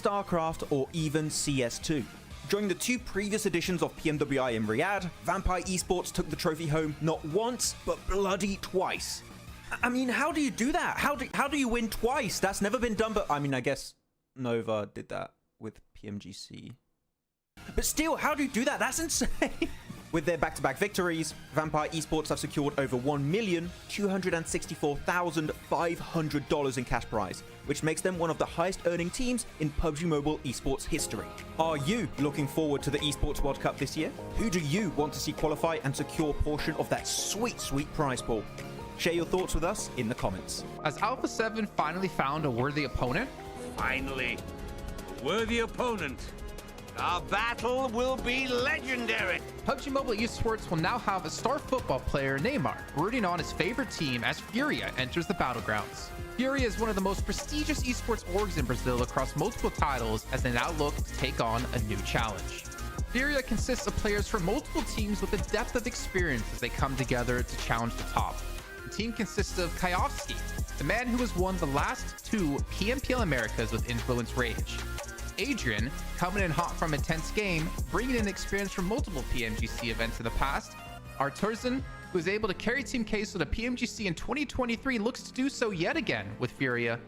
StarCraft, or even CS2. During the 2 previous editions of PMWI in Riyadh, Vampire Esports took the trophy home not once, but bloody twice. I mean, how do you do that? How do you win twice? That's never been done, but I mean, I guess Nova did that with PMGC. But still, how do you do that? That's insane. With their back-to-back victories, Vampire Esports have secured over $1,264,500 in cash prize, which makes them one of the highest earning teams in PUBG Mobile esports history. Are you looking forward to the Esports World Cup this year? Who do you want to see qualify and secure a portion of that sweet, sweet prize pool? Share your thoughts with us in the comments. Has Alpha 7 finally found a worthy opponent? Finally, worthy opponent. Our battle will be legendary. PUBG Mobile Esports will now have a star football player, Neymar, rooting on his favorite team as Furia enters the battlegrounds. Furia is one of the most prestigious esports orgs in Brazil across multiple titles as they now look to take on a new challenge. Furia consists of players from multiple teams with a depth of experience as they come together to challenge the top. The team consists of Kayovski, the man who has won the last 2 PMPL Americas with Influence Rage. Adrian, coming in hot from a tense game, bringing in experience from multiple PMGC events in the past. Arturzan, who is able to carry Team Queso to PMGC in 2023, looks to do so yet again with Furia.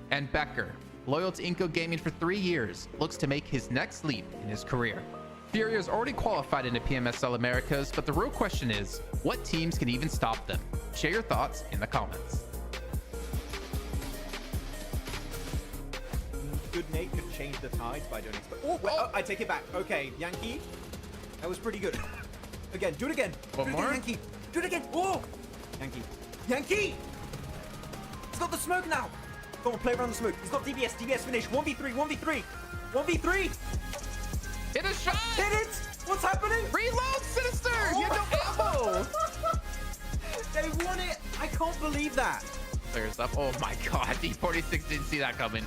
And Becker, loyal to Inco Gaming for 3 years, looks to make his next leap in his career. Furia is already qualified into PMSL Americas, but the real question is, what teams can even stop them? Share your thoughts in the comments. Good Nate could change the tides by doing it. Oh, wait, I take it back. Okay, Yankee. That was pretty good. Again, do it again. One do it more? again, Yankee. Do it again. Oh! Yankee. Yankee! He's got the smoke now. Go on, play around the smoke. He's got DBS. DBS finish. 1v3. 1v3. 1v3. Hit a shot! Hit it! What's happening? Reload, Sinister! You have no ammo! They won it. I can't believe that. Players up. Oh my god, D46 didn't see that coming.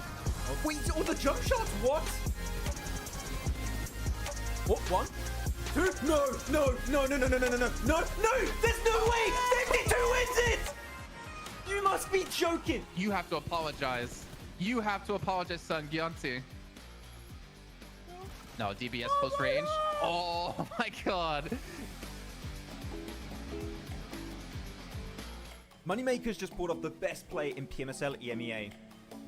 Wait, all the jump shots? What? What? 1, 2? No! There's no way! 52 wins it! You must be joking! You have to apologize. You have to apologize, son. Gyanti. No, DBS post range. Oh my god. Moneymakers just pulled off the best play in PMSL EMEA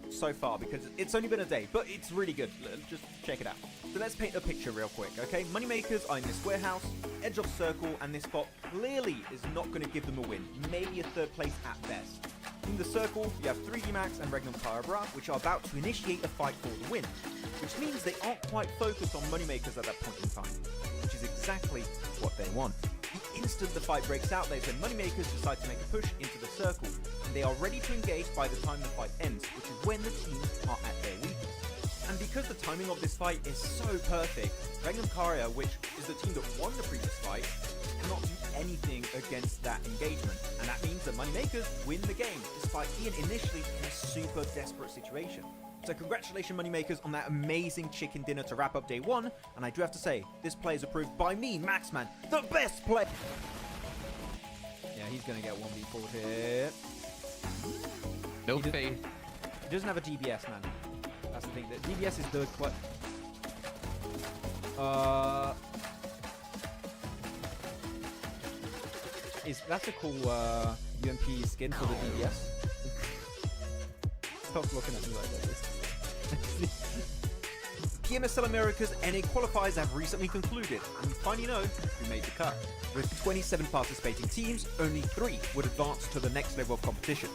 so far, because it's only been a day, but it's really good. Just check it out. So let's paint a picture real quick, okay? Moneymakers are in this warehouse, edge of circle, and this spot clearly is not going to give them a win. Maybe a 3rd place at best. In the circle, you have 3D Max and Regnum Parabra, which are about to initiate a fight for the win, which means they aren't quite focused on Moneymakers at that point in time, which is exactly what they want. The instant the fight breaks out, they say Moneymakers decide to make a push into the circle, and they are ready to engage by the time the fight ends, which is when the teams are at their weakest. And because the timing of this fight is so perfect, Regnum Karia, which is the team that won the previous fight, cannot do anything against that engagement, and that means that Moneymakers win the game, despite being initially in a super desperate situation. So congratulations, Moneymakers, on that amazing chicken dinner to wrap up day 1, and I do have to say, this play is approved by me, Maxman, the best player. Yeah, he's gonna get 1v4 here. No faith. He doesn't have a DBS, man. That's the thing. The DBS is the that's a cool UMP skin for the DBS. Stop looking at me like that. PMSL America's NA qualifiers have recently concluded, and we finally know who made the cut. With 27 participating teams, only 3 would advance to the next level of competition.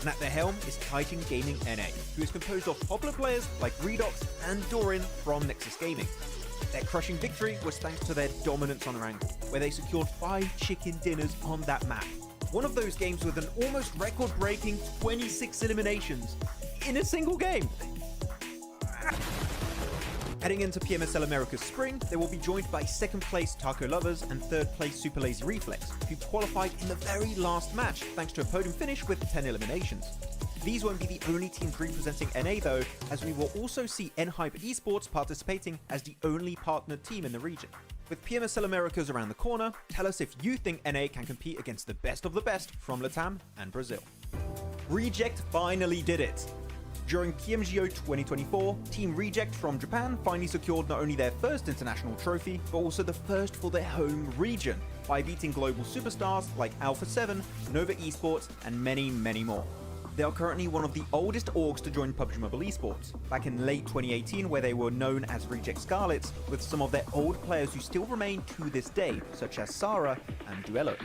And at the helm is Titan Gaming NA, who is composed of popular players like Redox and Doran from Nexus Gaming. Their crushing victory was thanks to their dominance on Erangel, where they secured 5 chicken dinners on that map. One of those games with an almost record-breaking 26 eliminations in a single game. Heading into PMSL America's spring, they will be joined by 2nd place Taco Lovers and 3rd place Super Lazy Reflex, who qualified in the very last match thanks to a podium finish with 10 eliminations. These won't be the only teams representing NA though, as we will also see N-Hype Esports participating as the only partnered team in the region. With PMSL Americas around the corner, tell us if you think NA can compete against the best of the best from LATAM and Brazil. Reject finally did it. During PMGO 2024, Team Reject from Japan finally secured not only their first international trophy, but also the first for their home region, by beating global superstars like Alpha 7, Nova Esports, and many, many more. They are currently one of the oldest orgs to join PUBG Mobile Esports, back in late 2018 where they were known as Reject Scarlets, with some of their old players who still remain to this day, such as Sarah and Duello.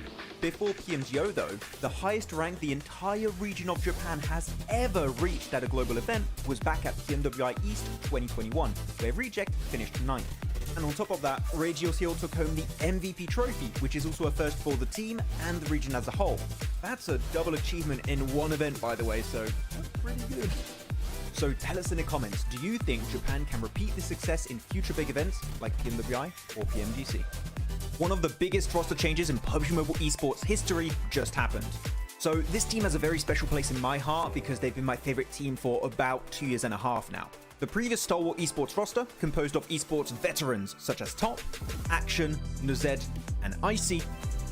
Before PMGO though, the highest rank the entire region of Japan has ever reached at a global event was back at PMWI East 2021, where Reject finished 9th. And on top of that, Regios Hill took home the MVP trophy, which is also a first for the team and the region as a whole. That's a double achievement in one event, by the way, so that's pretty good. So tell us in the comments, do you think Japan can repeat this success in future big events like PMWI or PMGC? One of the biggest roster changes in PUBG Mobile Esports history just happened. So this team has a very special place in my heart because they've been my favorite team for about 2.5 years now. The previous Stalwart Esports roster, composed of esports veterans such as Top, Action, Nuzed, and Icy,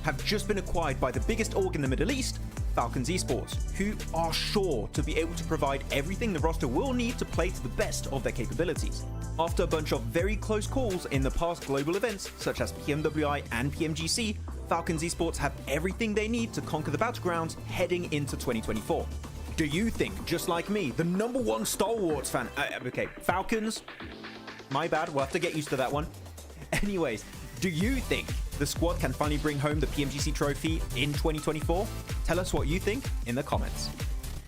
have just been acquired by the biggest org in the Middle East, FALCONS Esports, who are sure to be able to provide everything the roster will need to play to the best of their capabilities. After a bunch of very close calls in the past global events, such as PMWI and PMGC, FALCONS Esports have everything they need to conquer the battlegrounds heading into 2024. Do you think, just like me, the #1 Stalwarts fan... okay, Falcons? My bad, we'll have to get used to that one. Anyways, do you think the squad can finally bring home the PMGC trophy in 2024? Tell us what you think in the comments.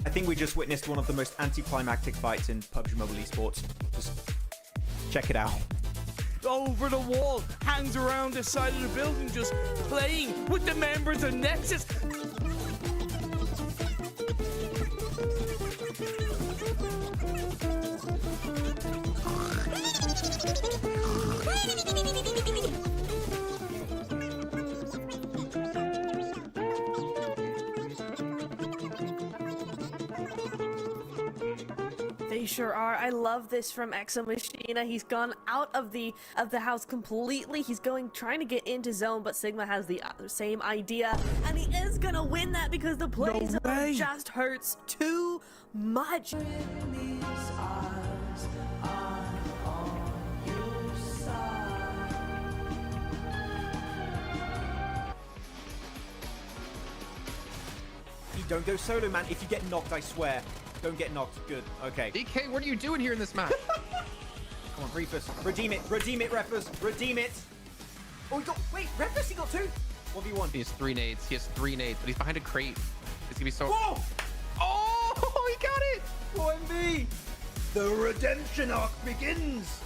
I think we just witnessed one of the most anticlimactic fights in PUBG Mobile Esports. Just check it out. Over the wall, hangs around the side of the building, just playing with the members of Nexus. They sure are. I love this from Exo Machina. He's gone out of the house completely. He's trying to get into zone, but Sigma has the same idea, and he is gonna win that because the play zone just hurts too much. Don't go solo, man. If you get knocked, I swear. Don't get knocked. Good. Okay. DK, what are you doing here in this match? Come on, Reefus. Redeem it. Redeem it, Refus. Redeem it. Oh, he got... Wait, Refus, he got 2? 1v1. He has 3 nades. He has 3 nades, but he's behind a crate. It's gonna be so... Whoa! Oh, he got it! 4MV. The redemption arc begins.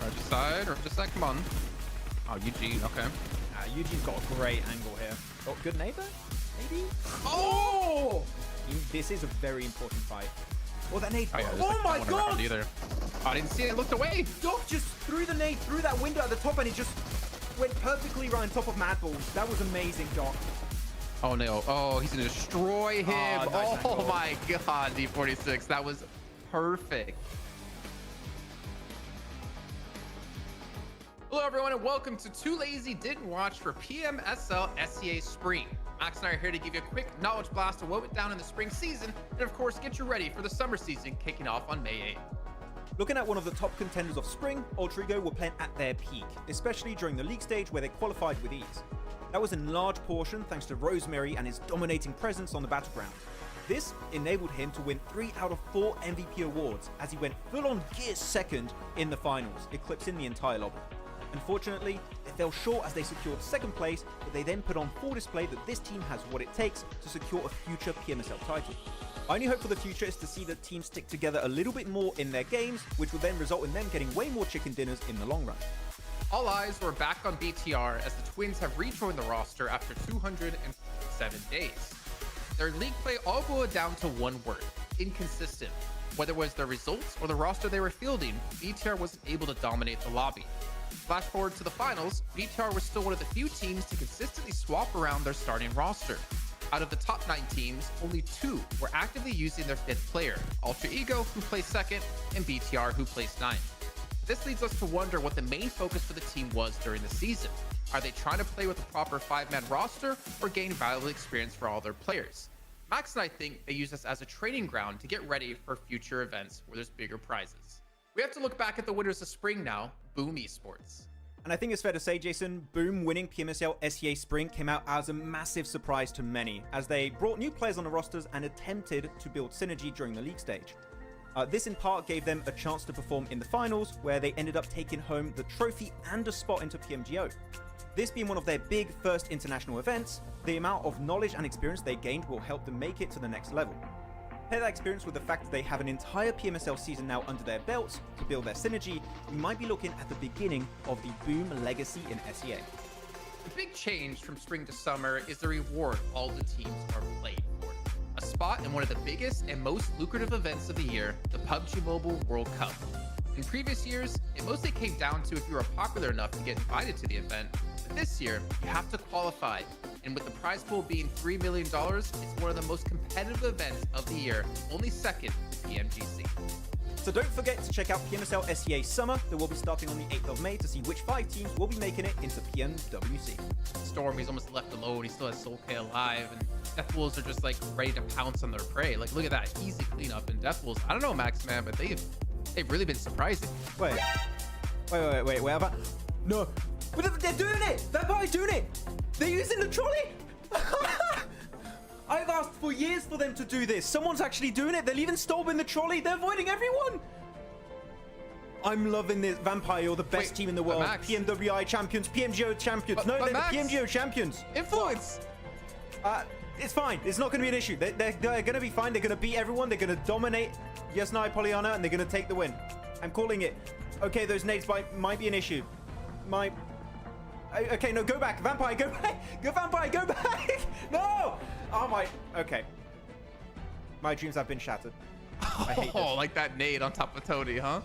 Right side, come on. Oh, Eugene, okay. Eugene's got a great angle here. Oh, good neighbor? Maybe? Oh! This is a very important fight. Oh, that nade. Oh my god! Either. Oh, I didn't see it. I looked away. Doc just threw the nade through that window at the top and it just went perfectly right on top of Mad Balls. That was amazing, Doc. Oh, no. Oh, he's going to destroy him. Oh, nice angle. My god, D46. That was perfect. Hello, everyone, and welcome to Too Lazy Didn't Watch for PMSL CSA Spring. Max and I are here to give you a quick knowledge blast of what went down in the spring season, and of course, get you ready for the summer season kicking off on May 8th. Looking at one of the top contenders of spring, Ultrigo were playing at their peak, especially during the league stage where they qualified with ease. That was in large portion thanks to Rosemary and his dominating presence on the battleground. This enabled him to win 3 out of 4 MVP awards as he went full-on gear second in the finals, eclipsing the entire lobby. Unfortunately, they fell short as they secured 2nd place, but they then put on full display that this team has what it takes to secure a future PMSL title. My only hope for the future is to see the team stick together a little bit more in their games, which will then result in them getting way more chicken dinners in the long run. All eyes were back on BTR as the Twins have rejoined the roster after 207 days. Their league play all boiled down to one word: inconsistent. Whether it was their results or the roster they were fielding, BTR wasn't able to dominate the lobby. Flash forward to the finals, BTR was still one of the few teams to consistently swap around their starting roster. Out of the top 9 teams, only 2 were actively using their 5th player, Ultra Ego, who placed 2nd, and BTR, who placed 9th. This leads us to wonder what the main focus for the team was during the season. Are they trying to play with a proper 5-man roster or gain valuable experience for all their players? Max and I think they use this as a training ground to get ready for future events where there's bigger prizes. We have to look back at the winners of spring now, Boom Esports. And I think it's fair to say, Jason, Boom winning PMSL SEA Spring came out as a massive surprise to many, as they brought new players on the rosters and attempted to build synergy during the league stage. This in part gave them a chance to perform in the finals, where they ended up taking home the trophy and a spot into PMGO. This being one of their big first international events, the amount of knowledge and experience they gained will help them make it to the next level. Pair that experience with the fact that they have an entire PMSL season now under their belts to build their synergy, we might be looking at the beginning of the Boom legacy in SEA. The big change from spring to summer is the reward all the teams are playing for. A spot in one of the biggest and most lucrative events of the year, the PUBG Mobile World Cup. In previous years, it mostly came down to if you were popular enough to get invited to the event, but this year, you have to qualify. And with the prize pool being $3 million, it's one of the most competitive events of the year, only second to PMGC. So don't forget to check out PMSL SEA Summer that will be starting on the 8th of May to see which 5 teams will be making it into PMWC. Storm, he's almost left alone. He still has Soul K alive, and Death Wolves are just like ready to pounce on their prey. Like, look at that easy cleanup in Death Wolves. I don't know, Maxman, but they've really been surprising. Wait, have I? No. But they're doing it! Vampire's doing it! They're using the trolley! I've asked for years for them to do this. Someone's actually doing it. They're leaving Storm in the trolley. They're avoiding everyone. I'm loving this. Vampire, you're the best team in the world. Max. PMWI champions, PMGO champions. But they're Max, the PMGO champions. Influence! It's fine. It's not going to be an issue. They're going to be fine. They're going to beat everyone. They're going to dominate Yasnai Pollyanna, and they're going to take the win. I'm calling it. Okay, those nades might be an issue. Okay, no, go back. Vampire, go back. Go, Vampire, go back. No. Oh, my. Okay. My dreams have been shattered. I hate this. Oh, like that nade on top of Tony, huh?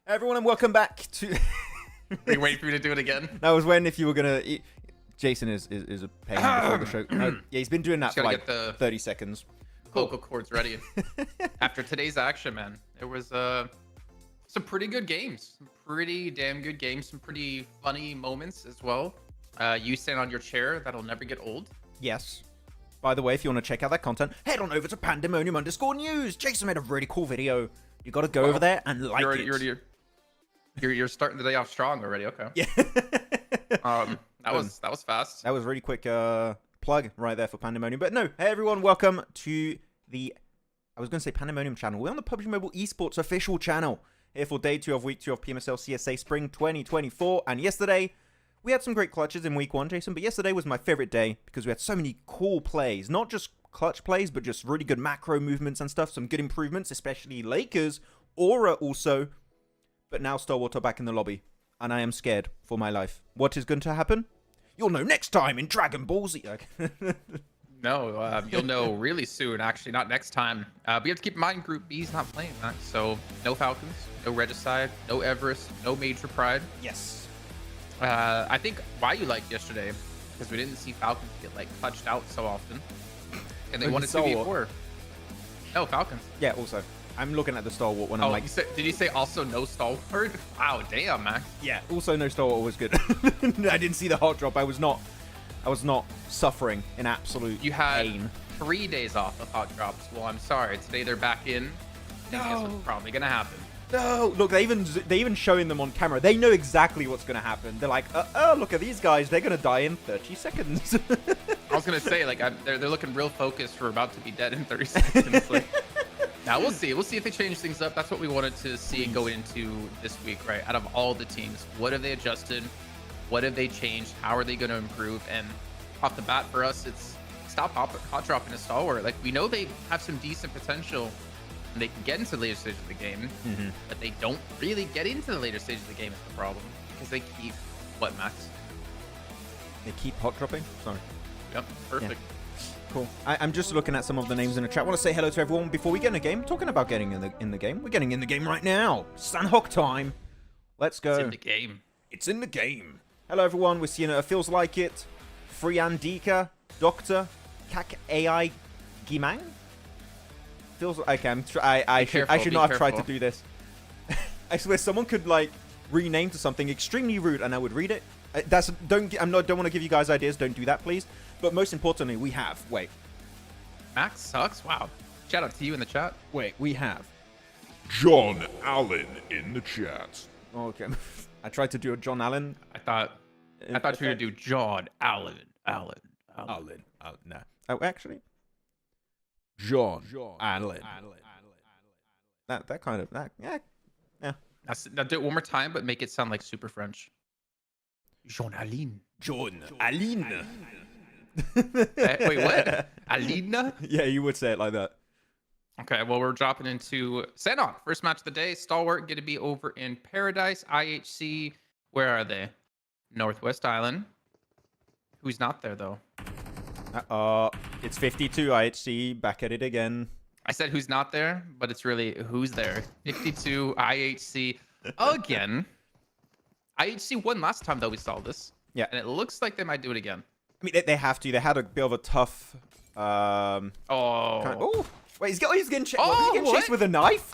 Everyone, and welcome back to... Are you waiting for me to do it again? That was when, if you were going to... Jason is a pain before the show. Yeah, he's been doing that for like get the 30 seconds. Vocal cords ready. After today's action, man, it was some pretty good games. Some pretty damn good games. Some pretty funny moments as well. You stand on your chair. That'll never get old. Yes. By the way, if you want to check out that content, head on over to Pandemonium_news. Jason made a really cool video. You got to go over there and like it. You're starting the day off strong already. Okay. Yeah. That was fast. That was really quick plug right there for Pandemonium. But no, hey everyone, welcome to the, I was going to say Pandemonium channel. We're on the PUBG Mobile Esports official channel here for day 2 of week 2 of PMSL CSA Spring 2024. And yesterday, we had some great clutches in week 1, Jason. But yesterday was my favorite day because we had so many cool plays. Not just clutch plays, but just really good macro movements and stuff. Some good improvements, especially Lakers, Aura also. But now Starwater back in the lobby. And I am scared for my life. What is going to happen? You'll know next time in Dragon Ball Z. No, you'll know really soon. Actually, not next time. But you have to keep in mind, Group B's not playing that. So no Falcons, no Regicide, no Everest, no Major Pride. Yes. I think why you liked yesterday, because we didn't see Falcons get like clutched out so often. And they wanted to be 4. No, Falcons. Yeah, also. I'm looking at the Stalwart when I'm like... Did you say also no Stalwart? Wow, damn, Max. Yeah, also no Stalwart was good. I didn't see the hot drop. I was not suffering in absolute pain. You had 3 days off of hot drops. Well, I'm sorry. Today they're back in. I think that's what's probably going to happen. No, look, they even showing them on camera. They know exactly what's going to happen. They're like, look at these guys. They're going to die in 30 seconds. I was going to say, like, they're looking real focused. We're about to be dead in 30 seconds. Like, now we'll see. We'll see if they change things up. That's what we wanted to see going into this week, right? Out of all the teams, what have they adjusted? What have they changed? How are they going to improve? And off the bat for us, it's stop hot dropping a Stalwart. Like, we know they have some decent potential and they can get into the later stage of the game, but they don't really get into the later stage of the game is the problem because they keep what, Max? They keep hot dropping? Sorry. Yep, perfect. Yeah. Cool. I'm just looking at some of the names in the chat. I want to say hello to everyone before we get in the game. Talking about getting in the game. We're getting in the game right now. Sanhok time. Let's go. It's in the game. It's in the game. Hello everyone. We're seeing it. Feels like it. Friandika, Doctor, Kak AI Gimang. Feels okay. I should not have tried to do this. I swear someone could like rename to something extremely rude and I would read it. Don't want to give you guys ideas. Don't do that, please. But most importantly, we have Max sucks. Wow. Shout out to you in the chat. Wait, we have. John Allen in the chat. Okay. I tried to do a John Allen. I thought you were gonna do John Allen. No. Oh, actually. John Allen. That kind of yeah. Now do it one more time, but make it sound like super French. John Allen. John Allen. Wait, what? Alina? Yeah, you would say it like that. Okay, well, we're dropping into Sanhok. First match of the day. Stalwart going to be over in Paradise. IHC, where are they? Northwest Island. Who's not there, though? It's 52 IHC, back at it again. I said who's not there, but it's really who's there. 52 IHC again. IHC won last time, though, we saw this. Yeah. And it looks like they might do it again. I mean, they have to. They had a bit of a tough... Oh, wait, he's getting chased. Oh, He's getting chased what? with a knife?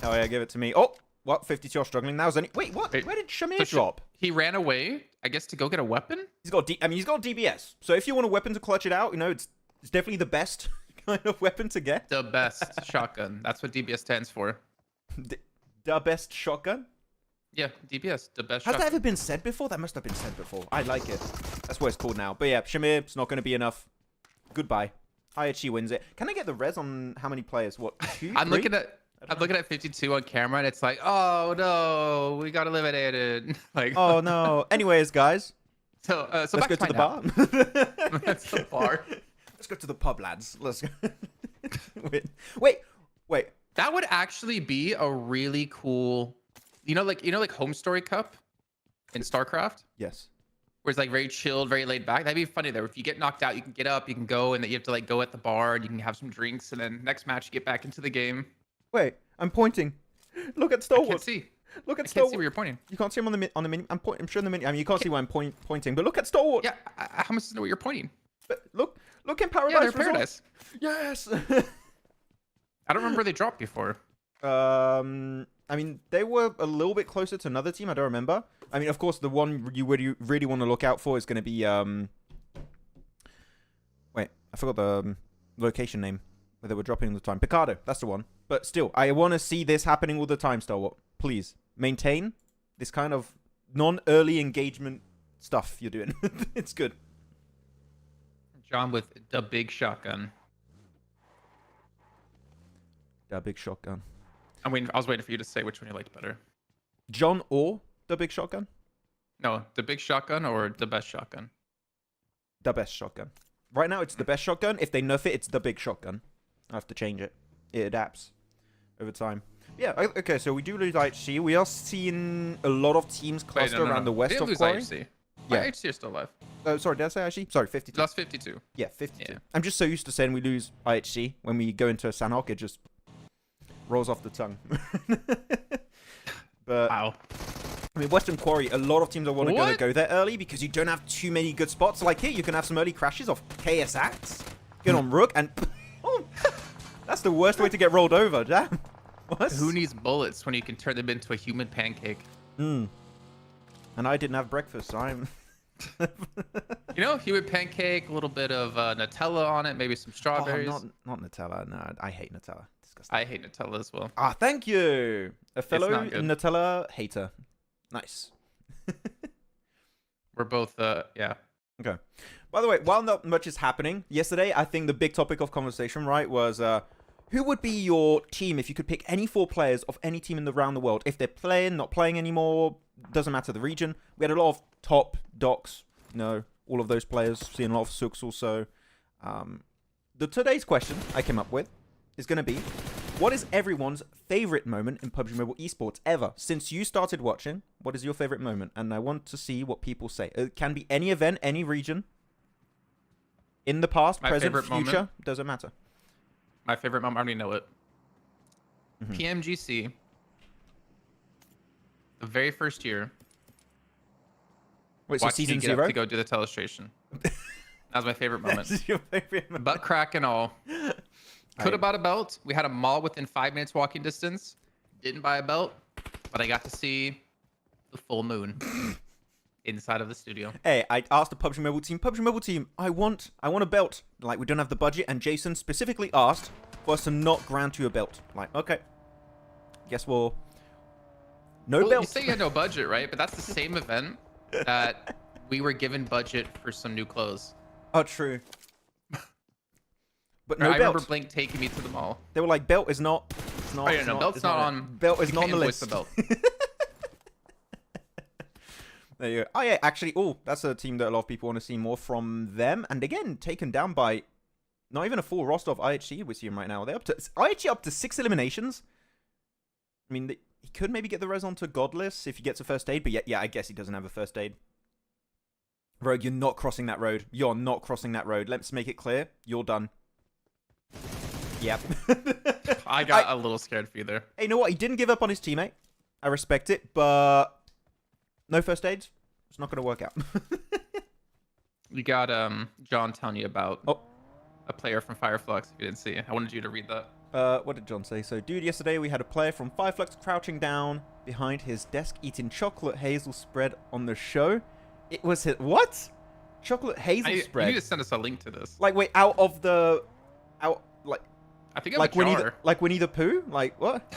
Oh, yeah, give it to me. Oh, what? 52 are struggling now. Wait, what? Wait, Where did Shamir so drop? he ran away, I guess, to go get a weapon? He's got he's got DBS. So if you want a weapon to clutch it out, you know, it's definitely the best kind of weapon to get. The best shotgun. That's what DBS stands for. The best shotgun? Yeah, DBS, the best Has shotgun. that ever been said before? That must have been said before. I like it. That's what it's called now. But yeah, Shamir, it's not going to be enough. Goodbye. IHG wins it. Can I get the res on how many players? What, 2, I'm 3? looking at 52 on camera, and it's like, oh no, we got eliminated. Like, Oh no. Anyways, guys, so let's back go to the my bar. nap. That's the bar. Let's go to the pub, lads. Let's go. Wait. That would actually be a really cool, like Home Story Cup in StarCraft, Yes. where it's like very chilled, very laid back. That'd be funny though. If you get knocked out, you can get up, you can go, and then you have to like go at the bar, and you can have some drinks, and then next match you get back into the game. Wait, I'm pointing. Look at I Stalwart. can't see. Look I at can't Stalwart. see where you're pointing. You can't see him on the mini. I'm sure in the mini. I mean, you can't see why I'm pointing, but look at Stalwart. Yeah, how much to know where you're pointing? But look in Paradise. Yeah, they're Resort. Paradise. Yes. I don't remember they dropped before. I mean, they were a little bit closer to another team. I don't remember. I mean, of course, the one you really want to look out for is going to be wait, I forgot the location name where they were dropping all the time. Picardo, that's the one. But still, I want to see this happening all the time, Stalwart. Please maintain this kind of non-early engagement stuff you're doing. It's good. John with the big shotgun. The big shotgun. I was waiting for you to say which one you liked better. John or the big shotgun? No, the big shotgun or the best shotgun? The best shotgun. Right now, it's the best shotgun. If they nerf it, it's the big shotgun. I have to change it. It adapts over time. Yeah, okay, so we do lose IHC. We are seeing a lot of teams cluster around the west of Quarry. IHC. Yeah. IHC is still alive. Oh, sorry, did I say IHC? Sorry, 52. Lost 52. Yeah, 52. Yeah. I'm just so used to saying we lose IHC. When we go into Sanhok, it just rolls off the tongue. But Wow. I mean, Western Quarry, a lot of teams are want to What? go there early because you don't have too many good spots. Like here, you can have some early crashes off KS Axe, get on Rook, and oh, that's the worst way to get rolled over. Damn. What? Who needs bullets when you can turn them into a human pancake? And I didn't have breakfast, so I'm... You know, human pancake, a little bit of Nutella on it, maybe some strawberries. Oh, not Nutella. No, I hate Nutella. Disgusting. I hate Nutella as well. Ah, thank you. A fellow not good. Nutella hater. Nice. We're both, yeah. Okay. By the way, while not much is happening, yesterday, I think the big topic of conversation, right, was who would be your team if you could pick any 4 players of any team around the world? If they're playing, not playing anymore, doesn't matter the region. We had a lot of top docs, all of those players, seeing a lot of Sooks also. Today's question I came up with is going to be, what is everyone's favorite moment in PUBG Mobile Esports ever? Since you started watching, what is your favorite moment? And I want to see what people say. It can be any event, any region. In the past, My present, favorite future, moment? doesn't matter. My favorite moment, I already know it. PMGC. The very first year. Wait, so Watching season you get up 0? to go do the telestration. That was my favorite moment. That's your favorite moment. Butt crack and all. Could have bought a belt. We had a mall within 5 minutes walking distance. Didn't buy a belt, but I got to see the full moon. inside of the studio. Hey, I asked the PUBG Mobile team, I want a belt. Like, we don't have the budget, and Jason specifically asked for us to not grant you a belt. Like, okay. Guess we'll... No Well, belt. you say you had no budget, right? But that's the same event that we were given budget for some new clothes. Oh, true. But no I belt. remember Blink taking me to the mall. They were like, belt is not... It's not Oh, yeah, it's no, belt's it's not it. on... Belt is you not on can't the invoice list. the belt. There you go. Oh, yeah, actually, that's a team that a lot of people want to see more from them. And again, taken down by not even a full roster of IHC we see him right now. They're up to... IHC up to 6 eliminations. I mean, he could maybe get the res onto Godless if he gets a first aid. But yeah, I guess he doesn't have a first aid. Rogue, you're not crossing that road. You're not crossing that road. Let's make it clear. You're done. Yep. I got a little scared for you there. Hey, you know what? He didn't give up on his teammate. I respect it, but no first aids. It's not going to work out. You got John telling you about a player from Fireflux. If you didn't see, I wanted you to read that. What did John say? So, dude, yesterday we had a player from Fireflux crouching down behind his desk eating chocolate hazel spread on the show. It was his... What? Chocolate hazel spread? You need to send us a link to this. Like, wait, out of the... like... I think like a jar. Winnie the Pooh? Like, what?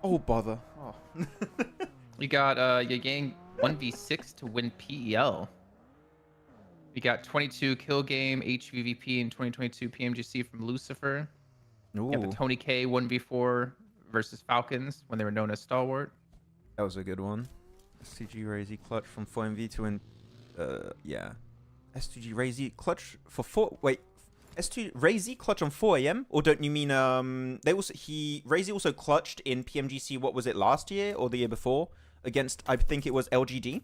Oh, bother. Oh. You got your gang 1v6 to win PEL. We got 22 kill game HVVP in 2022 PMGC from Lucifer. Ooh. You have the Tony K 1v4 versus Falcons when they were known as Stalwart. That was a good one. STG Razy clutch from 4MV to win. Yeah. STG Razy clutch for 4. Wait. S2 Razy clutch on 4 AM, or don't you mean Razy also clutched in PMGC? What was it, last year or the year before against, I think it was LGD,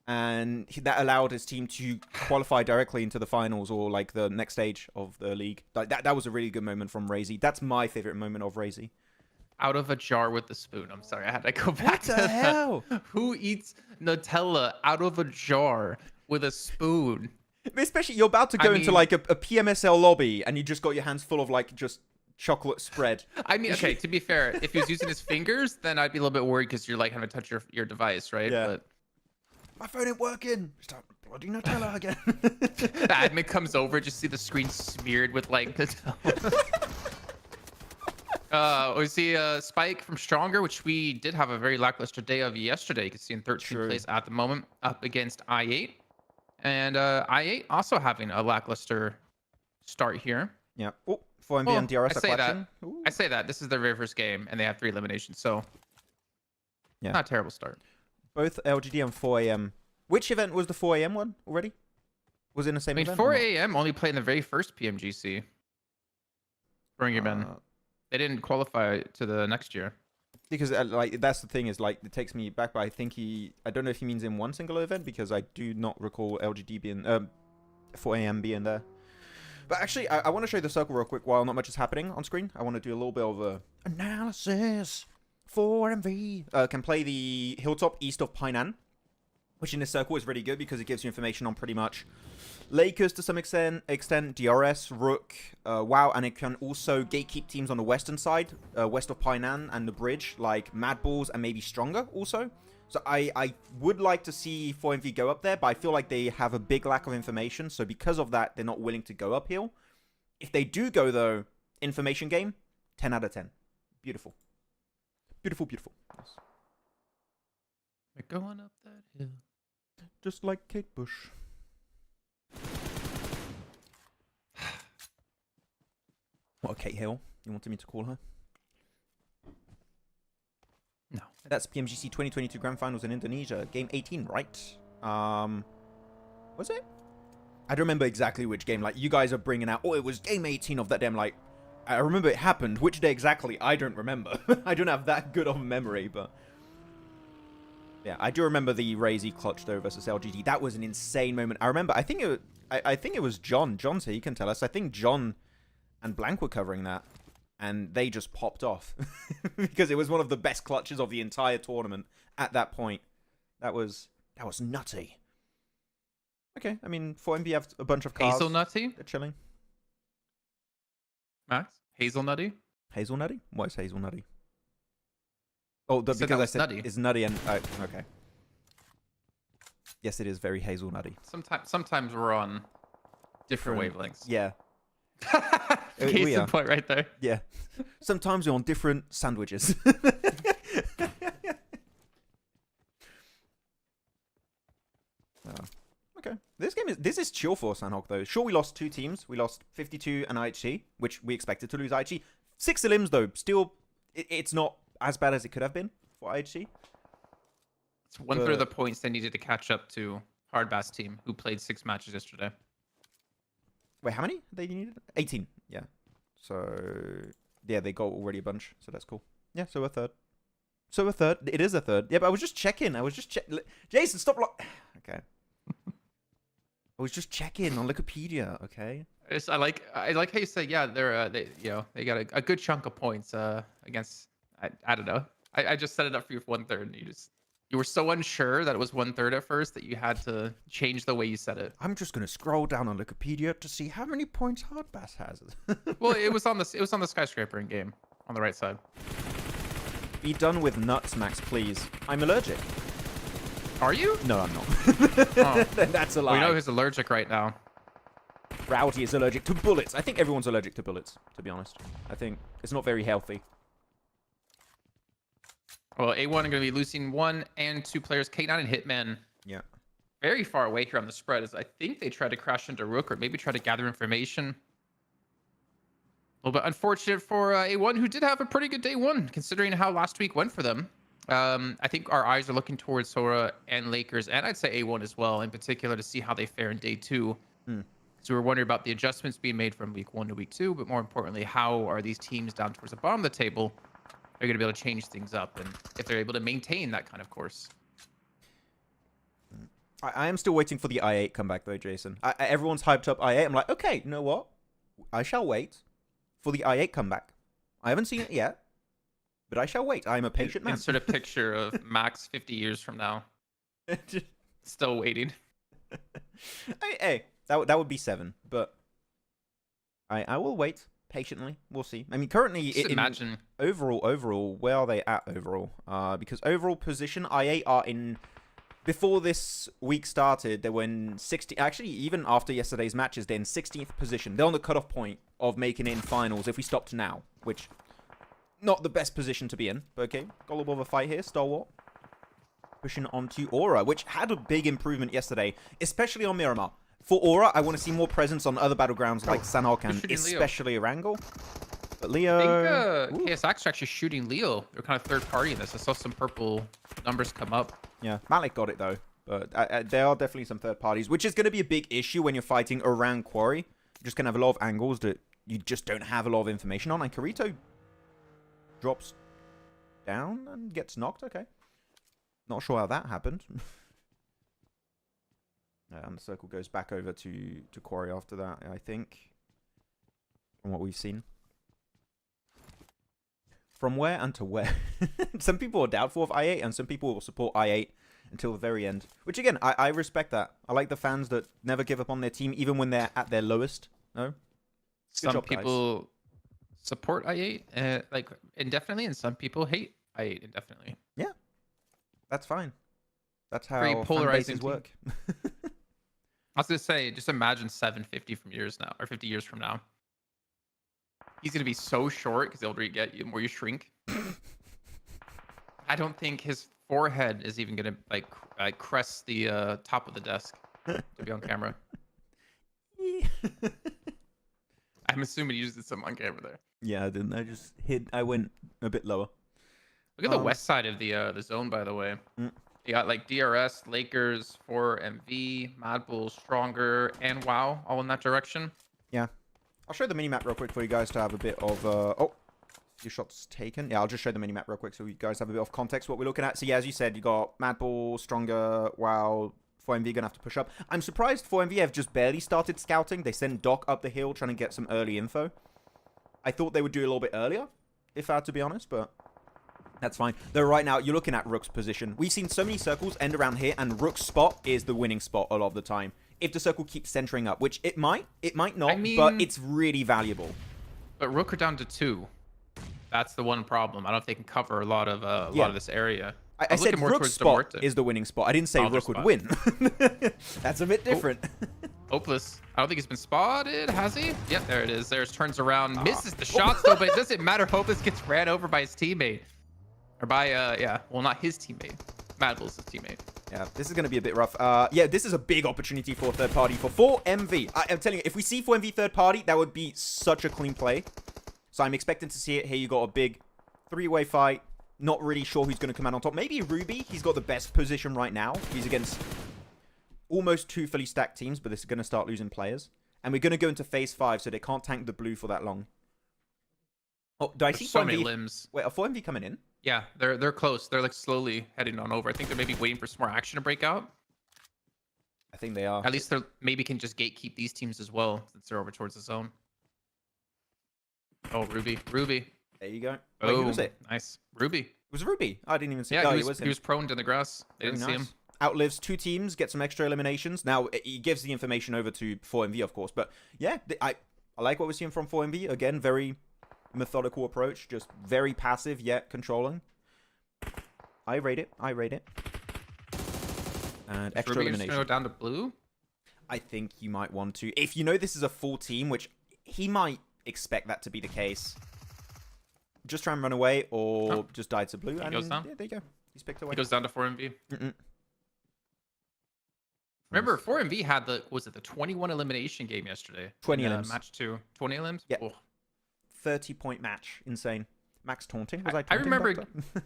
and that allowed his team to qualify directly into the finals or like the next stage of the league. Like that was a really good moment from Razy. That's my favorite moment of Razy. Out of a jar with the spoon. I'm sorry, I had to go back to the hell? Who eats Nutella out of a jar with a spoon? Especially, you're about to go into like a PMSL lobby and you just got your hands full of like just chocolate spread. I mean, okay, to be fair, if he was using his fingers, then I'd be a little bit worried because you're like having to touch your device, right? Yeah. But my phone ain't working. Start bloody Nutella again. the admin comes over, just see the screen smeared with like Nutella. We see Spike from Stronger, which we did have a very lackluster day of yesterday. You can see in 13th place at the moment, up against I8. And I8 also having a lackluster start here. Yeah. Oh, 4MV and DRS I say that. This is their very first game, and they have 3 eliminations, so yeah, not a terrible start. Both LGD and 4 AM. Which event was the 4 AM one already? Was it in the same event? 4 AM only played in the very first PMGC. Bring him in. They didn't qualify to the next year. Because like that's the thing is like it takes me back, but I think I don't know if he means in one single event because I do not recall LGD being 4 AM being there. But actually, I want to show you the circle real quick while not much is happening on screen. I want to do a little bit of a analysis. 4MV can play the hilltop east of Painan, which in this circle is really good because it gives you information on pretty much Lakers to some extent, DRS, Rook, WoW, and it can also gatekeep teams on the western side, west of Painan and the bridge, like Mad Balls and maybe Stronger also. So I would like to see 4MV go up there, but I feel like they have a big lack of information, so because of that, they're not willing to go uphill. If they do go, though, information game, 10 out of 10. Beautiful. Beautiful, beautiful. Yes. We're going up that hill. Just like Kate Bush. What, Kate Hill? You wanted me to call her? No. That's PMGC 2022 Grand Finals in Indonesia. Game 18, right? Was it? I don't remember exactly which game. Like, you guys are bringing out... Oh, it was game 18 of that damn, like... I remember it happened. Which day exactly? I don't remember. I don't have that good of a memory, but... Yeah, I do remember the Razy clutch, though, versus LGD. That was an insane moment. I remember... I think it was John. John's here. He can tell us. I think John and Blank were covering that. And they just popped off. Because it was one of the best clutches of the entire tournament at that point. That was nutty. Okay, I mean, 4MB have a bunch of cars. Hazelnutty? They're chilling. Max? Hazelnutty? Hazelnutty? Why is hazelnutty? Oh, because I said nutty. it's nutty and... okay. Yes, it is very hazelnutty. Sometimes we're on different wavelengths. Yeah. Case we in are. point right there. Yeah. Sometimes we're on different sandwiches. Okay. This is chill for Sanhok though. Sure, we lost 2 teams. We lost 52 and IHC, which we expected to lose IHC. 6 elims though. Still, it's not as bad as it could have been for IHC. It's 1/3 of the points they needed to catch up to Hardbass team, who played 6 matches yesterday. Wait, how many they needed? 18. Yeah. So yeah, they got already a bunch. So that's cool. Yeah. So a third. It is a third. Yeah, but I was just checking. Jason, stop. Okay. I was just checking on Wikipedia. Okay. I like how you say, yeah, they got a good chunk of points against. I don't know. I just set it up for you for 1/3. And you were so unsure that it was 1/3 at first that you had to change the way you said it. I'm just gonna scroll down on Wikipedia to see how many points Hardbass has. Well, it was on the skyscraper in game on the right side. Be done with nuts, Max, please. I'm allergic. Are you? No, I'm not. Oh. That's a lie. We know who's allergic right now. Rowdy is allergic to bullets. I think everyone's allergic to bullets, to be honest. I think it's not very healthy. Well, A1 are going to be losing 1 and 2 players, K9 and Hitman. Yeah. Very far away here on the spread, as I think they tried to crash into Rook or maybe try to gather information. A little bit unfortunate for A1, who did have a pretty good day 1, considering how last week went for them. I think our eyes are looking towards Sora and Lakers, and I'd say A1 as well, in particular, to see how they fare in day 2. So we're wondering about the adjustments being made from week 1 to week 2, but more importantly, how are these teams down towards the bottom of the table are going to be able to change things up, and if they're able to maintain that kind of course. I am still waiting for the I8 comeback, though, Jason. Everyone's hyped up I8. I'm like, okay, you know what? I shall wait for the I8 comeback. I haven't seen it yet, but I shall wait. I'm a patient man. Insert a picture of Max 50 years from now. Still waiting. Hey, that would be 7, but I will wait patiently. We'll see. I mean, currently, Just imagine overall, where are they at overall? Because overall position, I8 are in. Before this week started, they were in 60. Actually, even after yesterday's matches, they're in 16th position. They're on the cutoff point of making it in finals if we stopped now, which not the best position to be in. But okay, got a little bit of a fight here. Stalwart pushing on to Aura, which had a big improvement yesterday, especially on Miramar. For Aura, I want to see more presence on other battlegrounds like Sanhok and especially Erangel. But Leo... I think KSX are actually shooting Leo. They're kind of third party in this. I saw some purple numbers come up. Yeah, Malik got it though. But there are definitely some third parties, which is going to be a big issue when you're fighting around Quarry. You're just going to have a lot of angles that you just don't have a lot of information on. And Kirito drops down and gets knocked. Okay. Not sure how that happened. And the circle goes back over to Quarry after that, I think. From what we've seen. From where and to where? Some people are doubtful of I8, and some people will support I8 until the very end. Which, again, I respect that. I like the fans that never give up on their team, even when they're at their lowest. No? Some people support I8 like indefinitely, and some people hate I8 indefinitely. Yeah. That's fine. That's how very polarizing work. I was going to say, just imagine 750 from years now, or 50 years from now. He's going to be so short because the older you get, the more you shrink. I don't think his forehead is even going to like crest the top of the desk to be on camera. I'm assuming he used some on camera there. Yeah, I didn't. I just hid. I went a bit lower. Look at the west side of the zone, by the way. You got like DRS, Lakers, 4MV, Mad Bull, Stronger, and WoW all in that direction. Yeah. I'll show the minimap real quick for you guys to have a bit of... oh, a few shots taken. Yeah, I'll just show the minimap real quick so you guys have a bit of context what we're looking at. So yeah, as you said, you got Mad Bull, Stronger, WoW, 4MV gonna have to push up. I'm surprised 4MV have just barely started scouting. They sent Doc up the hill trying to get some early info. I thought they would do a little bit earlier, if I had to be honest, but... That's fine. Though right now, you're looking at Rook's position. We've seen so many circles end around here, and Rook's spot is the winning spot a lot of the time. If the circle keeps centering up, which it might not, I mean, but it's really valuable. But Rook are down to 2. That's the one problem. I don't know if they can cover a lot of this area. I said looking more Rook's towards spot Demorte. is the winning spot. I didn't say Oh, their Rook would spot. win. That's a bit different. Hopeless. I don't think he's been spotted, has he? Yep, there it is. There's turns around, misses the shots though, but it doesn't matter. Hopeless gets ran over by his teammate, or by yeah, well, not his teammate. Madball's his teammate. Yeah, this is going to be a bit rough. Yeah, this is a big opportunity for third party for 4MV. I'm telling you, if we see 4MV third party, that would be such a clean play. So I'm expecting to see it. Here you got a big 3-way fight. Not really sure who's going to come out on top. Maybe Ruby. He's got the best position right now. He's against almost 2 fully stacked teams, but this is going to start losing players. And we're going to go into phase 5, so they can't tank the blue for that long. Oh, do I see So 4MV? many limbs. Wait, are 4MV coming in? Yeah, they're close. They're like slowly heading on over. I think they're maybe waiting for some more action to break out. I think they are. At least they're maybe can just gatekeep these teams as well since they're over towards the zone. Oh, Ruby. There you go. Wait, who was it? Nice. Ruby. It was Ruby. I didn't even see. Yeah, Oh, he was prone to the grass. They didn't see him. Outlives 2 teams, gets some extra eliminations. Now, he gives the information over to 4MV, of course. But yeah, I like what we're seeing from 4MV. Again, very methodical approach. Just very passive, yet controlling. I rate it. And extra Ruby elimination. just gonna go down to blue? I think you might want to. If you know this is a full team, which he might expect that to be the case, just try and run away or just die to blue. He And goes down. yeah, there you go. He's picked away. He goes down to 4MV. Remember, 4MV had the 21 elimination game yesterday. 20 in, elims. Match 2. 20 elims? Yeah. Oh. 30-point match. Insane. Max taunting? Was I I taunting remember back then?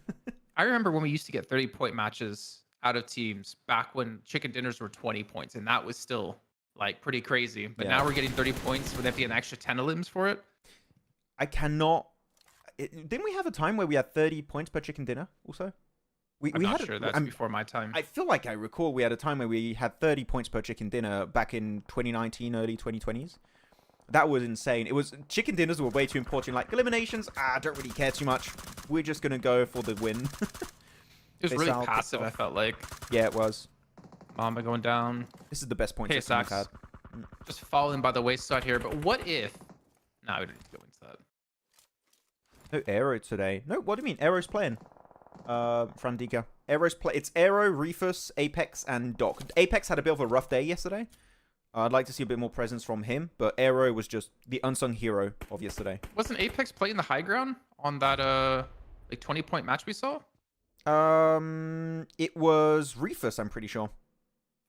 I remember when we used to get 30-point matches out of teams back when chicken dinners were 20 points, and that was still like pretty crazy. But Yeah. now we're getting 30 points with an extra 10 elims for it. I cannot... didn't we have a time where we had 30 points per chicken dinner also? I'm we not had sure. That's before my time. I feel like I recall we had a time where we had 30 points per chicken dinner back in 2019, early 2020s. That was insane. It was... Chicken dinners were way too important. Like, eliminations, I don't really care too much. We're just going to go for the win. It was Face really out, passive, kick I off. felt like. Yeah, it was. Mamba going down. This is the best point Okay, system we've Sax. had. Just falling by the wayside here. But what if... No, we don't need to go into that. No Aero today. No, what do you mean? Aero's playing. Frandika. Aero's play. It's Aero, Refus, Apex, and Doc. Apex had a bit of a rough day yesterday. I'd like to see a bit more presence from him, but Aero was just the unsung hero of yesterday. Wasn't Apex playing the high ground on that like 20-point match we saw? It was Refus, I'm pretty sure.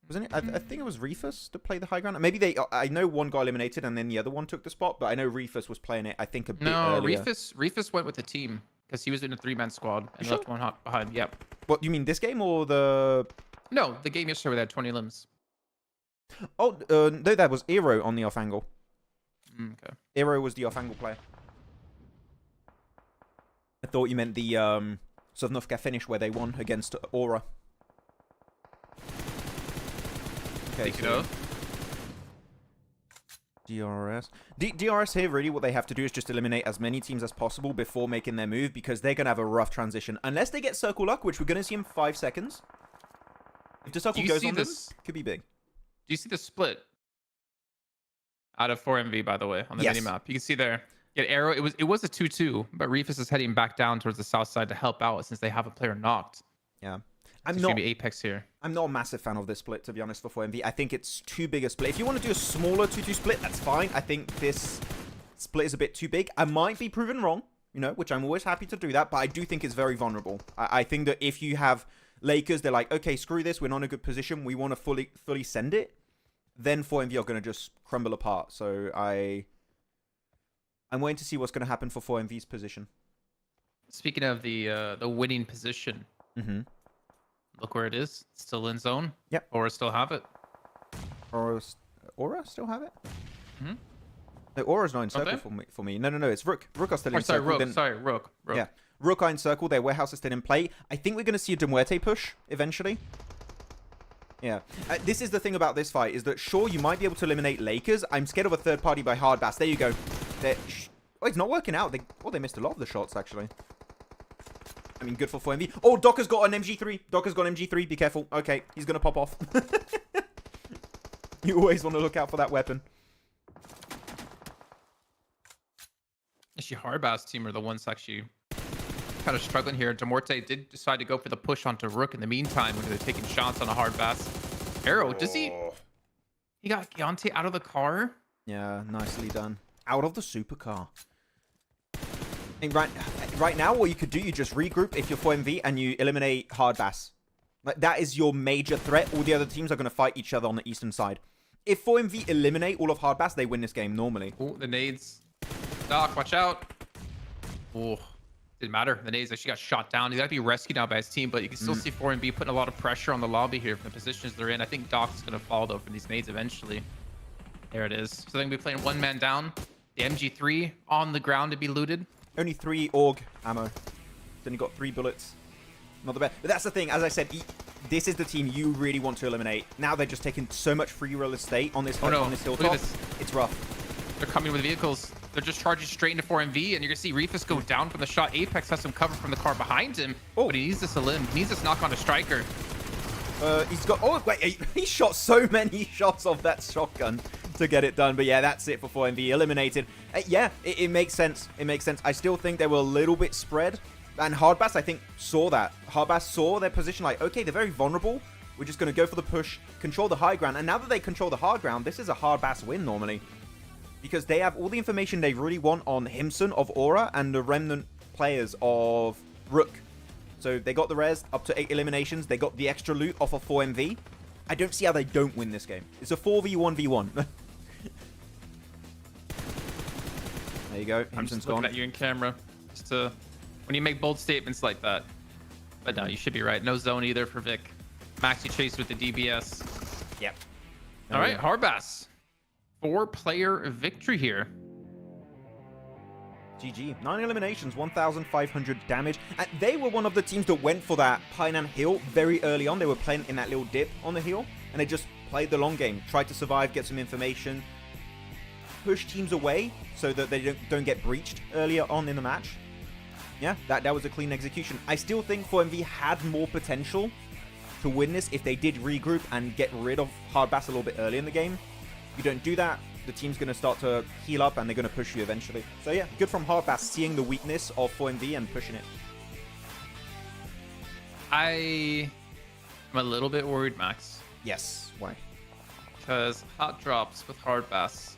Wasn't it? I think it was Refus to play the high ground. Maybe they... I know one got eliminated and then the other one took the spot, but I know Refus was playing it, I think, a bit earlier. Refus went with the team because he was in a 3-man squad and left one hot behind. Yep. What, you mean this game or the... No, the game yesterday where they had 20 limbs. Oh, no, that was Aero on the off angle. Okay. Aero was the off angle player. I thought you meant the Sanhok finish where they won against Aura. Okay, Take it out. DRS. DRS here, really, what they have to do is just eliminate as many teams as possible before making their move, because they're going to have a rough transition. Unless they get Circle Luck, which we're going to see in 5 seconds. If the Circle goes on this, could be big. Do you see the split? Out of 4MV, by the way, on the Yes. minimap. You can see there. Get Arrow. It was a 2-2, but Refus is heading back down towards the south side to help out since they have a player knocked. Yeah. It's going to be Apex here. I'm not a massive fan of this split, to be honest, for 4MV. I think it's too big a split. If you want to do a smaller 2-2 split, that's fine. I think this split is a bit too big. I might be proven wrong, you know, which I'm always happy to do that, but I do think it's very vulnerable. I think that if you have Lakers, they're like, okay, screw this, we're not in a good position, we want to fully send it, then 4MV are going to just crumble apart. So I'm waiting to see what's going to happen for 4MV's position. Speaking of the winning position, look where it is. It's still in zone. Yep. Or still have it. Aura still have it? No, Aura's not in circle for me. No, it's Rook. Rook are still in circle. Rook. Yeah. Rook are in circle. Their warehouse is still in play. I think we're going to see a Demorte push eventually. Yeah. This is the thing about this fight, is that sure, you might be able to eliminate Lakers. I'm scared of a third party by Hard Bass. There you go. Oh, it's not working out. They missed a lot of the shots, actually. I mean, good for 4MV. Oh, Docker's got an MG3. Be careful. Okay, he's going to pop off. You always want to look out for that weapon. Actually, Hardbass team are the ones actually kind of struggling here. Demorte did decide to go for the push onto Rook in the meantime when they're taking shots on a hard bass. Arrow, does he got Giante out of the car? Yeah, nicely done. Out of the supercar. And right now, what you could do, you just regroup if you're 4MV and you eliminate hard bass. Like, that is your major threat. All the other teams are going to fight each other on the eastern side. If 4MV eliminate all of hard bass, they win this game normally. Oh, the nades. Doc, watch out. Oh, didn't matter. The nades actually got shot down. He's got to be rescued now by his team, but you can still see 4MV putting a lot of pressure on the lobby here from the positions they're in. I think Doc's going to fall, though, from these nades eventually. There it is. So they're going to be playing one man down. The MG3 on the ground to be looted. Only 3 AUG ammo. He's only got 3 bullets. Not the best. But that's the thing. As I said, this is the team you really want to eliminate. Now they're just taking so much free real estate on this, on this hilltop. It's rough. They're coming with vehicles. They're just charging straight into 4MV, and you're going to see Reefus go down from the shot. Apex has some cover from the car behind him, but he needs this elim. He needs this knock on a striker. He's got... Oh, wait. He shot so many shots off that shotgun to get it done. But yeah, that's it for 4MV. Eliminated. Yeah, it makes sense. It makes sense. I still think they were a little bit spread. And Hardbass, I think, saw that. Hardbass saw their position like, okay, they're very vulnerable. We're just going to go for the push, control the high ground. And now that they control the hard ground, this is a Hardbass win normally. Because they have all the information they really want on Himson of Aura and the remnant players of Rook. So they got the res, up to 8 eliminations. They got the extra loot off of 4MV. I don't see how they don't win this game. It's a 4v1v1. There you go. I'm just Himson's looking gone. at you in camera. Just to, when you make bold statements like that. But no, you should be right. No zone either for Vic. Maxi chase with the DBS. Yep. All right, Hardbass. 4-player victory here. GG. 9 eliminations, 1,500 damage. And they were one of the teams that went for that Painan Hill very early on. They were playing in that little dip on the hill. And they just played the long game. Tried to survive, get some information. Push teams away so that they don't get breached earlier on in the match. Yeah, that was a clean execution. I still think 4MV had more potential to win this if they did regroup and get rid of Hardbass a little bit early in the game. If you don't do that, the team's going to start to heal up and they're going to push you eventually. So yeah, good from Hardbass seeing the weakness of 4MV and pushing it. I am a little bit worried, Max. Yes. Why? Because hot drops with Hardbass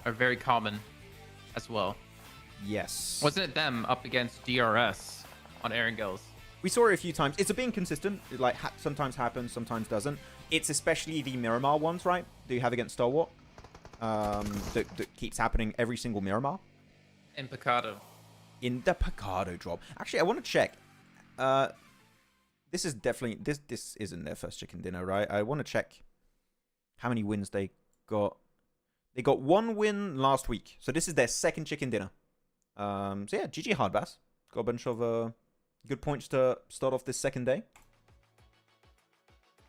are very common as well. Yes. Wasn't it them up against DRS on Erangels? We saw it a few times. It's a bit inconsistent. It like sometimes happens, sometimes doesn't. It's especially the Miramar ones, right? That you have against Stalwart. That keeps happening every single Miramar. In Picado. In the Picado drop. Actually, I want to check. This is definitely... This isn't their first chicken dinner, right? I want to check how many wins they got. They got 1 win last week. So this is their second chicken dinner. So yeah, GG Hardbass. Got a bunch of good points to start off this second day.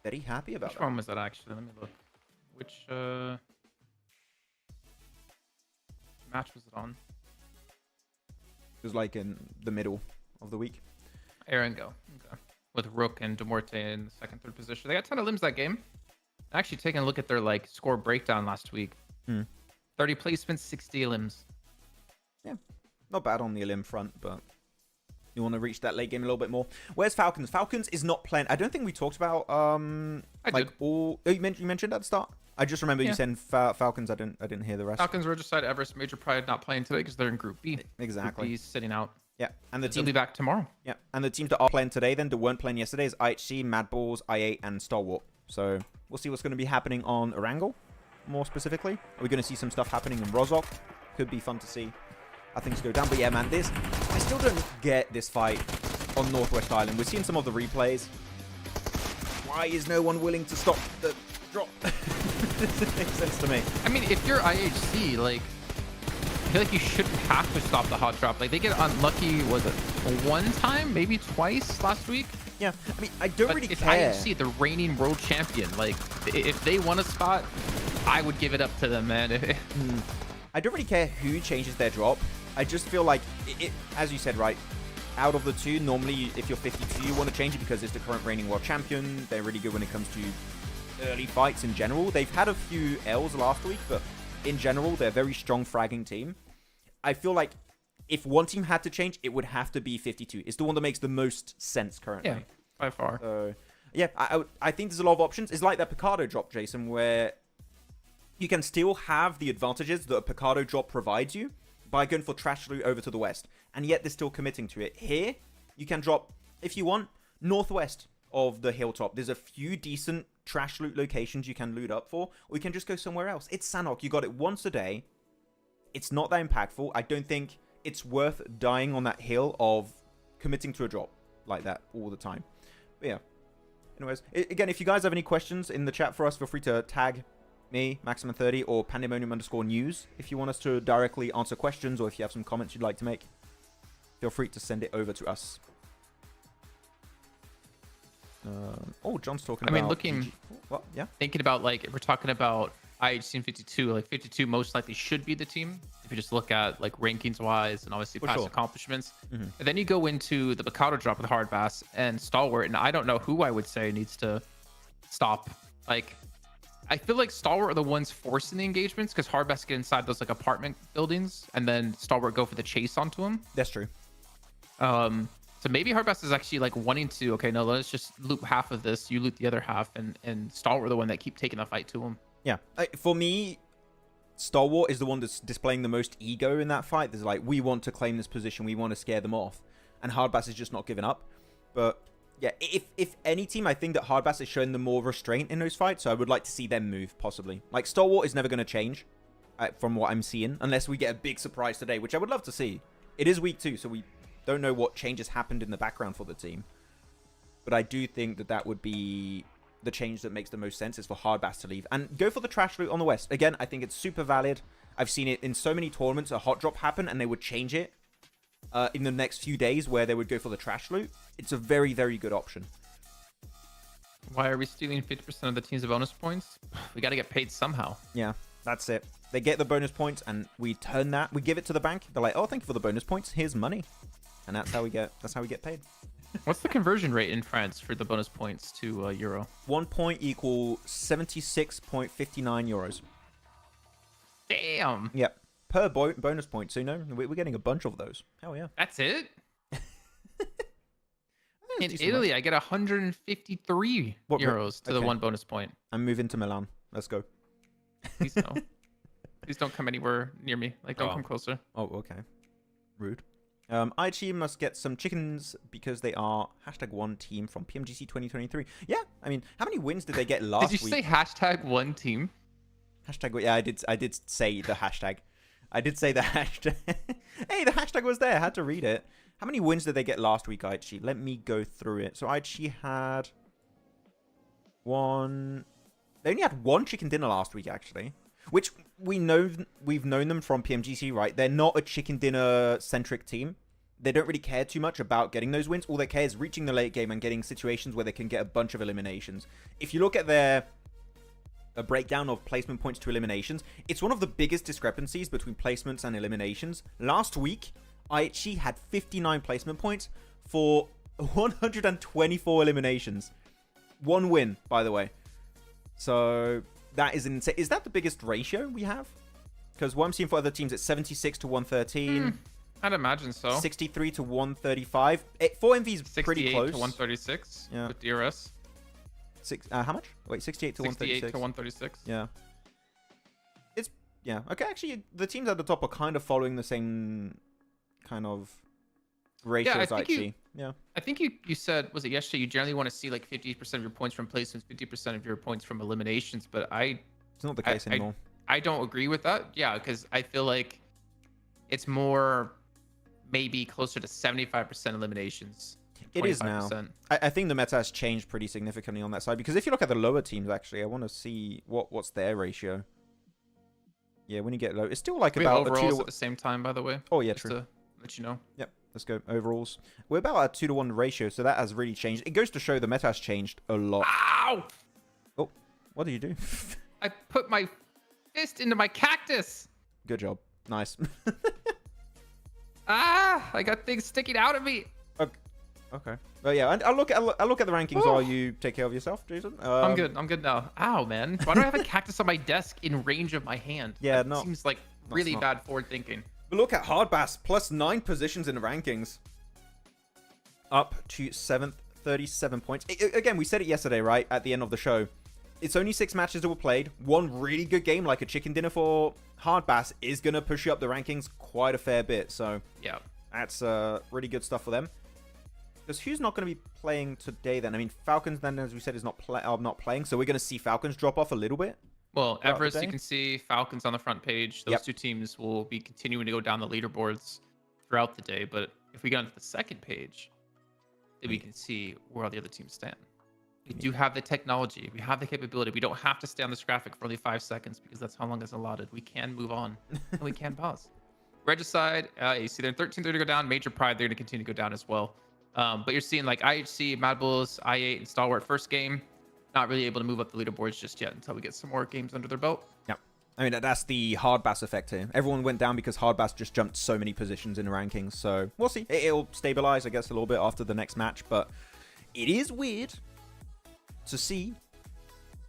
Very happy about Which one was that actually? Let me look. Which match was it on? It was like in the middle of the week. Erangel. Okay. With Rook and Demorte in the second, third position. They got a ton of limbs that game. Actually taking a look at their like score breakdown last week. 30 placements, 60 limbs. Yeah. Not bad on the limb front, but you want to reach that late game a little bit more. Where's Falcons? Falcons is not playing. I don't think we talked about all. You mentioned at the start. I just remember you saying Falcons. I didn't hear the rest. Falcons were just decided Everest Major Pride not playing today because they're in Group B. Exactly. Group B's sitting out. Yeah, and the They'll team be back tomorrow. Yeah, and the teams that are playing today then that weren't playing yesterday is IHC, Mad Balls, I8, and Stalwart. So we'll see what's going to be happening on Erangel, more specifically. Are we going to see some stuff happening in Rozok? Could be fun to see how things go down. But yeah, man, I still don't get this fight on Northwest Island. We're seeing some of the replays. Why is no one willing to stop the drop? This makes sense to me. I mean, if you're IHC, like, I feel like you shouldn't have to stop the hot drop. Like, they get unlucky, was it one time, maybe twice last week? Yeah, I mean, I don't really it's care. IHC, the reigning world champion. Like, if they won a spot, I would give it up to them, man. I don't really care who changes their drop. I just feel like, as you said, right, out of the two, normally if you're 52, you want to change it because it's the current reigning world champion. They're really good when it comes to early fights in general. They've had a few L's last week, but in general, they're a very strong fragging team. I feel like if one team had to change, it would have to be 52. It's the one that makes the most sense currently. Yeah, by far. So, yeah, I think there's a lot of options. It's like that Picardo drop, Jason, where you can still have the advantages that a Picardo drop provides you by going for trash loot over to the west. And yet they're still committing to it. Here, you can drop, if you want, northwest of the hilltop. There's a few decent trash loot locations you can loot up for, or you can just go somewhere else. It's Sanhok. You got it once a day. It's not that impactful. I don't think it's worth dying on that hill of committing to a drop like that all the time. But yeah. Anyways, again, if you guys have any questions in the chat for us, feel free to tag me, Maxman30, or Pandemonium_news if you want us to directly answer questions, or if you have some comments you'd like to make, feel free to send it over to us. Oh, John's talking about... I mean, looking... What? Yeah? Thinking about, like, if we're talking about IHC and 52, like, 52 most likely should be the team. If you just look at, like, rankings-wise and obviously past accomplishments. And then you go into the Mikado drop with Hard Bass and Stalwart, and I don't know who I would say needs to stop. Like, I feel like Stalwart are the ones forcing the engagements because Hard Bass get inside those, like, apartment buildings, and then Stalwart go for the chase onto him. That's true. So maybe Hard Bass is actually like wanting to, okay, no, let's just loot half of this, you loot the other half, and Stalwart the one that keep taking the fight to him. Yeah. For me, Stalwart is the one that's displaying the most ego in that fight. There's like, we want to claim this position, we want to scare them off. And Hard Bass is just not giving up. But yeah, if any team, I think that Hard Bass is showing them more restraint in those fights, so I would like to see them move, possibly. Like, Stalwart is never going to change from what I'm seeing, unless we get a big surprise today, which I would love to see. It is week 2, so we don't know what changes happened in the background for the team. But I do think that that would be the change that makes the most sense, is for Hard Bass to leave. And go for the trash loot on the west. Again, I think it's super valid. I've seen it in so many tournaments, a hot drop happen, and they would change it in the next few days where they would go for the trash loot. It's a very, very good option. Why are we stealing 50% of the team's bonus points? We got to get paid somehow. Yeah, that's it. They get the bonus points, and we turn that. We give it to the bank. They're like, oh, thank you for the bonus points. Here's money. And that's how we get paid. What's the conversion rate in France for the bonus points to euro? 1 point equal 76.59 euros. Damn. Yep. Per bonus point. So, we're getting a bunch of those. Hell yeah. That's it? In Italy, I get 153 euros to the 1 bonus point. I'm moving to Milan. Let's go. Please no. Please don't come anywhere near me. Like, don't come closer. Oh, okay. Rude. IHG must get some chickens because they are #1 team from PMGC 2023. Yeah, I mean, how many wins did they get last week? Did you say #1 team? Yeah, I did say the hashtag. I did say the hashtag. Hey, the hashtag was there. I had to read it. How many wins did they get last week, IHG? Let me go through it. So IHG had 1... They only had 1 chicken dinner last week, actually. Which we've known them from PMGC, right? They're not a chicken dinner centric team. They don't really care too much about getting those wins. All they care is reaching the late game and getting situations where they can get a bunch of eliminations. If you look at their breakdown of placement points to eliminations, it's one of the biggest discrepancies between placements and eliminations. Last week, IHG had 59 placement points for 124 eliminations. 1 win, by the way. So that is insane. Is that the biggest ratio we have? Because what I'm seeing for other teams, it's 76 to 113. I'd imagine so. 63 to 135. 4MV is pretty close. 68 to 136 with DRS. How much? Wait, 68 to 136. 68 to 136. Yeah. Yeah. Okay, actually, the teams at the top are kind of following the same kind of ratio as IHG. Yeah. I think you said, was it yesterday, you generally want to see like 50% of your points from placements, 50% of your points from eliminations, but it's not the case anymore. I don't agree with that. Yeah, because I feel like it's more maybe closer to 75% eliminations. It is now. I think the meta has changed pretty significantly on that side, because if you look at the lower teams, actually, I want to see what's their ratio. Yeah, when you get low, it's still like about overalls at the same time, by the way. Oh yeah, just true. To let you know. Yep, let's go overalls. We're about a 2-to-1 ratio, so that has really changed. It goes to show the meta has changed a lot. Ow! Oh, what did you do? I put my fist into my cactus. Good job. Nice. I got things sticking out of me. Okay. Well, yeah, I'll look at the rankings while you take care of yourself, Jason. I'm good now. Ow, man. Why do I have a cactus on my desk in range of my hand? Yeah, that seems like really bad forward thinking. But look at Hardbass, plus 9 positions in the rankings. Up to 7th, 37 points. Again, we said it yesterday, right? At the end of the show. It's only 6 matches that were played. One really good game, like a chicken dinner for Hardbass, is going to push you up the rankings quite a fair bit. So, yeah, that's really good stuff for them. Because who's not going to be playing today then? I mean, Falcons then, as we said, is not playing. So we're going to see Falcons drop off a little bit. Well, Everest, you can see Falcons on the front page. Those two teams will be continuing to go down the leaderboards throughout the day. But if we get onto the second page, then we can see where all the other teams stand. We do have the technology. We have the capability. We don't have to stay on this graphic for only 5 seconds because that's how long is allotted. We can move on and we can pause. Regicide, you see they're 13th, they're going to go down. Major Pride, they're going to continue to go down as well. But you're seeing like IHC, Mad Bulls, I8, and Stalwart first game. Not really able to move up the leaderboards just yet until we get some more games under their belt. Yeah. I mean, that's the Hardbass effect here. Everyone went down because Hardbass just jumped so many positions in the rankings. So we'll see. It'll stabilize, I guess, a little bit after the next match. But it is weird to see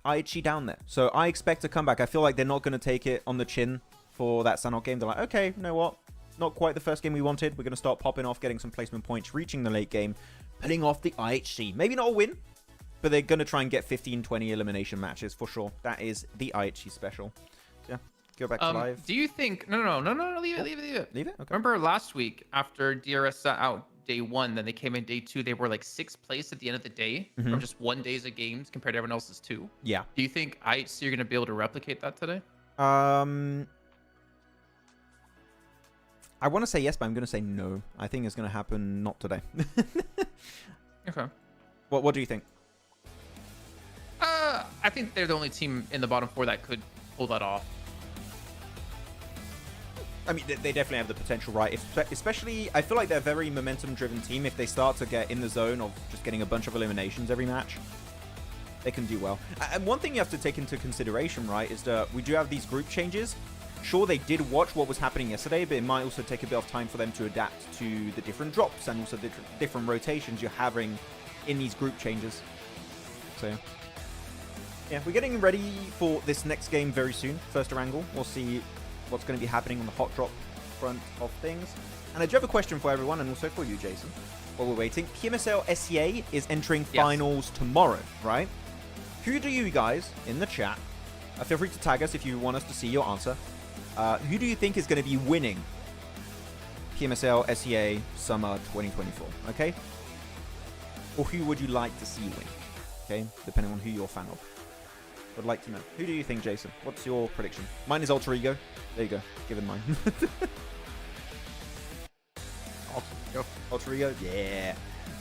IHC down there. So I expect a comeback. I feel like they're not going to take it on the chin for that Sanhok game. They're like, okay, you know what? Not quite the first game we wanted. We're going to start popping off, getting some placement points, reaching the late game, putting off the IHC. Maybe not a win, but they're going to try and get 15, 20 elimination matches for sure. That is the IHC special. So, yeah, go back to live. Do you think... No, leave it. Leave it? Okay. Remember last week after DRS sat out day 1, then they came in day 2, they were like 6th place at the end of the day from just 1 days of games compared to everyone else's 2. Yeah. Do you think IHC are going to be able to replicate that today? I want to say yes, but I'm going to say no. I think it's going to happen not today. Okay. What do you think? I think they're the only team in the bottom 4 that could pull that off. I mean, they definitely have the potential, right? Especially, I feel like they're a very momentum-driven team. If they start to get in the zone of just getting a bunch of eliminations every match, they can do well. And one thing you have to take into consideration, right, is that we do have these group changes. Sure, they did watch what was happening yesterday, but it might also take a bit of time for them to adapt to the different drops and also the different rotations you're having in these group changes. So, yeah, we're getting ready for this next game very soon. First Erangel. We'll see what's going to be happening on the hot drop front of things. And I do have a question for everyone, and also for you, Jason, while we're waiting. PMSL CSA is entering finals tomorrow, right? Who do you guys in the chat, feel free to tag us if you want us to see your answer. Who do you think is going to be winning PMSL CSA Summer 2024? Okay? Or who would you like to see win? Okay? Depending on who you're a fan of. I'd like to know. Who do you think, Jason? What's your prediction? Mine is Alter Ego. There you go. Give it mine. Alter Ego? Yeah.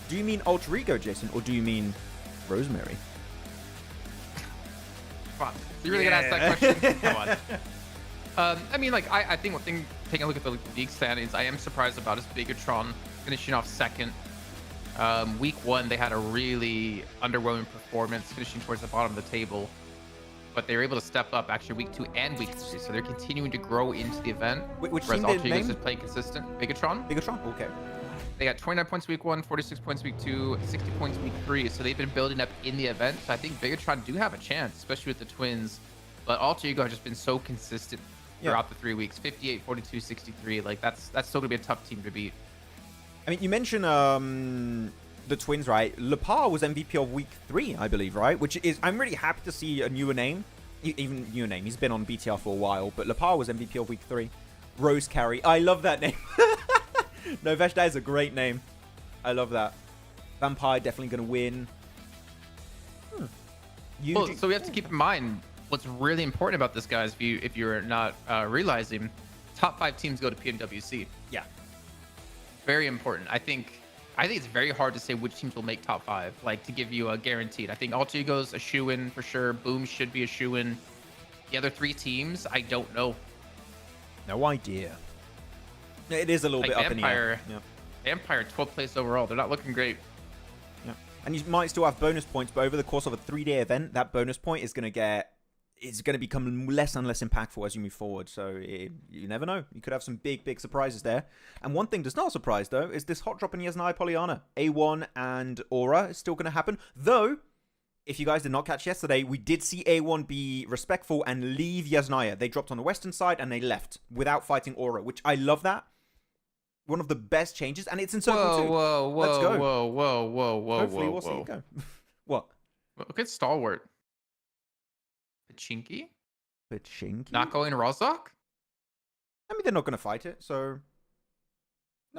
Do you mean Alter Ego, Jason? Or do you mean Rosemary? Come on. You really gonna ask that question? Come on. I mean, like, I think one thing, taking a look at the league standings, I am surprised about is Bigatron finishing off 2nd. Week 1, they had a really underwhelming performance, finishing towards the bottom of the table. But they were able to step up actually week 2 and week 3, so they're continuing to grow into the event. Which whereas team Alter Egos is playing consistent. Bigatron? Bigatron? Okay. They got 29 points week 1, 46 points week 2, 60 points week 3. So they've been building up in the event. So I think Bigatron do have a chance, especially with the twins. But Alter Ego has just been so consistent throughout the 3 weeks. 58, 42, 63. Like that's still gonna be a tough team to beat. I mean, you mentioned the twins, right? Lepar was MVP of week 3, I believe, right? Which is, I'm really happy to see a newer name. Even newer name. He's been on BTR for a while, but Lepar was MVP of week 3. Rose Carry. I love that name. No, Vesh, that is a great name. I love that. Vampire definitely going to win. So we have to keep in mind what's really important about this, guys. If you're not realizing, top 5 teams go to PMWC. Yeah. Very important. I think it's very hard to say which teams will make top 5, like to give you a guaranteed. I think Alter Ego's a shoe-in for sure. Boom should be a shoe-in. The other 3 teams, I don't know. No idea. It is a little bit up in the air. Yeah. Vampire 12th place overall. They're not looking great. Yeah. And you might still have bonus points, but over the course of a 3-day event, that bonus point is going to become less and less impactful as you move forward. So you never know. You could have some big surprises there. And one thing that's not a surprise, though, is this hot drop in Yasnai Pollyanna. A1 and Aura is still going to happen. Though, if you guys did not catch yesterday, we did see A1 be respectful and leave Yasnaya. They dropped on the western side and they left without fighting Aura, which I love that. One of the best changes, and it's in circle 2. Whoa, Let's go. whoa, Hopefully we'll see it go. What? Look at Stalwart. Pachinki? Pachinki? Not going Rozok? I mean, they're not going to fight it, so...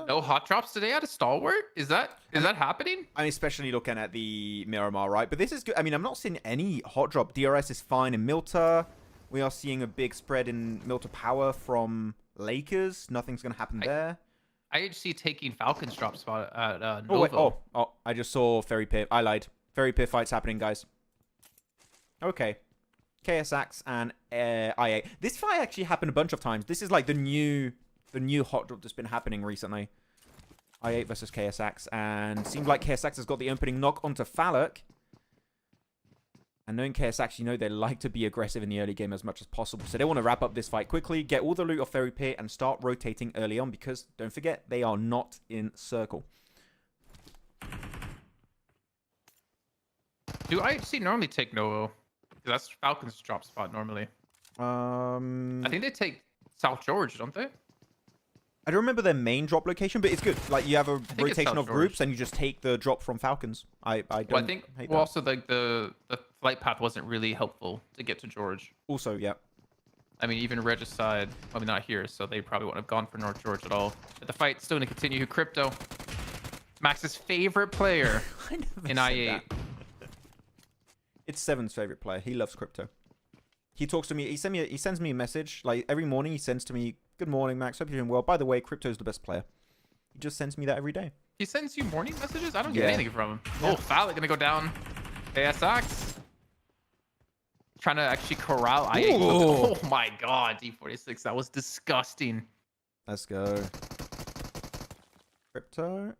No hot drops today out of Stalwart? Is that happening? I'm especially looking at the Miramar, right? But this is good. I mean, I'm not seeing any hot drop. DRS is fine in Milta. We are seeing a big spread in Milta power from Lakers. Nothing's going to happen there. IHC taking FALCONS drop spot at Nova. Oh, wait. Oh, I just saw Ferry Pit. I lied. Ferry Pit fight's happening, guys. Okay. KSX and IA. This fight actually happened a bunch of times. This is like the new hot drop that's been happening recently. I8 versus KSX, and seems like KSX has got the opening knock onto Falcon. And knowing KSX, you know they like to be aggressive in the early game as much as possible. So they want to wrap up this fight quickly, get all the loot off Ferry Pit, and start rotating early on because, don't forget, they are not in circle. Do IHC normally take Novo? Because that's FALCONS drop spot normally. I think they take South George, don't they? I don't remember their main drop location, but it's good. Like, you have a rotation of George. groups, and you just take the drop from FALCONS. I don't Well, I think hate well, that. also like the flight path wasn't really helpful to get to George. Also, yeah. I mean, even Regicide, probably not here, so they probably wouldn't have gone for North George at all. But the fight's still going to continue. Crypto, Max's favorite player in I8. It's Seven's favorite player. He loves Crypto. He talks to me. He sends me a message like every morning. He sends to me, "Good morning, Max. Hope you're doing well. By the way, Crypto's the best player." He just sends me that every day. He sends you morning messages? I don't get Yeah. anything from him. Oh, Falcon gonna go down. ASX. Trying to actually corral I8. Ooh. Oh my god, D46. That was disgusting. Let's go. Crypto.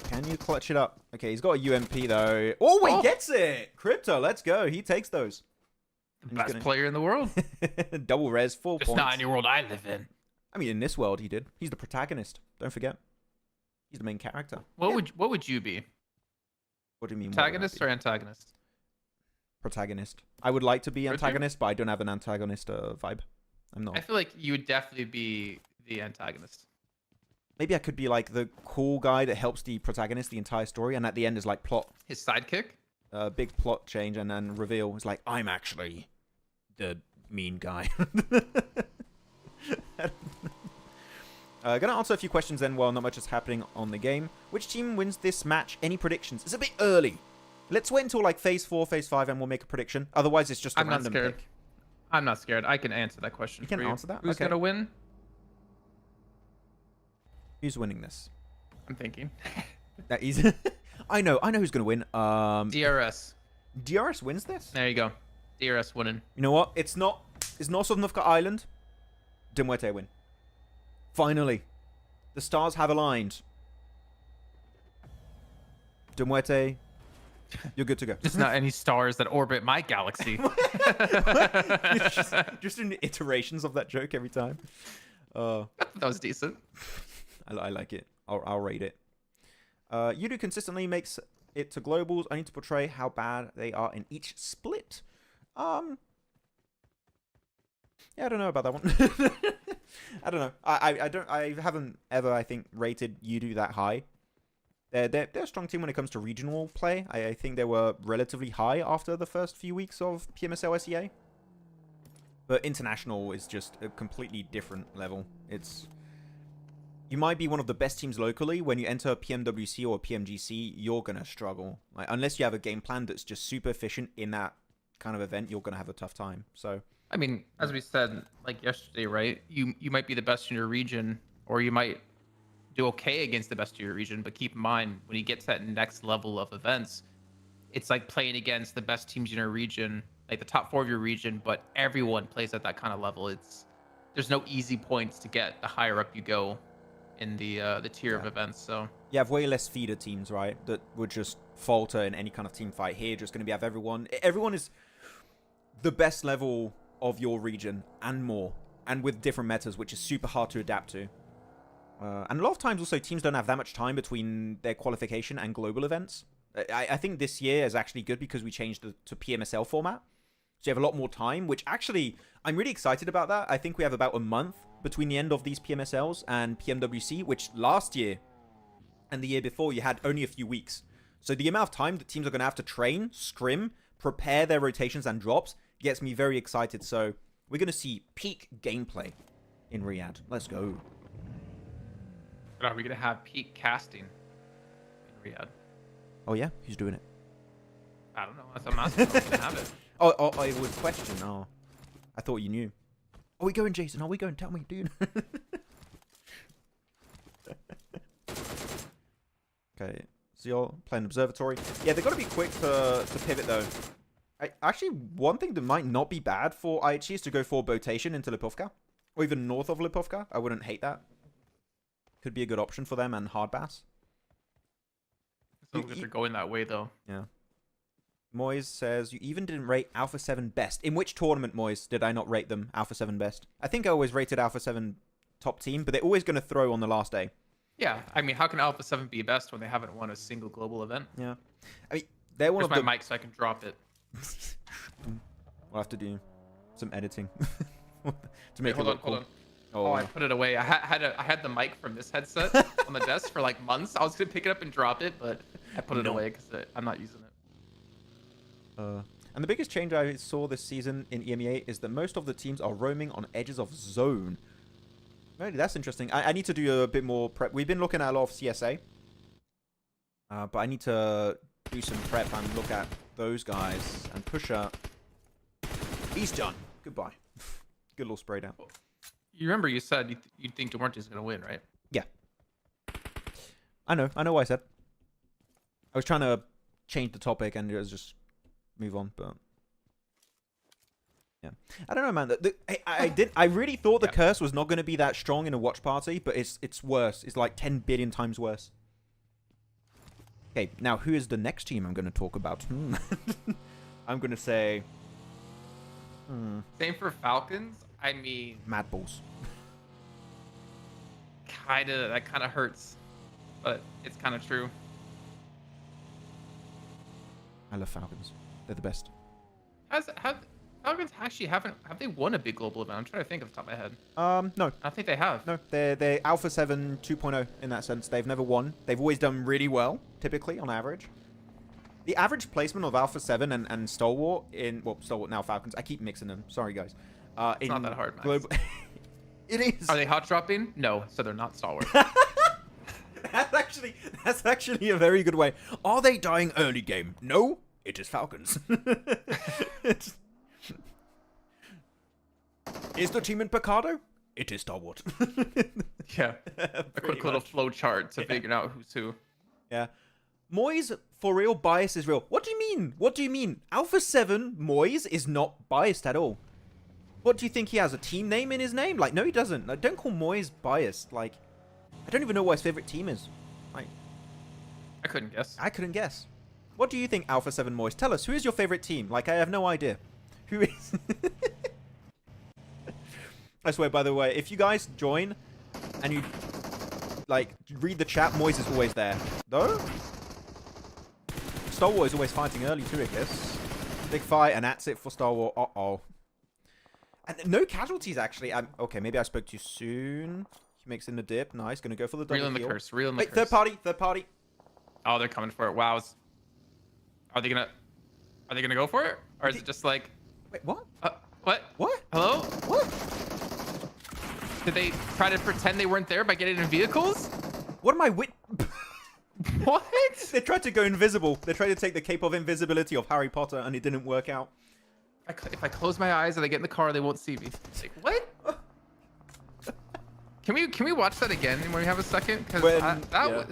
Can you clutch it up? Okay, he's got a UMP though. Oh, he gets it! Crypto, let's go. He takes those. The best player in the world. Double res, 4 Just points. not in your world I live in. I mean, in this world, he did. He's the protagonist. Don't forget. He's the main character. What would you be? What do you mean? Protagonist or antagonist? Protagonist. I would like to be Would you? antagonist, but I don't have an antagonist vibe. I'm not. I feel like you would definitely be the antagonist. Maybe I could be like the cool guy that helps the protagonist the entire story, and at the end is like plot. His sidekick? Big plot change, and then reveal. It's like, I'm actually the mean guy. Gonna answer a few questions then while not much is happening on the game. Which team wins this match? Any predictions? It's a bit early. Let's wait until like phase 4, phase 5, and we'll make a prediction. Otherwise, it's just a I'm not random scared. pick. I'm not scared. I can answer that question. You can for answer that? Who's Okay. gonna win? Who's winning this? I'm thinking. That easy. I know who's gonna win. DRS. DRS wins this. There you go. DRS winning. You know what? It's not Sovnovka Island. Dimwete win. Finally, the stars have aligned. Dimwete, you're good to go. Just not any stars that orbit my galaxy. just in iterations of that joke every time. That was decent. I like it. I'll rate it. Yudu consistently makes it to globals, only to portray how bad they are in each split. Yeah, I don't know about that one. I don't know. I haven't ever, I think, rated Yudu that high. They're a strong team when it comes to regional play. I think they were relatively high after the first few weeks of PMSL CSA. But international is just a completely different level. You might be one of the best teams locally. When you enter a PMWC or a PMGC, you're going to struggle. Like, unless you have a game plan that's just super efficient in that kind of event, you're going to have a tough time. So, I mean, as we said, like yesterday, right? You might be the best in your region, or you might do okay against the best of your region. But keep in mind, when you get to that next level of events, it's like playing against the best teams in your region, like the top 4 of your region. But everyone plays at that kind of level. There's no easy points to get the higher up you go in the tier of events. So you have way less feeder teams, right? That would just falter in any kind of team fight. Here, just going to be have everyone. Everyone is the best level of your region and more, and with different metas, which is super hard to adapt to. And a lot of times also teams don't have that much time between their qualification and global events. I think this year is actually good because we changed to PMSL format. So you have a lot more time, which actually, I'm really excited about that. I think we have about a month between the end of these PMSLs and PMWC, which last year and the year before, you had only a few weeks. So the amount of time that teams are going to have to train, scrim, prepare their rotations and drops gets me very excited. So we're going to see peak gameplay in Riyadh. Let's go. Are we going to have peak casting in Riyadh? Oh, yeah? Who's doing it? I don't know. That's what I'm asking. Are we going to have it? Oh, it was a question. Oh, I thought you knew. Are we going, Jason? Are we going? Tell me, dude. Okay, so you're playing Observatory. Yeah, they've got to be quick to pivot, though. Actually, one thing that might not be bad for IHC is to go for Botation into Lipovka. Or even north of Lipovka. I wouldn't hate that. Could be a good option for them and Hard Bass. So good they're going that way, though. Yeah. Moyes says, you even didn't rate Alpha 7 best. In which tournament, Moyes, did I not rate them Alpha 7 best? I think I always rated Alpha 7 top team, but they're always going to throw on the last day. Yeah, I mean, how can Alpha 7 be best when they haven't won a single global event? Yeah. I mean, they're one Where's of the... my mic so I can drop it? We'll have to do some editing to make Wait, it look hold on. cool. Oh, I put it away. I had the mic from this headset on the desk for like months. I was gonna pick it up and drop it, but I put it away because I'm not using it. And the biggest change I saw this season in EMEA is that most of the teams are roaming on edges of zone. Really, that's interesting. I need to do a bit more prep. We've been looking at a lot of CSA. But I need to do some prep and look at those guys. And Pusher, he's done. Goodbye. Good little spray down. You remember you said you think Dumarte's gonna win, right? Yeah. I know what I said. I was trying to change the topic and just move on, but... Yeah, I don't know, man. I really thought the curse was not going to be that strong in a watch party, but it's worse. It's like 10 billion times worse. Okay, now who is the next team I'm going to talk about? I'm going to say... Same for Falcons. I mean, Mad Balls. that kind of hurts, but it's kind of true. I love Falcons. They're the best. Falcons actually have they won a big global event? I'm trying to think off the top of my head. No. I think they have. No, they're Alpha 7 2.0 in that sense. They've never won. They've always done really well, typically, on average. The average placement of Alpha 7 and Stalwart in... Well, Stalwart now Falcons. I keep mixing them. Sorry, guys. It's not that hard, Max. Global... It is. Are they hot dropping? No, so they're not Stalwart. That's actually a very good way. Are they dying early game? No, it is Falcons. Is the team in Picardo? It is Stalwart. Yeah. A quick little flow chart to figure out who's who. Yeah. Moyes, for real, bias is real. What do you mean? What do you mean? Alpha 7 Moyes is not biased at all. What do you think he has? A team name in his name? Like, no, he doesn't. Like, don't call Moyes biased. Like, I don't even know what his favorite team is. Like, I couldn't guess. I couldn't guess. What do you think, Alpha 7 Moyes? Tell us, who is your favorite team? Like, I have no idea. Who is... I swear, by the way, if you guys join and you, like, read the chat, Moyes is always there. Though? Stalwart is always fighting early too, I guess. Big fight, and that's it for Stalwart. Uh-oh. And no casualties, actually. Okay, maybe I spoke too soon. He makes in the dip. Nice. Gonna go for the double Reel in the kill. curse. Reel in the Wait, curse. third party. Oh, they're coming for it. Wow. Are they gonna go for it? Or is it just like... Wait, what? What? What? Hello? What? Did they try to pretend they weren't there by getting in vehicles? What am I What? They tried to go invisible. They tried to take the cape of invisibility of Harry Potter, and it didn't work out. If I close my eyes and I get in the car, they won't see me. Like, what? Can we watch that again when we have a second? Because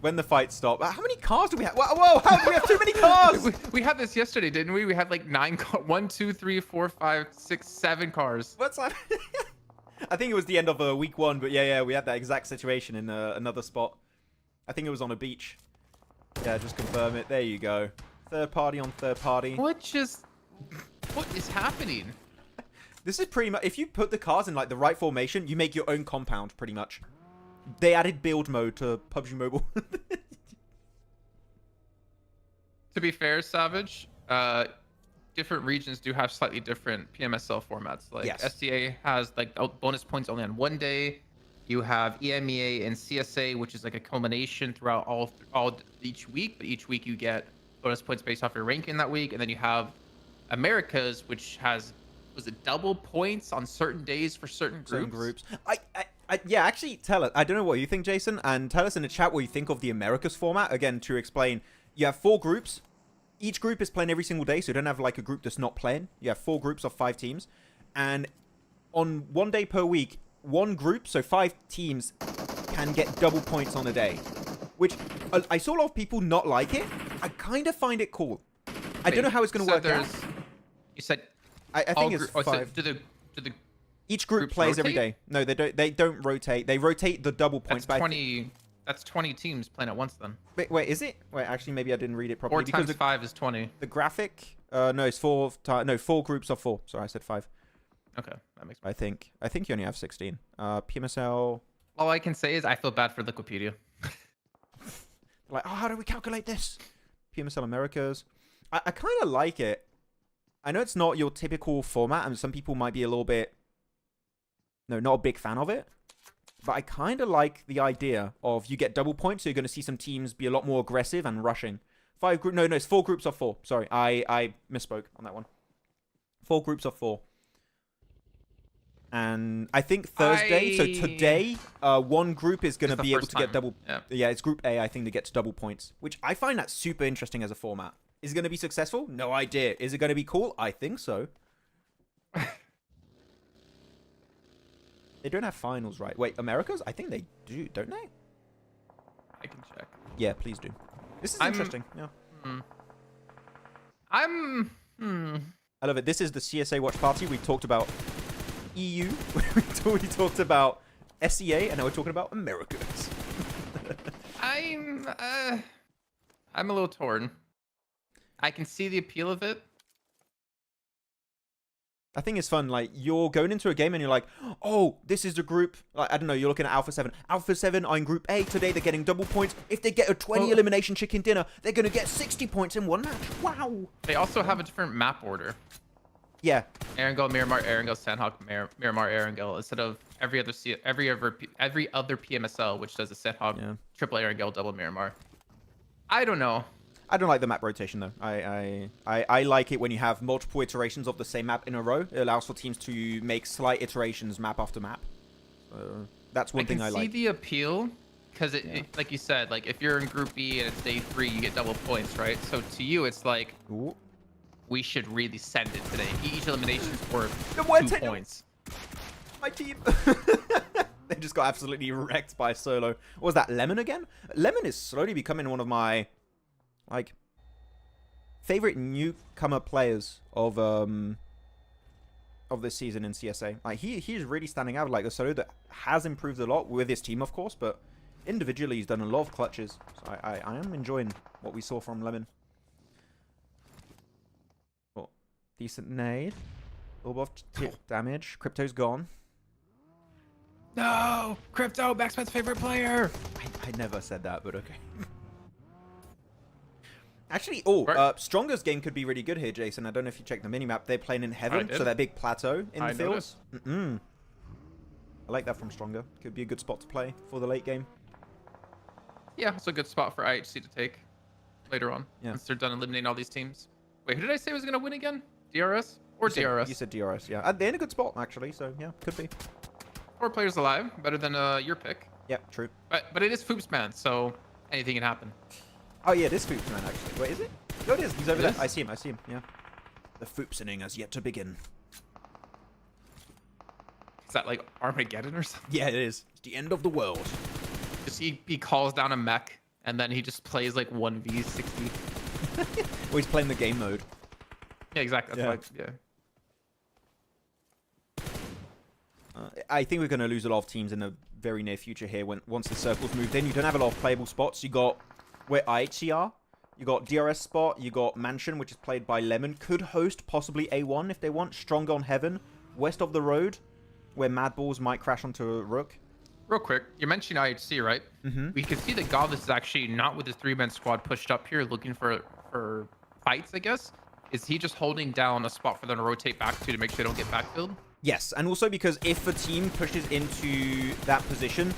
when the fight stopped. How many cars do we have? Whoa, how do we have too many cars? we had this yesterday, didn't we? We had like 9 cars. 1, 2, 3, 4, 5, 6, 7 cars. What's that? I think it was the end of week 1, but yeah, we had that exact situation in another spot. I think it was on a beach. Yeah, just confirm it. There you go. Third party on third party. What is happening? This is pretty much, if you put the cars in like the right formation, you make your own compound pretty much. They added build mode to PUBG Mobile. To be fair, Savage, different regions do have slightly different PMSL formats. Like Yes. SCA has like bonus points only on one day. You have EMEA and CSA, which is like a culmination throughout all each week. But each week you get bonus points based off your ranking that week, and then you have Americas, which has double points on certain days for certain groups. Yeah, actually, tell us. I don't know what you think, Jason, and tell us in the chat what you think of the Americas format. Again, to explain, you have 4 groups. Each group is playing every single day, so you don't have like a group that's not playing. You have 4 groups of 5 teams, and on 1 day per week, 1 group, so 5 teams, can get double points on a day. Which I saw a lot of people not like it. I kind of find it cool. I don't know how it's going to work out. You said I think it's 5. So do the Each group plays every day. No, they don't. They don't rotate. They rotate the double points. That's 20. That's 20 teams playing at once then. Wait, is it? Wait, actually, maybe I didn't read it properly. 4 times 5 is 20. The graphic. No, it's 4. No, 4 groups of 4. Sorry, I said 5. Okay, that makes sense. I think you only have 16. PMSL. All I can say is I feel bad for Liquipedia. Like, oh, how do we calculate this? PMSL Americas. I kind of like it. I know it's not your typical format, and some people might be a little bit, not a big fan of it. But I kind of like the idea of you get double points, so you're going to see some teams be a lot more aggressive and rushing. 5 group, no, it's 4 groups of 4. Sorry, I misspoke on that one. 4 groups of 4. And I think Thursday, so today, 1 group is going to be able to get double. Yeah, it's Group A, I think, that gets double points, which I find that super interesting as a format. Is it going to be successful? No idea. Is it going to be cool? I think so. They don't have finals, right? Wait, Americas? I think they do, don't they? I can check. Yeah, please do. This is interesting. Yeah. I love it. This is the CSA watch party. We talked about EU. we talked about SEA, and now we're talking about Americas. I'm a little torn. I can see the appeal of it. I think it's fun. Like, you're going into a game and you're like, oh, this is the group. Like, I don't know, you're looking at Alpha 7. Alpha 7 are in Group A today. They're getting double points. If they get a 20 elimination chicken dinner, they're going to get 60 points in 1 match. Wow. They also have a different map order. Yeah. Erangel, Miramar, Erangel, Sanhok, Miramar, Erangel, instead of every other PMSL, which does a Sanhok, triple Erangel, double Miramar. I don't know. I don't like the map rotation though. I like it when you have multiple iterations of the same map in a row. It allows for teams to make slight iterations map after map. That's one thing I like. I can see the appeal because it, like you said, like if you're in Group B and it's day 3, you get double points, right? So to you, it's like we should really send it today. Each elimination is worth 2 points. My team. They just got absolutely wrecked by Solo. What was that, Lemon again? Lemon is slowly becoming one of my favorite newcomer players of this season in CSA. Like he's really standing out. Like a solo that has improved a lot with his team, of course, but individually he's done a lot of clutches. So I am enjoying what we saw from Lemon. Oh, decent nade. A little bit of damage. Crypto's gone. No, Crypto, Maxman's favorite player. I never said that, but okay. Actually, Stronger's game could be really good here, Jason. I don't know if you checked the minimap. They're playing in heaven, so that big plateau in the fields. I like that from Stronger. Could be a good spot to play for the late game. Yeah, it's a good spot for IHC to take later on, once they're done eliminating all these teams. Wait, who did I say was going to win again? DRS? Or DRS? You said DRS, yeah. They're in a good spot, actually, so yeah, could be. 4 players alive, better than your pick. Yeah, true. But it is Foopsman, so anything can happen. Oh yeah, it is Foopsman actually. Wait, is it? No, it is. He's over there. I see him. Yeah. The Foopsening has yet to begin. Is that like Armageddon or something? Yeah, it is. It's the end of the world. Just he calls down a mech and then he just plays like 1v60. Well, he's playing the game mode. Yeah, exactly. That's I think we're going to lose a lot of teams in the very near future here. Once the circle's moved in, you don't have a lot of playable spots. You got where IHC are. You got DRS spot. You got Mansion, which is played by Lemon. Could host possibly A1 if they want. Strong on Heaven. West of the road, where Mad Balls might crash onto a Rook. Real quick, you're mentioning IHC, right? We can see that Godless is actually not with his 3-man squad pushed up here looking for for fights, I guess. Is he just holding down a spot for them to rotate back to make sure they don't get backfilled? Yes, and also because if a team pushes into that position,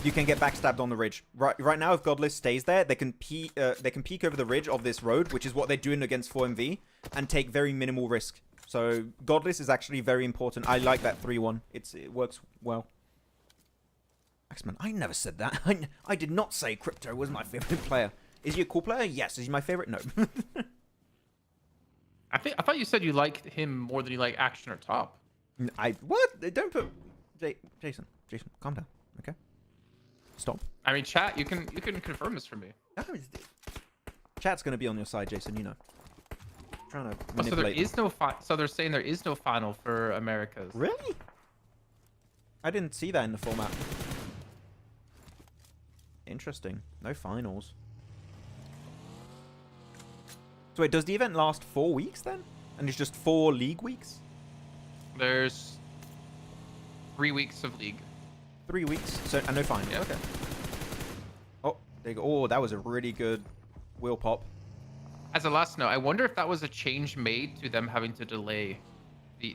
you can get backstabbed on the ridge. Right now, if Godless stays there, they can peek over the ridge of this road, which is what they're doing against 4MV, and take very minimal risk. So Godless is actually very important. I like that 3-1. It works well. Maxman, I never said that. I did not say Crypto was my favorite player. Is he a cool player? Yes. Is he my favorite? No. I thought you said you liked him more than you like Action or Top. What? Don't put Jason, calm down, okay? Stop. I mean, chat, you can confirm this for me. Chat's gonna be on your side, Jason. You know. Trying to Oh, so there manipulate is no so they're saying there is no final for Americas. Really? I didn't see that in the format. Interesting. No finals. So wait, does the event last 4 weeks then? And it's just 4 league weeks? There's 3 weeks of league. 3 weeks. So and no final. Yeah. Okay. Oh, there you go. Oh, that was a really good wheel pop. As a last note, I wonder if that was a change made to them having to delay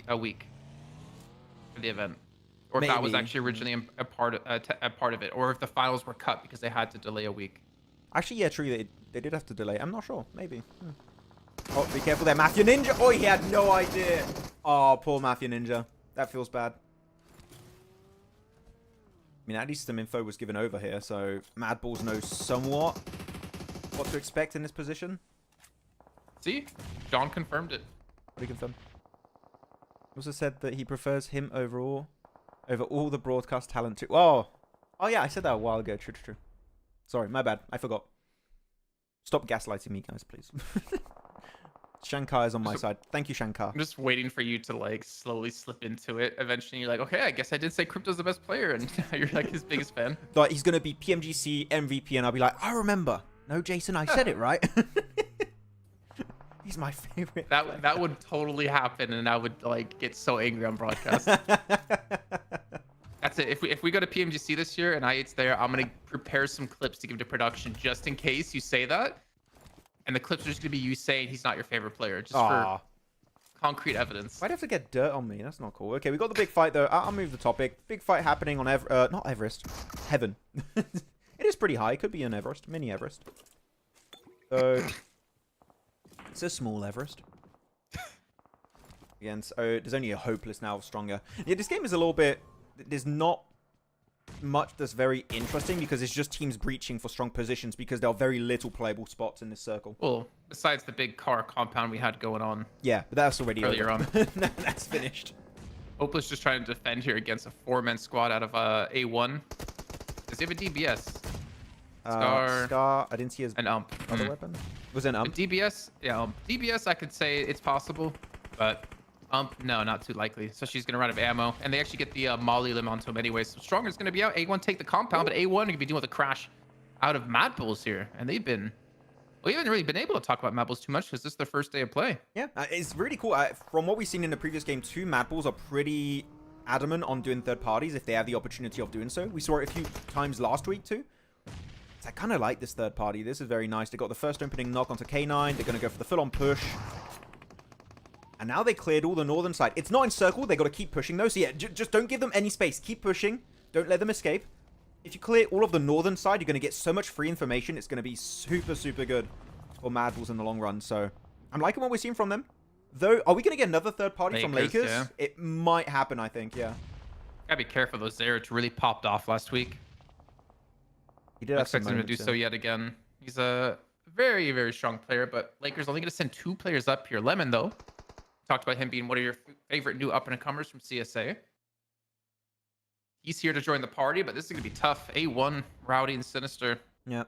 a week for the event, or if that was actually originally a part of it, or if the finals were cut because they had to delay a week. Actually, yeah, true. They did have to delay. I'm not sure. Maybe. Oh, be careful there, Matthew Ninja. Oh, he had no idea. Oh, poor Matthew Ninja. That feels bad. I mean, at least some info was given over here, so Mad Balls knows somewhat what to expect in this position. See? John confirmed it. Pretty confirmed. Also said that he prefers him over all the broadcast talent too. Oh yeah, I said that a while ago. True. Sorry, my bad. I forgot. Stop gaslighting me, guys, please. Shankar is on my side. Thank you, Shankar. I'm just waiting for you to like slowly slip into it. Eventually, you're like, okay, I guess I did say Crypto's the best player, and you're like his biggest fan. Like he's gonna be PMGC MVP, and I'll be like, I remember. No, Jason, I said it right. He's my favorite. That would totally happen, and I would like get so angry on broadcast. That's it. If we go to PMGC this year and it's there, I'm gonna prepare some clips to give to production just in case you say that. And the clips are just gonna be you saying he's not your favorite player, just for concrete evidence. Why'd I have to get dirt on me? That's not cool. Okay, we got the big fight though. I'll move the topic. Big fight happening on not Everest, Heaven. It is pretty high. Could be an Everest, mini Everest. So it's a small Everest. Again, so there's only a hopeless now of stronger. Yeah, this game is a little bit. There's not much that's very interesting because it's just teams breaching for strong positions because there are very little playable spots in this circle. Well, besides the big car compound we had going on. Yeah, but that's already earlier on. No, that's finished. Hopeless just trying to defend here against a 4-man squad out of A1. Does he have a DBS? Scar. I didn't see his an ump. other weapon. Was it an ump? DBS? Yeah, DBS I could say it's possible, but ump, no, not too likely. So she's gonna run out of ammo, and they actually get the molly limb onto him anyway. So Stronger's gonna be out. A1 take the compound, but A1 gonna be dealing with a crash out of Mad Bulls here, and they've been. We haven't really been able to talk about Mad Bulls too much because this is their first day of play. Yeah, it's really cool. From what we've seen in the previous game too, Mad Bulls are pretty adamant on doing third parties if they have the opportunity of doing so. We saw it a few times last week too. I kind of like this third party. This is very nice. They got the first opening knock onto K9. They're going to go for the full-on push. And now they cleared all the northern side. It's not encircled. They got to keep pushing though. So yeah, just don't give them any space. Keep pushing. Don't let them escape. If you clear all of the northern side, you're going to get so much free information. It's going to be super, super good for Mad Bulls in the long run. So I'm liking what we're seeing from them. Though, are we going to get another third party from Lakers? Yeah. It might happen, I think. Yeah. Gotta be careful. Those Zerich really popped off last week. He did have some him to do so yet again. He's a very, very strong player, but Lakers only going to send 2 players up here. Lemon, though, talked about him being one of your favorite new up-and-comers from CSA. He's here to join the party, but this is going to be tough. A1, Rowdy, and Sinister. Yeah.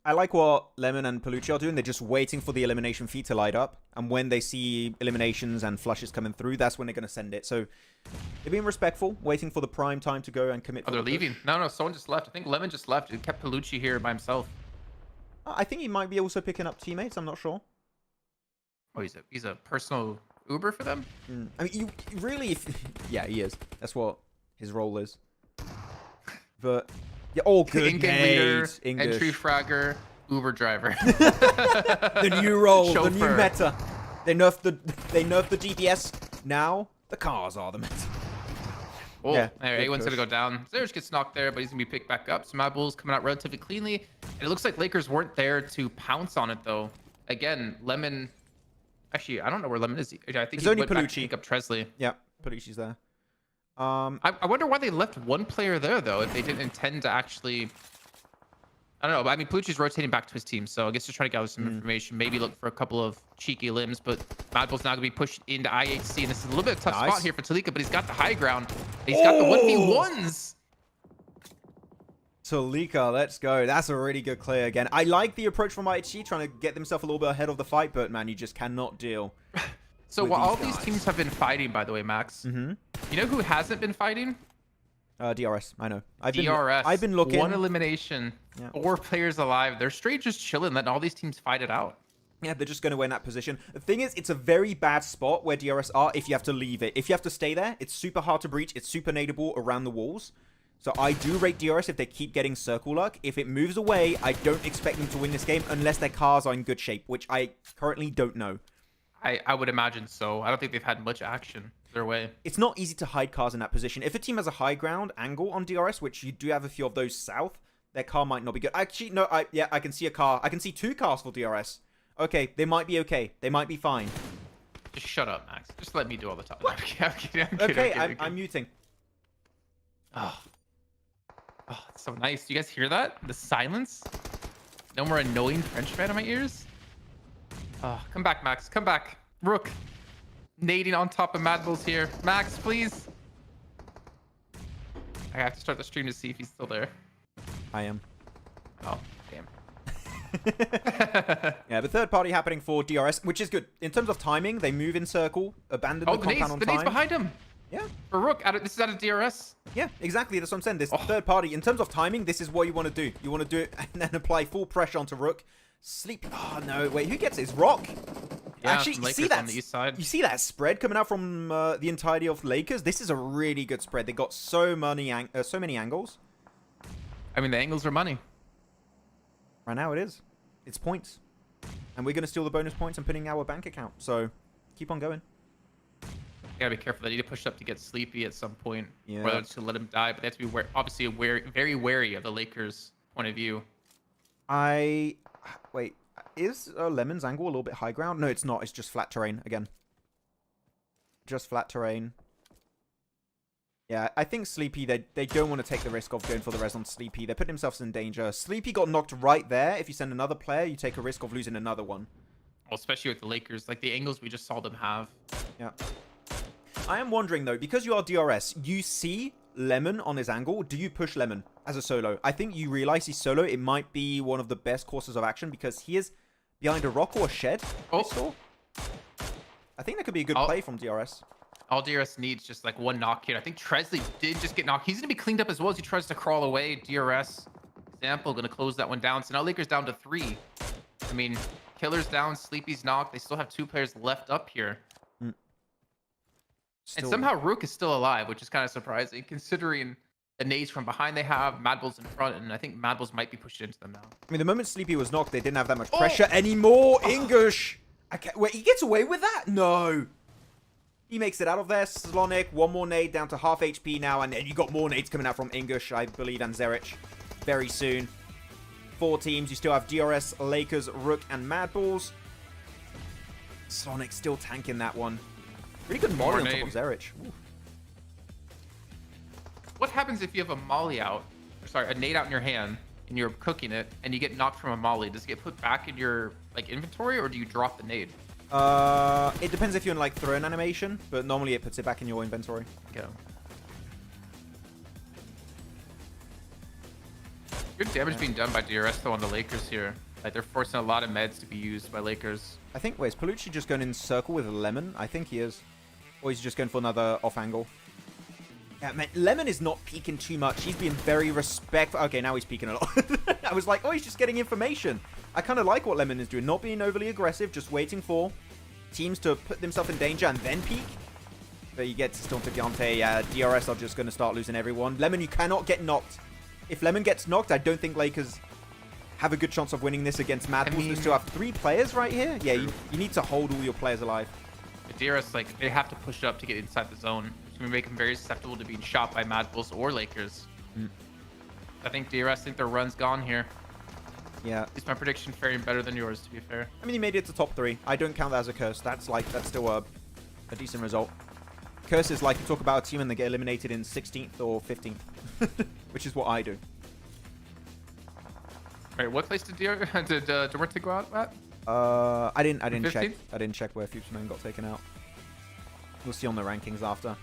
I like what Lemon and Palucci are doing. They're just waiting for the elimination feed to light up. And when they see eliminations and flushes coming through, that's when they're going to send it. So they're being respectful, waiting for the prime time to go and commit. Oh, they're leaving. No, someone just left. I think Lemon just left. It kept Palucci here by himself. I think he might be also picking up teammates. I'm not sure. Oh, he's a personal Uber for them? I mean, you really... yeah, he is. That's what his role is. But... yeah, oh, good in-game leader, English. entry fragger. Uber driver. The new role, the new Chauffeur. meta. They nerfed the GPS. Now the cars are the meta. Oh, Yeah, there, good A1's gonna push. go down. Zerich gets knocked there, but he's gonna be picked back up. So Mad Bull's coming out relatively cleanly. And it looks like Lakers weren't there to pounce on it though. Again, Lemon. Actually, I don't know where Lemon is. I think It's he only went back to Palucci. pick up Tresley. Yeah, Palucci's there. I wonder why they left one player there though, if they didn't intend to actually. I don't know, but I mean, Palucci's rotating back to his team, so I guess just trying to gather some information. Maybe look for a couple of cheeky limbs, but Mad Bull's now gonna be pushed into IHC, and this is a little bit of a tough Nice. spot here for Talika, but he's got the high ground. He's got the 1v1s. Talika, let's go. That's a really good clear again. I like the approach from IHC, trying to get themselves a little bit ahead of the fight, but man, you just cannot deal. So with while all these these guys. teams have been fighting, by the way, Max, you know who hasn't been fighting? DRS, I know. DRS. I've been looking. One elimination, Yeah. 4 players alive. They're straight just chilling, letting all these teams fight it out. Yeah, they're just going to win that position. The thing is, it's a very bad spot where DRS are if you have to leave it. If you have to stay there, it's super hard to breach. It's super nadeable around the walls. So I do rate DRS if they keep getting circle luck. If it moves away, I don't expect them to win this game unless their cars are in good shape, which I currently don't know. I would imagine so. I don't think they've had much action their way. It's not easy to hide cars in that position. If a team has a high ground angle on DRS, which you do have a few of those south, their car might not be good. Actually, no, I can see a car. I can see 2 cars for DRS. Okay, they might be okay. They might be fine. Just shut up, Max. Just let me do all the talking. I'm kidding, Okay, I'm kidding. I'm muting. Oh, it's so nice. Do you guys hear that? The silence? No more annoying Frenchman in my ears? Oh, come back, Max. Come back. Rook. Nading on top of Mad Bulls here. Max, please. I have to start the stream to see if he's still there. I am. Oh, damn. Yeah, the third party happening for DRS, which is good. In terms of timing, they move in circle, abandon Oh, the the nade's, compound on the nade's time. behind him. Yeah, For Rook. This is out of DRS. yeah, exactly. That's what I'm saying. This Oh. third party, in terms of timing, this is what you want to do. You want to do it and then apply full pressure onto Rook. Sleep. Oh, no. Wait, who gets it? It's Rock. Yeah, Actually, some you see Lakers that? on the east side. You see that spread coming out from the entirety of Lakers? This is a really good spread. They got so many angles. I mean, the angles are money. Right now it is. It's points. And we're going to steal the bonus points and put in our bank account. So keep on going. You gotta be careful. They need to push up to get Sleepy at some point. Yeah. Whether to let him die, but they have to be obviously very wary of the Lakers' point of view. Wait, is Lemon's angle a little bit high ground? No, it's not. It's just flat terrain again. Just flat terrain. Yeah, I think Sleepy, they don't want to take the risk of going for the res on Sleepy. They're putting themselves in danger. Sleepy got knocked right there. If you send another player, you take a risk of losing another one. Well, especially with the Lakers, like the angles we just saw them have. Yeah. I am wondering, though, because you are DRS, you see Lemon on his angle. Do you push Lemon as a solo? I think you realize he's solo. It might be one of the best courses of action because he is behind a rock or a shed. Oh. I saw. I think that could be a good play from DRS. All DRS needs just like one knock here. I think Tresley did just get knocked. He's going to be cleaned up as well as he tries to crawl away. DRS example going to close that one down. So now Lakers down to 3. I mean, Killer's down, Sleepy's knocked. They still have 2 players left up here. And somehow Rook is still alive, which is kind of surprising considering the nades from behind they have, Mad Bull's in front, and I think Mad Bull's might be pushed into them now. I mean, the moment Sleepy was knocked, they didn't have that much pressure anymore. English. Wait, he gets away with that? No. He makes it out of there. Slonic, one more nade down to half HP now, and then you got more nades coming out from English, I believe, and Zerich very soon. 4 teams. You still have DRS, Lakers, Rook, and Mad Bulls. Slonic still tanking that one. Pretty good molly on top of Zerich. Ooh. What happens if you have a molly out, a nade out in your hand, and you're cooking it, and you get knocked from a molly? Does it get put back in your inventory, or do you drop the nade? It depends if you're in throwing animation, but normally it puts it back in your inventory. Okay. Good damage being done by DRS though on the Lakers here. Like they're forcing a lot of meds to be used by Lakers. I think, wait, is Palucci just going in circle with a Lemon? I think he is. Or he's just going for another off angle. Yeah, man, Lemon is not peeking too much. He's being very respectful. Okay, now he's peeking a lot. I was like, oh, he's just getting information. I kind of like what Lemon is doing. Not being overly aggressive, just waiting for teams to put themselves in danger and then peek. But you get Storm to Giante. DRS are just going to start losing everyone. Lemon, you cannot get knocked. If Lemon gets knocked, I don't think Lakers have a good chance of winning this against Mad Bulls. They still have 3 players right here. Yeah, you need to hold all your players alive. The DRS, like, they have to push it up to get inside the zone. It's going to make them very susceptible to being shot by Mad Bulls or Lakers. I think DRS think their run's gone here. Yeah. At least my prediction faring better than yours, to be fair. I mean, he made it to top 3. I don't count that as a curse. That's still a decent result. Curse is like you talk about a team and they get eliminated in 16th or 15th, which is what I do. Right, what place did Duarte go out at? I didn't check. 15th? I didn't check where Futureman got taken out. We'll see on the rankings after.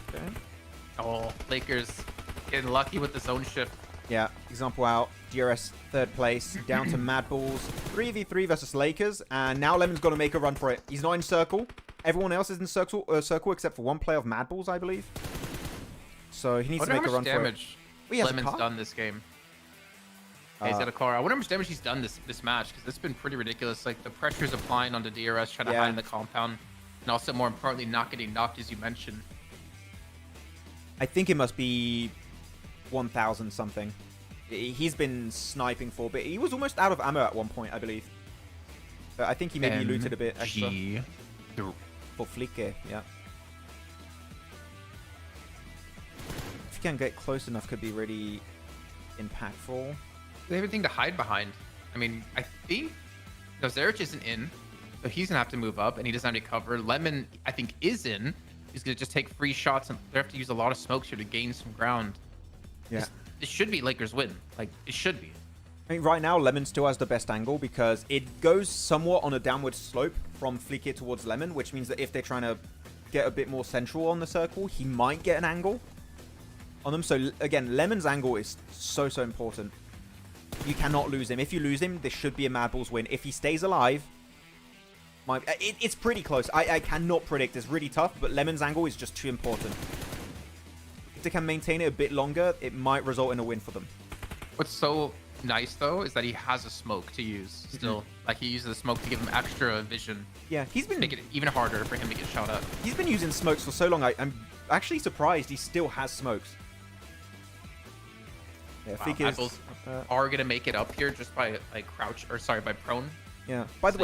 Okay. Oh, Lakers getting lucky with the zone shift. Yeah, example out. DRS 3rd place, down to Mad Bulls. 3v3 versus Lakers, and now Lemon's got to make a run for it. He's not in circle. Everyone else is in circle except for one player of Mad Bulls, I believe. So he needs to make a run for it. Well, Lemon's done this game. He's got a car. I wonder how much damage he's done this match, because it's been pretty ridiculous. Like, the pressure's applying onto DRS, trying to hide in the compound, and also, more importantly, not getting knocked, as you mentioned. I think it must be 1,000 something. He's been sniping for a bit. He was almost out of ammo at one point, I believe. But I think he maybe looted a bit extra. For Flicker, yeah. If you can get close enough, could be really impactful. They have anything to hide behind. I mean, I think Zarich isn't in, so he's gonna have to move up, and he doesn't have any cover. Lemon, I think, is in. He's gonna just take free shots, and they have to use a lot of smokes here to gain some ground. Yeah, it should be Lakers win. Like, it should be. I mean, right now Lemon still has the best angle because it goes somewhat on a downward slope from Flicker towards Lemon, which means that if they're trying to get a bit more central on the circle, he might get an angle on them. So again, Lemon's angle is so important. You cannot lose him. If you lose him, this should be a Mad Bulls win. If he stays alive, it's pretty close. I cannot predict. It's really tough, but Lemon's angle is just too important. If they can maintain it a bit longer, it might result in a win for them. What's so nice, though, is that he has a smoke to use still. Like, he uses the smoke to give him extra vision. Yeah, he's been... Make it even harder for him to get shot at. He's been using smokes for so long, I'm actually surprised he still has smokes. Yeah, Wow, Apples are gonna make it up here just by like crouch, or sorry, by prone. Yeah. By the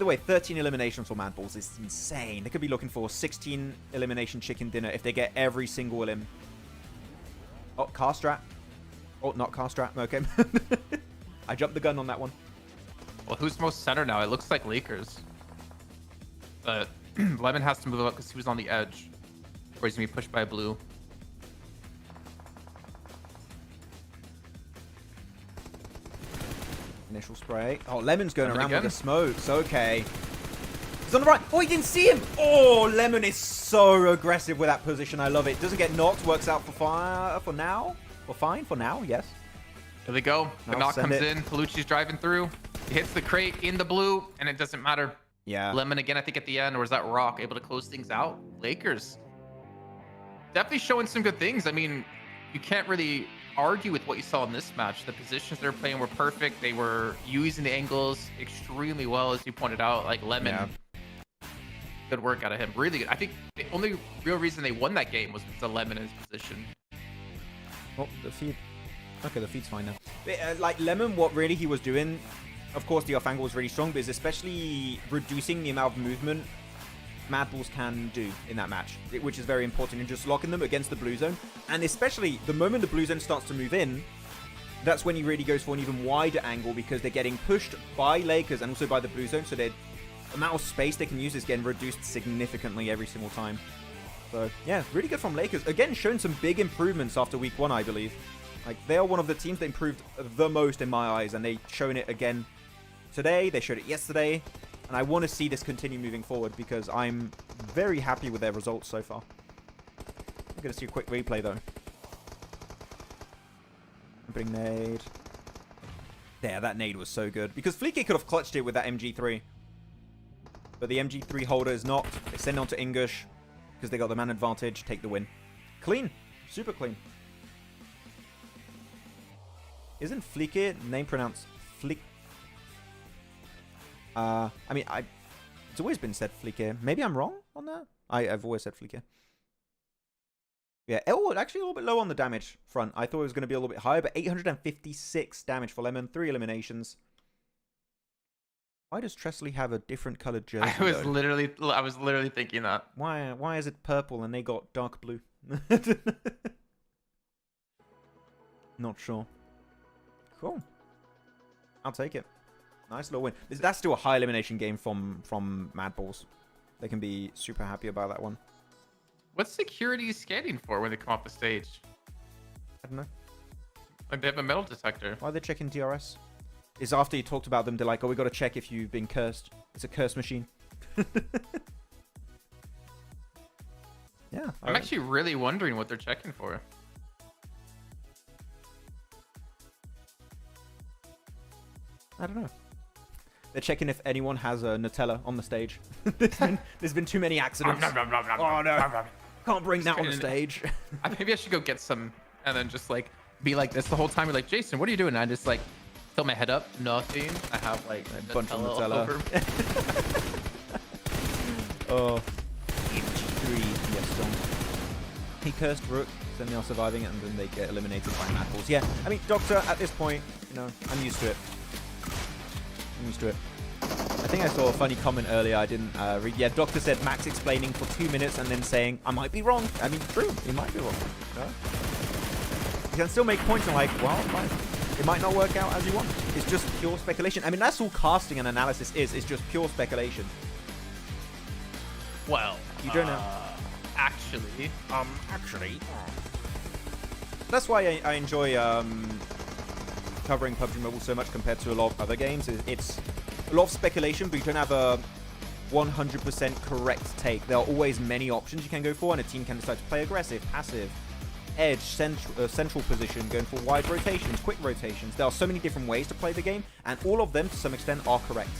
way, 13 eliminations for Mad Bulls is insane. They could be looking for 16 elimination chicken dinner if they get every single elim. Oh, car strat. Oh, not car strat. Okay. I jumped the gun on that one. Well, who's most center now? It looks like Lakers. But Lemon has to move up because he was on the edge, or he's gonna be pushed by Blue. Initial spray. Oh, Lemon's going around with the smokes. Okay. He's on the right. Oh, he didn't see him. Oh, Lemon is so aggressive with that position. I love it. Doesn't get knocked. Works out for now. Or fine for now, yes. There they go. The knock comes in. Palucci's driving through. He hits the crate in the blue, and it doesn't matter. Yeah. Lemon again, I think, at the end. Or is that Rock able to close things out? Lakers. Definitely showing some good things. I mean, you can't really argue with what you saw in this match. The positions they were playing were perfect. They were using the angles extremely well, as you pointed out. Like, Lemon, good work out of him. Really good. I think the only real reason they won that game was because of Lemon in his position. Oh, the feed. Okay, the feed's fine now. But, like, Lemon, what really he was doing, of course, the off angle was really strong, but is especially reducing the amount of movement Mad Bulls can do in that match, which is very important, and just locking them against the blue zone. And especially the moment the blue zone starts to move in, that's when he really goes for an even wider angle, because they're getting pushed by Lakers and also by the blue zone, so the amount of space they can use is getting reduced significantly every single time. So yeah, really good from Lakers. Again, showing some big improvements after week 1, I believe. Like, they are one of the teams that improved the most in my eyes, and they've shown it again today. They showed it yesterday. And I want to see this continue moving forward because I'm very happy with their results so far. I'm going to see a quick replay, though. Opening nade. Yeah, that nade was so good. Because Fleeky could have clutched it with that MG3. But the MG3 holder is not. They send on to English because they got the man advantage. Take the win. Clean. Super clean. Isn't Fleeky name pronounced Fleek? I mean, it's always been said Flicker. Maybe I'm wrong on that. I've always said Flicker. Yeah, oh, actually a little bit low on the damage front. I thought it was going to be a little bit higher, but 856 damage for Lemon, 3 eliminations. Why does Tresley have a different colored jersey? I was literally thinking that. Why is it purple and they got dark blue? Not sure. Cool. I'll take it. Nice little win. That's still a high elimination game from Mad Balls. They can be super happy about that one. What's security scanning for when they come off the stage? I don't know. Like they have a metal detector. Why are they checking DRS? Is after you talked about them, they're like, oh, we got to check if you've been cursed. It's a curse machine. Yeah. I'm actually really wondering what they're checking for. I don't know. They're checking if anyone has a Nutella on the stage. there's been too many accidents. Oh no. Can't bring that on the stage. Maybe I should go get some and then just like be like this the whole time. You're like, Jason, what are you doing? And I just like tilt my head up. Nothing. I have like a bunch of Nutella. Oh. 3. Yes, John. He cursed Rook, then they're surviving it, and then they get eliminated by Mad Balls. Yeah, I mean, Doctor, at this point, you know, I'm used to it. I'm used to it. I think I saw a funny comment earlier I didn't read. Yeah, Doctor said Max explaining for 2 minutes and then saying, I might be wrong. I mean, true, he might be wrong. No? You can still make points and like, well, fine. It might not work out as you want. It's just pure speculation. I mean, that's all casting and analysis is. It's just pure speculation. Well, you don't know. Actually. That's why I enjoy covering PUBG Mobile so much compared to a lot of other games. It's a lot of speculation, but you don't have a 100% correct take. There are always many options you can go for, and a team can decide to play aggressive, passive, edge, central position, going for wide rotations, quick rotations. There are so many different ways to play the game, and all of them, to some extent, are correct.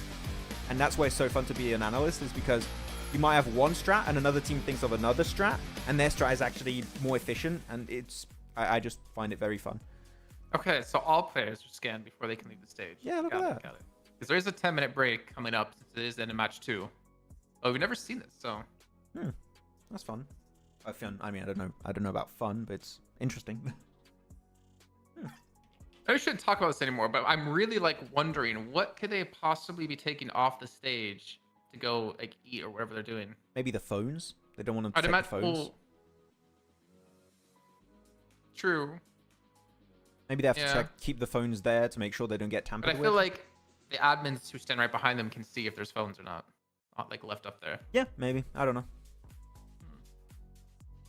And that's why it's so fun to be an analyst, is because you might have one strat, and another team thinks of another strat, and their strat is actually more efficient, and I just find it very fun. Okay, so all players are scanned before they can leave the stage. Yeah, look at that. Got it. Because there is a 10-minute break coming up since it is in a match 2. Oh, we've never seen this, so. That's fun. I mean, I don't know about fun, but it's interesting. I shouldn't talk about this anymore, but I'm really like wondering what could they possibly be taking off the stage to go like eat or whatever they're doing. Maybe the phones. They don't want to take the phones. Well, true. Maybe they have to keep the phones there to make sure they don't get tampered with. But I feel like the admins who stand right behind them can see if there's phones or not like left up there. Yeah, maybe. I don't know.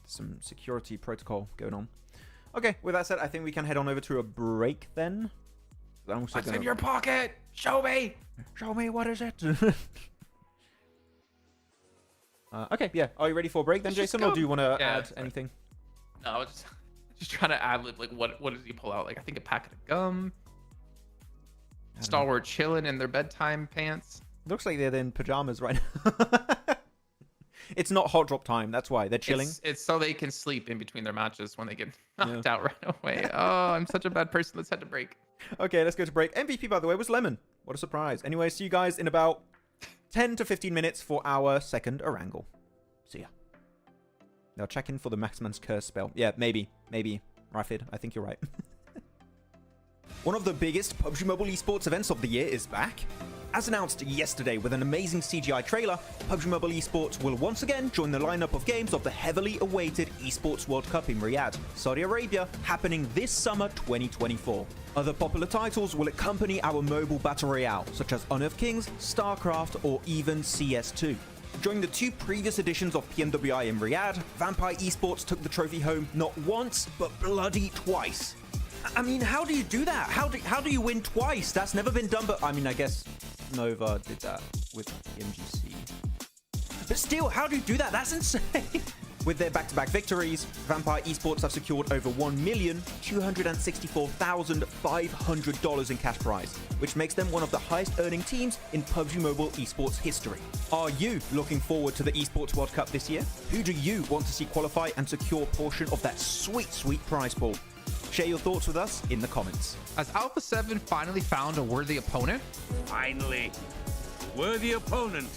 Some security protocol going on. Okay, with that said, I think we can head on over to a break then. What's in your pocket? Show me! Show me, what is it? Okay, yeah. Are you ready for a break then, Jason? Or do you want to add anything? No, I was just trying to ad-lib, like, what does he pull out? Like, I think a packet of gum. Stalwart chilling in their bedtime pants. Looks like they're in pajamas right now. It's not hot drop time. That's why they're chilling. It's so they can sleep in between their matches when they get knocked out right away. Oh, I'm such a bad person. Let's head to break. Okay, let's go to break. MVP, by the way, was Lemon. What a surprise. Anyway, see you guys in about 10 to 15 minutes for our second Erangel. See ya. Now check in for the Maxman's curse spell. Yeah, maybe. Rafid, I think you're right. One of the biggest PUBG Mobile esports events of the year is back. As announced yesterday with an amazing CGI trailer, PUBG Mobile Esports will once again join the lineup of games of the heavily awaited Esports World Cup in Riyadh, Saudi Arabia, happening this summer 2024. Other popular titles will accompany our mobile battle royale, such as Honor of Kings, StarCraft, or even CS2. During the 2 previous editions of PMWI in Riyadh, Vampire Esports took the trophy home not once, but bloody twice. I mean, how do you do that? How do you win twice? That's never been done, but I mean, I guess Nova did that with PMGC. But still, how do you do that? That's insane. With their back-to-back victories, Vampire Esports have secured over $1,264,500 in cash prize, which makes them one of the highest-earning teams in PUBG Mobile esports history. Are you looking forward to the Esports World Cup this year? Who do you want to see qualify and secure a portion of that sweet, sweet prize pool? Share your thoughts with us in the comments. Has Alpha 7 finally found a worthy opponent? Finally, worthy opponent.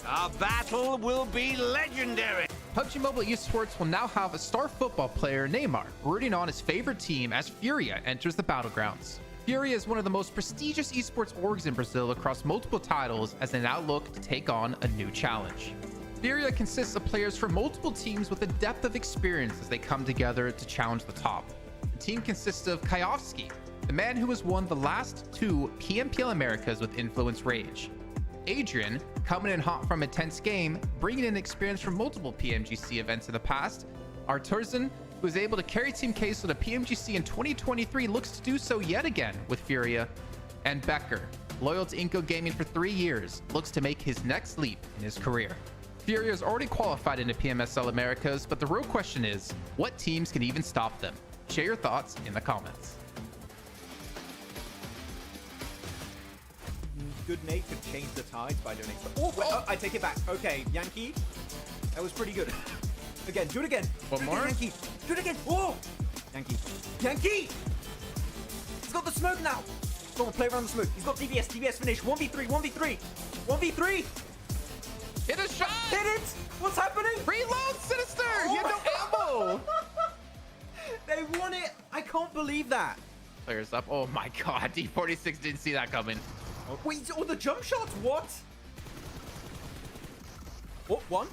Our battle will be legendary. PUBG Mobile Esports will now have a star football player, Neymar, rooting on his favorite team as Furia enters the battlegrounds. Furia is one of the most prestigious esports orgs in Brazil across multiple titles as they now look to take on a new challenge. Furia consists of players from multiple teams with a depth of experience as they come together to challenge the top. The team consists of Kayovski, the man who has won the last 2 PMPL Americas with Influence Rage. Adrian, coming in hot from a tense game, bringing in experience from multiple PMGC events in the past. Arturzan, who was able to carry Team Queso to PMGC in 2023, looks to do so yet again with Furia. And Becker, loyal to Inco Gaming for 3 years, looks to make his next leap in his career. Furia has already qualified into PMSL Americas, but the real question is, what teams can even stop them? Share your thoughts in the comments. Good Nate could change the tides by doing it. Oh, wait, I take it back. Okay, Yankee. That was pretty good. Again, do it again. One more? Yankee. Do it again. Oh! Yankee. Yankee! He's got the smoke now. Go on, play around the smoke. He's got DBS. DBS finish. 1v3. 1v3. 1v3. Hit a shot! Hit it! What's happening? Reload, Sinister! You had no ammo! They won it. I can't believe that. Players up. Oh my god, D46 didn't see that coming. Oh, wait, oh, the jump shots, what? Oh, 1,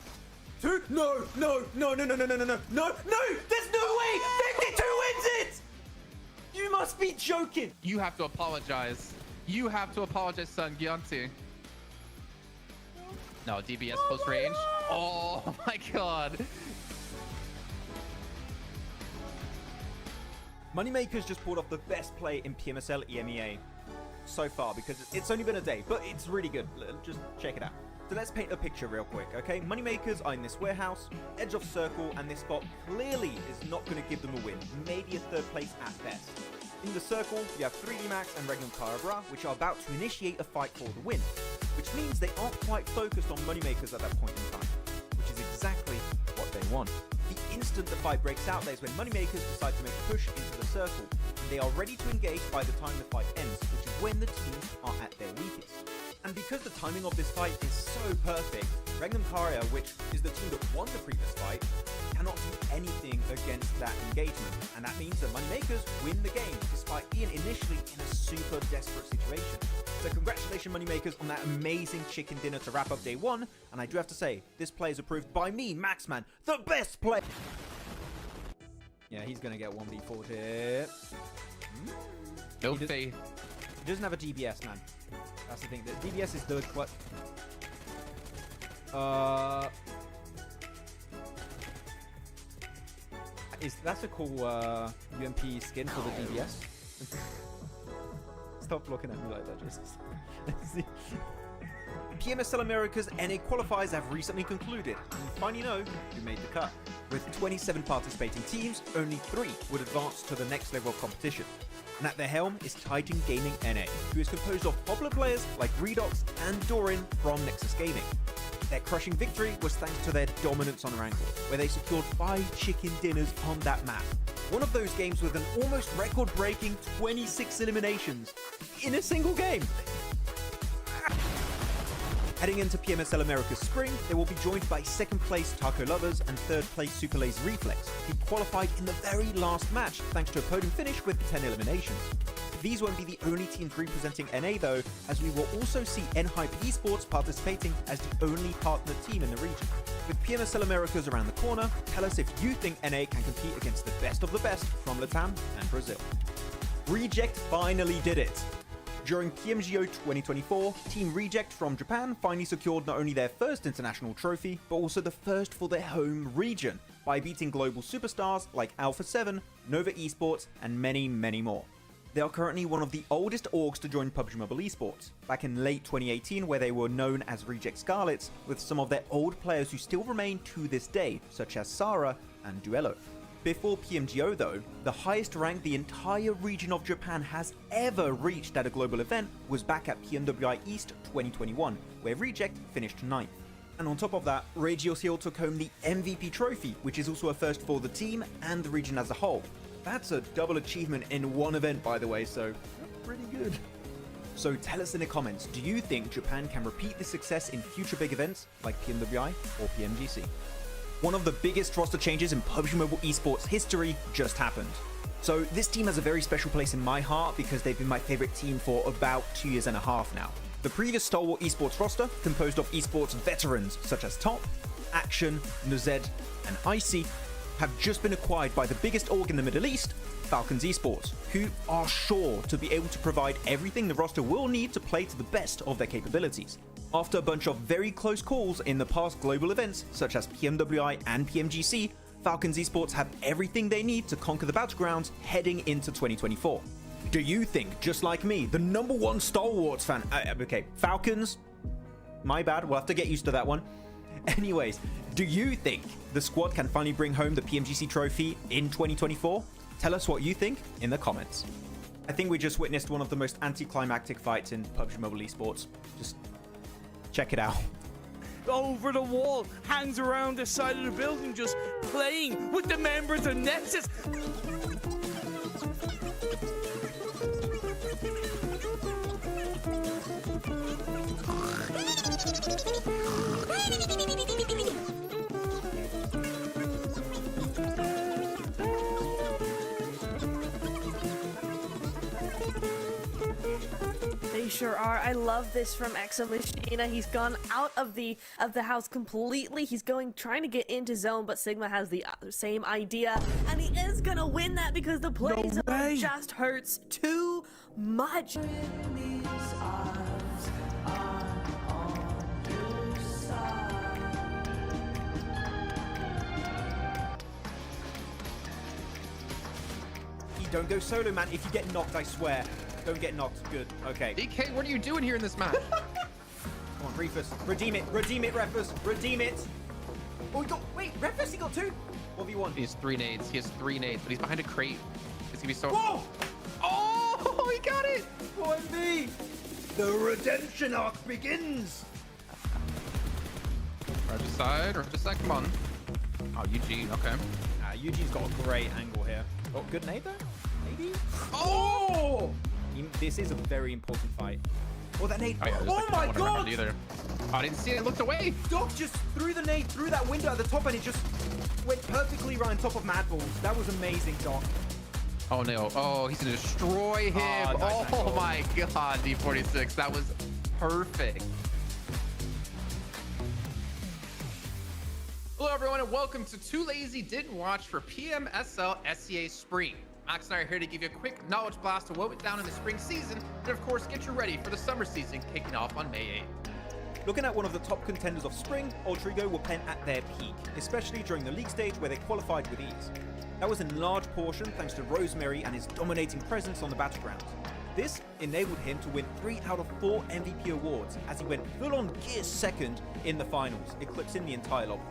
2, no, no, no, no, no, no, no, no, no, no, there's no way, 52 wins it! You must be joking. You have to apologize. You have to apologize, son. Gianti. No, DBS close range. Oh my god. Moneymakers just pulled off the best play in PMSL EMEA so far because it's only been a day, but it's really good. Just check it out. So let's paint a picture real quick, okay? Moneymakers are in this warehouse, edge of circle, and this spot clearly is not going to give them a win. Maybe a 3rd place at best. In the circle, you have 3D Max and Regnum Carabra, which are about to initiate a fight for the win, which means they aren't quite focused on Moneymakers at that point in time, which is exactly what they want. The instant the fight breaks out, there's when Moneymakers decide to make a push into the circle, and they are ready to engage by the time the fight ends, which is when the teams are at their weakest. And because the timing of this fight is so perfect, Regnum Caria, which is the team that won the previous fight, cannot do anything against that engagement, and that means that Moneymakers win the game, despite being initially in a super desperate situation. So congratulations Moneymakers on that amazing chicken dinner to wrap up day 1, and I do have to say, this play is approved by me, Maxman, the best player. Yeah, he's gonna get 1v4 here. No faith. He doesn't have a DBS, man. That's the thing. The DBS is the what? That's a cool UMP skin for the DBS? Stop looking at me like that, Jesus. PMSL America's NA qualifiers have recently concluded, and you finally know who made the cut. With 27 participating teams, only 3 would advance to the next level of competition. And at their helm is Titan Gaming NA, who is composed of popular players like Redox and Doran from Nexus Gaming. Their crushing victory was thanks to their dominance on Erangel, where they secured 5 chicken dinners on that map. One of those games with an almost record-breaking 26 eliminations in a single game. Heading into PMSL America's spring, they will be joined by 2nd place Taco Lovers and 3rd place Super Lays Reflex, who qualified in the very last match thanks to a podium finish with 10 eliminations. These won't be the only teams representing NA though, as we will also see Enhype Esports participating as the only partner team in the region. With PMSL Americas around the corner, tell us if you think NA can compete against the best of the best from Latam and Brazil. Reject finally did it! During PMGO 2024, Team Reject from Japan finally secured not only their first international trophy, but also the first for their home region, by beating global superstars like Alpha 7, Nova Esports, and many, many more. They are currently one of the oldest orgs to join PUBG Mobile Esports, back in late 2018 where they were known as Reject Scarlets, with some of their old players who still remain to this day, such as Sara and Duello. Before PMGO though, the highest rank the entire region of Japan has ever reached at a global event was back at PMWI East 2021, where Reject finished 9th. And on top of that, Regios Hill took home the MVP trophy, which is also a first for the team and the region as a whole. That's a double achievement in one event, by the way, so pretty good. So tell us in the comments, do you think Japan can repeat this success in future big events like PMWI or PMGC? One of the biggest roster changes in PUBG Mobile Esports history just happened. So this team has a very special place in my heart because they've been my favorite team for about 2.5 years now. The previous Stalwart Esports roster, composed of esports veterans such as Top, Action, Nuzed, and Icy, have just been acquired by the biggest org in the Middle East, FALCONS Esports, who are sure to be able to provide everything the roster will need to play to the best of their capabilities. After a bunch of very close calls in the past global events, such as PMWI and PMGC, FALCONS Esports have everything they need to conquer the battlegrounds heading into 2024. Do you think, just like me, the #1 Stalwarts fan... okay, FALCONS... My bad, we'll have to get used to that one. Anyways, do you think the squad can finally bring home the PMGC trophy in 2024? Tell us what you think in the comments. I think we just witnessed one of the most anticlimactic fights in PUBG Mobile Esports. Just check it out. Over the wall, hangs around the side of the building, just playing with the members of Nexus. They sure are. I love this from Machina. He's gone out of the house completely. He's trying to get into zone, but Sigma has the same idea, and he is gonna win that because the play zone way. just hurts too much. Don't go solo, man. If you get knocked, I swear. Don't get knocked. Good. Okay. DK, what are you doing here in this match? Come on, Reefus. Redeem it. Redeem it, Refus. Redeem it. Oh, he got... Wait, Refus, he got 2? 1v1. He has 3 nades. He has 3 nades, but he's behind a crate. It's gonna be so... Whoa! Oh, he got it! Why me? The redemption arc begins. Right side, come on. Oh, Eugene, okay. Eugene's got a great angle here. Oh, good nade though? Maybe? Oh! This is a very important fight. Oh, that nade. Oh, yeah, oh like my no god! Either. Oh, I didn't see it. I looked away. Doc just threw the nade through that window at the top and it just went perfectly right on top of Mad Balls. That was amazing, Doc. Oh, no. Oh, he's going to destroy him. Nice angle. My god, D46. That was perfect. Hello, everyone, and welcome to Too Lazy Didn't Watch for PMSL CSA Spring. Max and I are here to give you a quick knowledge blast of what went down in the spring season, and of course, get you ready for the summer season kicking off on May 8th. Looking at one of the top contenders of spring, Ultrigo were playing at their peak, especially during the league stage where they qualified with ease. That was in large portion thanks to Rosemary and his dominating presence on the battlegrounds. This enabled him to win 3 out of 4 MVP awards as he went full-on gear second in the finals, eclipsing the entire lobby.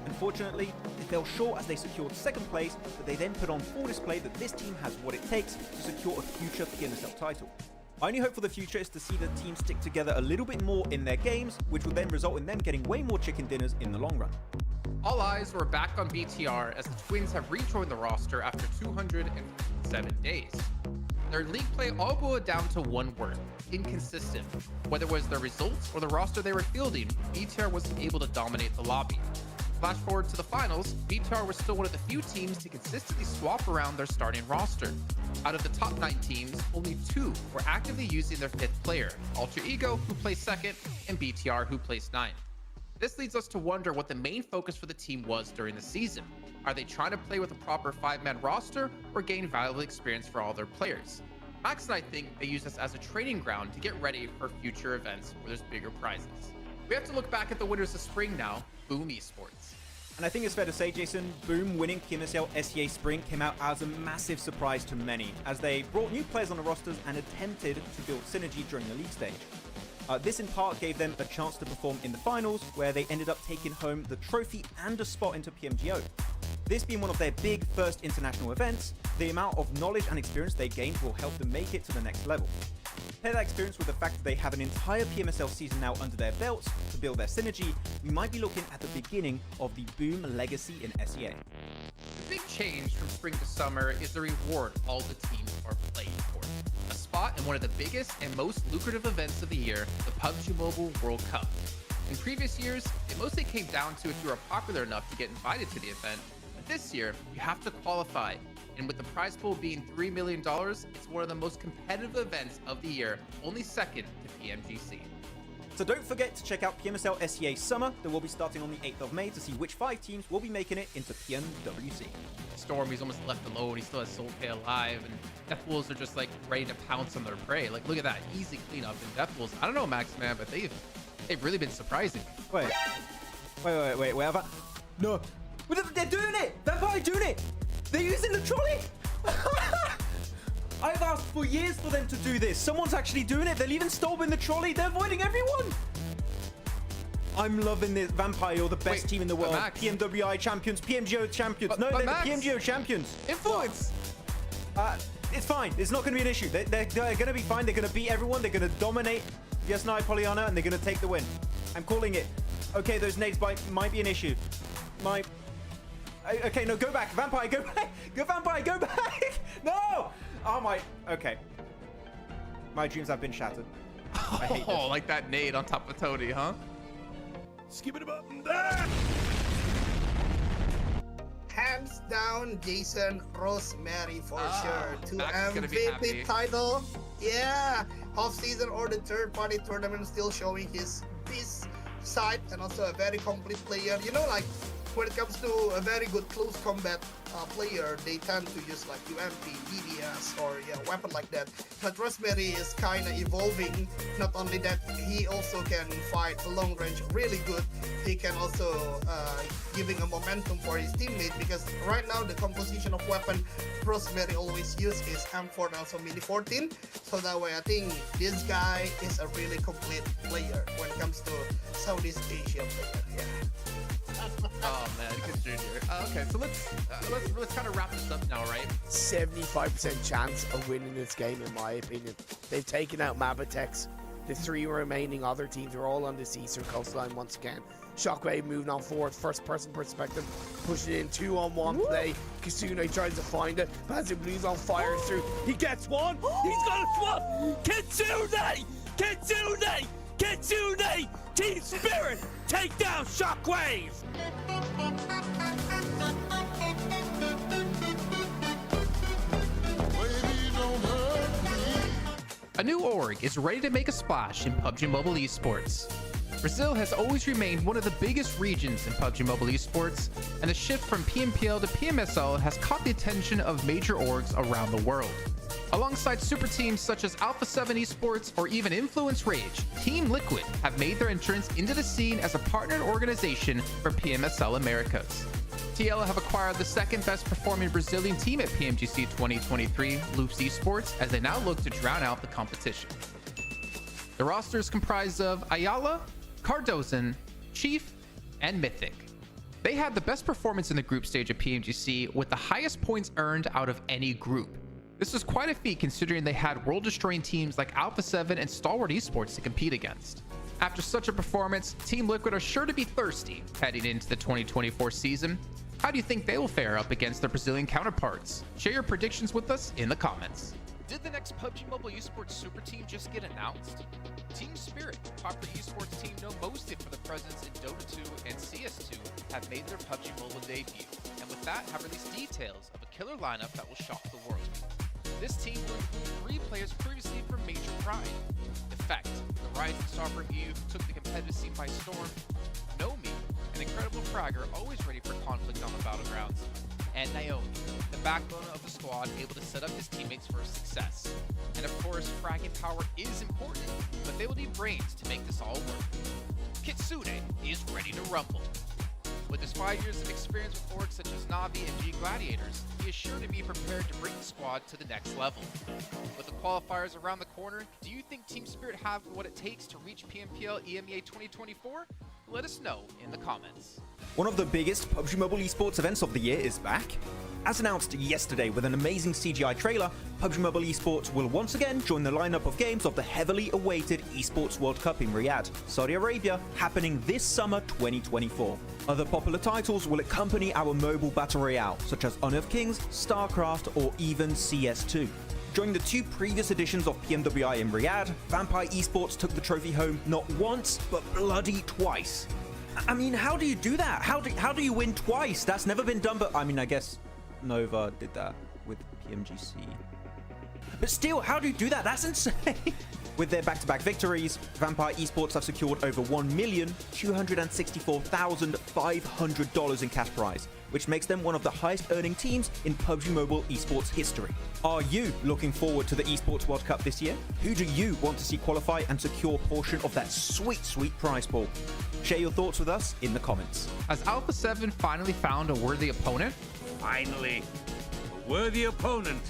Unfortunately, they fell short as they secured second place, but they then put on full display that this team has what it takes to secure a future PMSL title. My only hope for the future is to see the team stick together a little bit more in their games, which will then result in them getting way more chicken dinners in the long run. All eyes were back on BTR as the Twins have rejoined the roster after 207 days. Their league play all boiled down to one word: inconsistent. Whether it was the results or the roster they were fielding, BTR was able to dominate the lobby. Flash forward to the finals, BTR was still one of the few teams to consistently swap around their starting roster. Out of the top 9 teams, only 2 were actively using their 5th player, Alter Ego, who placed 2nd, and BTR, who placed 9th. This leads us to wonder what the main focus for the team was during the season. Are they trying to play with a proper 5-man roster or gain valuable experience for all their players? Max and I think they use this as a training ground to get ready for future events where there's bigger prizes. We have to look back at the winners of spring now, Boom Esports. And I think it's fair to say, Jason, Boom winning PMSL CSA Spring came out as a massive surprise to many, as they brought new players on the rosters and attempted to build synergy during the league stage. This in part gave them a chance to perform in the finals, where they ended up taking home the trophy and a spot into PMGO. This being one of their big first international events, the amount of knowledge and experience they gained will help them make it to the next level. Pair that experience with the fact that they have an entire PMSL season now under their belts to build their synergy, we might be looking at the beginning of the Boom legacy in SEA. The big change from spring to summer is the reward all the teams are playing for. A spot in one of the biggest and most lucrative events of the year, the PUBG Mobile World Cup. In previous years, it mostly came down to if you were popular enough to get invited to the event, but this year, you have to qualify. And with the prize pool being $3 million, it's one of the most competitive events of the year, only second to PMGC. So don't forget to check out PMSL CSA Summer that will be starting on the 8th of May to see which 5 teams will be making it into PMWC. Storm, he's almost left alone. He still has Soul K alive, and Death Wolves are just like ready to pounce on their prey. Like, look at that, easy cleanup. And Death Wolves, I don't know, Maxman, but they've really been surprising. Wait, have I? No, they're doing it. Vampire doing it. They're using the trolley. I've asked for years for them to do this. Someone's actually doing it. They're leaving Storm in the trolley. They're avoiding everyone. I'm loving this. Vampire, you're the best team in the world. Max. PMWI champions, PMGO champions. No, they're Max. the PMGO champions. Influence. It's fine. It's not going to be an issue. They're going to be fine. They're going to beat everyone. They're going to dominate Yasnai Pollyanna, and they're going to take the win. I'm calling it. Okay, those nades might be an issue. Okay, no, go back. Vampire, go back. Go, Vampire, go back. No. Oh, my. Okay. My dreams have been shattered. I hate this. Like that nade on top of Tony, huh? Skip it up. Hands down, Jason Rosemary for sure. To Max is gonna be happy. MVP title. Yeah. Off-season or the third-party tournament still showing his beast side and also a very complete player. You know, like when it comes to a very good close combat player, they tend to use like UMP, DDS, or weapon like that. But Rosemary is kind of evolving. Not only that, he also can fight long range really good. He can also giving a momentum for his teammate, because right now the composition of weapon Rosemary always use is M4 and also Mini 14. So that way I think this guy is a really complete player when it comes to Southeast Asia player. Yeah. Oh man, good junior. Okay, so let's kind of wrap this up now, right? 75% chance of winning this game, in my opinion. They've taken out Mabatex. The 3 remaining other teams are all on this eastern coastline once again. Shockwave moving on forward, first person perspective, pushing in 2-on-1 play. Kisune tries to find it, Bazoo Blues on fire through. He gets one. He's got a swap. Kitsune! Kitsune! Kitsune! Team Spirit, take down Shockwave! A new org is ready to make a splash in PUBG Mobile Esports. Brazil has always remained one of the biggest regions in PUBG Mobile Esports, and the shift from PMPL to PMSL has caught the attention of major orgs around the world. Alongside super teams such as Alpha 7 Esports or even Influence Rage, Team Liquid have made their entrance into the scene as a partnered organization for PMSL Americas. TL have acquired the second best performing Brazilian team at PMGC 2023, Loops Esports, as they now look to drown out the competition. The roster is comprised of Ayala, Cardozan, Chief, and Mythic. They had the best performance in the group stage of PMGC with the highest points earned out of any group. This was quite a feat considering they had world-destroying teams like Alpha 7 and Stalwart Esports to compete against. After such a performance, Team Liquid are sure to be thirsty heading into the 2024 season. How do you think they will fare up against their Brazilian counterparts? Share your predictions with us in the comments. Did the next PUBG Mobile Esports super team just get announced? Team Spirit, the popular esports team known mostly for the presence in Dota 2 and CS2, have made their PUBG Mobile debut, and with that have released details of a killer lineup that will shock the world. This team will include 3 players previously from Major Pride. Effect, the rising star from EU who took the competitive scene by storm. Nomi, an incredible fragger always ready for conflict on the battlegrounds. And Naomi, the backbone of the squad able to set up his teammates for success. And of course, fragging power is important, but they will need brains to make this all work. Kitsune is ready to rumble. With his 5 years of experience with orgs such as Navi and G Gladiators, he is sure to be prepared to bring the squad to the next level. With the qualifiers around the corner, do you think Team Spirit have what it takes to reach PMPL EMEA 2024? Let us know in the comments. One of the biggest PUBG Mobile Esports events of the year is back. As announced yesterday with an amazing CGI trailer, PUBG Mobile Esports will once again join the lineup of games of the heavily awaited Esports World Cup in Riyadh, Saudi Arabia, happening this summer 2024. Other popular titles will accompany our mobile battle royale, such as Honor of Kings, StarCraft, or even CS2. During the 2 previous editions of PMWI in Riyadh, Vampire Esports took the trophy home not once, but bloody twice. I mean, how do you do that? How do you win twice? That's never been done, but I mean, I guess Nova did that with PMGC. But still, how do you do that? That's insane. With their back-to-back victories, Vampire Esports have secured over $1,264,500 in cash prize, which makes them one of the highest-earning teams in PUBG Mobile esports history. Are you looking forward to the Esports World Cup this year? Who do you want to see qualify and secure a portion of that sweet, sweet prize pool? Share your thoughts with us in the comments. Has Alpha 7 finally found a worthy opponent? Finally, a worthy opponent.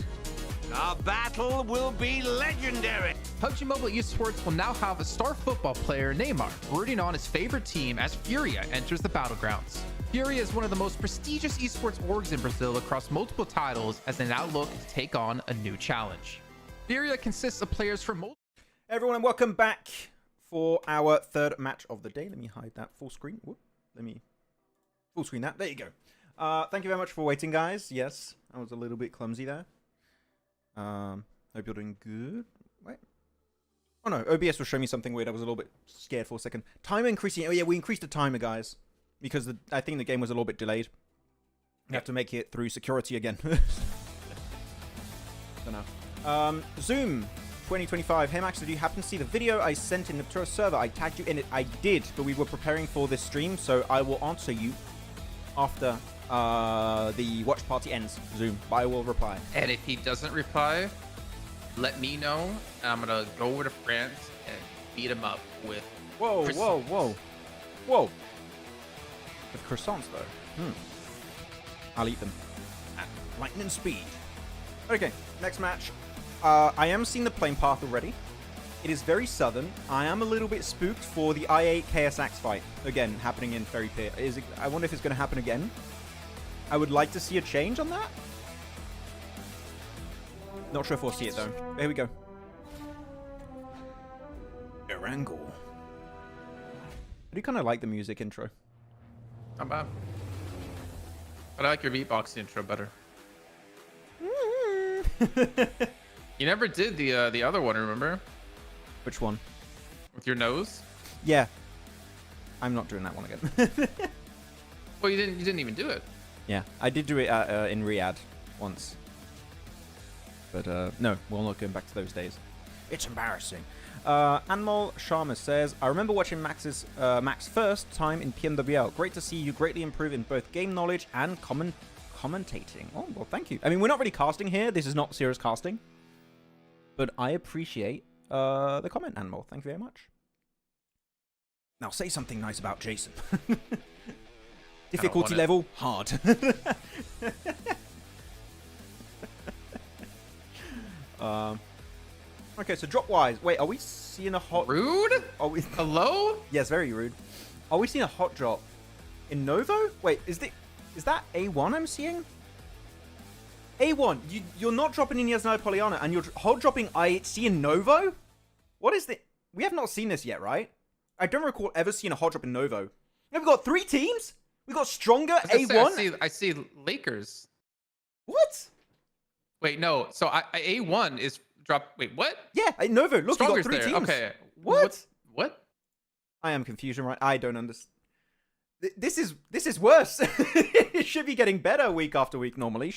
Our battle will be legendary. PUBG Mobile Esports will now have a star football player, Neymar, rooting on his favorite team as Furia enters the battlegrounds. Furia is one of the most prestigious esports orgs in Brazil across multiple titles as they now look to take on a new challenge. Furia consists of players from multiple... Everyone, and welcome back for our 3rd match of the day. Let me hide that full screen. Whoop. Let me full screen that. There you go. Thank you very much for waiting, guys. Yes, I was a little bit clumsy there. Hope you're doing good. Wait. Oh no, OBS was showing me something weird. I was a little bit scared for a second. Timer increasing. Oh yeah, we increased the timer, guys, because I think the game was a little bit delayed. We have to make it through security again. Don't know. Zoom 2025. Hey Max, did you happen to see the video I sent in the Tour server? I tagged you in it. I did, but we were preparing for this stream, so I will answer you after the watch party ends. Zoom, but I will reply. And if he doesn't reply, let me know. I'm gonna go over to France and beat him up with whoa. With croissants though. I'll eat them at lightning speed. Okay, next match. I am seeing the plane path already. It is very southern. I am a little bit spooked for the I8 KSX fight again happening in Ferry Pier. I wonder if it's going to happen again. I would like to see a change on that. Not sure if we'll see it though. Here we go. Erangel. I do kind of like the music intro. Not bad. But I like your beatbox intro better. You never did the other one, remember? Which one? With your nose? Yeah. I'm not doing that one again. Well, you didn't even do it. Yeah, I did do it in Riyadh once. But no, we're not going back to those days. It's embarrassing. Anmol Sharma says, I remember watching Max's first time in PMWL. Great to see you greatly improve in both game knowledge and commentating. Oh, well, thank you. I mean, we're not really casting here. This is not serious casting. But I appreciate the comment, Anmol. Thank you very much. Now, say something nice about Jason. Difficulty level, hard. Okay, so drop-wise. Wait, are we seeing a hot... Rude? Are we... Hello? Yes, very rude. Are we seeing a hot drop in Novo? Wait, is that A1 I'm seeing? A1, you're not dropping in Yasnaya Poliana, and you're hot dropping IHC in Novo? What is the... We have not seen this yet, right? I don't recall ever seeing a hot drop in Novo. We've got 3 teams? We got Stronger, A1? I see Lakers. What? Wait, no. So A1 is drop... Wait, what? Yeah, Novo. Look, we got 3 teams. Okay. What? What? I am confusion, right? I don't understand. This is worse. It should be getting better week after week normally. You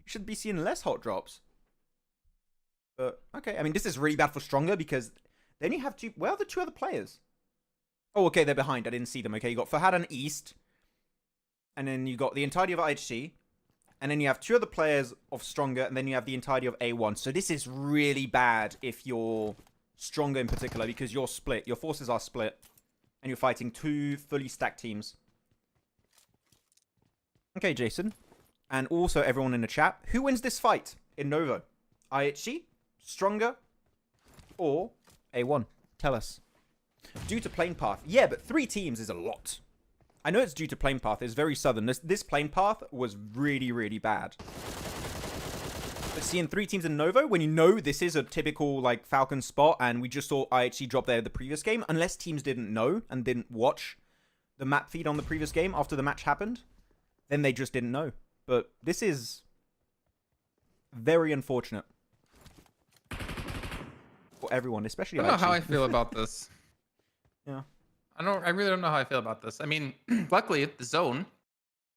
should be seeing less hot drops. But, okay. I mean, this is really bad for Stronger because they only have 2... Where are the 2 other players? Oh, okay, they're behind. I didn't see them. Okay, you got Fahad and East. And then you got the entirety of IHC. And then you have 2 other players of Stronger. And then you have the entirety of A1. So this is really bad if you're Stronger in particular. Because you're split. Your forces are split. And you're fighting 2 fully stacked teams. Okay, Jason. And also everyone in the chat. Who wins this fight in Novo? IHC? Stronger? Or A1? Tell us. Due to plane path. Yeah, but 3 teams is a lot. I know it's due to plane path. It's very southern. This plane path was really, really bad. But seeing 3 teams in Novo, when you know this is a typical like Falcon spot, and we just saw IHC drop there the previous game, unless teams didn't know and didn't watch the map feed on the previous game after the match happened, then they just didn't know. But this is very unfortunate. for everyone, especially I don't know how I IG. feel about this. Yeah. I really don't know how I feel about this. I mean, luckily the zone,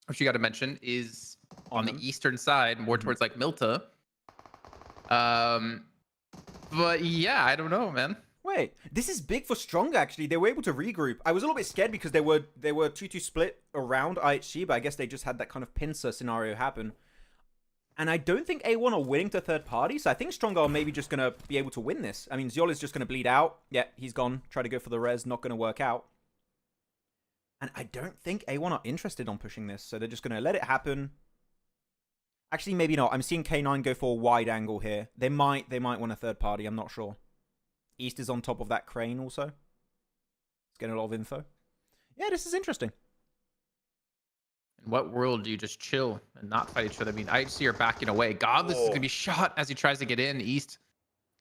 which you got to mention, is on the eastern side, more towards like Milta. But yeah, I don't know, man. Wait, this is big for Strong, actually. They were able to regroup. I was a little bit scared because they were 2-2 split around IHG, but I guess they just had that kind of pincer scenario happen. And I don't think A1 are winning to third party, so I think Strong are maybe just going to be able to win this. I mean, Ziol is just going to bleed out. Yeah, he's gone. Try to go for the res, not going to work out. And I don't think A1 are interested on pushing this, so they're just going to let it happen. Actually, maybe not. I'm seeing K9 go for a wide angle here. They might win a third party, I'm not sure. East is on top of that crane also. It's getting a lot of info. Yeah, this is interesting. In what world do you just chill and not fight each other? I mean, IHC are backing away. Godless is going to be shot as he tries to get in. East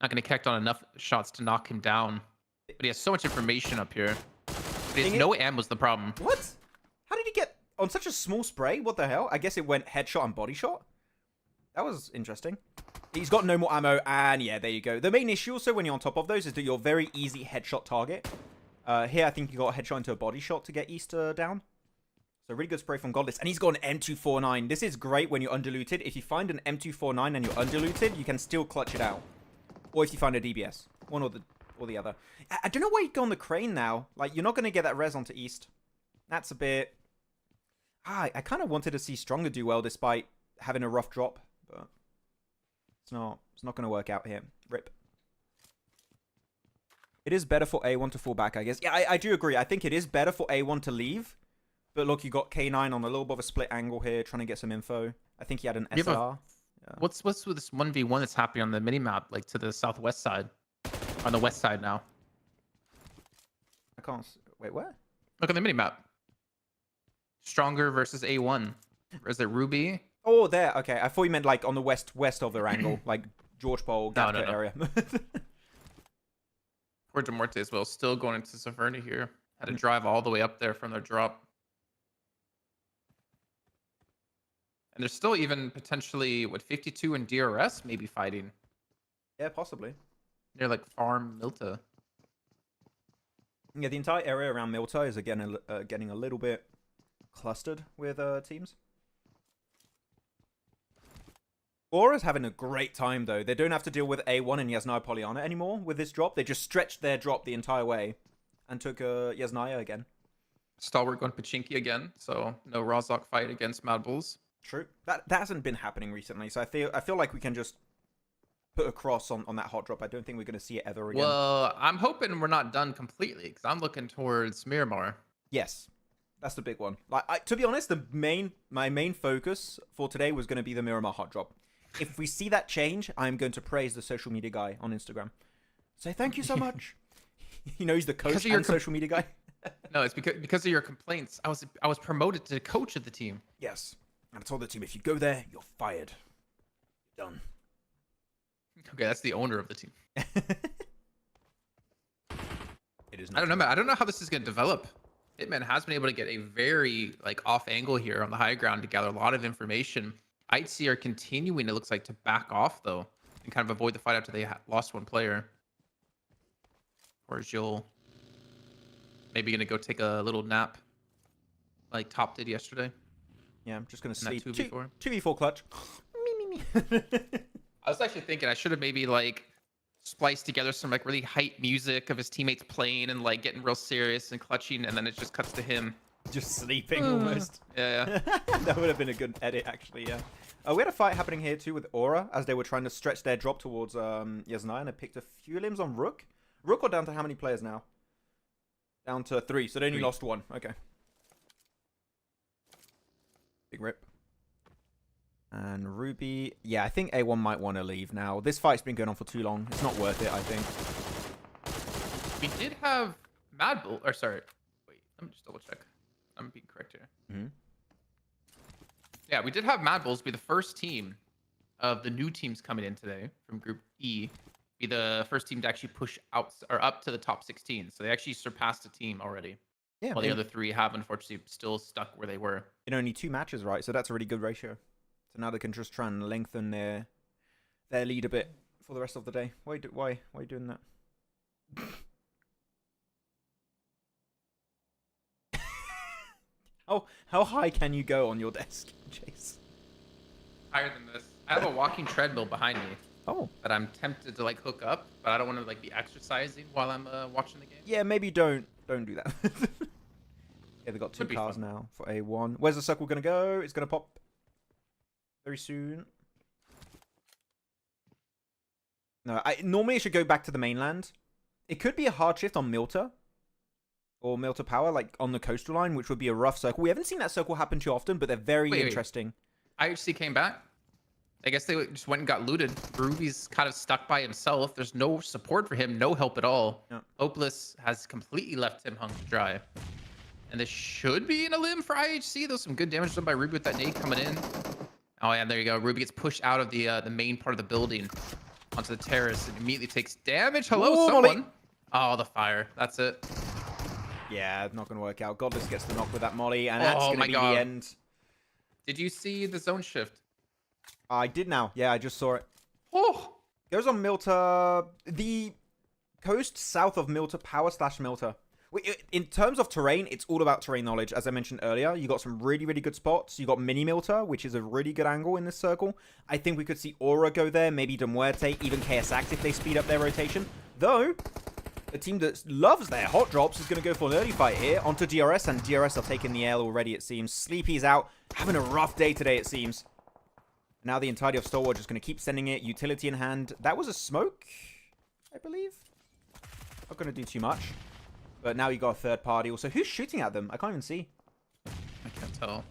not going to connect on enough shots to knock him down. But he has so much information up here. But he has no ammo's the problem. What? How did he get on such a small spray? What the hell? I guess it went headshot and body shot. That was interesting. He's got no more ammo, and yeah, there you go. The main issue also when you're on top of those is that you're a very easy headshot target. Here, I think you got a headshot into a body shot to get East down. So really good spray from Godless. And he's got an M249. This is great when you're underlooted. If you find an M249 and you're underlooted, you can still clutch it out. Or if you find a DBS. One or the other. I don't know why you'd go on the crane now. Like, you're not going to get that res onto East. That's a bit... I kind of wanted to see Stronger do well despite having a rough drop. But it's not going to work out here. Rip. It is better for A1 to fall back, I guess. Yeah, I do agree. I think it is better for A1 to leave. But look, you got K9 on a little bit of a split angle here, trying to get some info. I think he had an SLR. Yeah. What's with this 1v1 that's happening on the minimap, like to the southwest side? On the west side now. I can't... Wait, where? Look at the minimap. Stronger versus A1. Or is it Ruby? Oh, there. Okay, I thought you meant like on the west of Erangel, like George Pole, Gapka area. Poor Demorte as well, still going into Saverna here. Had to drive all the way up there from their drop. And there's still even potentially, 52 and DRS maybe fighting. Yeah, possibly. Near like Farm Milta. Yeah, the entire area around Milta is again getting a little bit clustered with teams. Aura's having a great time though. They don't have to deal with A1 and Yasnaya Polyana anymore with this drop. They just stretched their drop the entire way and took Yasnaya again. Stalwart going Pachinki again, so no Rozok fight against Mad Bulls. True. That hasn't been happening recently, so I feel like we can just put a cross on that hot drop. I don't think we're going to see it ever again. Well, I'm hoping we're not done completely because I'm looking towards Miramar. Yes, that's the big one. Like, to be honest, my main focus for today was going to be the Miramar hot drop. If we see that change, I'm going to praise the social media guy on Instagram. Say thank you so much. You know, he's the coach and social media guy. No, it's because of your complaints. I was promoted to coach of the team. Yes. And I told the team, if you go there, you're fired. Done. Okay, that's the owner of the team. It is. I don't know, man. I don't know how this is going to develop. Hitman has been able to get a very off angle here on the high ground to gather a lot of information. ITC are continuing, it looks like, to back off though and kind of avoid the fight after they lost one player. Or Joel maybe going to go take a little nap like Top did yesterday. Yeah, I'm just going to sleep. 2v4. 2v4 clutch. I was actually thinking I should have maybe spliced together some really hype music of his teammates playing and getting real serious and clutching, and then it just cuts to him just sleeping almost. Yeah. That would have been a good edit, actually. Yeah. We had a fight happening here too with Aura as they were trying to stretch their drop towards Yasnaya, and they picked a few limbs on Rook. Rook are down to how many players now? Down to 3, so they only lost 1. Okay. Big rip. And Ruby, yeah, I think A1 might want to leave now. This fight's been going on for too long. It's not worth it, I think. We did have Mad Bull, or sorry, wait, let me just double check. I'm being correct here. Mm-hmm. Yeah, we did have Mad Bulls be the first team of the new teams coming in today from Group E, be the first team to actually push out or up to the top 16. So they actually surpassed a team already. Yeah. While the other 3 have unfortunately still stuck where they were. In only 2 matches, right? So that's a really good ratio. So now they can just try and lengthen their lead a bit. for the rest of the day. Why are you doing that? How high can you go on your desk, Chase? Higher than this. I have a walking treadmill behind me. Oh. That I'm tempted to like hook up, but I don't want to like be exercising while I'm watching the game. Yeah, maybe don't do that. Yeah, they got 2 Could be cars fun. now for A1. Where's the circle gonna go? It's gonna pop very soon. No, normally it should go back to the mainland. It could be a hard shift on Milta. Or Milta Power, like on the coastal line, which would be a rough circle. We haven't seen that circle happen too often, but they're very interesting. IHC came back. I guess they just went and got looted. Ruby's kind of stuck by himself. There's no support for him, no help at all. Yeah. Hopeless has completely left him hung to dry. And this should be in a limb for IHC. There's some good damage done by Ruby with that nade coming in. Oh yeah, there you go. Ruby gets pushed out of the main part of the building onto the terrace and immediately takes damage. Hello, Ooh, someone. Molly. Oh, the fire. That's it. Yeah, not going to work out. Godless gets the knock with that molly, and that's going to be God. the end. Did you see the zone shift? I did now. Yeah, I just saw it. Oh, Goes on Milta. The coast south of Milta, Power / Milta. In terms of terrain, it's all about terrain knowledge. As I mentioned earlier, you got some really, really good spots. You got Mini Milta, which is a really good angle in this circle. I think we could see Aura go there, maybe De Muerte, even KSX if they speed up their rotation. Though, a team that loves their hot drops is going to go for an early fight here onto DRS, and DRS are taking the L already, it seems. Sleepy's out, having a rough day today, it seems. Now the entirety of Stalwart just going to keep sending it, utility in hand. That was a smoke, I believe. Not going to do too much. But now you got a third party. Also, who's shooting at them? I can't even see. I can't tell.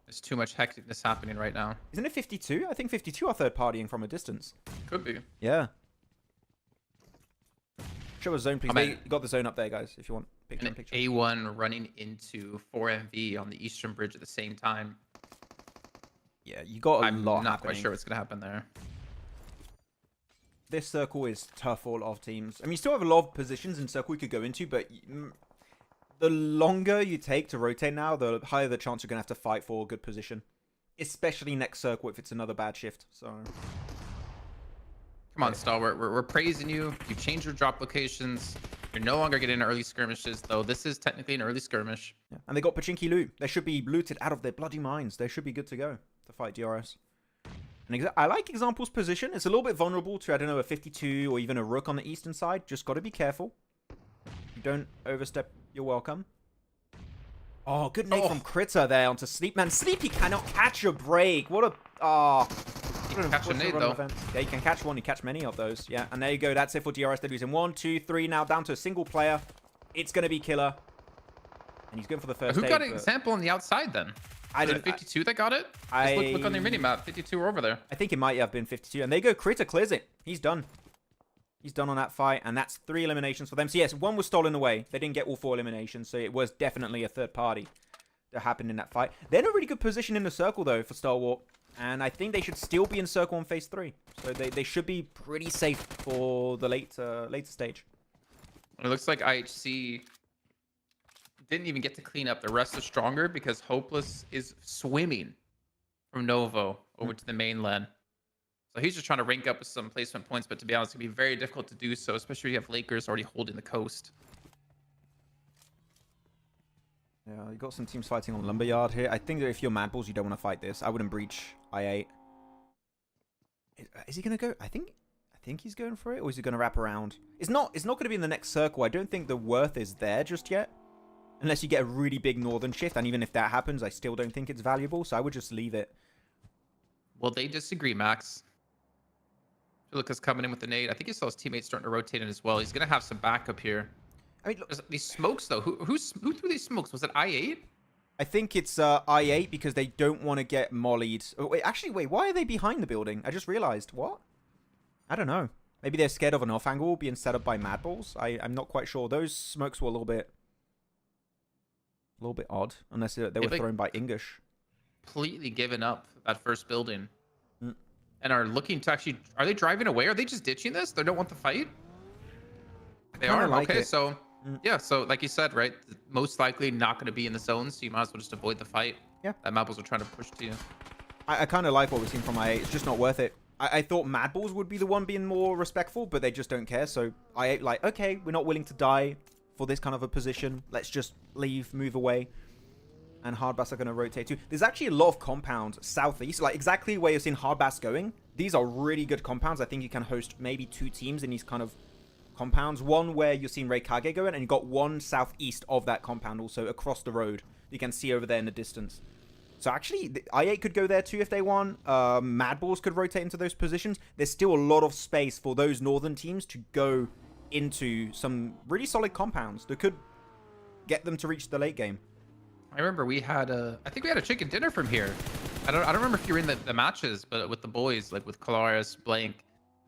There's too much hecticness happening right now. Isn't it 52? I think 52 are third partying from a distance. Could be. Yeah. Show a zone, please. I mean, You got the zone up there, guys, if you want. Picture in An picture. A1 running into 4MV on the Eastern Bridge at the same time. Yeah, you got a I'm lot not happening. quite sure what's going to happen there. This circle is tough for a lot of teams. I mean, you still have a lot of positions in circle you could go into, but the longer you take to rotate now, the higher the chance you're going to have to fight for a good position. Especially next circle if it's another bad shift. So, Come on, Stalwart. We're praising you. You've changed your drop locations. You're no longer getting early skirmishes, though this is technically an early skirmish. yeah. And they got Pachinki loot. They should be looted out of their bloody minds. They should be good to go to fight DRS. And I like Example's position. It's a little bit vulnerable to, I don't know, a 52 or even a Rook on the eastern side. Just got to be careful. You don't overstep your welcome. Oh, good nade from Critter there onto Sleep. Man, Sleepy cannot catch a break. What a... Oh. You can catch a nade, though. Yeah, you can catch one. You catch many of those. Yeah, and there you go. That's it for DRS. They're losing 1, 2, 3 now down to a single player. It's going to be Killer. And he's going for the first Who got an but example on the outside, then? I Was it didn't... 52 that got it? Just look on their minimap. 52 are over there. I think it might have been 52. And there you go. Critter clears it. He's done. He's done on that fight. And that's 3 eliminations for them. So yes, 1 was stolen away. They didn't get all 4 eliminations. So it was definitely a third party that happened in that fight. They're in a really good position in the circle, though, for Stalwart. And I think they should still be in circle on phase 3. So they should be pretty safe for the later stage. It looks like IHC didn't even get to clean up. The rest is stronger because Hopeless is swimming from Novo over to the mainland. So he's just trying to rank up with some placement points, but to be honest, it's going to be very difficult to do so, especially when you have Lakers already holding the coast. Yeah, you got some teams fighting on Lumberyard here. I think that if you're Mad Balls, you don't want to fight this. I wouldn't breach I8. Is he going to go? I think he's going for it, or is he going to wrap around? It's not going to be in the next circle. I don't think the worth is there just yet. Unless you get a really big northern shift, and even if that happens, I still don't think it's valuable, so I would just leave it. Well, they disagree, Max. Philica's coming in with the nade. I think he saw his teammates starting to rotate in as well. He's going to have some backup here. I mean, look, These smokes, though. Who threw these smokes? Was it I8? I think it's I8 because they don't want to get mollied. Oh, wait, actually, why are they behind the building? I just realized. What? I don't know. Maybe they're scared of an off angle being set up by Mad Balls. I'm not quite sure. Those smokes were a little bit odd, unless they were thrown by English. Completely given up that first building. And are looking to actually... Are they driving away? Are they just ditching this? They don't want the fight? They are? Like okay, it. so... Yeah, so like you said, right? Most likely not going to be in the zone, so you might as well just avoid the fight. Yeah. That Mapples are trying to push to you. I kind of like what we've seen from I8. It's just not worth it. I thought Mad Balls would be the one being more respectful, but they just don't care. So I like, okay, we're not willing to die for this kind of a position. Let's just leave, move away. And Hardbass are going to rotate too. There's actually a lot of compounds southeast, like exactly where you're seeing Hardbass going. These are really good compounds. I think you can host maybe 2 teams in these kind of compounds. One where you're seeing Reikage going, and you got one southeast of that compound also across the road. You can see over there in the distance. So actually, the I8 could go there too if they want. Mad Balls could rotate into those positions. There's still a lot of space for those northern teams to go into some really solid compounds that could get them to reach the late game. I remember we had I think we had a chicken dinner from here. I don't remember if you were in the matches, but with the boys, like with Colaris, Blank,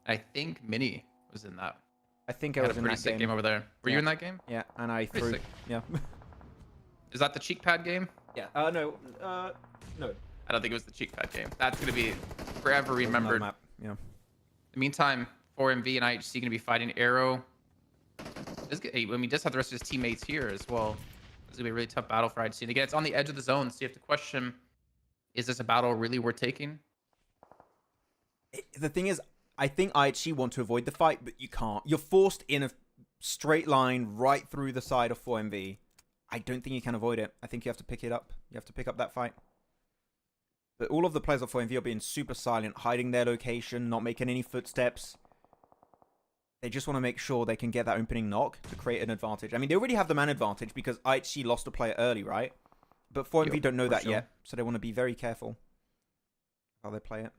I think Mini was in that. I think I Had was a in pretty that sick game over there. Were you in that game? Yeah, and I Pretty threw. sick. Yeah. Is that the cheek pad game? Yeah. No. No. I don't think it was the cheek pad game. That's gonna be forever remembered. Map. Yeah. In the meantime, 4MV and IHC gonna be fighting Arrow. We just have the rest of his teammates here as well. This is gonna be a really tough battle for IHC. And again, it's on the edge of the zone, so you have to question: is this a battle really worth taking? The thing is, I think IHC want to avoid the fight, but you can't. You're forced in a straight line right through the side of 4MV. I don't think you can avoid it. I think you have to pick it up. You have to pick up that fight. But all of the players of 4MV are being super silent, hiding their location, not making any footsteps. They just want to make sure they can get that opening knock to create an advantage. I mean, they already have the man advantage because IHC lost a player early, right? But 4MV don't know that yet, so they want to be very careful how they play it.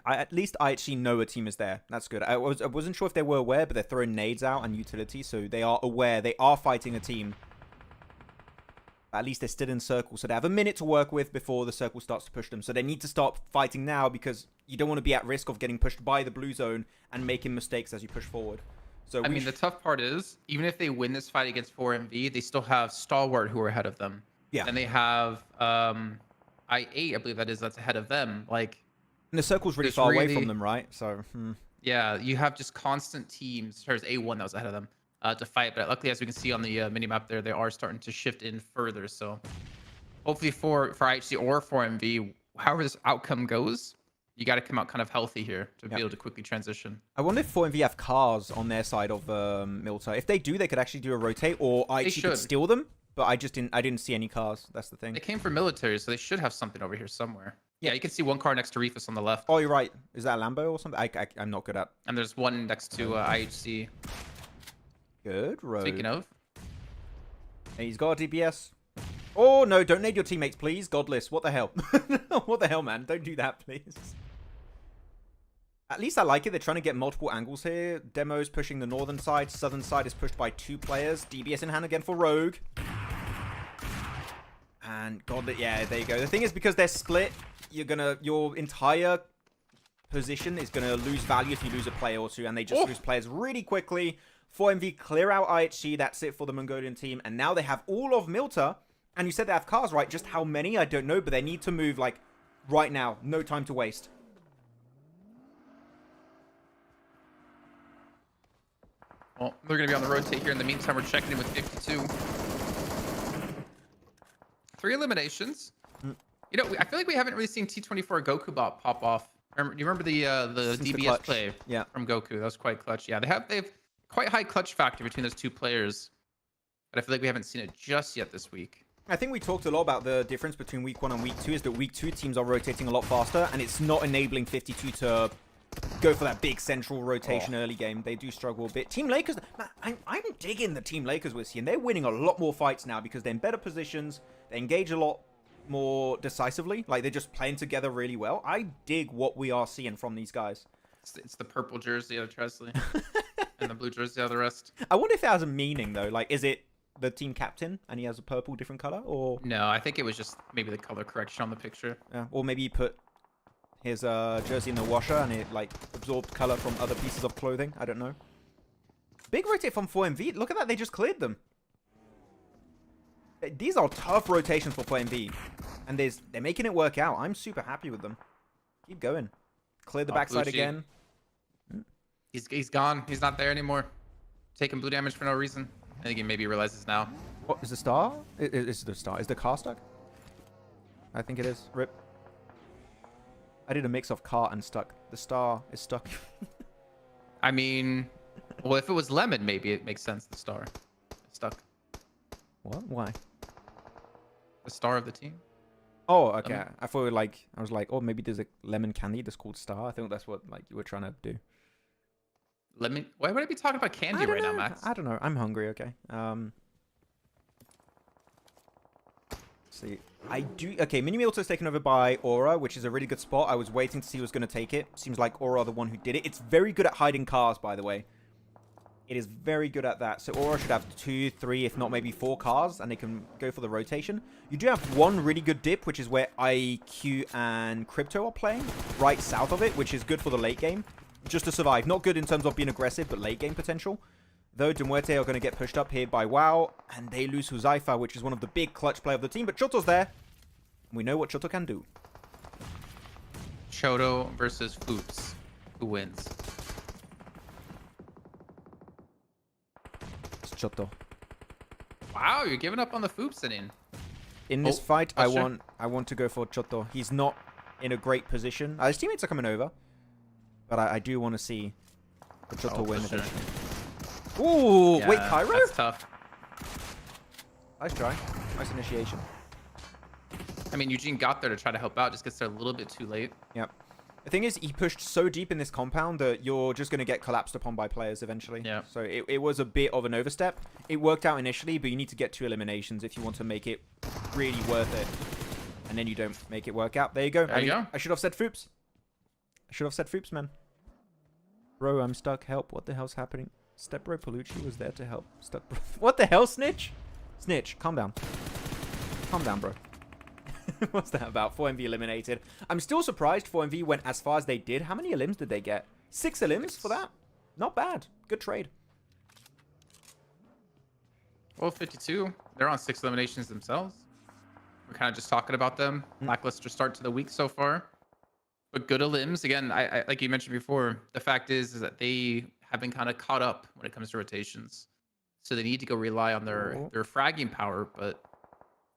At least IHC know a team is there. That's good. I wasn't sure if they were aware, but they're throwing nades out and utility, so they are aware. They are fighting a team. At least they're still in circle, so they have a minute to work with before the circle starts to push them. So they need to start fighting now because you don't want to be at risk of getting pushed by the blue zone and making mistakes as you push forward. So I mean, the tough part is, even if they win this fight against 4MV, they still have Stalwart who are ahead of them. Yeah. And they have I8, I believe that's ahead of them. Like, and the circle's really far away from them, right? So, yeah, you have just constant teams. There's A1 that was ahead of them to fight. But luckily, as we can see on the mini-map there, they are starting to shift in further. So hopefully for IHC or 4MV, however this outcome goes, you got to come out kind of healthy here to be able to quickly transition. I wonder if 4MV have cars on their side of Milta. If they do, they could actually do a rotate, or IHC could steal them. But I didn't see any cars. That's the thing. They came from military, so they should have something over here somewhere. Yeah, you can see one car next to Reefus on the left. Oh, you're right. Is that a Lambo or something? I'm not good at. And there's one next to IHC. Good road. Speaking of. Hey, he's got a DBS. Oh, no. Don't nade your teammates, please. Godless. What the hell? What the hell, man? Don't do that, please. At least I like it. They're trying to get multiple angles here. Demo's pushing the northern side. Southern side is pushed by 2 players. DBS in hand again for Rogue. And Godless, yeah, there you go. The thing is, because they're split, your entire position is gonna lose value if you lose a player or two, and they just lose players really quickly. 4MV clear out IHC. That's it for the Mongolian team, and now they have all of Milta. And you said they have cars, right? Just how many? I don't know, but they need to move like right now. No time to waste. Well, they're gonna be on the rotate here. In the meantime, we're checking in with 52. 3 eliminations. You know, I feel like we haven't really seen T24 Goku Bot pop off. Do you remember the DBS play from Goku? That was quite clutch. Yeah, they have quite high clutch factor between those 2 players, but I feel like we haven't seen it just yet this week. I think we talked a lot about the difference between week 1 and week 2 is that week 2 teams are rotating a lot faster, and it's not enabling 52 to go for that big central rotation early game. They do struggle a bit. Team Lakers, man, I'm digging the Team Lakers we're seeing. They're winning a lot more fights now because they're in better positions. They engage a lot more decisively. Like, they're just playing together really well. I dig what we are seeing from these guys. It's the purple jersey of Tresley and the blue jersey of the rest. I wonder if it has a meaning, though. Like, is it the team captain and he has a purple different color? Or no, I think it was just maybe the color correction on the picture. Yeah, or maybe he put his jersey in the washer and it, like, absorbed color from other pieces of clothing. I don't know. Big rotate from 4MV. Look at that. They just cleared them. These are tough rotations for 4MV. And they're making it work out. I'm super happy with them. Keep going. Clear the backside again. He's gone. He's not there anymore. Taking blue damage for no reason. I think he maybe realizes now. What, is the star? Is the star? Is the car stuck? I think it is. Rip. I did a mix of cart and stuck. The star is stuck. I mean, well, if it was lemon, maybe it makes sense. The star it's stuck. What? Why? The star of the team. Oh, okay. I thought I was like, oh, maybe there's a lemon candy that's called Star. I think that's what like you were trying to do. Lemon? Why would I be talking about candy right now, Max? I don't know. I'm hungry. Okay. See, I do. Okay, Mini Milto's taken over by Aura, which is a really good spot. I was waiting to see who was going to take it. Seems like Aura the one who did it. It's very good at hiding cars, by the way. It is very good at that. So Aura should have 2, 3, if not maybe 4 cars, and they can go for the rotation. You do have one really good dip, which is where IQ and Crypto are playing, right south of it, which is good for the late game, just to survive. Not good in terms of being aggressive, but late game potential. Though Demuerte are going to get pushed up here by WoW, and they lose Huzaifa, which is one of the big clutch play of the team. But Choto's there, and we know what Choto can do. Choto versus Foops. Who wins? Choto. Wow, you're giving up on the Foops inning. In this fight, I want to go for Choto. He's not in a great position. His teammates are coming over, but I do want to see the Choto win. Sure. Ooh, Yeah, wait, Cairo? That's tough. Nice try. Nice initiation. I mean, Eugene got there to try to help out, just gets there a little bit too late. Yep. The thing is, he pushed so deep in this compound that you're just going to get collapsed upon by players eventually. Yeah. So it was a bit of an overstep. It worked out initially, but you need to get 2 eliminations if you want to make it really worth it. And then you don't make it work out. There you go. There you go. I should have said Foops. I should have said Foops, man. Bro, I'm stuck. Help. What the hell's happening? Step Bro Palucci was there to help. Stuck bro. What the hell, Snitch? Snitch, calm down. Calm down, bro. What's that about? 4MV eliminated. I'm still surprised 4MV went as far as they did. How many elims did they get? 6 elims for that? Not bad. Good trade. Well, 52. They're on 6 eliminations themselves. We're kind of just talking about them. Lackluster start to the week so far. But good elims. Again, I like you mentioned before, the fact is that they have been kind of caught up when it comes to rotations. So they need to go rely on their fragging power, but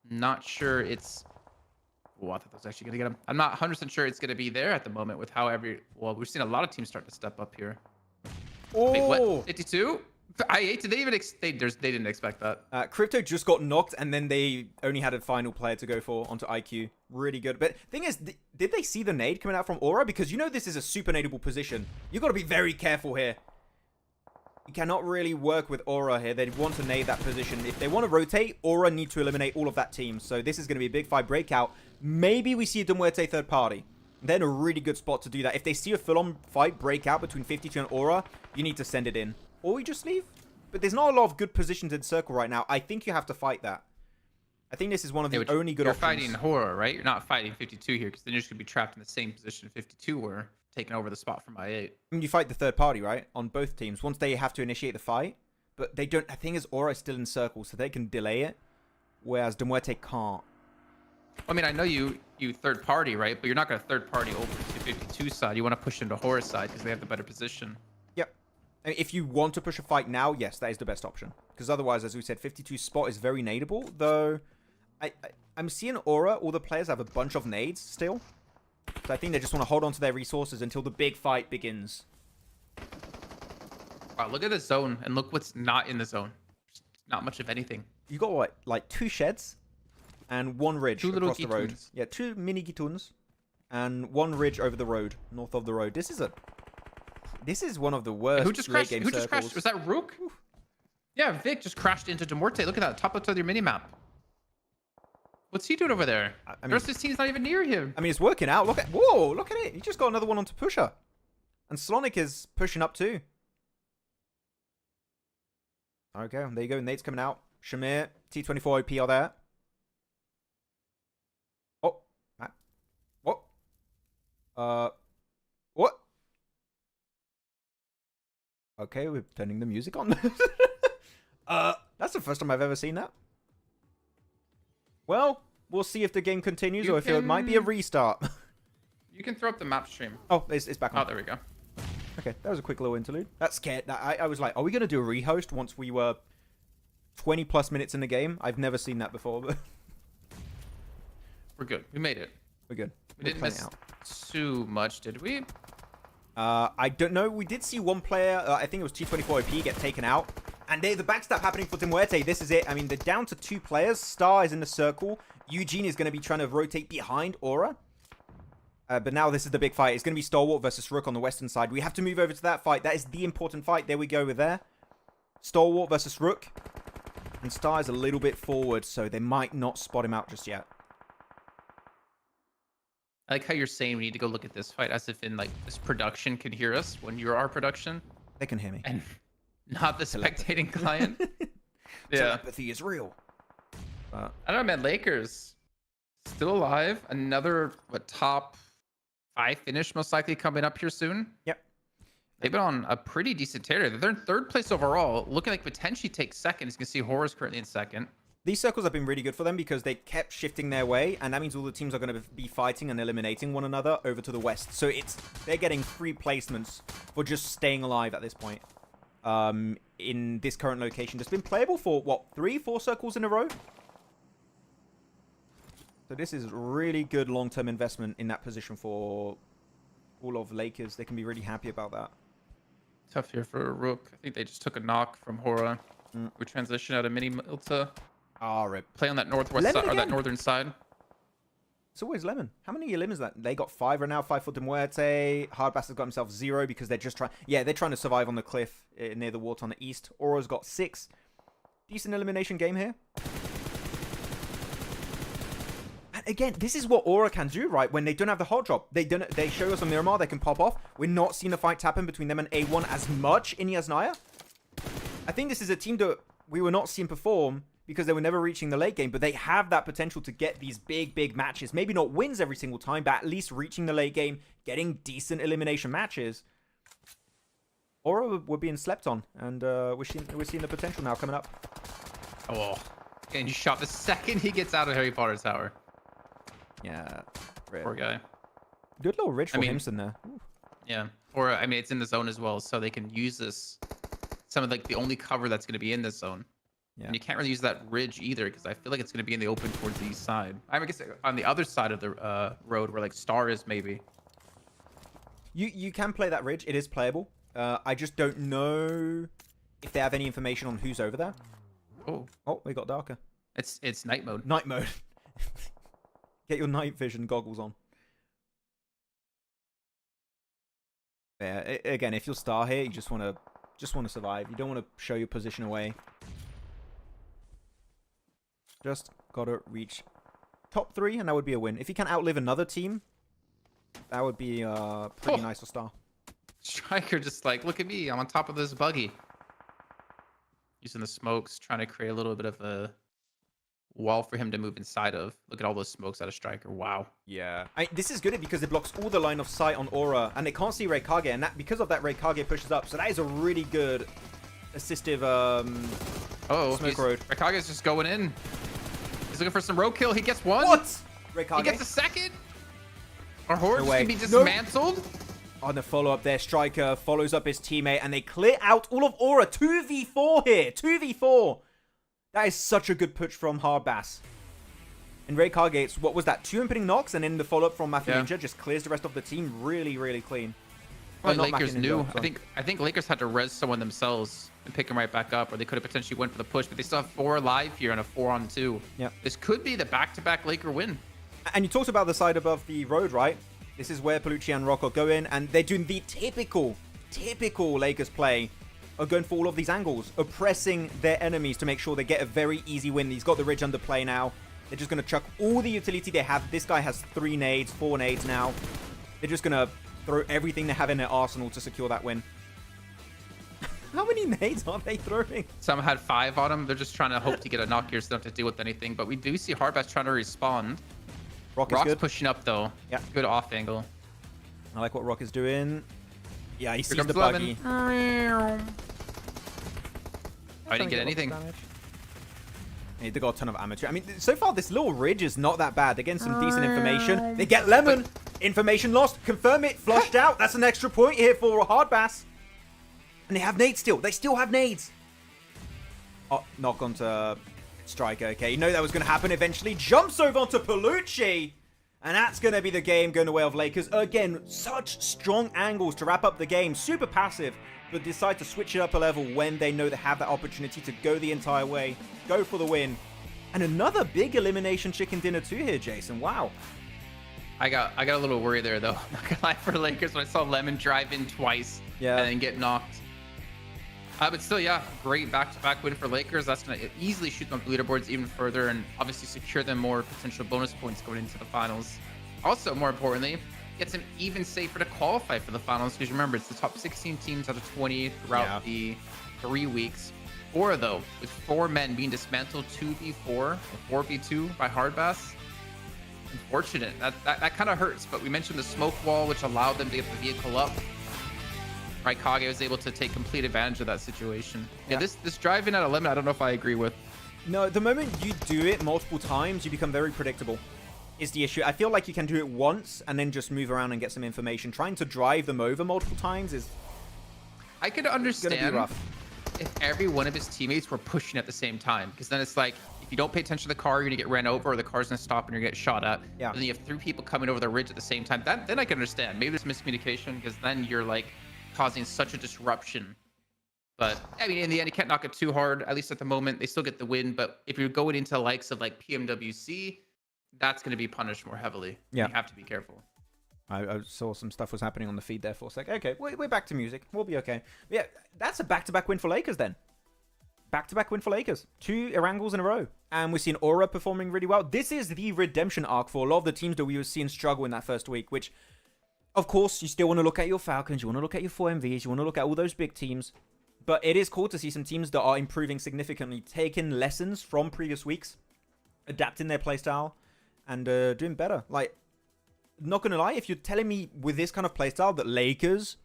not sure it's... Oh, I thought that was actually going to get him. I'm not 100% sure it's going to be there at the moment with how well, we've seen a lot of teams start to step up here. Oh! Wait, what? 52? I hate. Did they even they didn't expect that. Crypto just got knocked, and then they only had a final player to go for onto IQ. Really good. But thing is, did they see the nade coming out from Aura? Because you know this is a super nadeable position. You got to be very careful here. You cannot really work with Aura here. They want to nade that position. If they want to rotate, Aura need to eliminate all of that team. So this is going to be a big fight breakout. Maybe we see a Demuerte third party. Then a really good spot to do that. If they see a full-on fight break out between 52 and Aura, you need to send it in. Or we just leave. But there's not a lot of good positions in circle right now. I think you have to fight that. I think this is one of the only good options. You're fighting Horror, right? You're not fighting 52 here, because then you're just going to be trapped in the same position 52 were, taking over the spot from I8. I mean, you fight the third party, right? On both teams. Once they have to initiate the fight. But they don't... I think is Aura is still in circle, so they can delay it. Whereas Demuerte can't. I mean, I know you third party, right? But you're not going to third party over to 52 side. You want to push into Horror side because they have the better position. Yep. I mean, if you want to push a fight now, yes, that is the best option. Because otherwise, as we said, 52 spot is very nadeable. Though, I'm seeing Aura, all the players have a bunch of nades still. So I think they just want to hold on to their resources until the big fight begins. Wow, look at the zone and look what's not in the zone. Not much of anything. You got what? Like 2 sheds and 1 ridge across the road. Gituns. Yeah, 2 mini gituns and 1 ridge over the road, north of the road. This is one of the worst. Who just crashed? Late game Who just circles. crashed? Was that Rook? Oof. Yeah, Vic just crashed into Demuerte. Look at that, top left of your mini map. What's he doing over there? I mean, the rest of his team's not even near him. I mean, it's working out. Look at whoa! Look at it. He just got another one onto Pusher, and Slonic is pushing up too. Okay, there you go. Nate's coming out. Shamir, T24 OP are there. Oh, what? What? Okay, we're turning the music on. That's the first time I've ever seen that. Well, we'll see if the game continues or if it might be a restart. You can throw up the map stream. Oh, it's back on. Oh, there we go. Okay, that was a quick little interlude. That scared. I was like, are we going to do a rehost once we were 20 plus minutes in the game? I've never seen that before. But We're good. We made it. we're good. We didn't miss too much, did we? I don't know. We did see one player, I think it was T24OP, get taken out. And the backstab happening for Muerte. This is it. I mean, they're down to 2 players. Star is in the circle. Eugene is going to be trying to rotate behind Aura. But now this is the big fight. It's going to be Stalwart versus Rook on the western side. We have to move over to that fight. That is the important fight. There we go with there. Stalwart versus Rook. And Star is a little bit forward, so they might not spot him out just yet. I like how you're saying we need to go look at this fight as if in like this production can hear us when you're our production. They can hear me. And not the spectating client. Yeah. Telepathy is real. I don't know, man. Lakers still alive. Another top 5 finish most likely coming up here soon. Yep. They've been on a pretty decent tear. They're in 3rd place overall, looking like potentially take 2nd. As you can see, Horror's currently in 2nd. These circles have been really good for them because they kept shifting their way, and that means all the teams are going to be fighting and eliminating one another over to the west. So they're getting free placements for just staying alive at this point. In this current location, just been playable for what, 3-4 circles in a row. So this is really good long-term investment in that position for all of Lakers. They can be really happy about that. Tough here for Rook. I think they just took a knock from Hora. We transition out of Mini Milta. Ah, rip. Play on that northwest side or that northern side. It's always Lemon. How many lemons that? They got 5 right now. 5 for De Muerte. Hardbass has got himself 0 because they're just trying. Yeah, they're trying to survive on the cliff near the water on the east. Aura's got 6. Decent elimination game here. And again, this is what Aura can do, right? When they don't have the hot drop, they show us on Miramar. They can pop off. We're not seeing the fights happen between them and A1 as much in Yasnaya. I think this is a team that we were not seeing perform because they were never reaching the late game, but they have that potential to get these big matches. Maybe not wins every single time, but at least reaching the late game, getting decent elimination matches. Aura were being slept on, and we're seeing the potential now coming up. Oh, and you shot the second he gets out of Harry Potter Tower. Yeah. Poor guy. Good little ridge for Himson there. Ooh. Yeah. Or, I mean, it's in the zone as well, so they can use this. Some of like the only cover that's going to be in this zone. Yeah. And you can't really use that ridge either because I feel like it's going to be in the open towards the east side. I guess on the other side of the road where like Star is maybe. You can play that ridge. It is playable. I just don't know if they have any information on who's over there. Oh, we got darker. It's night mode. Night mode. Get your night vision goggles on. Yeah, again, if you're Star here, you just want to survive. You don't want to show your position away. Just gotta reach top 3, and that would be a win. If you can outlive another team, that would be pretty nice for Star. Striker just like, look at me, I'm on top of this buggy. Using the smokes, trying to create a little bit of a wall for him to move inside of. Look at all those smokes out of Striker. Wow. Yeah. This is good because it blocks all the line of sight on Aura, and they can't see Reikage, and that because of that, Reikage pushes up. So that is a really good assistive smoke road. Reikage is just going in. He's looking for some roadkill. He gets 1. What? Reikage? He gets a 2nd. Our Horde's going to be dismantled. On the follow-up there, Striker follows up his teammate, and they clear out all of Aura. 2v4 here. 2v4. That is such a good push from Hardbass. And Reikage, what was that? 2 inputting knocks, and then the follow-up from Matthew Ninja just clears the rest of the team really, really clean. Well, Lakers knew. I think Lakers had to res someone themselves and pick him right back up, or they could have potentially went for the push, but they still have 4 alive here on a 4-on-2. Yeah. This could be the back-to-back Laker win. And you talked about the side above the road, right? This is where Palucci and Rocco go in, and they're doing the typical Lakers play of going for all of these angles, oppressing their enemies to make sure they get a very easy win. He's got the ridge under play now. They're just going to chuck all the utility they have. This guy has 3 nades, 4 nades now. They're just going to throw everything they have in their arsenal to secure that win. How many nades are they throwing? Some had 5 on them. They're just trying to hope to get a knock here so they don't have to deal with anything. But we do see Hardbass trying to respond. Rock's good. Pushing up, though. Yeah. Good off angle. I like what Rock is doing. Yeah, he sees the buggy. I didn't get anything. They got a ton of amateur. I mean, so far, this little ridge is not that bad. They're getting some decent information. They get Lemon. Information lost. Confirm it. Flushed out. That's an extra point here for Hardbass. And they have nades still. They still have nades. Oh, knock onto Striker. Okay, you know that was going to happen eventually. Jumps over onto Palucci. And that's going to be the game going the way of Lakers. Again, such strong angles to wrap up the game. Super passive, but decide to switch it up a level when they know they have that opportunity to go the entire way, go for the win. And another big elimination chicken dinner too here, Jason. Wow. I got a little worried there, though. I'm not gonna lie, for Lakers when I saw Lemon drive in twice and then get knocked. But still, yeah, great back-to-back win for Lakers. That's going to easily shoot them up the leaderboards even further and obviously secure them more potential bonus points going into the finals. Also, more importantly, gets them even safer to qualify for the finals because remember, it's the top 16 teams out of 20 throughout the 3 weeks. 4, though, with 4 men being dismantled 2v4 or 4v2 by Hardbass. Unfortunate. That kind of hurts, but we mentioned the smoke wall, which allowed them to get the vehicle up. Right, Kage was able to take complete advantage of that situation. Yeah, this driving at a limit, I don't know if I agree with. No, the moment you do it multiple times, you become very predictable, is the issue. I feel like you can do it once and then just move around and get some information. Trying to drive them over multiple times is... I could understand gonna be rough if every one of his teammates were pushing at the same time, because then it's like, if you don't pay attention to the car, you're gonna get ran over, or the car's gonna stop and you're gonna get shot at. Yeah. And then you have 3 people coming over the ridge at the same time. Then I can understand. Maybe there's miscommunication, because then you're like causing such a disruption. But I mean, in the end, you can't knock it too hard. At least at the moment, they still get the win. But if you're going into the likes of like PMWC, that's going to be punished more heavily. Yeah, you have to be careful. I saw some stuff was happening on the feed there for a sec. Okay, we're back to music. We'll be okay. But yeah, that's a back-to-back win for Lakers then. Back-to-back win for Lakers. 2 Erangels in a row. And we're seeing Aura performing really well. This is the redemption arc for a lot of the teams that we were seeing struggle in that first week, which, of course, you still want to look at your Falcons, you want to look at your 4MVs, you want to look at all those big teams. But it is cool to see some teams that are improving significantly, taking lessons from previous weeks, adapting their playstyle, and doing better. Like, not going to lie, if you're telling me with this kind of playstyle that Lakers,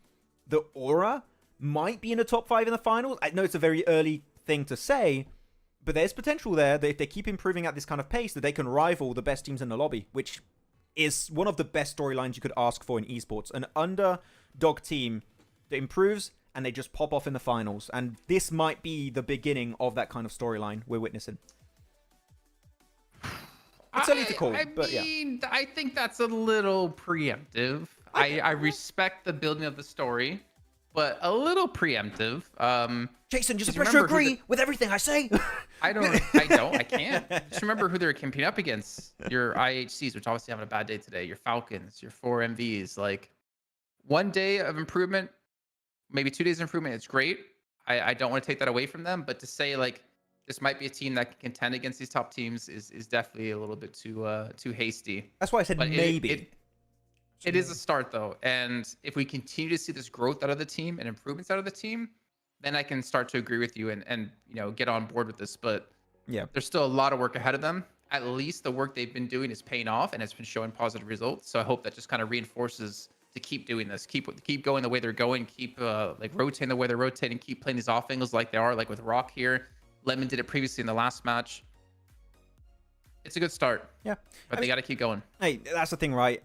the Aura, might be in the top 5 in the finals, I know it's a very early thing to say, but there's potential there that if they keep improving at this kind of pace, that they can rival the best teams in the lobby, which is one of the best storylines you could ask for in esports. An underdog team that improves and they just pop off in the finals. And this might be the beginning of that kind of storyline we're witnessing. It's early to call, but yeah. I think that's a little preemptive. I respect the building of the story, but a little preemptive. Jason, just press to agree with everything I say. I can't. Just remember who they're competing up against. Your IHCs, which obviously having a bad day today. Your Falcons, your 4MVs. Like, 1 day of improvement, maybe 2 days of improvement, it's great. I don't want to take that away from them, but to say like this might be a team that can contend against these top teams is definitely a little bit too hasty. That's why I said but maybe. It is a start though, and if we continue to see this growth out of the team and improvements out of the team, then I can start to agree with you and you know, get on board with this. But yeah, there's still a lot of work ahead of them. At least the work they've been doing is paying off and it's been showing positive results. So I hope that just kind of reinforces to keep doing this, keep going the way they're going, keep like rotating the way they're rotating, keep playing these off angles like they are, like with Rock here. Lemon did it previously in the last match. It's a good start. Yeah, but they got to keep going. Hey, that's the thing, right?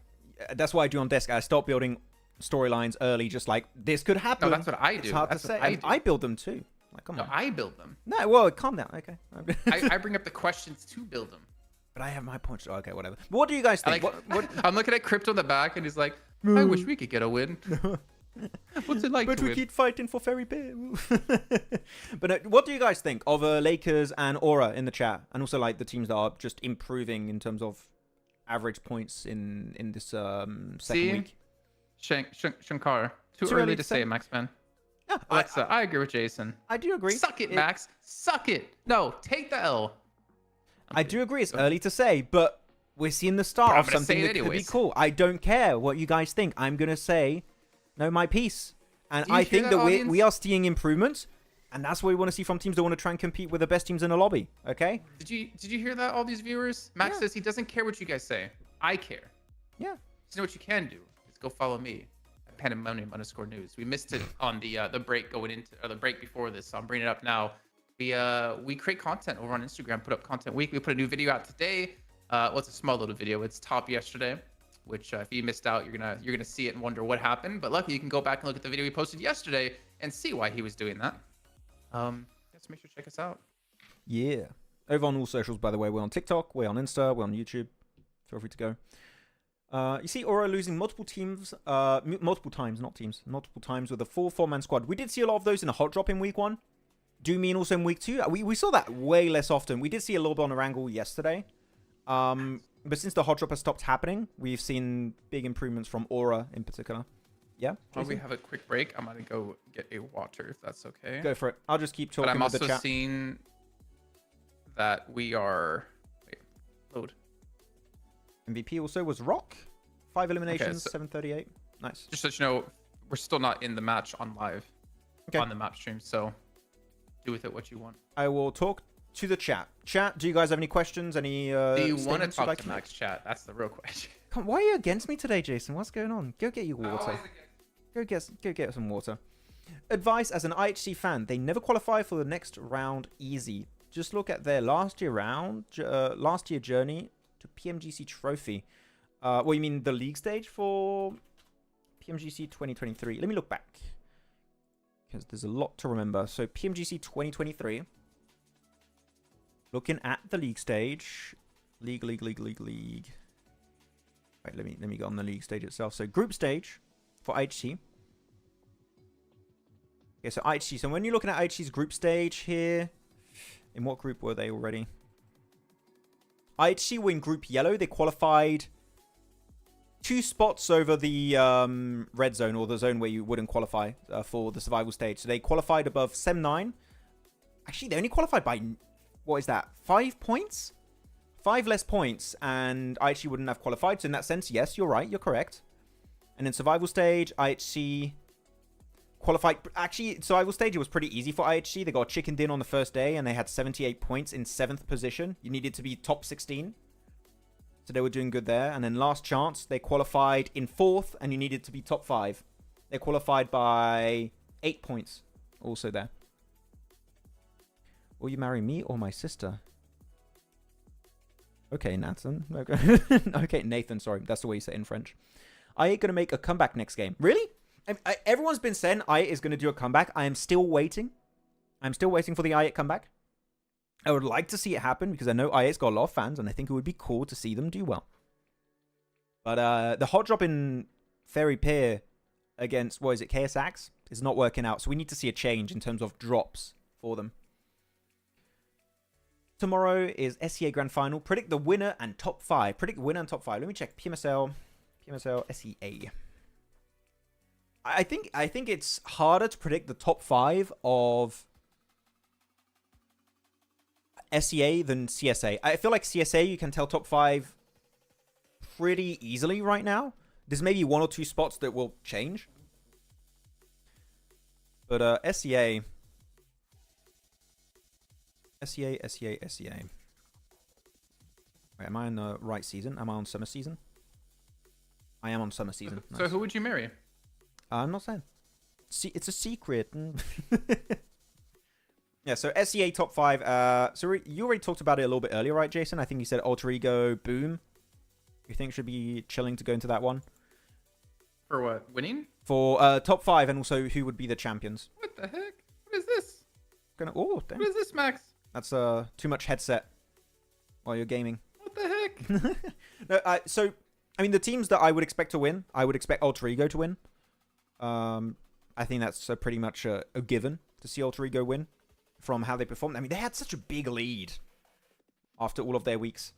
That's what I do on desk. I stop building storylines early, just like this could happen. No, that's what I do. It's hard to say. I build them too. Like, come on. I build them. No, well, calm down. Okay. I bring up the questions to build them. But I have my points. Okay, whatever. But what do you guys think? What? I'm looking at Crypto in the back, and he's like, I wish we could get a win. What's it like but to we win? keep fighting for Fairy Bear. But what do you guys think of Lakers and Aura in the chat? And also like the teams that are just improving in terms of average points in this second week? Shankar. Too early to say, Maxman. Yeah, Alexa, I agree with Jason. I do agree. Suck it, Max. Suck it. No, take the L. I do agree. It's early to say, but we're seeing the start of something that could be cool. I don't care what you guys think. I'm going to say, no, my piece. And I think that we are seeing improvements. And that's what we want to see from teams that want to try and compete with the best teams in the lobby. Okay? Did you hear that, all these viewers? Max says he doesn't care what you guys say. I care. Yeah. You know what you can do? Is go follow me at Pandemonium_news. We missed it on the break going into, or the break before this, so I'm bringing it up now. We create content over on Instagram, put up content week. We put a new video out today. Well, it's a small little video. It's top yesterday, which if you missed out, you're gonna see it and wonder what happened. But luckily, you can go back and look at the video we posted yesterday and see why he was doing that. Let's make sure to check us out. Yeah. Over on all socials, by the way. We're on TikTok, we're on Insta, we're on YouTube. Feel free to go. You see Aura losing multiple times, multiple times with a full 4-man squad. We did see a lot of those in a hot drop in week 1. Do you mean also in week 2? We saw that way less often. We did see a little bit on Erangel yesterday. But since the hot drop has stopped happening, we've seen big improvements from Aura in particular. Yeah? While we have a quick break, I'm going to go get a water, if that's okay. Go for it. I'll just keep talking but I'm with the also chat. seeing that we are... Wait, load. MVP also was Rock. 5 eliminations, Okay, so 738. Nice. just so you know, we're still not in the match on live. Okay. On the map stream, so do with it what you want. I will talk to the chat. Chat, do you guys have any questions? Any Do you want to statements you'd talk like to make? Max chat? That's the real question. Come, why are you against me today, Jason? What's going on? Go get your water. Go get some water. Advice as an IHC fan: they never qualify for the next round easy. Just look at their last year journey to PMGC trophy. What you mean the league stage for PMGC 2023? Let me look back because there's a lot to remember. So PMGC 2023. Looking at the league stage, league. Right, let me go on the league stage itself. So group stage for IHC. Okay, so IHC. So when you're looking at IHC's group stage here, in what group were they already? IHC were in group yellow. They qualified 2 spots over the red zone, or the zone where you wouldn't qualify for the survival stage. So they qualified above 7-9. Actually, they only qualified by, what is that, 5 points? 5 less points, and IHC wouldn't have qualified. So in that sense, yes, you're right. You're correct. And in survival stage, IHC qualified. Actually, survival stage, it was pretty easy for IHC. They got chickened in on the first day, and they had 78 points in 7th position. You needed to be top 16. So they were doing good there. And then last chance, they qualified in 4th, and you needed to be top 5. They qualified by 8 points also there. Will you marry me or my sister? Okay, Nathan. Okay, Nathan, sorry. That's the way you say it in French. I ain't going to make a comeback next game. Really? Everyone's been saying I is going to do a comeback. I am still waiting. I'm still waiting for the I8 comeback. I would like to see it happen because I know I8's got a lot of fans and I think it would be cool to see them do well. But the hot drop in Fairy Pier against, what is it, KSX is not working out. So we need to see a change in terms of drops for them. Tomorrow is SEA Grand Final. Predict the winner and top 5. Predict the winner and top 5. Let me check PMSL SEA. I think it's harder to predict the top 5 of SEA than CSA. I feel like CSA, you can tell top 5 pretty easily right now. There's maybe 1 or 2 spots that will change. But SEA. Wait, am I in the right season? Am I on summer season? I am on summer season. So Nice. who would you marry? I'm not saying. It's a secret. Yeah, so SEA top 5. So you already talked about it a little bit earlier, right, Jason? I think you said Alter Ego, Boom. You think should be chilling to go into that one? For what? Winning? For top 5 and also who would be the champions. What the heck? What is this? Oh, damn. What is this, Max? That's too much headset while you're gaming. What the heck? No, so, I mean, the teams that I would expect to win, I would expect Alter Ego to win. I think that's pretty much a given to see Alter Ego win from how they performed. I mean, they had such a big lead after all of their weeks.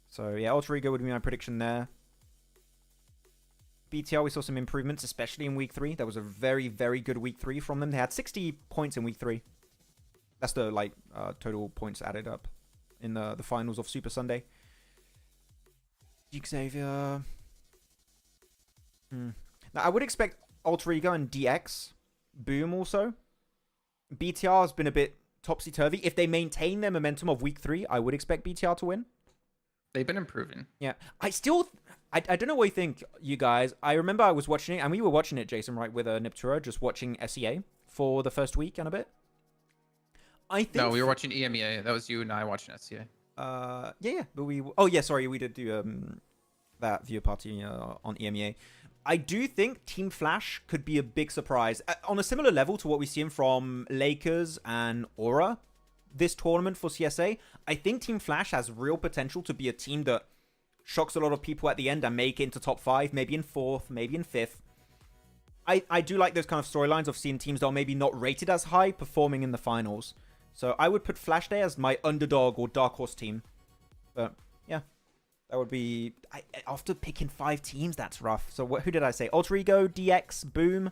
So, yeah, Alter Ego would be my prediction there. BTR, we saw some improvements, especially in week 3. That was a very, very good week 3 from them. They had 60 points in week 3. That's the total points added up in the finals of Super Sunday. Xavier. Now, I would expect Alter Ego and DX Boom also. BTR has been a bit topsy-turvy. If they maintain their momentum of week 3, I would expect BTR to win. They've been improving. Yeah. I don't know what you think, you guys. I remember I was watching it, and we were watching it, Jason, right, with Niptura, just watching SEA for the first week and a bit. I think... No, we were watching EMEA. That was you and I watching SCA. Yeah. But we... Oh, yeah, sorry. We did do that viewer party on EMEA. I do think Team Flash could be a big surprise. On a similar level to what we've seen from Lakers and Aura this tournament for CSA, I think Team Flash has real potential to be a team that shocks a lot of people at the end and make it into top 5, maybe in 4th, maybe in 5th. I do like those kind of storylines of seeing teams that are maybe not rated as high performing in the finals. So I would put Flash Day as my underdog or dark horse team. But yeah, that would be... after picking 5 teams, that's rough. So who did I say? Alter Ego, DX, Boom,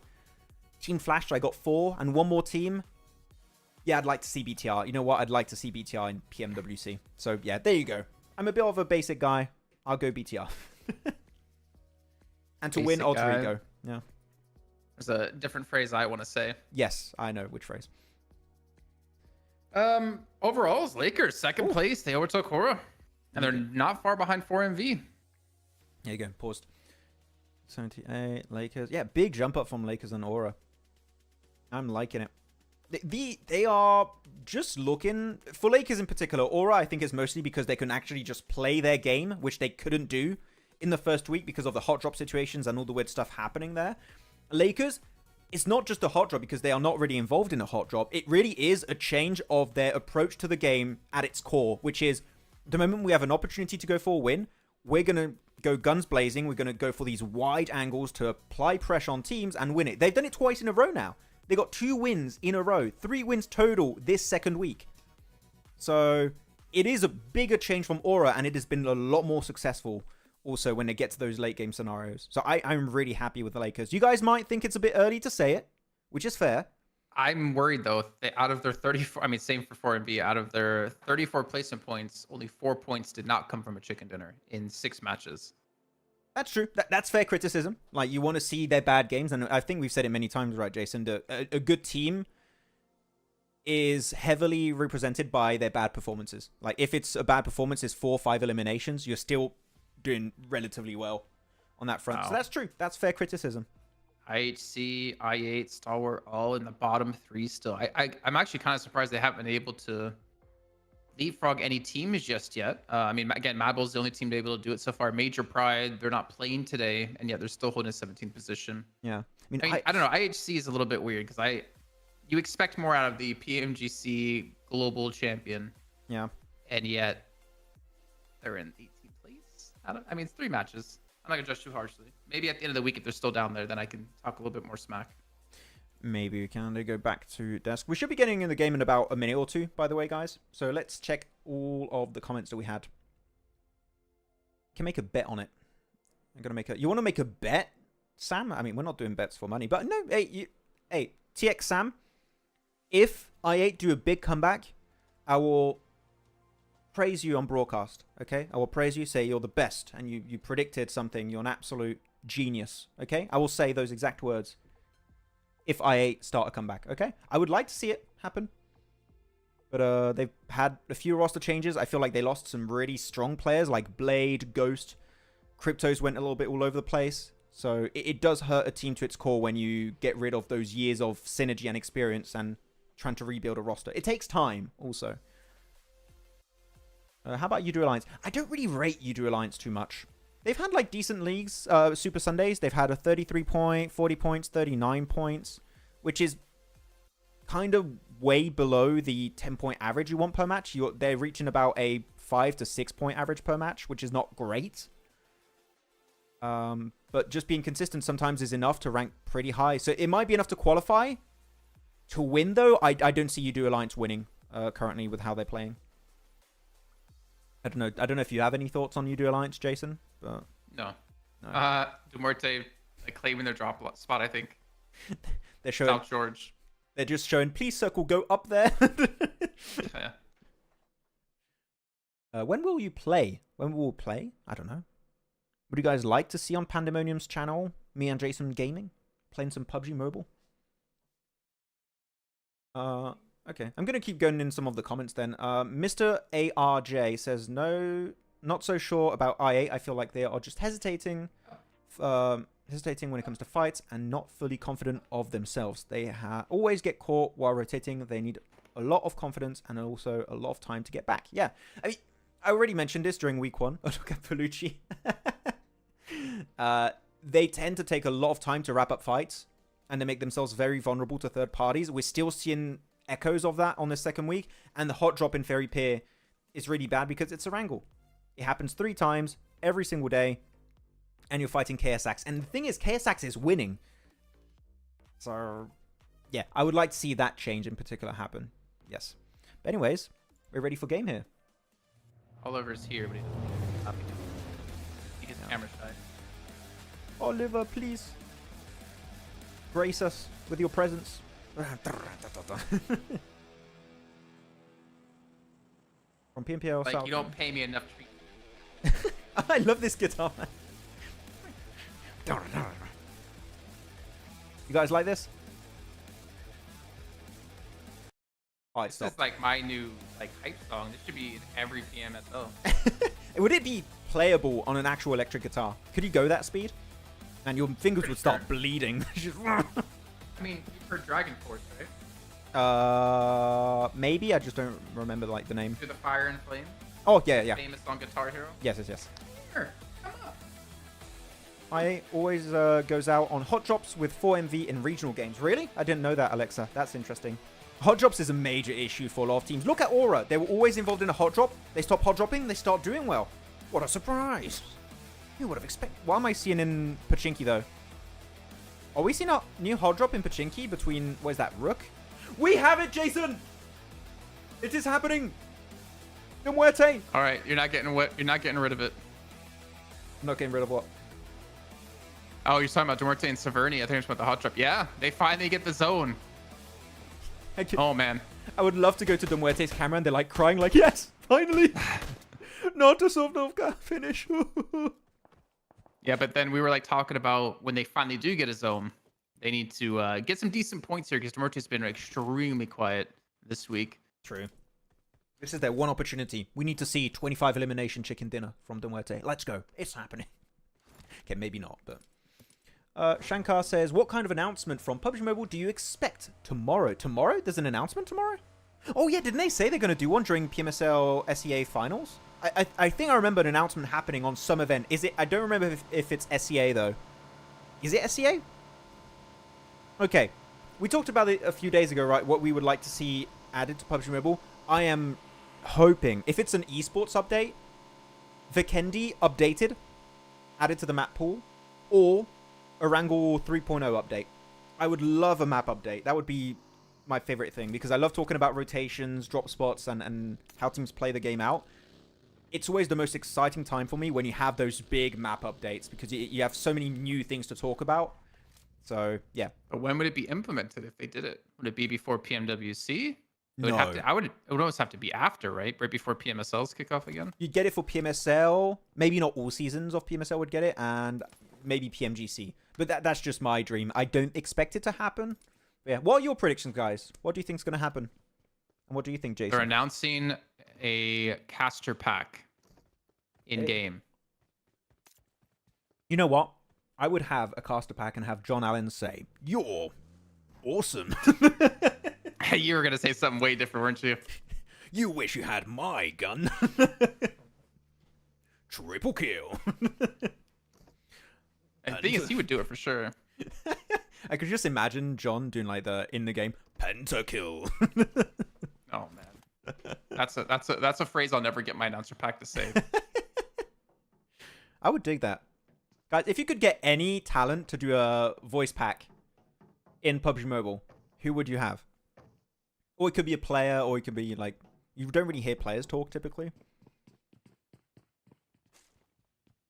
Team Flash. I got 4 and 1 more team. Yeah, I'd like to see BTR. You know what? I'd like to see BTR in PMWC. So yeah, there you go. I'm a bit of a basic guy. I'll go BTR. And to win, Alter Ego. Yeah. There's a different phrase I want to say. Yes, I know which phrase. Overall, it's Lakers second place. They overtook Aura, and they're not far behind 4MV. There you go. Paused. 78 Lakers. Yeah, big jump up from Lakers and Aura. I'm liking it. They are just looking for Lakers in particular. Aura, I think, is mostly because they can actually just play their game, which they couldn't do in the first week because of the hot drop situations and all the weird stuff happening there. Lakers, it's not just a hot drop because they are not really involved in a hot drop. It really is a change of their approach to the game at its core, which is the moment we have an opportunity to go for a win, we're going to go guns blazing. We're going to go for these wide angles to apply pressure on teams and win it. They've done it twice in a row now. They got 2 wins in a row, 3 wins total this second week. So it is a bigger change from Aura, and it has been a lot more successful also when they get to those late game scenarios. So I'm really happy with the Lakers. You guys might think it's a bit early to say it, which is fair. I'm worried though. Out of their 34, I mean, same for 4MV. Out of their 34 placement points, only 4 points did not come from a chicken dinner in 6 matches. That's true. That's fair criticism. Like, you want to see their bad games, and I think we've said it many times, right, Jason? That a good team is heavily represented by their bad performances. Like, if it's a bad performance, it's 4 or 5 eliminations, you're still doing relatively well on that front. So that's true. That's fair criticism. IHC, I8, Stalwart, all in the bottom 3 still. I'm actually kind of surprised they haven't been able to leapfrog any teams just yet. I mean, again, Madball's the only team to be able to do it so far. Major Pride, they're not playing today, and yet they're still holding a 17th position. Yeah. I don't know. IHC is a little bit weird because you expect more out of the PMGC global champion. Yeah. And yet they're in 18th place. I mean, it's 3 matches. I'm not going to judge too harshly. Maybe at the end of the week, if they're still down there, then I can talk a little bit more smack. Maybe we can. They go back to desk. We should be getting in the game in about a minute or 2, by the way, guys. So let's check all of the comments that we had. You can make a bet on it. I'm gonna make a. You want to make a bet, Sam? I mean, we're not doing bets for money, but no. Hey, TX Sam. If I8 do a big comeback, I will praise you on broadcast. Okay, I will praise you. Say you're the best, and you predicted something. You're an absolute genius. Okay, I will say those exact words. If I8 start a comeback, okay? I would like to see it happen. But they've had a few roster changes. I feel like they lost some really strong players like Blade, Ghost. Cryptos went a little bit all over the place. So it does hurt a team to its core when you get rid of those years of synergy and experience and trying to rebuild a roster. It takes time also. How about Udru Alliance? I don't really rate Udru Alliance too much. They've had like decent leagues, Super Sundays. They've had a 33 point, 40 points, 39 points, which is kind of way below the 10-point average you want per match. They're reaching about a 5 to 6 point average per match, which is not great. But just being consistent sometimes is enough to rank pretty high. So it might be enough to qualify. To win, though, I don't see Udru Alliance winning currently with how they're playing. I don't know if you have any thoughts on Udru Alliance, Jason. But no. Dumorte claiming their drop spot, I think. They're showing South George. They're just showing, please circle, go up there. Yeah. When will you play? When will we play? I don't know. Would you guys like to see on Pandemonium's channel me and Jason gaming, playing some PUBG Mobile? Okay, I'm gonna keep going in some of the comments then. Mr. ARJ says no. Not so sure about I8. I feel like they are just hesitating when it comes to fights and not fully confident of themselves. They always get caught while rotating. They need a lot of confidence and also a lot of time to get back. Yeah, I mean, I already mentioned this during week 1. Oh, look at Palucci. They tend to take a lot of time to wrap up fights and they make themselves very vulnerable to third parties. We're still seeing echoes of that on the second week, and the hot drop in Fairy Pier is really bad because it's Erangel. It happens 3 times. every single day, and you're fighting KSX. And the thing is, KSX is winning. So, yeah, I would like to see that change in particular happen. Yes. But anyways, we're ready for game here. Oliver's here, but he doesn't. He gets camera shy. Oliver, please. Grace us with your presence. From PMPL Like, South. you don't pay me enough treat. I love this guitar, man. You guys like this? Oh, it This stopped. is like my new like hype song. This should be in every PMSL. Would it be playable on an actual electric guitar? Could you go that speed? And your fingers would start bleeding. I mean, you've heard Dragon Force, right? Maybe. I just don't remember like the name. To the Fire and Flame. Oh, yeah, yeah. Famous on Guitar Hero. Yes, yes, yes. Sure, come up. I always goes out on hot drops with 4MV in regional games. Really? I didn't know that, Alexa. That's interesting. Hot drops is a major issue for a lot of teams. Look at Aura. They were always involved in a hot drop. They stop hot dropping. They start doing well. What a surprise. Who would have expected? What am I seeing in Pachinki, though? Are we seeing a new hot drop in Pachinki between... What is that? Rook? We have it, Jason! It is happening! De Muerte! All right, you're not getting rid of it. I'm not getting rid of what? Oh, you're talking about Duarte and Severny. I think it's about the hot drop. Yeah, they finally get the zone. Oh, man. I would love to go to De Muerte's camera and they're like crying like, yes, finally! Not a Sovnovka finish. Yeah, but then we were like talking about when they finally do get a zone, they need to get some decent points here because Duarte's been extremely quiet this week. True. This is their one opportunity. We need to see 25 elimination chicken dinner from De Muerte. Let's go. It's happening. Okay, maybe not, but... Shankar says, what kind of announcement from PUBG Mobile do you expect tomorrow? Tomorrow? There's an announcement tomorrow? Oh, yeah, didn't they say they're going to do one during PMSL SEA finals? I think I remember an announcement happening on some event. Is it? I don't remember if it's SEA, though. Is it SEA? Okay. We talked about it a few days ago, right? What we would like to see added to PUBG Mobile. I am hoping, if it's an esports update, Vikendi updated, added to the map pool, or Erangel 3.0 update. I would love a map update. That would be my favorite thing because I love talking about rotations, drop spots, and how teams play the game out. It's always the most exciting time for me when you have those big map updates because you have so many new things to talk about. So, yeah. But when would it be implemented if they did it? Would it be before PMWC? It would No. have to, it would almost have to be after, right? Right before PMSLs kick off again? You'd get it for PMSL. Maybe not all seasons of PMSL would get it, and maybe PMGC. But that's just my dream. I don't expect it to happen. But yeah, what are your predictions, guys? What do you think's going to happen? And what do you think, Jason? They're announcing a caster pack in-game. You know what? I would have a caster pack and have John Allen say, "You're awesome." You were going to say something way different, weren't you? You wish you had my gun. Triple kill. And the thing is, he would do it for sure. I could just imagine John doing like the in the game pentakill. Oh man, that's a phrase I'll never get my announcer pack to say. I would dig that, guys. If you could get any talent to do a voice pack in PUBG Mobile, who would you have? Or it could be a player, or it could be like you don't really hear players talk typically.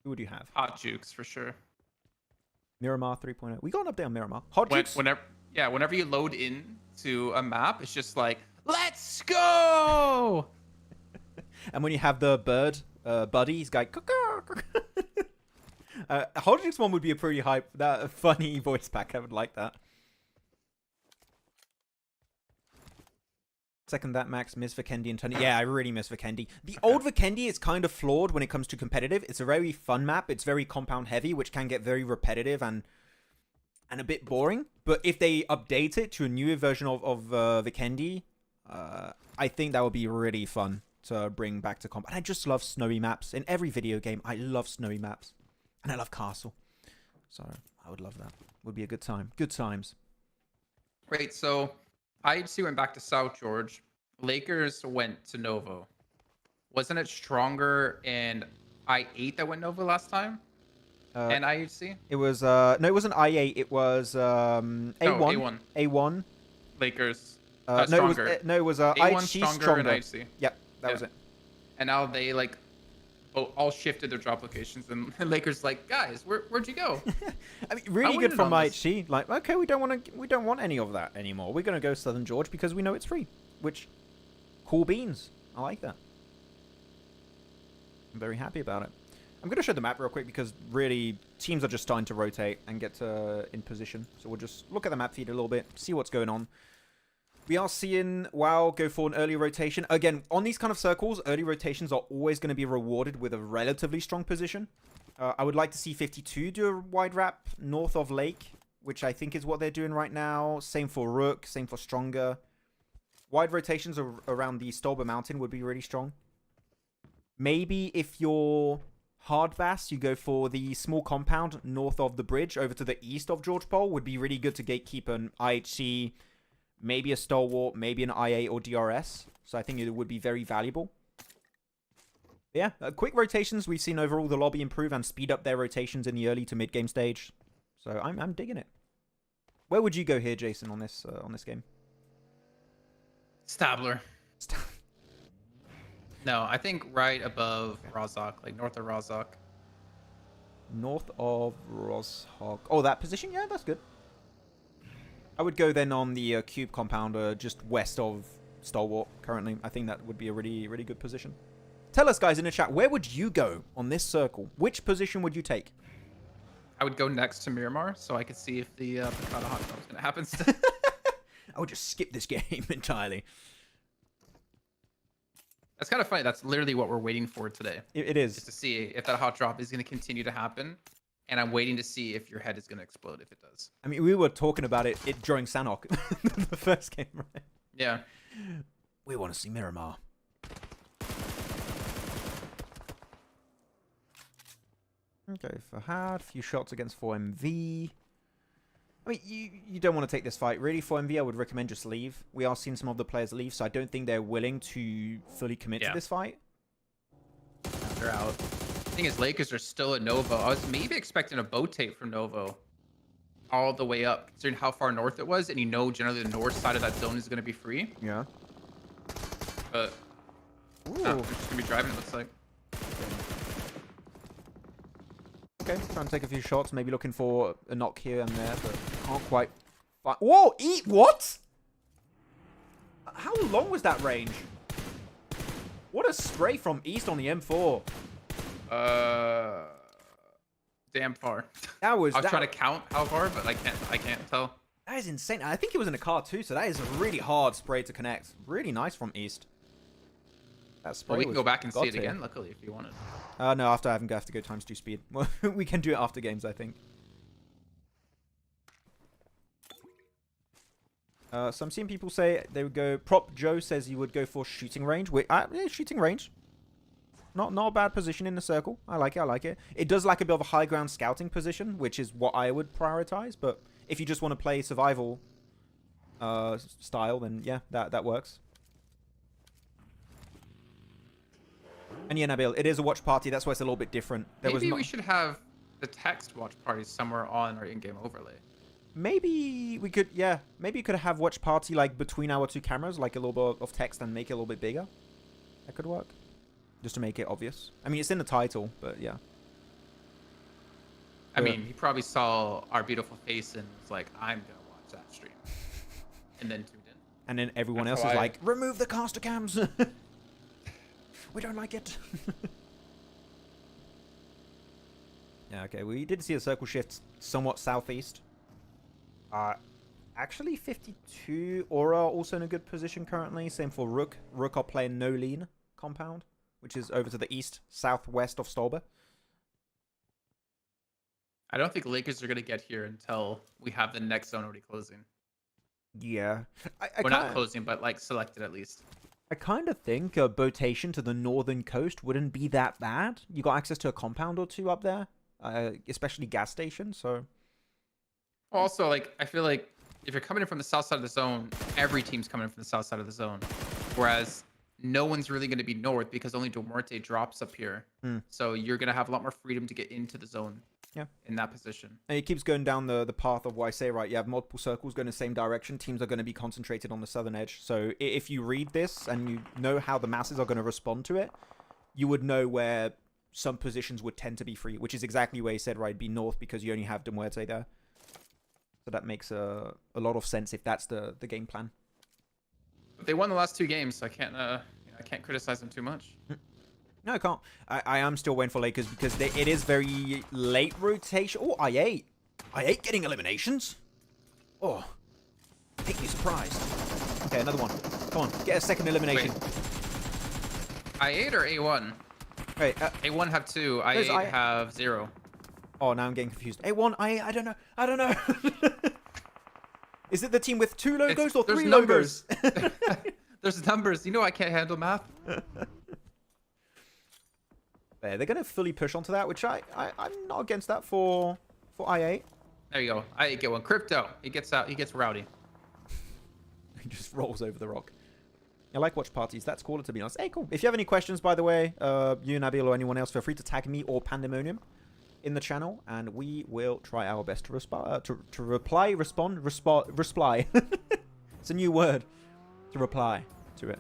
Who would you have? Hot Jukes for sure. Miramar 3.0. We got an update on Miramar. Hot Jukes? Whenever you load in to a map, it's just like, let's go! And when you have the bird buddy, he's like, Hot Jukes one would be a pretty funny voice pack. I would like that. Second that, Max. Miss Vikendi and Tony. Yeah, I really miss Vikendi. The old Vikendi is kind of flawed when it comes to competitive. It's a very fun map. It's very compound heavy, which can get very repetitive and a bit boring. But if they update it to a newer version of Vikendi, I think that would be really fun to bring back to comp. And I just love snowy maps. In every video game, I love snowy maps. And I love Castle. So I would love that. Would be a good time. Good times. Right, so IHC went back to South George. Lakers went to Novo. Wasn't it stronger in I8 that went Nova last time? And IHC? It was no, it wasn't I8. It was A1. A1. A1. Lakers. No, stronger. it was A1 IHC stronger and stronger. IHC. Yep, that was Yeah. it. And now they like all shifted their drop locations, and Lakers like, guys, where'd you go? I mean, really I good wouldn't from on this. IHC. Like, okay, we don't want any of that anymore. We're gonna go Southern George because we know it's free. Which, cool beans. I like that. I'm very happy about it. I'm going to show the map real quick because really teams are just starting to rotate and get in position. So we'll just look at the map feed a little bit, see what's going on. We are seeing WoW go for an early rotation. Again, on these kind of circles, early rotations are always going to be rewarded with a relatively strong position. I would like to see 52 do a wide wrap north of Lake, which I think is what they're doing right now. Same for Rook, same for Stronger. Wide rotations around the Stolber Mountain would be really strong. Maybe if you're Hardbass, you go for the small compound north of the bridge over to the east of George Pole. Would be really good to gatekeep an IHC, maybe a Stalwart, maybe an IA or DRS. So I think it would be very valuable. Yeah, quick rotations. We've seen overall the lobby improve and speed up their rotations in the early to mid game stage. So I'm digging it. Where would you go here, Jason, on this game? Stabler. No, I think right above Rozhok, like north of Rozhok. North of Rozhok. Oh, that position? Yeah, that's good. I would go then on the cube compounder just west of Stalwart currently. I think that would be a really, really good position. Tell us, guys, in the chat, where would you go on this circle? Which position would you take? I would go next to Miramar so I could see if the Picada hot dog is going to happen still. I would just skip this game entirely. That's kind of funny. That's literally what we're waiting for today. It is. Just to see if that hot drop is going to continue to happen. And I'm waiting to see if your head is going to explode if it does. I mean, we were talking about it during Sanhok, the first game, right? Yeah. We want to see Miramar. Okay, Fahad, a few shots against 4MV. I mean, you don't want to take this fight. Really, 4MV, I would recommend just leave. We are seeing some of the players leave, so I don't think they're willing to fully commit to this fight. They're out. The thing is, Lakers are still at Novo. I was maybe expecting a boat tape from Novo all the way up, considering how far north it was, and you know generally the north side of that zone is going to be free. Yeah. But no, they're just going to be driving, it looks like. Okay, trying to take a few shots, maybe looking for a knock here and there, but can't quite find... Whoa! Eat what? How long was that range? What a spray from east on the M4. Damn far. That was... I was trying to count how far, but I can't tell. That is insane. I think it was in a car too, so that is a really hard spray to connect. Really nice from east. That spray Well, we can go back and see it God-tier. again, luckily, if you wanted. No, after I have to go times 2 speed. We can do it after games, I think. So I'm seeing people say they would go... Prop Joe says he would go for shooting range. Yeah, shooting range. Not a bad position in the circle. I like it. It does lack a bit of a high ground scouting position, which is what I would prioritize. But if you just want to play survival style, then yeah, that works. And yeah, Nabil, it is a watch party. That's why it's a little bit different. Maybe we should have the text watch party somewhere on our in-game overlay. Maybe we could, yeah. Maybe you could have watch party like between our two cameras, like a little bit of text and make it a little bit bigger. That could work. Just to make it obvious. I mean, it's in the title, but yeah. I mean, he probably saw our beautiful face and was like, I'm going to watch that stream. And then tuned in. And then everyone else is like, remove the caster cams. We don't like it. Yeah, okay. We did see a circle shift somewhat southeast. Actually, 52 Aura also in a good position currently. Same for Rook. Rook are playing no lean compound, which is over to the east, southwest of Stolber. I don't think Lakers are going to get here until we have the next zone already closing. Yeah. We're not closing, but like selected at least. I kind of think a botation to the northern coast wouldn't be that bad. You got access to a compound or two up there, especially gas stations, so... Also, like, I feel like if you're coming in from the south side of the zone, every team's coming in from the south side of the zone. Whereas no one's really going to be north because only Duarte drops up here. So you're going to have a lot more freedom to get into the zone. Yeah. In that position. And it keeps going down the path of what I say, right? You have multiple circles going the same direction. Teams are going to be concentrated on the southern edge. So if you read this and you know how the masses are going to respond to it, you would know where some positions would tend to be free, which is exactly where he said, right? Be north because you only have Duarte there. So that makes a lot of sense if that's the game plan. But they won the last 2 games, so I can't criticize them too much. No, I can't. I am still waiting for Lakers because it is very late rotation. Oh, I8 getting eliminations. Oh, make me surprised. Okay, another one. Come on, get a second elimination. Wait. I8 or A1? Wait, A1 have 2. I8 have 0. Oh, now I'm getting confused. A1, I don't know. I don't know. Is it the team with 2 logos or 3 logos? There's numbers. You know I can't handle math. They're going to fully push onto that, which I'm not against that for I8. There you go. I8 get one. Crypto. He gets out. He gets rowdy. He just rolls over the rock. I like watch parties. That's cooler, to be honest. Hey, cool. If you have any questions, by the way, you, Nabil, or anyone else, feel free to tag me or Pandemonium in the channel, and we will try our best to respond. Reply. It's a new word. To reply to it.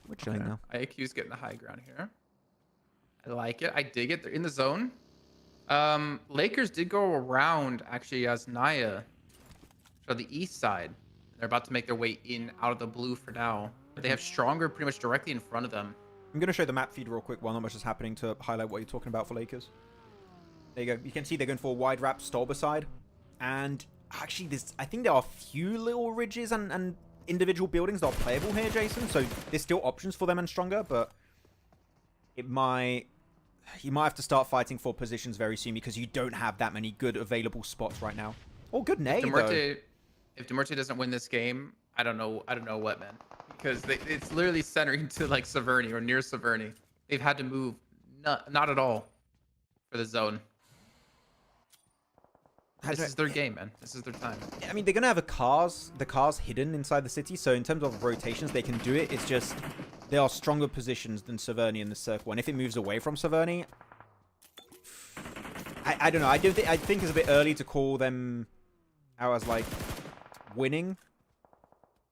We're chilling now. IQ's getting the high ground here. I like it. I dig it. They're in the zone. Lakers did go around, actually, as Naya. So the east side. They're about to make their way in out of the blue for now. But they have Stronger pretty much directly in front of them. I'm going to show the map feed real quick while not much is happening to highlight what you're talking about for Lakers. There you go. You can see they're going for a wide wrap Stolber side. And actually, I think there are a few little ridges and individual buildings that are playable here, Jason. So there's still options for them and Stronger, but you might have to start fighting for positions very soon because you don't have that many good available spots right now. Oh, good nade, though. If Duarte doesn't win this game, I don't know what, man. Because it's literally centering to like Severny or near Severny. They've had to move not at all for the zone. This is their game, man. This is their time. I mean, they're going to have the cars hidden inside the city. So in terms of rotations, they can do it. It's just there are stronger positions than Severny in the circle. And if it moves away from Severny, I don't know. I think it's a bit early to call them out as like winning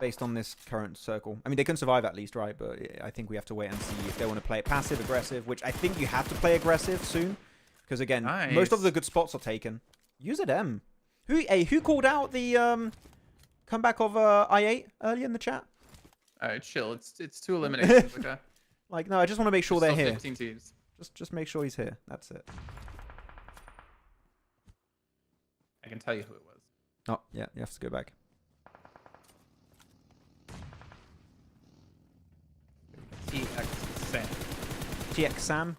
based on this current circle. I mean, they can survive at least, right? But I think we have to wait and see if they want to play it passive, aggressive, which I think you have to play aggressive soon. Because again, most of the good spots are taken. Use it, M. Who called out the comeback of I8 earlier in the chat? Alright, chill. It's 2 eliminations, okay? Like, no, I just want to make sure they're here. 15 teams. Just make sure he's here. That's it. I can tell you who it was. Oh, yeah, you have to go back. TX Sam.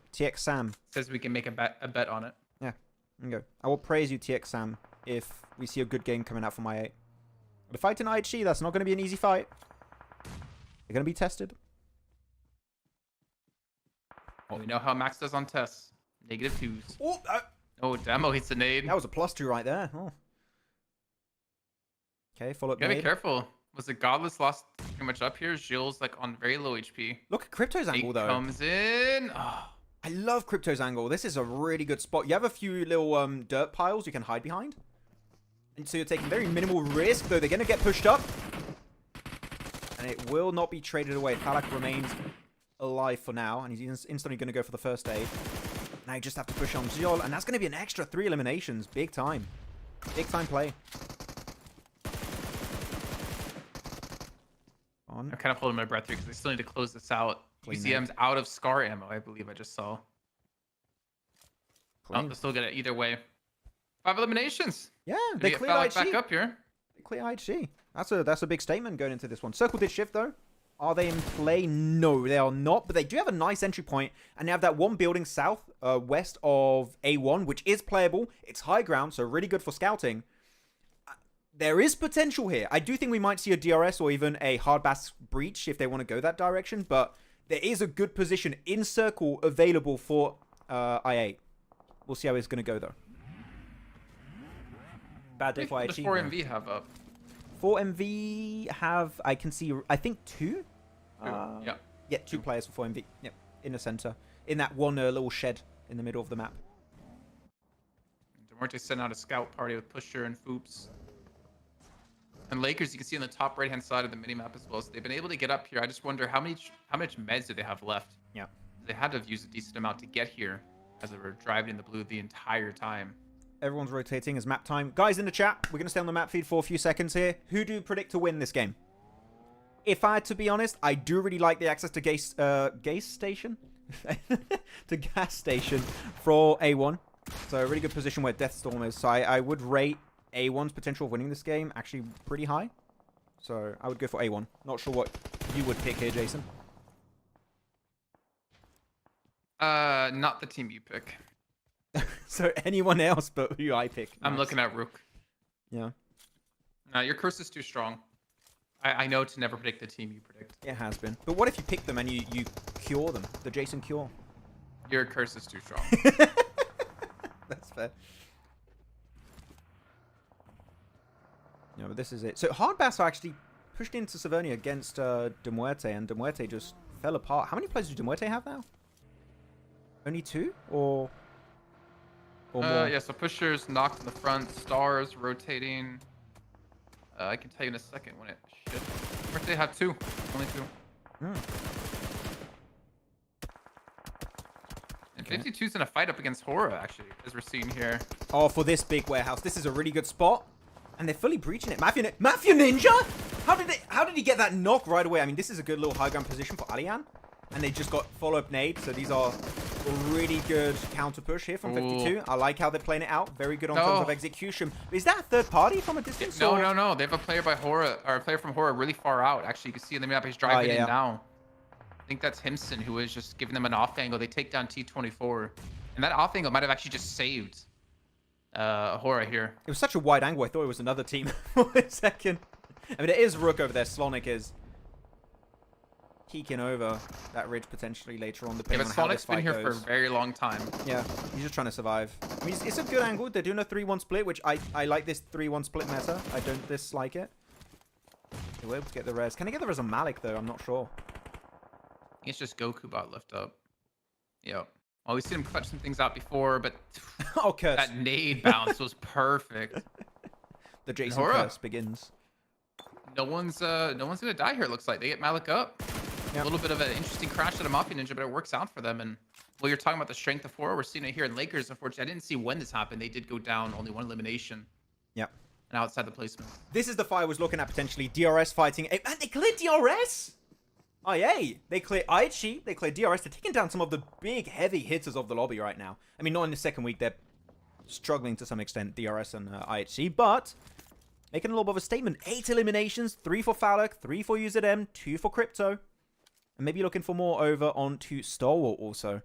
Says we can make a bet on it. Yeah, there you go. I will praise you, TX Sam, if we see a good game coming out from I8. The fight in IHG, that's not going to be an easy fight. They're going to be tested. Well, we know how Max does on tests. -2s. Oh, Oh, Demo hits a nade. that was a +2 right there. Oh. Okay, follow up. You gotta be careful. Was it Godless lost pretty much up here? Gilles like on very low HP. Look at Crypto's angle, though. Comes in. Oh. I love Crypto's angle. This is a really good spot. You have a few little dirt piles you can hide behind. And so you're taking very minimal risk, though they're going to get pushed up. And it will not be traded away. Falak remains alive for now, and he's instantly going to go for the first aid. Now you just have to push on Ziol, and that's going to be an extra 3 eliminations. Big time. Big time play. On. I'm kind of holding my breath here because they still need to close this out. Clean UCM's out of Scar ammo, I believe I just saw. Clean. Oh, they'll still get it either way. 5 eliminations. Yeah, they cleared IHG. Back up here. They clear IHG. That's a big statement going into this one. Circle did shift, though. Are they in play? No, they are not. But they do have a nice entry point, and they have that one building south, west of A1, which is playable. It's high ground, so really good for scouting. There is potential here. I do think we might see a DRS or even a hard bass breach if they want to go that direction, but there is a good position in circle available for I8. We'll see how it's going to go, though. Bad day for IHG. What does 4MV have up? 4MV have, I can see, I think 2? Yeah. Yeah, 2 players for 4MV. Yep, in the center. In that one little shed in the middle of the map. Demorte sent out a scout party with Pusher and Foops. And Lakers, you can see on the top right-hand side of the minimap as well. So they've been able to get up here. I just wonder how much meds do they have left? Yeah. They had to have used a decent amount to get here as they were driving in the blue the entire time. Everyone's rotating as map time. Guys in the chat, we're going to stay on the map feed for a few seconds here. Who do you predict to win this game? If I had to be honest, I do really like the access to gas station? to gas station for A1. So a really good position where Deathstorm is. So I would rate A1's potential of winning this game actually pretty high. So I would go for A1. Not sure what you would pick here, Jason. Not the team you pick. So anyone else but who I pick. I'm Nice. looking at Rook. Yeah. No, your curse is too strong. I know to never predict the team you predict. It has been. But what if you pick them and you cure them? The Jason cure. Your curse is too strong. That's fair. No, but this is it. So Hardbass actually pushed into Savernia against De Muerte, and De Muerte just fell apart. How many players do De Muerte have now? Only 2? Or more? Yeah, so Pusher's knocked in the front. Stars rotating. I can tell you in a second when it should. Or they have 2. Only 2. And 52's in a fight up against Hora, actually, as we're seeing here. Oh, for this big warehouse. This is a really good spot. And they're fully breaching it. Mafia Ninja? How did he get that knock right away? I mean, this is a good little high ground position for Alian. And they just got follow-up nade. So these are a really good counter push here from 52. I like how they're playing it out. Very good on terms of execution. Is that a third party from a distance? No. They have a player by Hora, or a player from Hora really far out. Actually, you can see in the map he's driving in now. I think that's Himson who is just giving them an off angle. They take down T24. And that off angle might have actually just saved Hora here. It was such a wide angle. I thought it was another team for a second. I mean, it is Rook over there. Slonic is peeking over that ridge potentially later on. Yeah, but Slonic's been here for a very long time. Yeah, he's just trying to survive. I mean, it's a good angle. They're doing a 3-1 split, which I like this 3-1 split meta. I don't dislike it. They were able to get the res. Can I get the res on Malik, though? I'm not sure. I think it's just Goku bot lift up. Yep. Well, we've seen him clutch some things out before, but oh, curse. That nade bounce was perfect. The Jason curse begins. No one's gonna die here. It looks like they get Malik up. Yep. A little bit of an interesting crash at a Mafia Ninja, but it works out for them. And while you're talking about the strength of 4, we're seeing it here in Lakers. Unfortunately, I didn't see when this happened. They did go down, only 1 elimination. Yep. And outside the placement. This is the fight I was looking at potentially. DRS fighting. Man, they cleared DRS. IA. They clear IHG. They clear DRS. They're taking down some of the big, heavy hitters of the lobby right now. I mean, not in the second week. They're struggling to some extent, DRS and IHG, but making a little bit of a statement. 8 eliminations, 3 for Falcon, 3 for UZM, 2 for Crypto. And maybe looking for more over onto Stalwart also.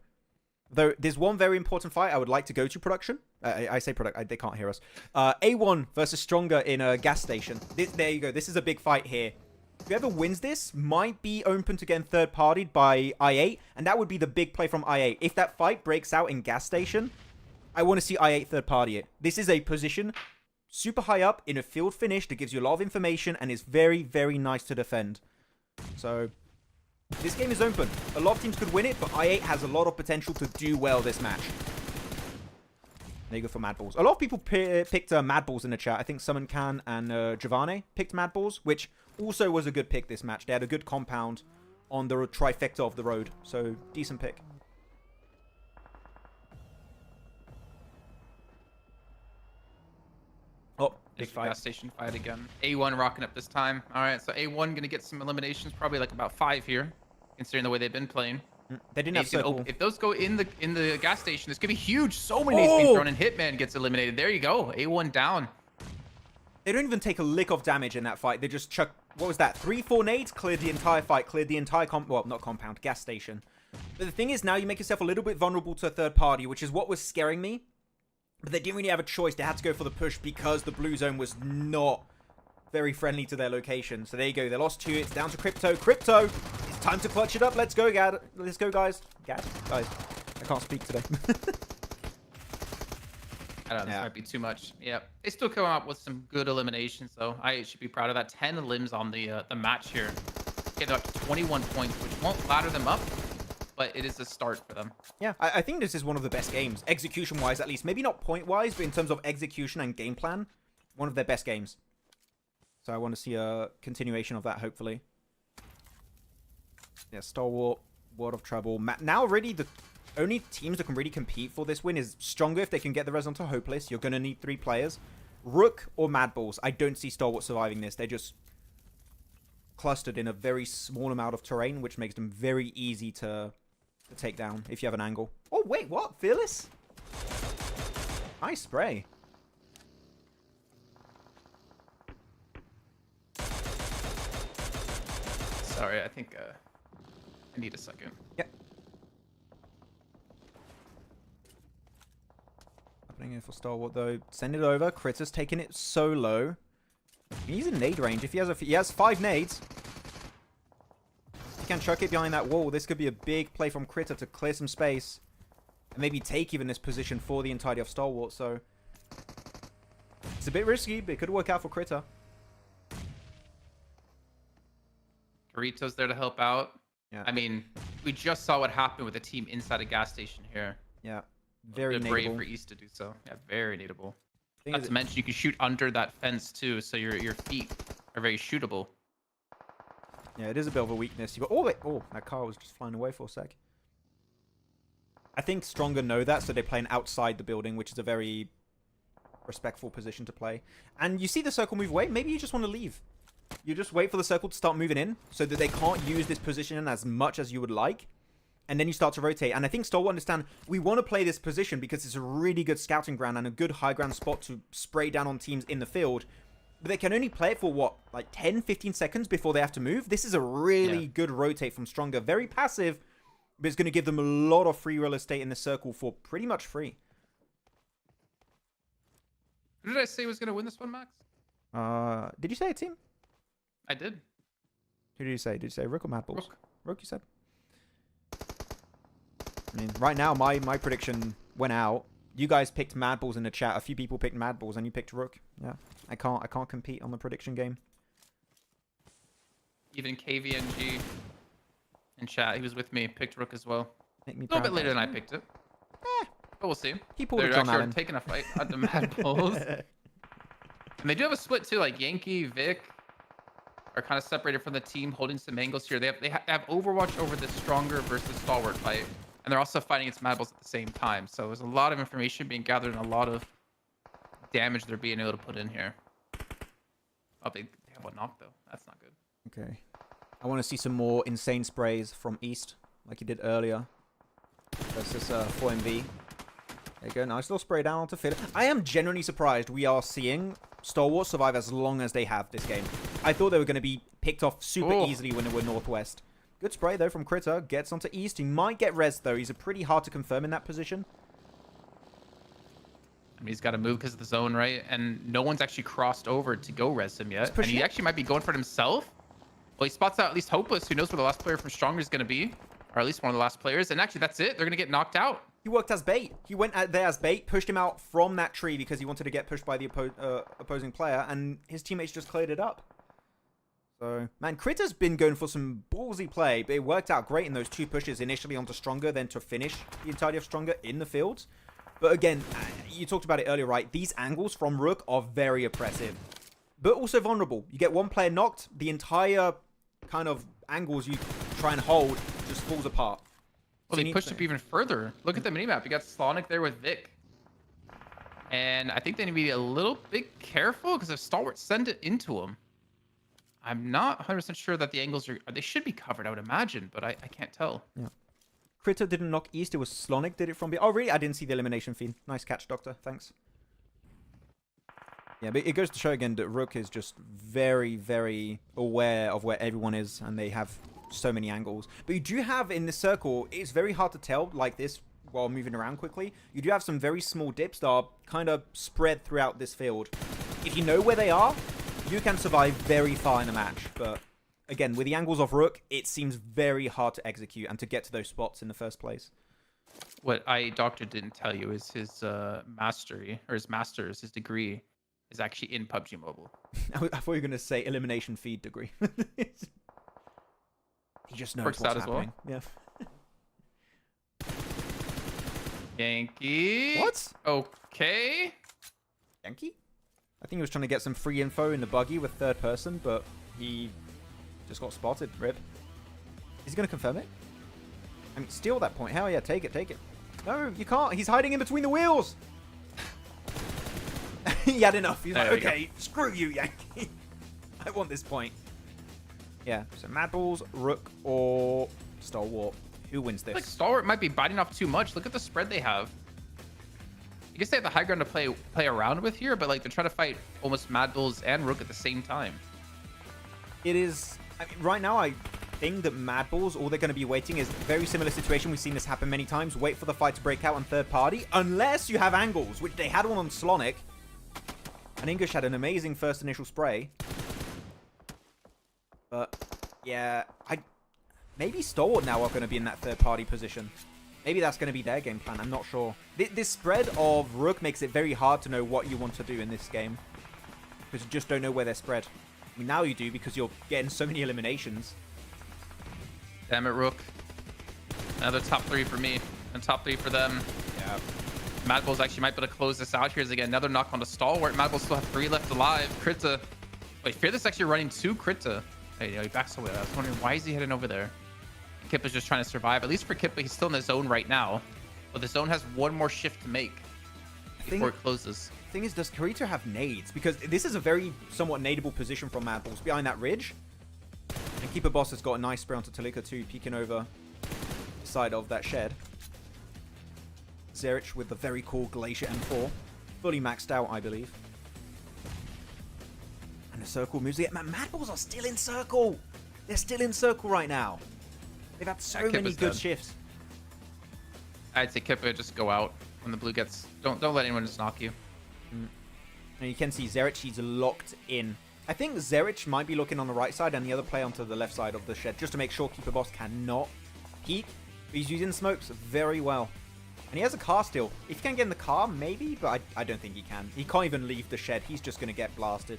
Though there's one very important fight I would like to go to production. I say product, they can't hear us. A1 versus Stronger in a gas station. There you go. This is a big fight here. Whoever wins this might be open to getting third-partied by I8, and that would be the big play from I8. If that fight breaks out in gas station, I want to see I8 third-party it. This is a position super high up in a field finish that gives you a lot of information and is very, very nice to defend. So this game is open. A lot of teams could win it, but I8 has a lot of potential to do well this match. There you go for Mad Balls. A lot of people picked Mad Balls in the chat. I think Summon Khan and Giovanni picked Mad Balls, which also was a good pick this match. They had a good compound on the trifecta of the road. So, decent pick. Oh, big fight. Gas station fight again. A1 rocking up this time. All right, so A1 going to get some eliminations, probably like about 5 here, considering the way they've been playing. They didn't have circle. If those go in the gas station, this could be huge. So many nades being thrown, and Hitman gets eliminated. There you go. A1 down. They don't even take a lick of damage in that fight. They just chuck, what was that? 3-4 nades, cleared the entire fight, cleared the entire well, not compound, gas station. But the thing is, now you make yourself a little bit vulnerable to a third party, which is what was scaring me. But they didn't really have a choice. They had to go for the push because the blue zone was not very friendly to their location. So there you go. They lost 2. It's down to Crypto. Crypto, it's time to clutch it up. Let's go, Gad. Let's go, guys. Guys, I can't speak today. I don't know, this might be too much. Yeah, they still come up with some good eliminations, though. I should be proud of that. 10 limbs on the match here. Getting up to 21 points, which won't ladder them up, but it is a start for them. Yeah, I think this is one of the best games, execution-wise at least. Maybe not point-wise, but in terms of execution and game plan, one of their best games. So I want to see a continuation of that, hopefully. Yeah, Stalwart, World of Trouble. Now already the only teams that can really compete for this win is Stronger if they can get the res onto Hopeless. You're going to need 3 players. Rook or Mad Balls. I don't see Stalwart surviving this. They're just clustered in a very small amount of terrain, which makes them very easy to take down if you have an angle. Oh, wait, what? Fearless? Nice spray. Sorry, I think I need a second. Yeah. Happening here for Stalwart, though. Send it over. Critter's taking it so low. He's in nade range. If he has 5 nades, he can chuck it behind that wall. This could be a big play from Critter to clear some space and maybe take even this position for the entirety of Stalwart. So it's a bit risky, but it could work out for Critter. Garito's there to help out. Yeah. I mean, we just saw what happened with the team inside a gas station here. Yeah. Very brave nadeable. for East to do so. Yeah, very nadeable. Not to mention, you can shoot under that fence too, so your feet are very shootable. Yeah, it is a bit of a weakness. You got oh, that car was just flying away for a sec. I think Stronger know that, so they're playing outside the building, which is a very respectful position to play. And you see the circle move away. Maybe you just want to leave. You just wait for the circle to start moving in, so that they can't use this position as much as you would like. And then you start to rotate. And I think Stoll will understand, we want to play this position because it's a really good scouting ground and a good high ground spot to spray down on teams in the field. But they can only play it for, what, like 10, 15 seconds before they have to move? This is a really good rotate from Stronger. Very passive, but it's going to give them a lot of free real estate in the circle for pretty much free. Who did I say was going to win this one, Max? Did you say a team? I did. Who did you say? Did you say Rook or Mad Balls? Rook. Rook, you said? I mean, right now, my prediction went out. You guys picked Mad Balls in the chat. A few people picked Mad Balls, and you picked Rook. Yeah, I can't compete on the prediction game. Even KVNG in chat, he was with me, picked Rook as well. Make me A little proud, bit later guys. than I picked it. But we'll see. He pulled They're it on actually Allen. taking a fight at the Mad Bulls. And they do have a split too, like Yankee, Vic are kind of separated from the team, holding some angles here. They have Overwatch over the Stronger versus Stalwart fight. And they're also fighting against Mad Bulls at the same time. So there's a lot of information being gathered and a lot of damage they're being able to put in here. Oh, they have one knock though. That's not good. Okay. I want to see some more insane sprays from East, like he did earlier. Versus 4MV. There you go. Nice little spray down onto Phil. I am genuinely surprised we are seeing Stalwart survive as long as they have this game. I thought they were going to be picked off super easily when they were Northwest. Good spray, though, from Critter. Gets onto East. He might get res, though. He's pretty hard to confirm in that position. I mean, he's got to move because of the zone, right? And no one's actually crossed over to go res him yet. And he actually might be going for it himself. Well, he spots out at least Hopeless, who knows where the last player from Stronger is going to be. Or at least one of the last players. And actually, that's it. They're going to get knocked out. He worked as bait. He went out there as bait, pushed him out from that tree because he wanted to get pushed by the opposing player, and his teammates just cleared it up. So, man, Critter's been going for some ballsy play, but it worked out great in those 2 pushes, initially onto Stronger, then to finish the entirety of Stronger in the field. But again, you talked about it earlier, right? These angles from Rook are very oppressive, but also vulnerable. You get one player knocked, the entire kind of angles you try and hold just falls apart. Well, they pushed up even further. Look at the minimap. You got Slonic there with Vic. And I think they need to be a little bit careful because if Stalwart send it into him, I'm not 100% sure that the angles are... They should be covered, I would imagine, but I can't tell. Yeah. Critter didn't knock East. It was Slonic did it from... Oh, really? I didn't see the elimination feed. Nice catch, Doctor. Thanks. Yeah, but it goes to show again that Rook is just very, very aware of where everyone is, and they have so many angles. But you do have in this circle, it's very hard to tell like this while moving around quickly. You do have some very small dips that are kind of spread throughout this field. If you know where they are, you can survive very far in a match. But again, with the angles of Rook, it seems very hard to execute and to get to those spots in the first place. What doctor didn't tell you is his mastery or his master's, his degree is actually in PUBG Mobile. I thought you were going to say elimination feed degree. He just knows Works what's out as well. happening. Yeah. Yankee. What? Okay. Yankee? I think he was trying to get some free info in the buggy with third person, but he just got spotted. Rip. Is he going to confirm it? I mean, steal that point. Hell yeah, take it, take it. No, you can't. He's hiding in between the wheels. He had enough. He's like, okay, screw you, Yankee. I want this point. Yeah, so Mad Balls, Rook, or Stalwart. Who wins this? Like Stalwart might be biting off too much. Look at the spread they have. I guess they have the high ground to play around with here, but like they're trying to fight almost Mad Bulls and Rook at the same time. It is... I mean, right now, I think that Mad Balls, all they're going to be waiting is a very similar situation. We've seen this happen many times. Wait for the fight to break out on third party, unless you have angles, which they had one on Slonic. And English had an amazing first initial spray. But, yeah, maybe Stalwart now are going to be in that third party position. Maybe that's going to be their game plan. I'm not sure. This spread of Rook makes it very hard to know what you want to do in this game. Because you just don't know where they're spread. I mean, now you do because you're getting so many eliminations. Damn it, Rook. Another top 3 for me. And top 3 for them. Yeah. Mad Bulls actually might be able to close this out here as they get another knock on the Stalwart. Mad Bulls still have 3 left alive. Krita. Wait, Fearless actually running 2 Krita. Hey, he backs away. I was wondering, why is he heading over there? Kippa's just trying to survive. At least for Kippa, he's still in the zone right now. But the zone has one more shift to make before it closes. Thing is, does Kirito have nades? Because this is a very somewhat nadeable position from Mad Balls behind that ridge. And Keeper Boss has got a nice spray onto Talika too, peeking over the side of that shed. Zerich with the very cool Glacier M4. Fully maxed out, I believe. And the circle moves. Yeah, Mad Balls are still in circle. They're still in circle right now. They've had so many good shifts. I'd say Kippa just go out when the blue gets... Don't let anyone just knock you. And you can see Zerich, he's locked in. I think Zerich might be looking on the right side and the other player onto the left side of the shed, just to make sure Keeper Boss cannot peek. But he's using smokes very well. And he has a car still. If he can get in the car, maybe, but I don't think he can. He can't even leave the shed. He's just going to get blasted.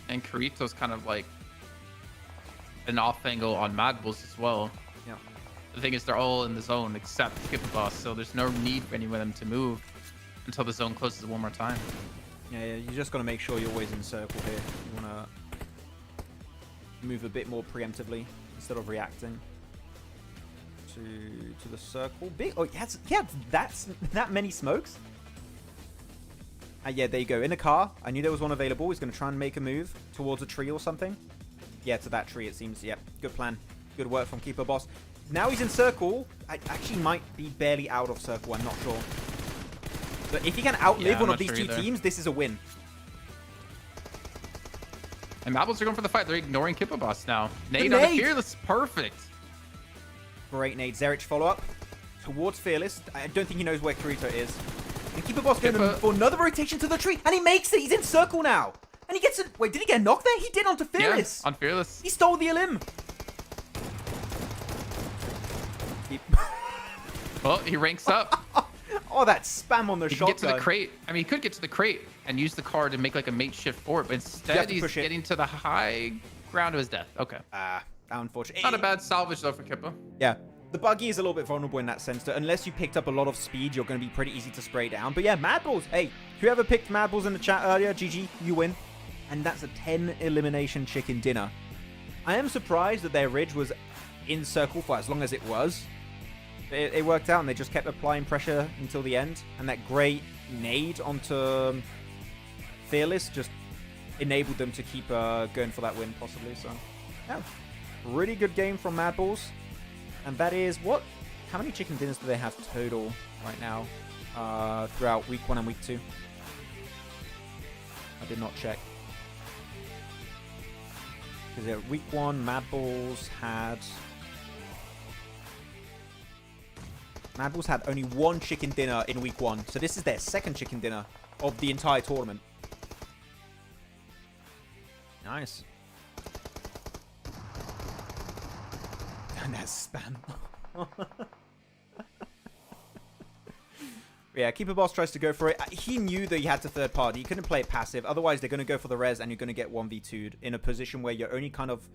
And Kirito's kind of like an off angle on Mad Bulls as well. Yeah. The thing is, they're all in the zone except Kippa Boss, so there's no need for any of them to move until the zone closes one more time. Yeah, you just got to make sure you're always in circle here. You want to move a bit more preemptively instead of reacting to the circle. Big. Oh, yeah, that's that many smokes. Yeah, there you go. In a car. I knew there was one available. He's going to try and make a move towards a tree or something. Yeah, to that tree, it seems. Yep, good plan. Good work from Keeper Boss. Now he's in circle. I actually might be barely out of circle. I'm not sure. But if he can outlive one of these two teams, this is a win. And Mad Bulls are going for the fight. They're ignoring Kippa Boss now. Nade on the Fearless. Perfect. Great nade. Zerich follow-up towards Fearless. I don't think he knows where Kirito is. And Keeper Boss going for another rotation to the tree. And he makes it. He's in circle now. And he gets it. Wait, did he get a knock there? He did onto Fearless. Yeah, on Fearless. He stole the elim. Well, he ranks up. Oh, that spam on the shotgun. He can get to the crate. I mean, he could get to the crate and use the car to make like a mate shift forward, but instead he's getting to the high ground of his death. Okay. Unfortunately. Not a bad salvage though for Kippa. Yeah. The buggy is a little bit vulnerable in that sense that unless you picked up a lot of speed, you're going to be pretty easy to spray down. But yeah, Mad Balls. Hey, whoever picked Mad Balls in the chat earlier, GG, you win. And that's a 10 elimination chicken dinner. I am surprised that their ridge was in circle for as long as it was. It worked out and they just kept applying pressure until the end. And that great nade onto Fearless just enabled them to keep going for that win, possibly. So, yeah, really good game from Mad Balls. And that is what? How many chicken dinners do they have total right now throughout week 1 and week 2? I did not check. Because week 1, Mad Balls had only 1 chicken dinner in week 1. So this is their 2nd chicken dinner of the entire tournament. Nice. And that's spam. Yeah, Keeper Boss tries to go for it. He knew that he had to third party. He couldn't play it passive. Otherwise, they're going to go for the res and you're going to get 1v2'd in a position where your only kind of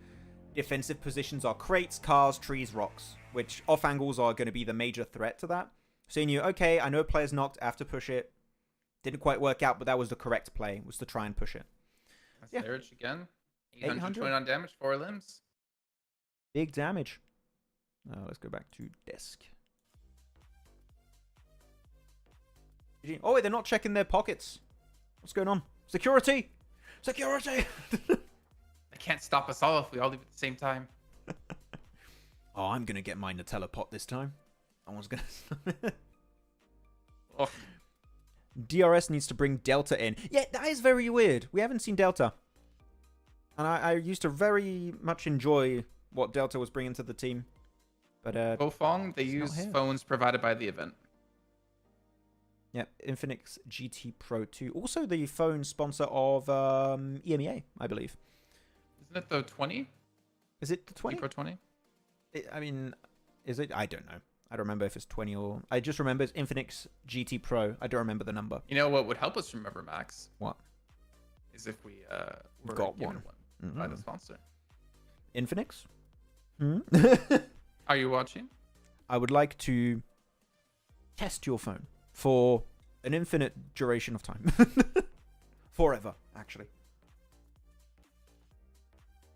defensive positions are crates, cars, trees, rocks, which off angles are going to be the major threat to that. So you knew, okay, I know a player's knocked, I have to push it. Didn't quite work out, but that was the correct play, was to try and push it. That's Yeah. Large again. 829 damage, 4 limbs. Big damage. Let's go back to desk. Oh, wait, they're not checking their pockets. What's going on? Security! Security! They can't stop us all if we all leave at the same time. Oh, I'm going to get my Nutella pot this time. I was going to... Oh. DRS needs to bring Delta in. Yeah, that is very weird. We haven't seen Delta. And I used to very much enjoy what Delta was bringing to the team. But, Bofong, they use phones provided by the event. yeah, Infinix GT Pro 2. Also the phone sponsor of EMEA, I believe. Isn't it the 20? Is it the 20? Pro 20? I mean, is it? I don't know. I don't remember if it's 20 or... I just remember it's Infinix GT Pro. I don't remember the number. You know what would help us remember, Max? What? Is if we were got given one. By the sponsor. Infinix? Are you watching? I would like to test your phone for an infinite duration of time. Forever, actually.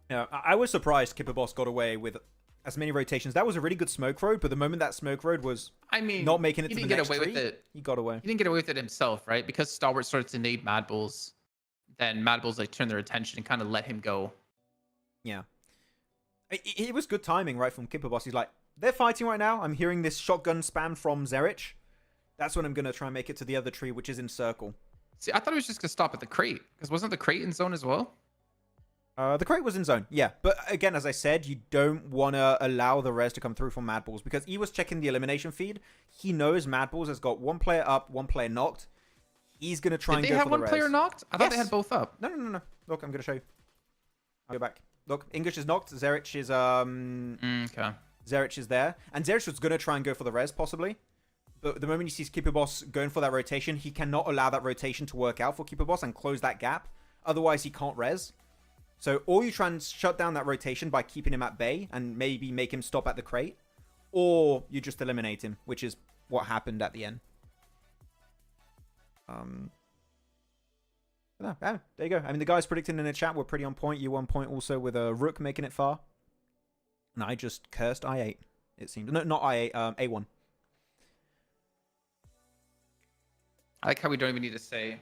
Yeah, I was surprised Kipper Boss got away with as many rotations. That was a really good smoke road, but the moment that smoke road was not making it to the next tree, he got away. He didn't get away with it himself, right? Because Stalwart started to nade Mad Bulls, then Mad Bulls like turned their attention and kind of let him go. Yeah. It was good timing, right, from Kipper Boss. He's like, they're fighting right now. I'm hearing this shotgun spam from Zerich. That's when I'm going to try and make it to the other tree, which is in circle. See, I thought it was just going to stop at the crate. Because wasn't the crate in zone as well? The crate was in zone, yeah. But again, as I said, you don't want to allow the res to come through from Mad Balls. Because he was checking the elimination feed. He knows Mad Balls has got one player up, one player knocked. He's going to try and go for the res. Did they have one player knocked? I thought they had both up. No. Look, I'm going to show you. I'll go back. Look, English is knocked. Zerich is, okay. Zerich is there. And Zerich was going to try and go for the res, possibly. But the moment he sees Keeper Boss going for that rotation, he cannot allow that rotation to work out for Keeper Boss and close that gap. Otherwise, he can't res. So, or you try and shut down that rotation by keeping him at bay and maybe make him stop at the crate. Or you just eliminate him, which is what happened at the end. No, there you go. I mean, the guys predicting in the chat were pretty on point. You 1 point also with a Rook making it far. And I just cursed I8, it seemed. No, not I8, A1. I like how we don't even need to say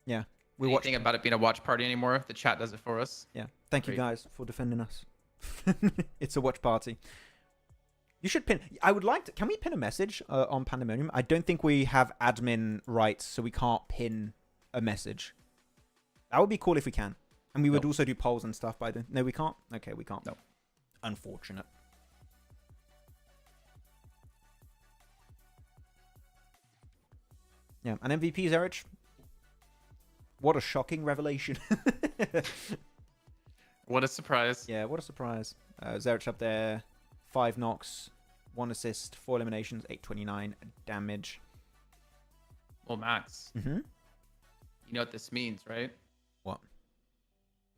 anything about it being a watch party anymore. The chat does it for us. Yeah. Thank you guys for defending us. It's a watch party. You should pin... I would like to... Can we pin a message on Pandemonium? I don't think we have admin rights, so we can't pin a message. That would be cool if we can. And we would also do polls and stuff by the... No, we can't? Okay, we can't. No. Unfortunate. Yeah, and MVP Zerich. What a shocking revelation. What a surprise. Yeah, what a surprise. Zerich up there. 5 knocks, 1 assist, 4 eliminations, 829 damage. Well, Max. You know what this means, right? What?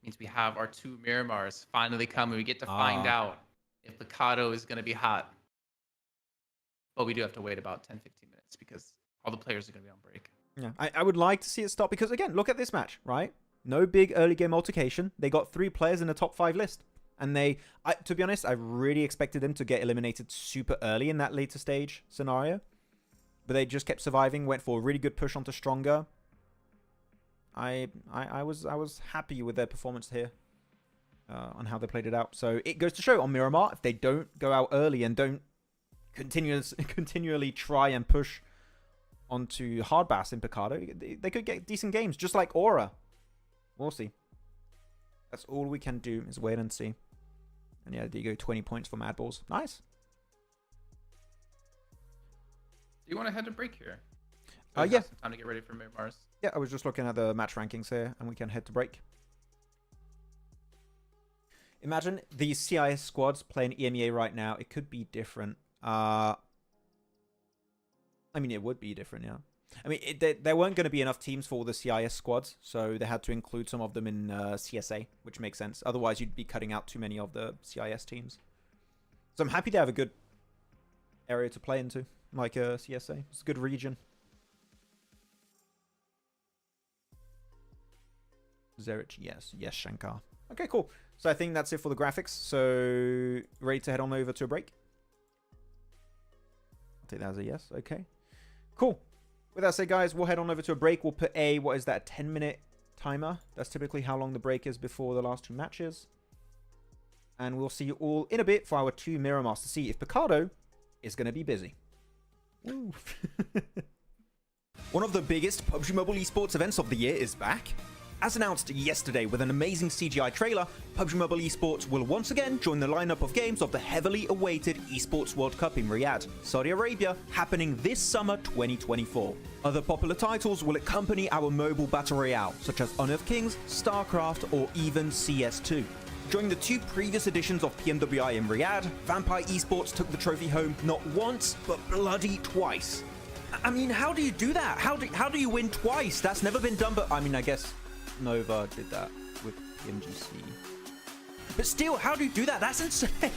It means we have our 2 Miramars finally coming. We get to find out if Mikado is going to be hot. But we do have to wait about 10-15 minutes because all the players are going to be on break. Yeah, I would like to see it stop because, again, look at this match, right? No big early game altercation. They got 3 players in the top 5 list. And to be honest, I really expected them to get eliminated super early in that later stage scenario. But they just kept surviving, went for a really good push onto Stronger. I was happy with their performance here on how they played it out. So it goes to show on Miramar, if they don't go out early and don't continually try and push onto Hard Bass in Picado, they could get decent games, just like Aura. We'll see. That's all we can do is wait and see. And yeah, there you go, 20 points for Mad Balls. Nice. Do you want to head to break here? Yeah. Some time to get ready for Miramars. Yeah, I was just looking at the match rankings here, and we can head to break. Imagine these CIS squads playing EMEA right now. It could be different. I mean, it would be different, yeah. I mean, there weren't going to be enough teams for all the CIS squads, so they had to include some of them in CSA, which makes sense. Otherwise, you'd be cutting out too many of the CIS teams. So I'm happy they have a good area to play into, like CSA. It's a good region. Zerich, yes, Shankar. Okay, cool. So I think that's it for the graphics. So ready to head on over to a break? I'll take that as a yes. Okay, cool. With that said, guys, we'll head on over to a break. We'll put a, what is that, 10-minute timer. That's typically how long the break is before the last 2 matches. And we'll see you all in a bit for our 2 Miramars to see if Picardo is going to be busy. Woo. One of the biggest PUBG Mobile esports events of the year is back. As announced yesterday with an amazing CGI trailer, PUBG Mobile Esports will once again join the lineup of games of the heavily awaited Esports World Cup in Riyadh, Saudi Arabia, happening this summer 2024. Other popular titles will accompany our mobile battle royale, such as Honor of Kings, StarCraft, or even CS2. During the 2 previous editions of PMWI in Riyadh, Vampire Esports took the trophy home not once, but bloody twice. I mean, how do you do that? How do you win twice? That's never been done, but I mean, I guess Nova did that with PMGC. But still, how do you do that? That's insane.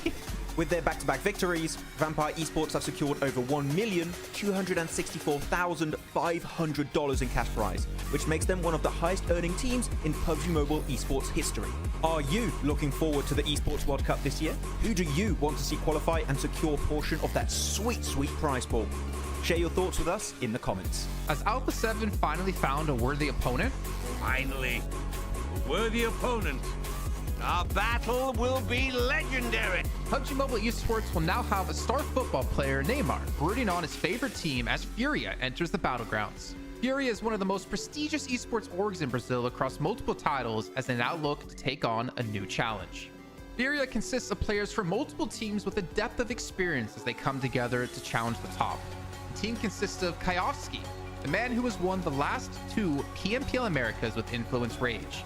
With their back-to-back victories, Vampire Esports have secured over $1,264,500 in cash prize, which makes them one of the highest-earning teams in PUBG Mobile esports history. Are you looking forward to the Esports World Cup this year? Who do you want to see qualify and secure a portion of that sweet, sweet prize pool? Share your thoughts with us in the comments. Has Alpha 7 finally found a worthy opponent? Finally, a worthy opponent. Our battle will be legendary. PUBG Mobile Esports will now have a star football player, Neymar, rooting on his favorite team as Furia enters the battlegrounds. Furia is one of the most prestigious esports orgs in Brazil across multiple titles as they now look to take on a new challenge. Furia consists of players from multiple teams with a depth of experience as they come together to challenge the top. The team consists of Kayovsky, the man who has won the last 2 PMPL Americas with Influence Rage.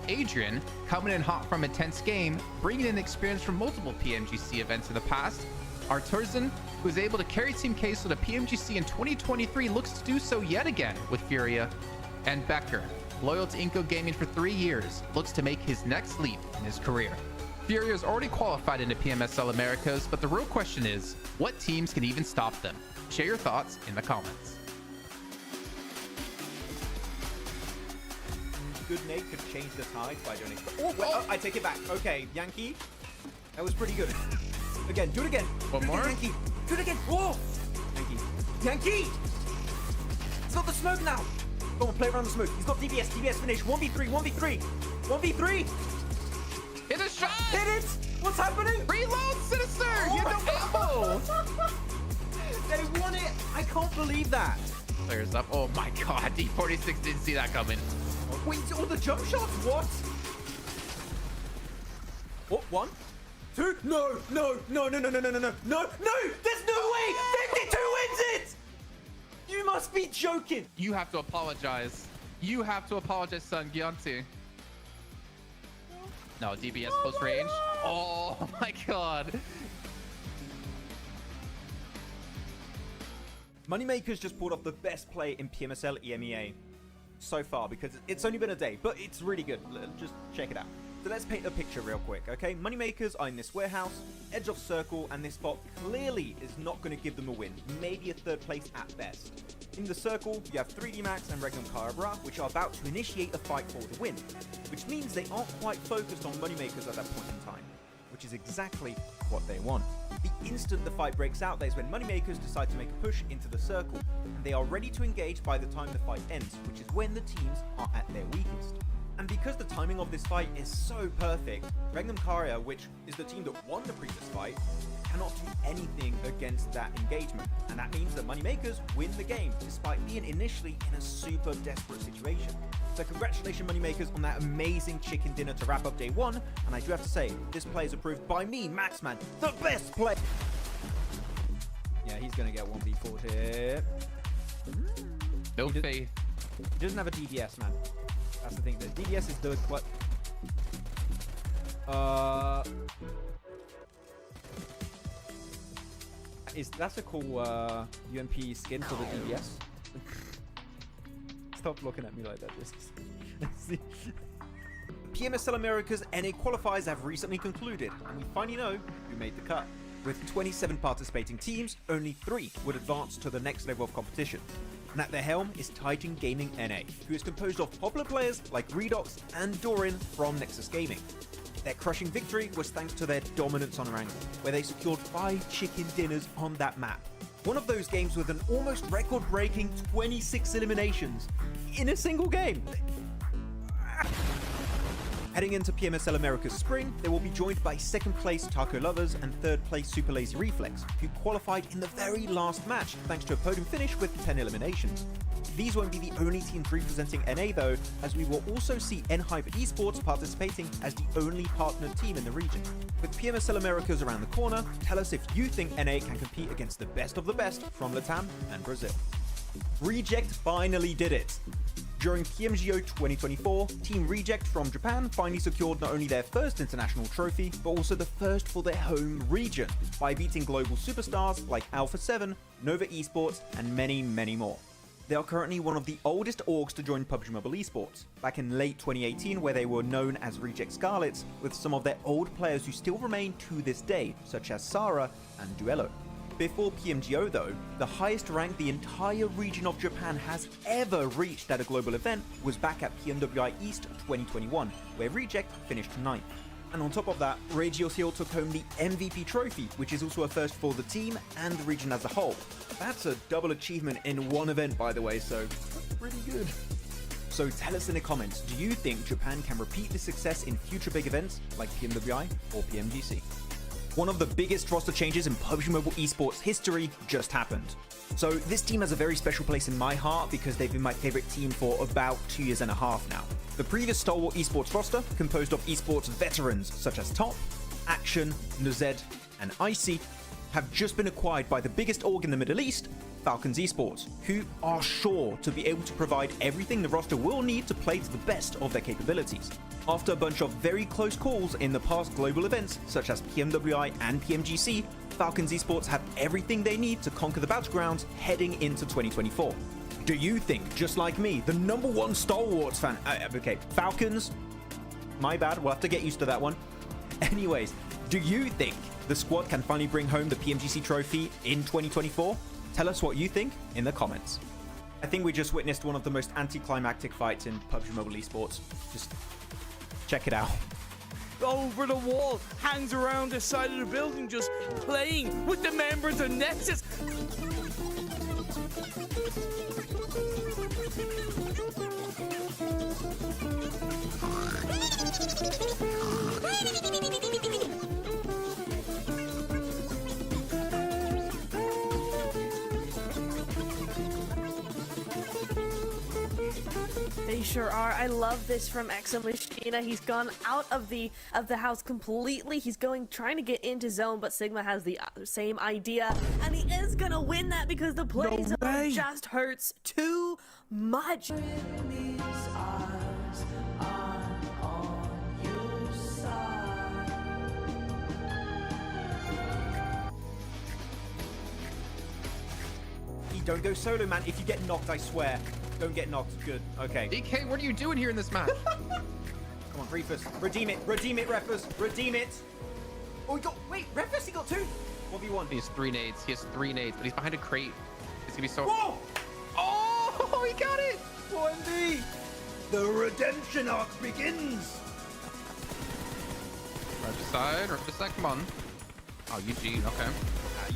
Adrian, coming in hot from a tense game, bringing in experience from multiple PMGC events in the past. Arturzan, who is able to carry Team Queso to PMGC in 2023, looks to do so yet again with Furia. And Becker, loyal to Inco Gaming for 3 years, looks to make his next leap in his career. Furia is already qualified into PMSL Americas, but the real question is, what teams can even stop them? Share your thoughts in the comments. Good Nate could change the tide by doing it. Oh, wait, oh, I take it back. Okay, Yankee. That was pretty good. Again, do it again. One more? Yankee. Do it again. Whoa! Yankee. Yankee! He's got the smoke now. Go on, play around the smoke. He's got DBS. DBS finish. 1v3. 1v3. 1v3. Hit a shot! Hit it! What's happening? Reload, Sinister! Oh You have no ammo! They won it. I can't believe that. Players up. Oh my god, D46 didn't see that coming. Wait, all the jump shots? What? What? 1, 2? No! No! No! No! No! No! No! No! No! No! There's no way! 52 wins it! You must be joking! You have to apologize. You have to apologize, son. Gionti. No, DBS close range. Oh my god. Moneymakers just pulled off the best play in PMSL EMEA so far because it's only been a day, but it's really good. Just check it out. So let's paint a picture real quick, okay? Moneymakers are in this warehouse, edge of circle, and this spot clearly is not going to give them a win, maybe a 3rd place at best. In the circle, you have 3D Max and Regnum Carabra, which are about to initiate a fight for the win, which means they aren't quite focused on Moneymakers at that point in time, which is exactly what they want. The instant the fight breaks out, that is when Moneymakers decide to make a push into the circle, and they are ready to engage by the time the fight ends, which is when the teams are at their weakest. And because the timing of this fight is so perfect, Regnum Karia, which is the team that won the previous fight, cannot do anything against that engagement. And that means that Moneymakers win the game, despite being initially in a super desperate situation. So congratulations, Moneymakers, on that amazing chicken dinner to wrap up day 1. And I do have to say, this play is approved by me, Maxman, the best play. Yeah, he's going to get 1v4 here. No faith. He doesn't have a DBS, man. That's the thing. The DBS is the what? That's a cool UMP skin for the DBS? Stop looking at me like that. PMSL America's NA qualifiers have recently concluded, and we finally know who made the cut. With 27 participating teams, only 3 would advance to the next level of competition. And at their helm is Titan Gaming NA, who is composed of popular players like Redox and Doran from Nexus Gaming. Their crushing victory was thanks to their dominance on Erangel, where they secured 5 chicken dinners on that map. One of those games with an almost record-breaking 26 eliminations in a single game. Heading into PMSL America's spring, they will be joined by 2nd place Taco Lovers and 3rd place Super Lazy Reflex, who qualified in the very last match thanks to a podium finish with 10 eliminations. These won't be the only teams representing NA though, as we will also see Esports participating as the only partnered team in the region. With PMSL Americas around the corner, tell us if you think NA can compete against the best of the best from Latam and Brazil. Reject finally did it! During PMGO 2024, Team Reject from Japan finally secured not only their first international trophy, but also the first for their home region, by beating global superstars like Alpha 7, Nova Esports, and many, many more. They are currently one of the oldest orgs to join PUBG Mobile Esports, back in late 2018 where they were known as Reject Scarlets, with some of their old players who still remain to this day, such as Sara and Duello. Before PMGO though, the highest rank the entire region of Japan has ever reached at a global event was back at PMWI East 2021, where Reject finished 9th. And on top of that, Regios Hill took home the MVP trophy, which is also a first for the team and the region as a whole. That's a double achievement in one event, by the way, so that's pretty good. So tell us in the comments, do you think Japan can repeat this success in future big events like PMWI or PMGC? One of the biggest roster changes in PUBG Mobile Esports history just happened. So this team has a very special place in my heart because they've been my favorite team for about 2.5 years now. The previous Stalwart Esports roster, composed of esports veterans such as Top, Action, Nuzed, and Icy, have just been acquired by the biggest org in the Middle East, FALCONS Esports, who are sure to be able to provide everything the roster will need to play to the best of their capabilities. After a bunch of very close calls in the past global events, such as PMWI and PMGC, FALCONS Esports have everything they need to conquer the battlegrounds heading into 2024. Do you think, just like me, the #1 Stalwarts fan... okay, FALCONS... My bad, we'll have to get used to that one. Anyways, do you think the squad can finally bring home the PMGC trophy in 2024? Tell us what you think in the comments. I think we just witnessed one of the most anticlimactic fights in PUBG Mobile Esports. Just check it out. Over the wall, hangs around the side of the building, just playing with the members of Nexus. They sure are. I love this from Machina. He's gone out of the house completely. He's trying to get into zone, but Sigma has the same idea, and he is gonna win that because the play zone just hurts too much. Don't go solo, man. If you get knocked, I swear. Don't get knocked. Good. Okay. DK, what are you doing here in this match? Come on, Reefus. Redeem it. Redeem it, Refus. Redeem it. Oh, he got... Wait, Refus, he got 2. 1v1. He has 3 nades. He has 3 nades, but he's behind a crate. It's gonna be so... Whoa! Oh, he got it! 1v. The redemption arc begins. Right side, come on. Oh, Eugene, okay.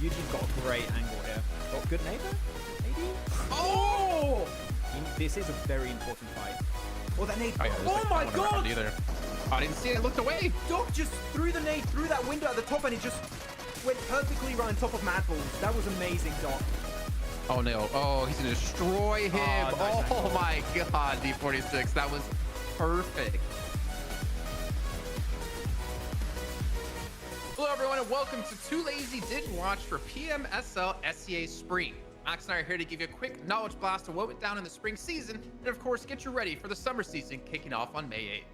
Eugene's got a great angle here. Got good neighbor? Maybe? Oh! This is a very important fight. Oh, that nade. Oh my god! Either. I didn't see it. I looked away. Doc just threw the nade through that window at the top and it just went perfectly right on top of Madballs. That was amazing, Doc. Oh no. Oh, he's gonna destroy him. Oh my god, D46. That was perfect. Hello everyone and welcome to Too Lazy Didn't Watch for PMSL CSA Spring. Max and I are here to give you a quick knowledge blast of what went down in the spring season and of course get you ready for the summer season kicking off on May 8th.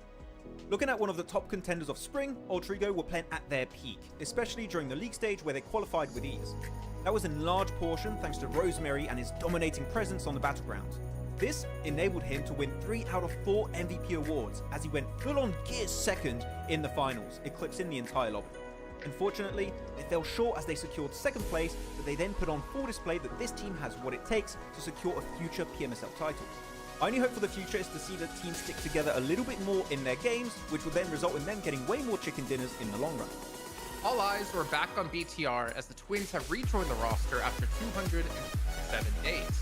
Looking at one of the top contenders of spring, Ultrigo were playing at their peak, especially during the league stage where they qualified with ease. That was in large portion thanks to Rosemary and his dominating presence on the battlegrounds. This enabled him to win 3 out of 4 MVP awards as he went full-on gear second in the finals, eclipsing the entire lobby. Unfortunately, they fell short as they secured second place, but they then put on full display that this team has what it takes to secure a future PMSL title. My only hope for the future is to see the team stick together a little bit more in their games, which will then result in them getting way more chicken dinners in the long run. All eyes were back on BTR as the Twins have rejoined the roster after 207 days.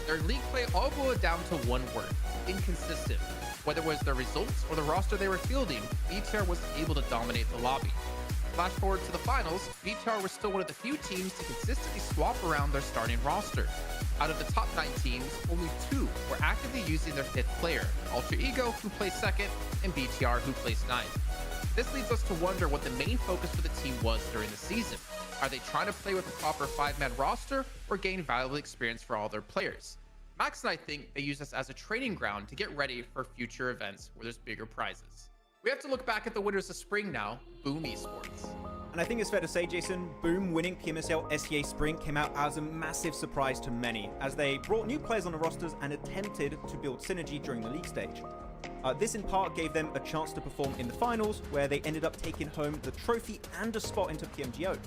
Their league play all boiled down to one word: inconsistent. Whether it was their results or the roster they were fielding, BTR was able to dominate the lobby. Flash forward to the finals, BTR was still one of the few teams to consistently swap around their starting roster. Out of the top 9 teams, only 2 were actively using their 5th player, Ultra Ego, who placed 2nd, and BTR, who placed 9th. This leads us to wonder what the main focus for the team was during the season. Are they trying to play with a proper 5-man roster or gain valuable experience for all their players? Max and I think they use this as a training ground to get ready for future events where there's bigger prizes. We have to look back at the winners of spring now, Boom Esports. And I think it's fair to say, Jason, Boom winning PMSL SCA Spring came out as a massive surprise to many, as they brought new players on the rosters and attempted to build synergy during the league stage. This in part gave them a chance to perform in the finals, where they ended up taking home the trophy and a spot into PMGO.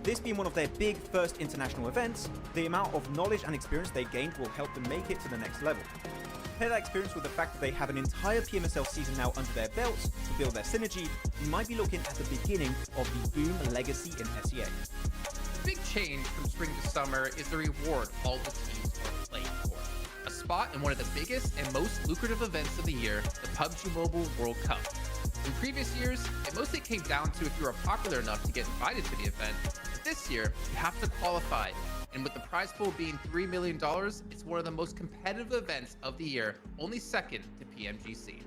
This being one of their big first international events, the amount of knowledge and experience they gained will help them make it to the next level. Pair that experience with the fact that they have an entire PMSL season now under their belts to build their synergy, you might be looking at the beginning of the Boom legacy in SEA. The big change from spring to summer is the reward all the teams are playing for. A spot in one of the biggest and most lucrative events of the year, the PUBG Mobile World Cup. In previous years, it mostly came down to if you were popular enough to get invited to the event. But this year, you have to qualify. And with the prize pool being $3 million, it's one of the most competitive events of the year, only second to PMGC.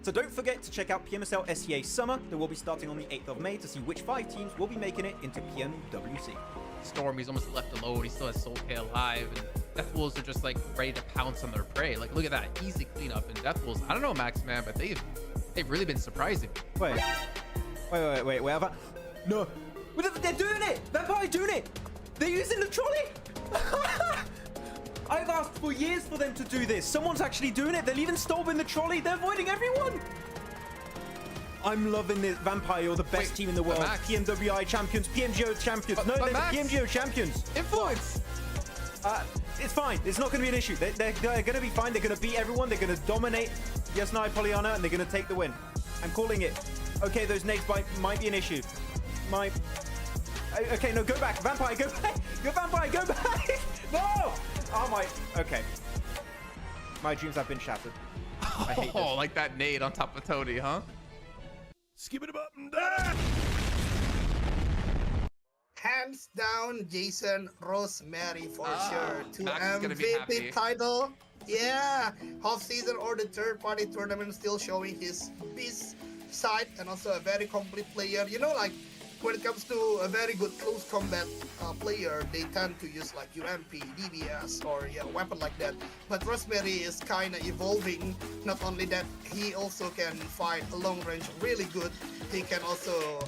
So don't forget to check out PMSL SEA Summer that will be starting on the 8th of May to see which 5 teams will be making it into PMWC. Stormy's almost left alone, he still has Soul K alive, and Death Wolves are just like ready to pounce on their prey. Like, look at that, easy cleanup, and Death Wolves, I don't know, Maxman, but they've really been surprising. Wait, no, they're doing it! Vampire's doing it! They're using the trolley! I've asked for years for them to do this. Someone's actually doing it. They're even stopping the trolley. They're avoiding everyone. I'm loving this. Vampire, you're the best team in the world. PMWI champions, PMGO champions. No, they're PMGO champions. Influence! It's fine. It's not going to be an issue. They're going to be fine. They're going to beat everyone. They're going to dominate Yasnai Pollyanna, and they're going to take the win. I'm calling it. Okay, those nades might be an issue. Okay, no, go back. Vampire, go back. Go Vampire, go back. No! Oh my, okay. My dreams have been shattered. I hate this. Like that nade on top of Tony, huh? Skip it up and down. Hands down, Jason Rosemary for sure. To Max is gonna be happy. MVP title. Yeah, half season or the third party tournament, still showing his beast side and also a very complete player. You know, like when it comes to a very good close combat player, they tend to use like UMP, DBS, or a weapon like that. But Rosemary is kind of evolving. Not only that, he also can fight a long range really good. He can also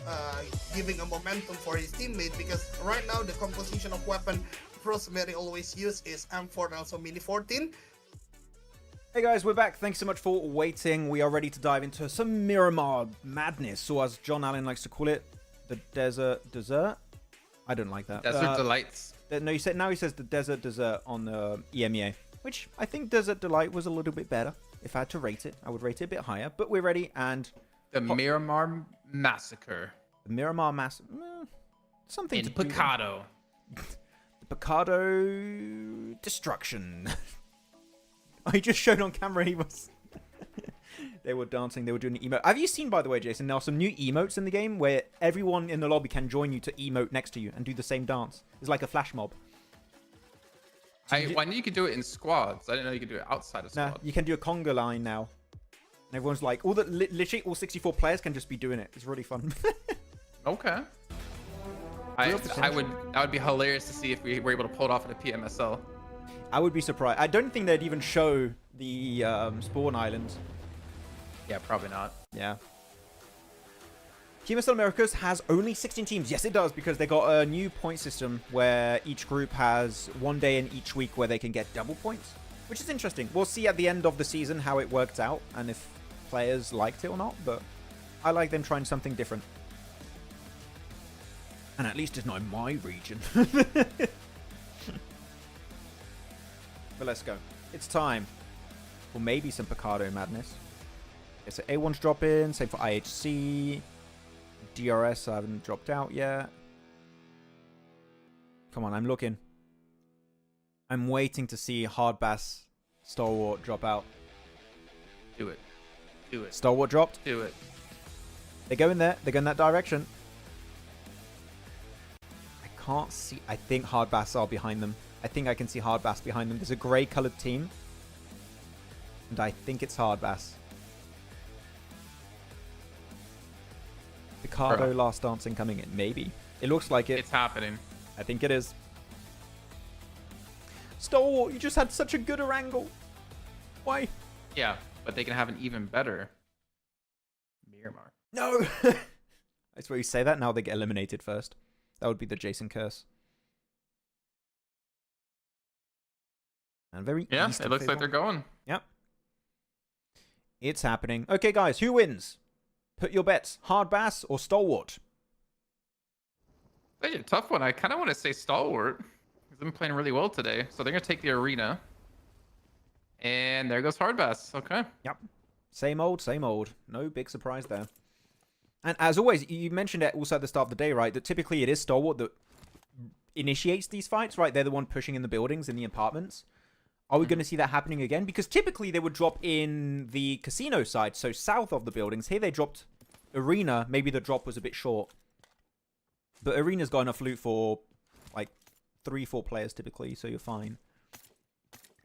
giving a momentum for his teammate, because right now the composition of weapon Rosemary always use is M4 and also Mini 14. Hey guys, we're back. Thanks so much for waiting. We are ready to dive into some Miramar madness, or as John Allen likes to call it, the dessert. I don't like that. Desert Delights. No, now he says the dessert on the EMEA, which I think Desert Delight was a little bit better. If I had to rate it, I would rate it a bit higher. But we're ready, and the Miramar Massacre. The Miramar Massacre. Something in to Picado. The Picado Destruction. I just showed on camera he was. They were dancing, they were doing the emote. Have you seen, by the way, Jason, there are some new emotes in the game where everyone in the lobby can join you to emote next to you and do the same dance. It's like a flash mob. So I knew you could do it in squads. I didn't know you could do it outside of squads. Nah, you can do a conga line now. And everyone's like, literally all 64 players can just be doing it. It's really fun. Okay. That would be hilarious to see if we were able to pull it off at a PMSL. I would be surprised. I don't think they'd even show the spawn islands. Yeah, probably not. Yeah. PMSL Americas has only 16 teams. Yes, it does, because they got a new point system where each group has one day in each week where they can get double points, which is interesting. We'll see at the end of the season how it worked out and if players liked it or not, but I like them trying something different. And at least it's not in my region. But let's go. It's time for maybe some Picardo madness. Okay, so A1's drop in, same for IHC. DRS, I haven't dropped out yet. Come on, I'm looking. I'm waiting to see Hardbass Stalwart drop out. Do it. Do it. Stalwart dropped. Do it. They go in there. They go in that direction. I can't see. I think Hardbass are behind them. I think I can see Hardbass behind them. There's a grey coloured team. And I think it's Hardbass. Picardo Last Dancing coming in. Maybe. It looks like it. It's happening. I think it is. Stalwart, you just had such a good Erangel. Why? Yeah, but they can have an even better Miramar. No! I swear you say that, now they get eliminated first. That would be the Jason curse. And very Yeah, east it of looks like Fable. they're going. Yep. It's happening. Okay, guys, who wins? Put your bets. Hardbass or Stalwart? That's a tough one. I kind of want to say Stalwart. He's been playing really well today. So they're going to take the arena. And there goes Hardbass. Okay. Yep. Same old, same old. No big surprise there. And as always, you mentioned it also at the start of the day, right? That typically it is Stalwart that initiates these fights, right? They're the one pushing in the buildings, in the apartments. Are we going to see that happening again? Because typically they would drop in the casino side, so south of the buildings. Here they dropped arena. Maybe the drop was a bit short. But arena's got enough loot for like 3-4 players typically, so you're fine.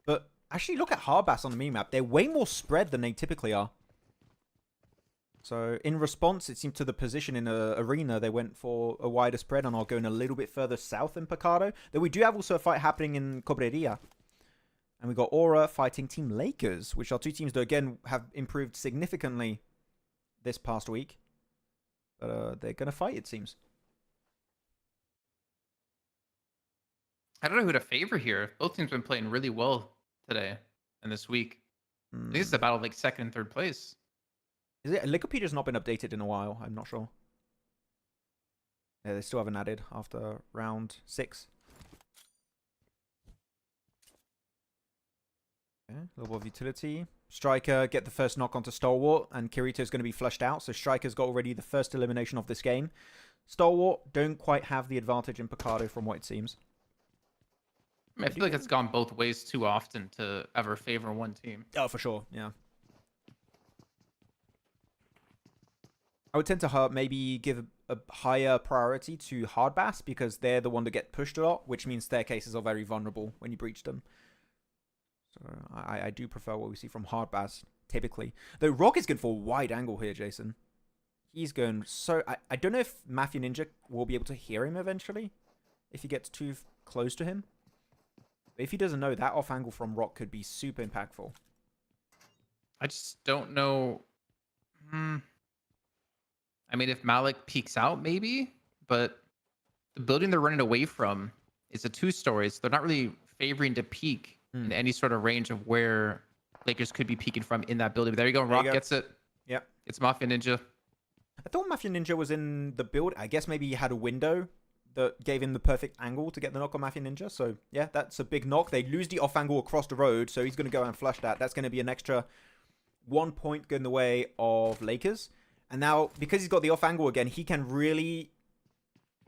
But actually look at Hardbass on the minimap. They're way more spread than they typically are. So in response, it seemed to the position in a arena, they went for a wider spread and are going a little bit further south in Picardo. Then we do have also a fight happening in Cobreria. And we got Aura fighting Team Lakers, which are two teams that, again, have improved significantly this past week. But they're going to fight, it seems. I don't know who to favor here. Both teams have been playing really well today and this week. I think it's a battle of like second and third place. Is it? Wikipedia's not been updated in a while. I'm not sure. Yeah, they still haven't added after round 6. Okay, level of utility. Striker get the first knock onto Stalwart, and Kirito's going to be flushed out. So Striker's got already the first elimination of this game. Stalwart don't quite have the advantage in Picardo from what it seems. I mean, I feel like it's gone both ways too often to ever favor one team. Oh, for sure. Yeah. I would tend to maybe give a higher priority to Hardbass because they're the one that get pushed a lot, which means staircases are very vulnerable when you breach them. So I do prefer what we see from Hardbass typically. Though Rock is good for a wide angle here, Jason. He's going so... I don't know if Mafia Ninja will be able to hear him eventually if he gets too close to him. But if he doesn't know, that off angle from Rock could be super impactful. I just don't know. I mean, if Malik peeks out, maybe. But the building they're running away from is a 2-story. So they're not really favoring to peek in any sort of range of where Lakers could be peeking from in that building. But there you go. Rock gets it. Yep. It's Mafia Ninja. I thought Mafia Ninja was in the build. I guess maybe he had a window that gave him the perfect angle to get the knock on Mafia Ninja. So, yeah, that's a big knock. They lose the off angle across the road, so he's going to go and flush that. That's going to be an extra 1 point going the way of Lakers. And now, because he's got the off angle again, he can really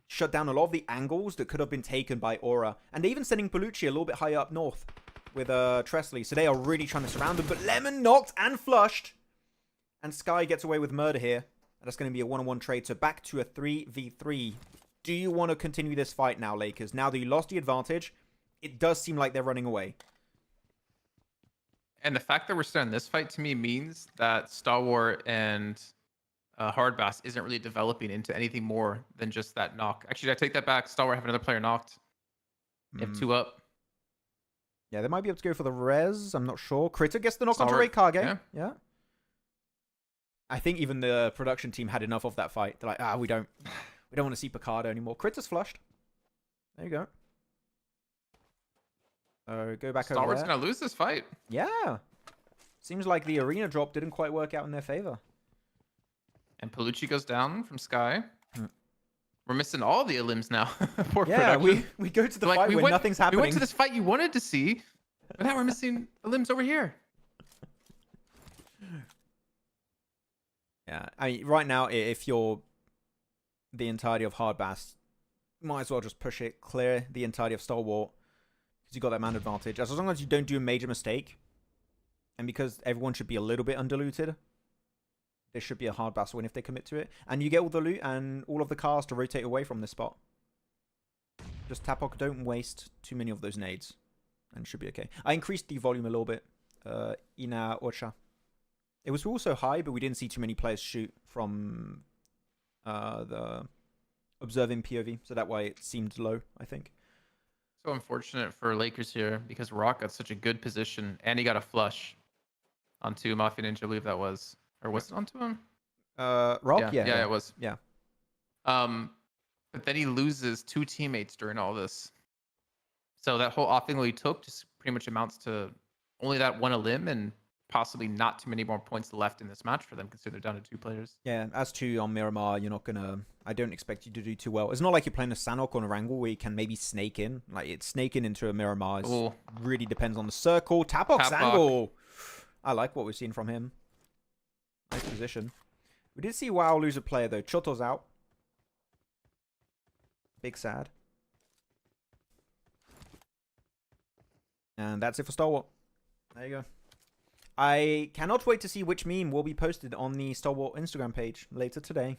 shut down a lot of the angles that could have been taken by Aura. And they're even sending Palucci a little bit higher up north with Tresley. So they are really trying to surround him. But Lemon knocked and flushed. And Sky gets away with murder here. And that's going to be a 1-on-1 trade. So back to a 3v3. Do you want to continue this fight now, Lakers? Now that you lost the advantage, it does seem like they're running away. And the fact that we're still in this fight to me means that Stalwart and Hardbass isn't really developing into anything more than just that knock. Actually, I take that back. Stalwart have another player knocked. They have 2 up. Yeah, they might be able to go for the res. I'm not sure. Critter gets the knock onto Stalwart, Ray Kage. Yeah. I think even the production team had enough of that fight. They're like, we don't want to see Picardo anymore. Critter's flushed. There you go. Go back over Stalwart's there. gonna lose this fight. Yeah. Seems like the arena drop didn't quite work out in their favor. And Palucci goes down from Sky. We're missing all the elims now. Poor Yeah, production. we go to the Like, fight when nothing's happening. We went to this fight you wanted to see, but now we're missing elims over here. Yeah, I mean, right now, if you're the entirety of Hardbass, might as well just push it, clear the entirety of Stalwart, because you got that man advantage. As long as you don't do a major mistake, and because everyone should be a little bit undiluted, there should be a Hardbass win if they commit to it. And you get all the loot and all of the cars to rotate away from this spot. Just Tapok, don't waste too many of those nades, and it should be okay. I increased the volume a little bit. Ina Ocha. It was also high, but we didn't see too many players shoot from the observing POV, so that way it seemed low, I think. So unfortunate for Lakers here because Rock got such a good position and he got a flush onto Mafia Ninja, I believe that was. Or was it onto him? Rock? Yeah, it was. Yeah. But then he loses 2 teammates during all this. So that whole off angle he took just pretty much amounts to only that one elim and possibly not too many more points left in this match for them, considering they're down to 2 players. Yeah, as to on Miramar, you're not gonna. I don't expect you to do too well. It's not like you're playing a Sanhok or an Erangel where you can maybe snake in. Like it's snaking into a Miramar. Really depends on the circle. Tapok's angle. I like what we've seen from him. Nice position. We did see WoW lose a player though. Choto's out. Big sad. And that's it for Stalwart. There you go. I cannot wait to see which meme will be posted on the Stalwart Instagram page later today.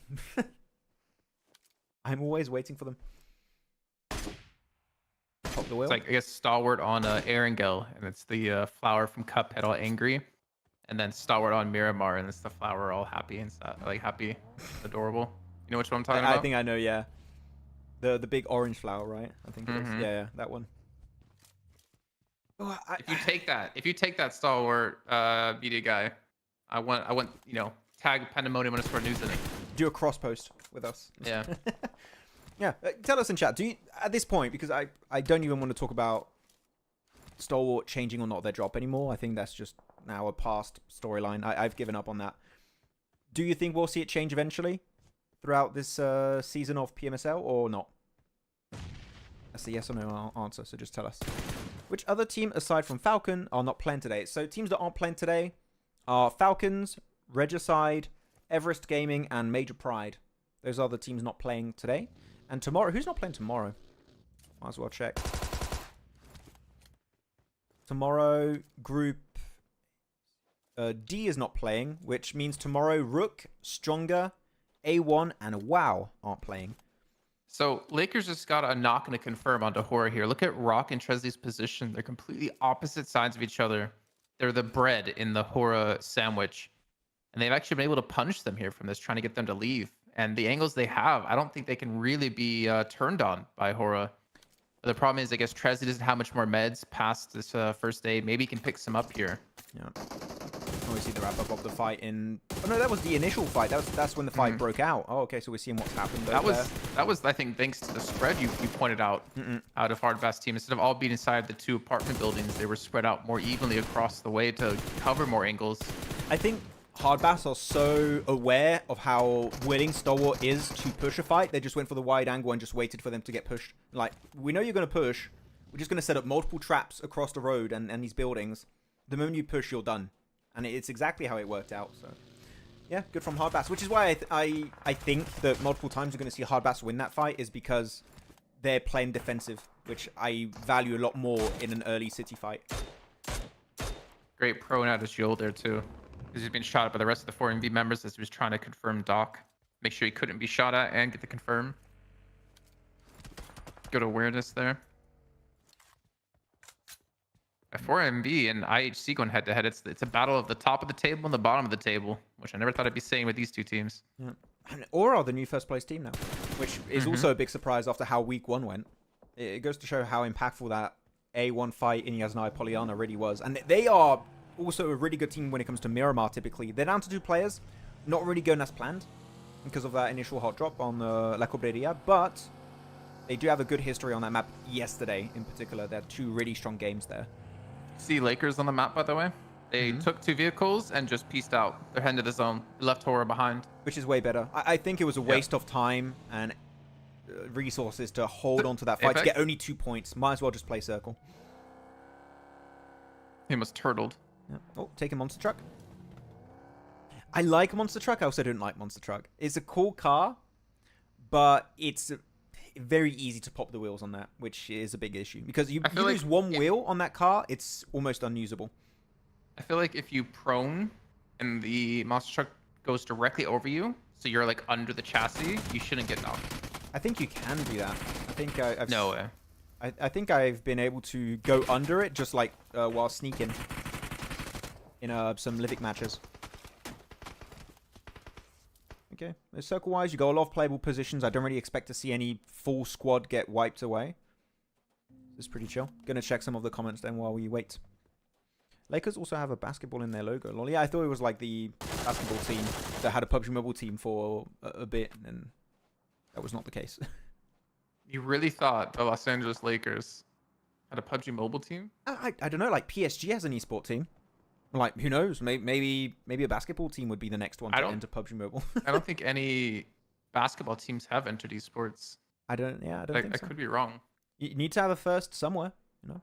I'm always waiting for them. Pop the wheel. It's like, I guess, Stalwart on Erangel, and it's the flower from Cuphead all angry. And then Stalwart on Miramar, and it's the flower all happy and stuff. Like, happy, adorable. You know which one I'm talking about? I think I know, yeah. The big orange flower, right? I think it is. Yeah, that one. Oh, if you take that Stalwart media guy, I want tag Pandemonium _ news in it. Do a cross post with us. Yeah. Yeah. Tell us in chat. Do you at this point, because I don't even want to talk about Stalwart changing or not their drop anymore. I think that's just now a past storyline. I've given up on that. Do you think we'll see it change eventually throughout this season of PMSL or not? That's a yes or no answer. So just tell us. Which other team aside from Falcon are not playing today? So teams that aren't playing today are Falcons, Regicide, EVEREST Gaming, and Major Pride. Those are the teams not playing today. And tomorrow, who's not playing tomorrow? Might as well check. Tomorrow, Group D is not playing, which means tomorrow Rook, Stronger, A1, and WoW aren't playing. So Lakers just got a knock and a confirm onto Horror here. Look at Rock and Tresley's position. They're completely opposite sides of each other. They're the bread in the Horror sandwich. And they've actually been able to punish them here from this, trying to get them to leave. And the angles they have, I don't think they can really be turned on by Horror. But the problem is, I guess Tresley doesn't have much more meds past this first aid. Maybe he can pick some up here. Yeah. We see the wrap-up of the fight in... Oh, no, that was the initial fight. That's when the fight broke out. Oh, okay, so we're seeing what's happened That was, I think, thanks to the spread you pointed out out of Hardbass team. Instead of all being inside the 2 apartment buildings, they were spread out more evenly across the way to cover more angles. I think Hardbass are so aware of how willing Stalwart is to push a fight. They just went for the wide angle and just waited for them to get pushed. Like, we know you're going to push. We're just going to set up multiple traps across the road and these buildings. The moment you push, you're done. And it's exactly how it worked out. So, yeah, good from Hardbass. Which is why I think that multiple times you're going to see Hardbass win that fight is because they're playing defensive, which I value a lot more in an early city fight. Great pro out of shield there, too. Because he's been shot at by the rest of the 4MV members as he was trying to confirm Doc. Make sure he couldn't be shot at and get the confirm. Good awareness there. 4MV and IHC going head-to-head. It's a battle of the top of the table and the bottom of the table, which I never thought I'd be saying with these 2 teams. Yeah. And Aura are the new first-place team now, which is also a big surprise after how week 1 went. It goes to show how impactful that A1 fight in Yasnaya Polyana really was. And they are also a really good team when it comes to Miramar, typically. They're down to 2 players. Not really going as planned because of that initial hot drop on La Cobreria, but they do have a good history on that map yesterday in particular. They had 2 really strong games there. See Lakers on the map, by the way. They took 2 vehicles and just pieced out. They're heading to the zone. Left Horror behind. Which is way better. I think it was a waste of time and resources to hold on to that fight to get only 2 points. Might as well just play circle. He almost turtled. Yeah. Oh, take a monster truck. I like Monster Truck. I also don't like Monster Truck. It's a cool car, but it's very easy to pop the wheels on that, which is a big issue. Because you lose one wheel on that car, it's almost unusable. I feel like if you prone and the monster truck goes directly over you, so you're like under the chassis, you shouldn't get knocked. I think you can do that. I think I've... No way. I think I've been able to go under it just like while sneaking in some Livic matches. Okay, circle-wise, you got a lot of playable positions. I don't really expect to see any full squad get wiped away. This is pretty chill. Gonna check some of the comments then while we wait. Lakers also have a basketball in their logo. Lol. Yeah, I thought it was like the basketball team that had a PUBG Mobile team for a bit, and that was not the case. You really thought the Los Angeles Lakers had a PUBG Mobile team? I don't know, like PSG has an esport team. Like, who knows? Maybe a basketball team would be the next one to enter PUBG Mobile. I don't think any basketball teams have entered esports. I don't think so. I could be wrong. You need to have a first somewhere, you know?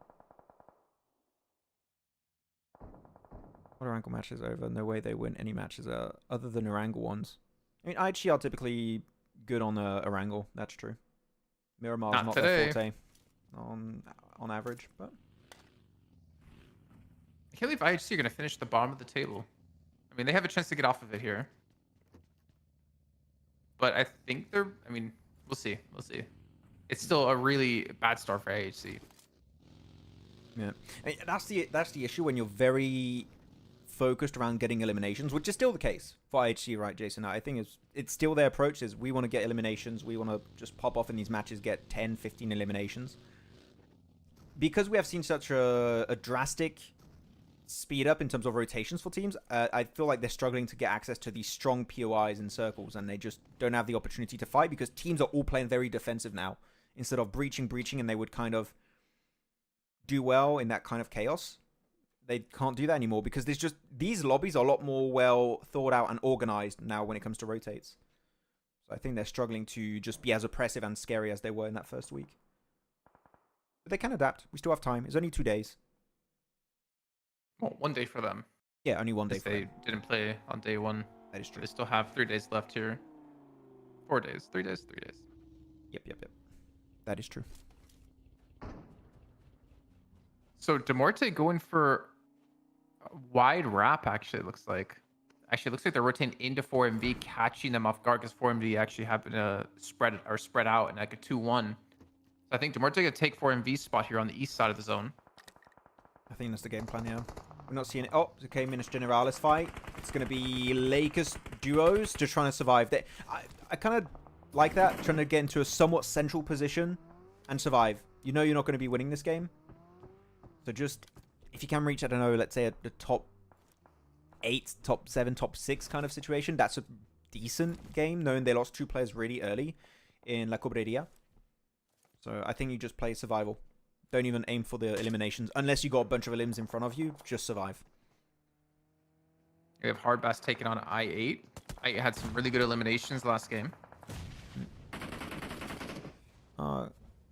What Erangel matches over? No way they win any matches other than Erangel ones. I mean, IHC are typically good on Erangel. That's true. Miramar's not their forte on average, but... I can't believe IHC are going to finish the bottom of the table. I mean, they have a chance to get off of it here. But I think they're... I mean, we'll see. We'll see. It's still a really bad start for IHC. Yeah. I mean, that's the issue when you're very focused around getting eliminations, which is still the case for IHC, right, Jason? I think it's still their approach is we want to get eliminations. We want to just pop off in these matches, get 10, 15 eliminations. Because we have seen such a drastic... speed up in terms of rotations for teams, I feel like they're struggling to get access to these strong POIs and circles, and they just don't have the opportunity to fight because teams are all playing very defensive now instead of breaching, and they would kind of do well in that kind of chaos. They can't do that anymore because there's just these lobbies are a lot more well thought out and organized now when it comes to rotates. So I think they're struggling to just be as oppressive and scary as they were in that first week. But they can adapt. We still have time. It's only 2 days. Well, 1 day for them. Yeah, only 1 day for them. They didn't play on day 1. That is true. They still have 3 days left here. 4 days. 3 days. 3 days. Yep. That is true. So Demorte going for a wide wrap, actually, it looks like. Actually, it looks like they're rotating into 4MV, catching them off guard because 4MV actually happened to spread out in like a 2-1. So I think Demorte going to take 4MV's spot here on the east side of the zone. I think that's the game plan, yeah. We're not seeing it. Oh, it's a K-Minus Generalis fight. It's going to be Lakers duos just trying to survive. I kind of like that, trying to get into a somewhat central position and survive. You know you're not going to be winning this game. So just, if you can reach, I don't know, let's say the top 8, top 7, top 6 kind of situation, that's a decent game, knowing they lost 2 players really early in La Cobreria. So I think you just play survival. Don't even aim for the eliminations. Unless you got a bunch of elims in front of you, just survive. We have Hardbass taking on I8. I8 had some really good eliminations last game.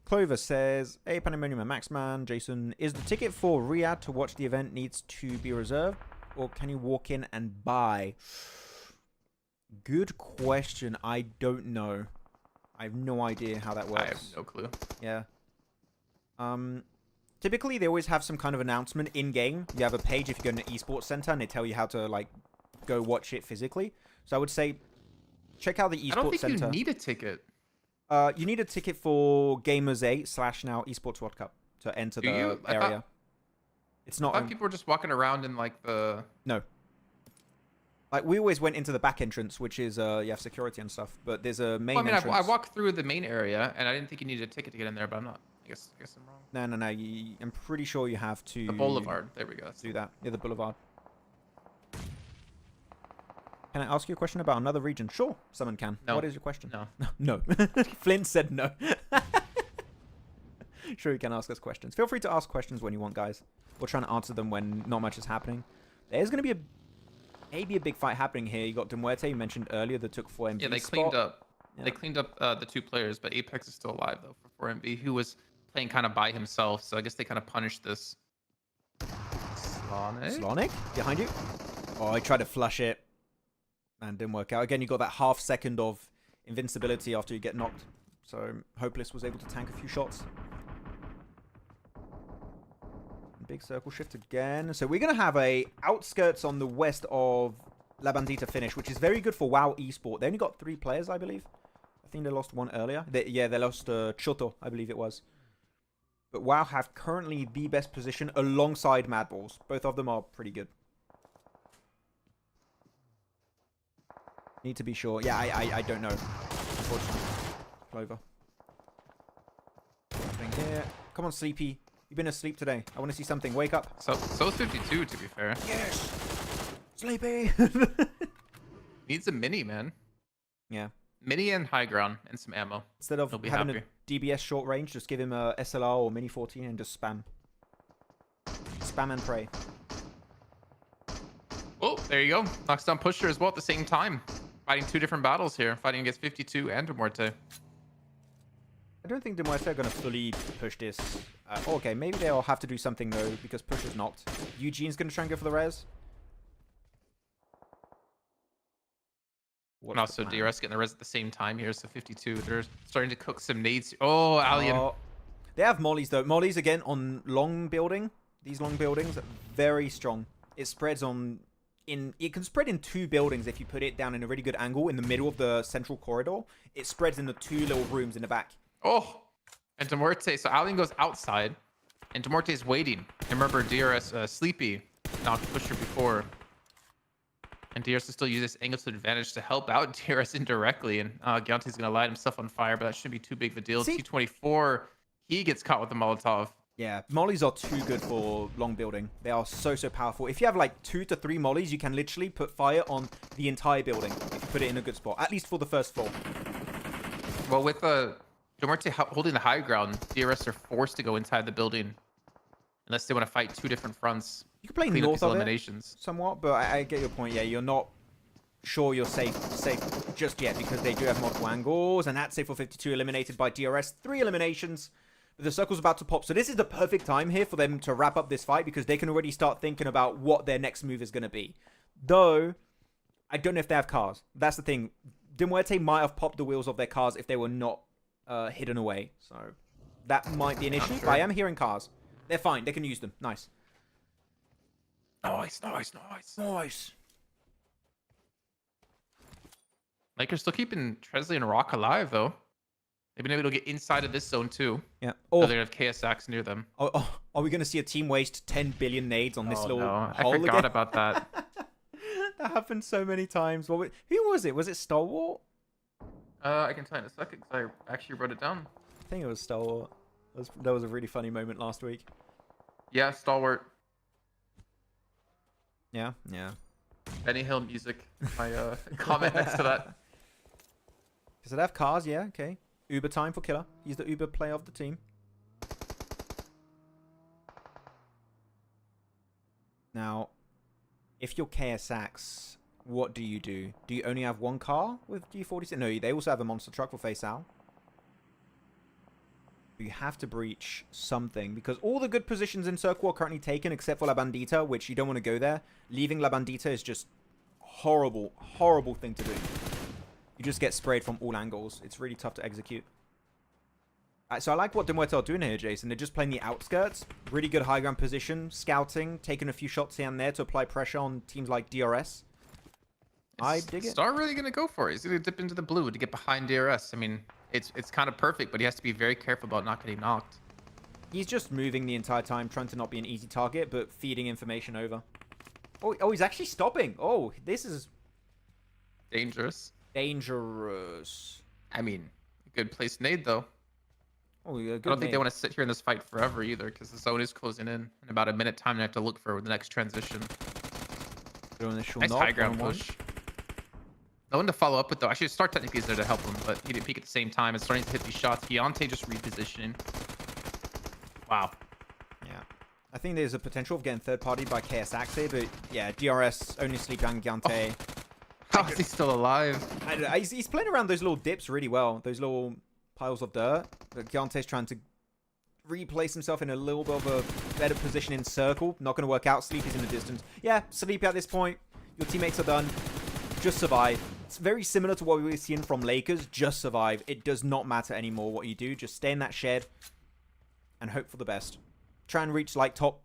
Clover says, hey, Pandemonium and Maxman, Jason, is the ticket for Riyadh to watch the event needs to be reserved? Or can you walk in and buy? Good question. I don't know. I have no idea how that works. I have no clue. Yeah. Typically they always have some kind of announcement in game. You have a page if you go to an esports center and they tell you how to like go watch it physically. So I would say check out the esports center. I don't think you need a ticket. You need a ticket for Gamers 8 / now Esports World Cup to enter the area. It's not. I thought people were just walking around in like the. No. Like we always went into the back entrance, which is you have security and stuff. But there's a main. Well, I mean, entrance. I walked through the main area and I didn't think you needed a ticket to get in there, but I'm not. I guess I'm wrong. No. I'm pretty sure you have to. The Boulevard. There we go. Do that. Yeah, the Boulevard. Can I ask you a question about another region? Sure, someone can. No. What is your question? No. No. Flint said no. Sure, you can ask us questions. Feel free to ask questions when you want, guys. We're trying to answer them when not much is happening. There's going to be maybe a big fight happening here. You got De Muerte, you mentioned earlier, that took 4MB. Yeah, they cleaned up. Yeah. They cleaned up the 2 players, but Apex is still alive though for 4MB, who was playing kind of by himself. So I guess they kind of punished this. Slonic behind you. Oh, I tried to flush it and didn't work out. Again, you got that half second of invincibility after you get knocked. So Hopeless was able to tank a few shots. Big circle shift again. So we're going to have a outskirts on the west of La Bandita finish, which is very good for WoW Esports. They only got 3 players, I believe. I think they lost one earlier. They lost Choto, I believe it was. But WoW have currently the best position alongside Madballs. Both of them are pretty good. Need to be sure. Yeah, I don't know. Unfortunately. Clover. Thing here. Come on, Sleepy. You've been asleep today. I want to see something. Wake up. So is 52, to be fair. Yes! Sleepy! Needs a mini, man. Yeah. Mini and high ground and some ammo. Instead of He'll be having happy. a DBS short range, just give him a SLR or Mini 14 and just spam. Spam and pray. Oh, there you go. Knocks down Pusher as well at the same time. Fighting 2 different battles here. Fighting against 52 and De Muerte. I don't think De Muerte are going to fully push this. Okay, maybe they'll have to do something though, because Push is knocked. Eugene's going to try and go for the res. And also DRS getting the res at the same time here. So 52, they're starting to cook some nades. Oh, Alien. Oh, they have mollies though. Mollies again on long building. These long buildings, very strong. It spreads on... It can spread in 2 buildings if you put it down in a really good angle in the middle of the central corridor. It spreads in the 2 little rooms in the back. Oh, and De Muerte. So Alien goes outside, and De Muerte is waiting. And remember, DRS Sleepy knocked Pusher before, and DRS will still use this angle to advantage to help out DRS indirectly. And Gyante's gonna light himself on fire, but that shouldn't be too big of a deal. See? T24, he gets caught with the Molotov. Yeah, mollies are too good for long building. They are so powerful. If you have like 2 to 3 mollies, you can literally put fire on the entire building if you put it in a good spot, at least for the first floor. Well, with De Muerte holding the high ground, DRS are forced to go inside the building unless they want to fight 2 different fronts. You can play Clean up north these of eliminations. it somewhat, but I get your point. Yeah, you're not sure you're safe just yet because they do have multiple angles, and that's it for 52 eliminated by DRS. 3 eliminations. The circle's about to pop, so this is the perfect time here for them to wrap up this fight because they can already start thinking about what their next move is going to be. Though, I don't know if they have cars. That's the thing. De Muerte might have popped the wheels of their cars if they were not hidden away. So, that might be an issue, but I am hearing cars. They're fine. They can use them. Nice. Nice. Lakers still keeping Tresley and Rock alive, though. They've been able to get inside of this zone, too. Yeah. Oh. Oh, They're going to have KSX near them. are we going to see a team waste 10 billion nades on this little no. hole I forgot again? about that. That happened so many times. Who was it? Was it Stalwart? I can tell you in a second because I actually wrote it down. I think it was Stalwart. That was a really funny moment last week. Yeah, Stalwart. Yeah. Benny Hill music. My comment next to that. Does it have cars? Yeah, okay. Uber time for Killer. He's the Uber player of the team. Now, if you're KSX, what do? Do you only have 1 car with G46? No, they also have a monster truck for Faisal. You have to breach something because all the good positions in Circle are currently taken except for La Bandita, which you don't want to go there. Leaving La Bandita is just horrible thing to do. You just get sprayed from all angles. It's really tough to execute. So I like what De Muerte are doing here, Jason. They're just playing the outskirts. Really good high ground position. Scouting. Taking a few shots here and there to apply pressure on teams like DRS. I dig it. Star really going to go for it. He's going to dip into the blue to get behind DRS. I mean, it's kind of perfect, but he has to be very careful about not getting knocked. He's just moving the entire time, trying to not be an easy target, but feeding information over. Oh, he's actually stopping. Oh, this is... Dangerous. Dangerous. I mean, good place nade, though. Oh, yeah, good I don't think they name. want to sit here in this fight forever either, because the zone is closing in about a minute time. They have to look for the next transition. Good on the Nice high ground push. No one to follow up with, though. Actually, Star technically is there to help him, but he didn't peek at the same time. It's starting to hit these shots. Giante just repositioning. Wow. Yeah. I think there's a potential of getting third party by KSX here, but yeah, DRS only sleep down Giante. How is he still alive? He's playing around those little dips really well. Those little piles of dirt. But Giante's trying to replace himself in a little bit of a better position in circle. Not going to work out. Sleepy's in the distance. Yeah, Sleepy at this point. Your teammates are done. Just survive. It's very similar to what we were seeing from Lakers. Just survive. It does not matter anymore what you do. Just stay in that shed and hope for the best. Try and reach like top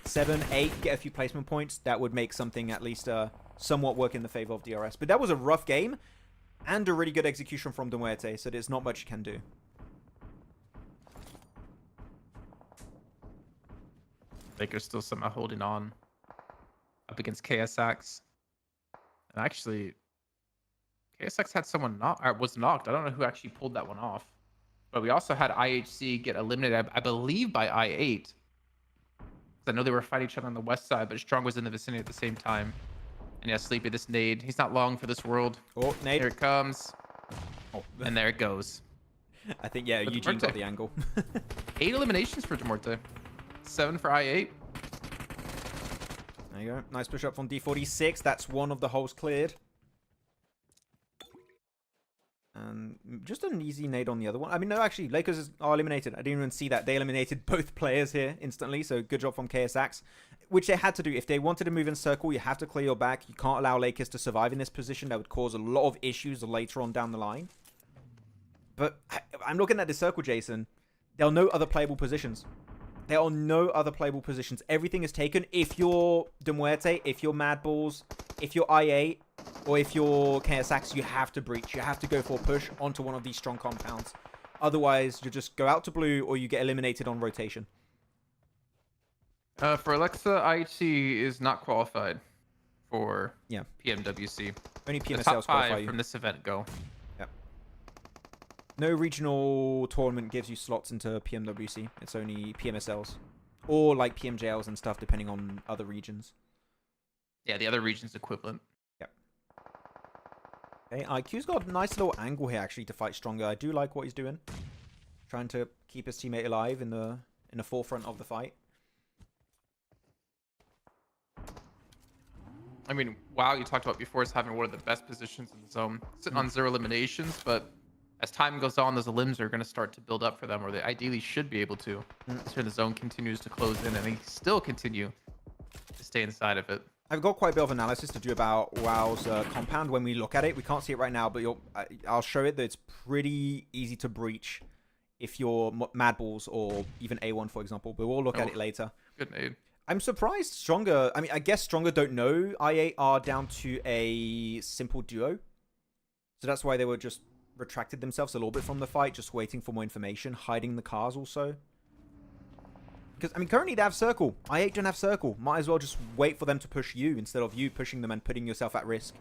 7, 8. Get a few placement points. That would make something at least somewhat work in the favor of DRS. But that was a rough game and a really good execution from Demuerte. So there's not much you can do. Lakers still somehow holding on up against KSX. And actually, KSX had someone was knocked. I don't know who actually pulled that one off. But we also had IHC get eliminated, I believe, by I8. I know they were fighting each other on the west side, but Strong was in the vicinity at the same time. And yeah, Sleepy, this nade. He's not long for this world. Oh, nade. Here it comes. Oh. And there it goes. I think, yeah, Eugene got the angle. 8 eliminations for Demorte. 7 for I8. There you go. Nice push up from D46. That's one of the holes cleared. And just an easy nade on the other one. I mean, no, actually, Lakers are eliminated. I didn't even see that. They eliminated both players here instantly. So good job from KSX, which they had to do. If they wanted to move in circle, you have to clear your back. You can't allow Lakers to survive in this position. That would cause a lot of issues later on down the line. But I'm looking at the circle, Jason. There are no other playable positions. There are no other playable positions. Everything is taken. If you're Demuerte, if you're Mad Balls, if you're IA, or if you're KSX, you have to breach. You have to go for a push onto one of these strong compounds. Otherwise, you just go out to blue or you get eliminated on rotation. For Alexa, IHC is not qualified for PMWC. Only PMSL the top 5 qualify you. From this event go. Yep. No regional tournament gives you slots into PMWC. It's only PMSLs. Or like PMJLs and stuff, depending on other regions. Yeah, the other region's equivalent. Yep. Okay, IQ's got a nice little angle here, actually, to fight Stronger. I do like what he's doing. Trying to keep his teammate alive in the forefront of the fight. I mean, WoW, you talked about before, is having one of the best positions in the zone. Sitting on 0 eliminations, but as time goes on, those limbs are going to start to build up for them, or they ideally should be able to. So the zone continues to close in, and they still continue to stay inside of it. I've got quite a bit of analysis to do about WoW's compound when we look at it. We can't see it right now, but I'll show it that it's pretty easy to breach if you're Mad Balls or even A1, for example. But we'll look at it later. Good nade. I'm surprised Stronger... I mean, I guess Stronger don't know I8 are down to a simple duo. So that's why they were just retracted themselves a little bit from the fight, just waiting for more information, hiding the cars also. Because, I mean, currently they have circle. I8 don't have circle. Might as well just wait for them to push you instead of you pushing them and putting yourself at risk.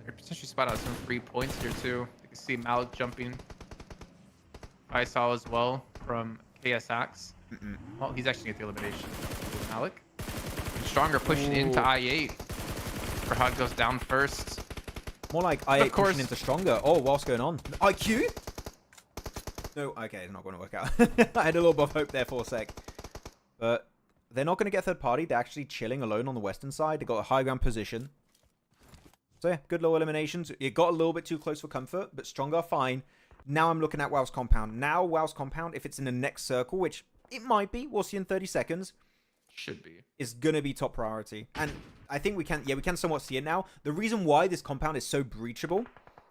You're potentially spot out some free points here, too. You can see Malik jumping. I saw as well from KSX. Well, he's actually at the elimination. Malik. And Stronger pushing into I8. Farhad goes down first. More like I8 pushing into Stronger. Oh, what's going on? IQ? No, okay, it's not going to work out. I had a little bit of hope there for a sec. But they're not going to get third party. They're actually chilling alone on the western side. They got a high ground position. So yeah, good low eliminations. It got a little bit too close for comfort, but Stronger fine. Now I'm looking at WoW's compound. Now WoW's compound, if it's in the next circle, which it might be, we'll see in 30 seconds. Should be. Is going to be top priority. And I think we can somewhat see it now. The reason why this compound is so breachable,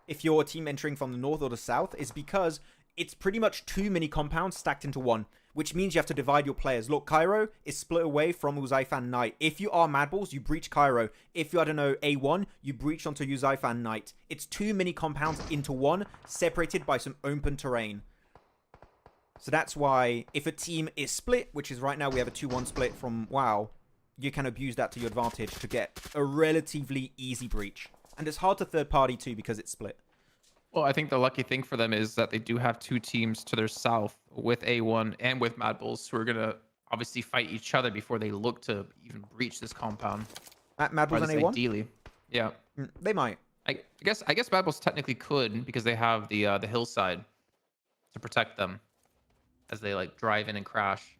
if you're a team entering from the north or the south, is because it's pretty much too many compounds stacked into one, which means you have to divide your players. Look, Cairo is split away from Uzaifan Knight. If you are Mad Balls, you breach Cairo. If you, I don't know, A1, you breach onto Uzaifan Knight. It's too many compounds into one, separated by some open terrain. So that's why if a team is split, which is right now we have a 2-1 split from WoW, you can abuse that to your advantage to get a relatively easy breach. And it's hard to third party too because it's split. Well, I think the lucky thing for them is that they do have 2 teams to their south with A1 and with Mad Bulls who are going to obviously fight each other before they look to even breach this compound. Mad Bulls and A1? Ideally. Yeah. They might. I guess Bad Bulls technically could because they have the hillside to protect them as they like drive in and crash.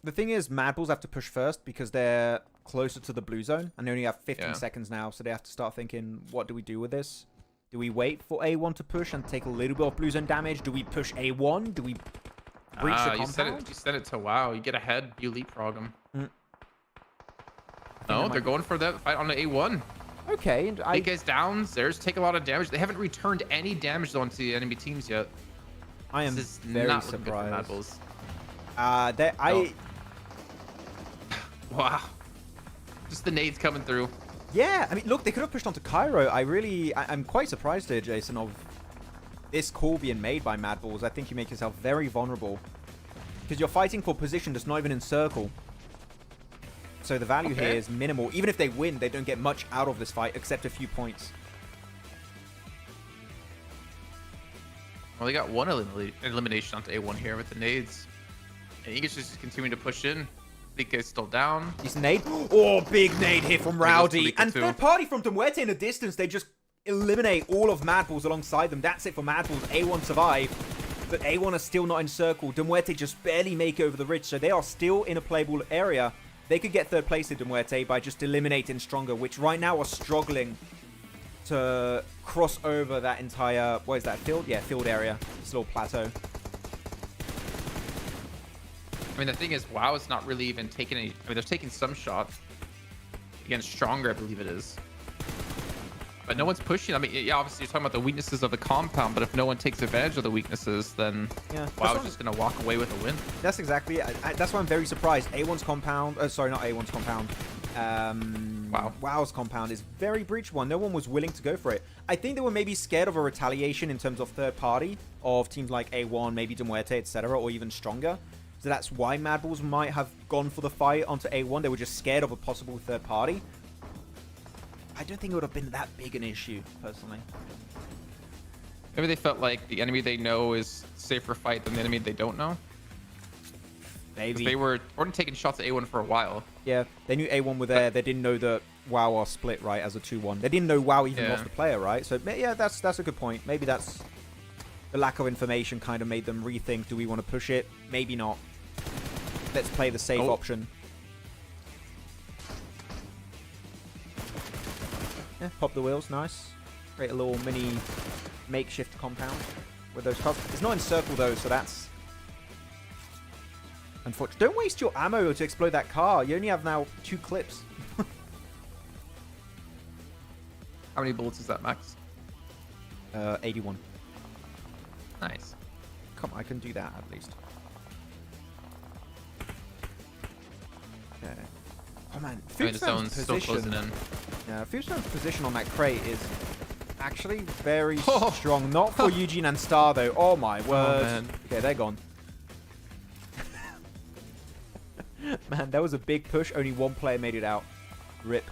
The thing is, Mad Bulls have to push first because they're closer to the blue zone, and they only have 15 seconds now, so they have to start thinking, what do we do with this? Do we wait for A1 to push and take a little bit of blue zone damage? Do we push A1? Do we breach the compound? You set it to WoW. You get ahead, you leapfrog them. No, they're going for that fight on the A1. Okay, and Big guys down. Zers take a lot of damage. They haven't returned any damage onto the enemy teams yet. I am this is very not surprised. looking good for Mad Bulls. Wow. Just the nades coming through. Yeah, I mean, look, they could have pushed onto Cairo. I'm quite surprised here, Jason, of this call being made by Mad Bulls. I think you make yourself very vulnerable because you're fighting for position that's not even in circle. So the value here is minimal. Even if they win, they don't get much out of this fight except a few points. Well, they got one elimination onto A1 here with the nades. And Eagles just continuing to push in. Big guy's still down. He's nade. Oh, big nade here from Rowdy. And third party from Dumwete in the distance. They just eliminate all of Mad Bulls alongside them. That's it for Mad Bulls. A1 survive. But A1 are still not in circle. Dumwete just barely make over the ridge. So they are still in a playable area. They could get third place in Dumwete by just eliminating Stronger, which right now are struggling to cross over that entire, what is that, field? Yeah, field area. This little plateau. I mean, the thing is, WoW is not really even taking any... I mean, they're taking some shots against Stronger, I believe it is. But no one's pushing. I mean, yeah, obviously you're talking about the weaknesses of the compound, but if no one takes advantage of the weaknesses, then WoW is just going to walk away with a win. That's exactly it. That's why I'm very surprised. A1's compound... sorry, not A1's compound. WoW's compound is very breachable. No one was willing to go for it. I think they were maybe scared of a retaliation in terms of third party of teams like A1, maybe Dumwete, etc., or even Stronger. So that's why Mad Bulls might have gone for the fight onto A1. They were just scared of a possible third party. I don't think it would have been that big an issue, personally. Maybe they felt like the enemy they know is safer fight than the enemy they don't know. Maybe. They were already taking shots at A1 for a while. Yeah, they knew A1 were there. They didn't know that WoW are split, right, as a 2-1. They didn't know WoW even lost the player, right? So, yeah, that's a good point. Maybe that's... The lack of information kind of made them rethink, do we want to push it? Maybe not. Let's play the safe option. Yeah, pop the wheels, nice. Create a little mini makeshift compound with those cars. It's not in circle though, so that's unfortunate. Don't waste your ammo to explode that car. You only have now 2 clips. How many bullets is that, Max? 81. Nice. Come on, I can do that at least. Okay. Oh man, Foodstone's still closing in. Yeah, Foodstone's position on that crate is actually very strong. Not for Eugene and Star though. Oh my word. Man. Okay, they're gone. Man, that was a big push. Only one player made it out. Rip.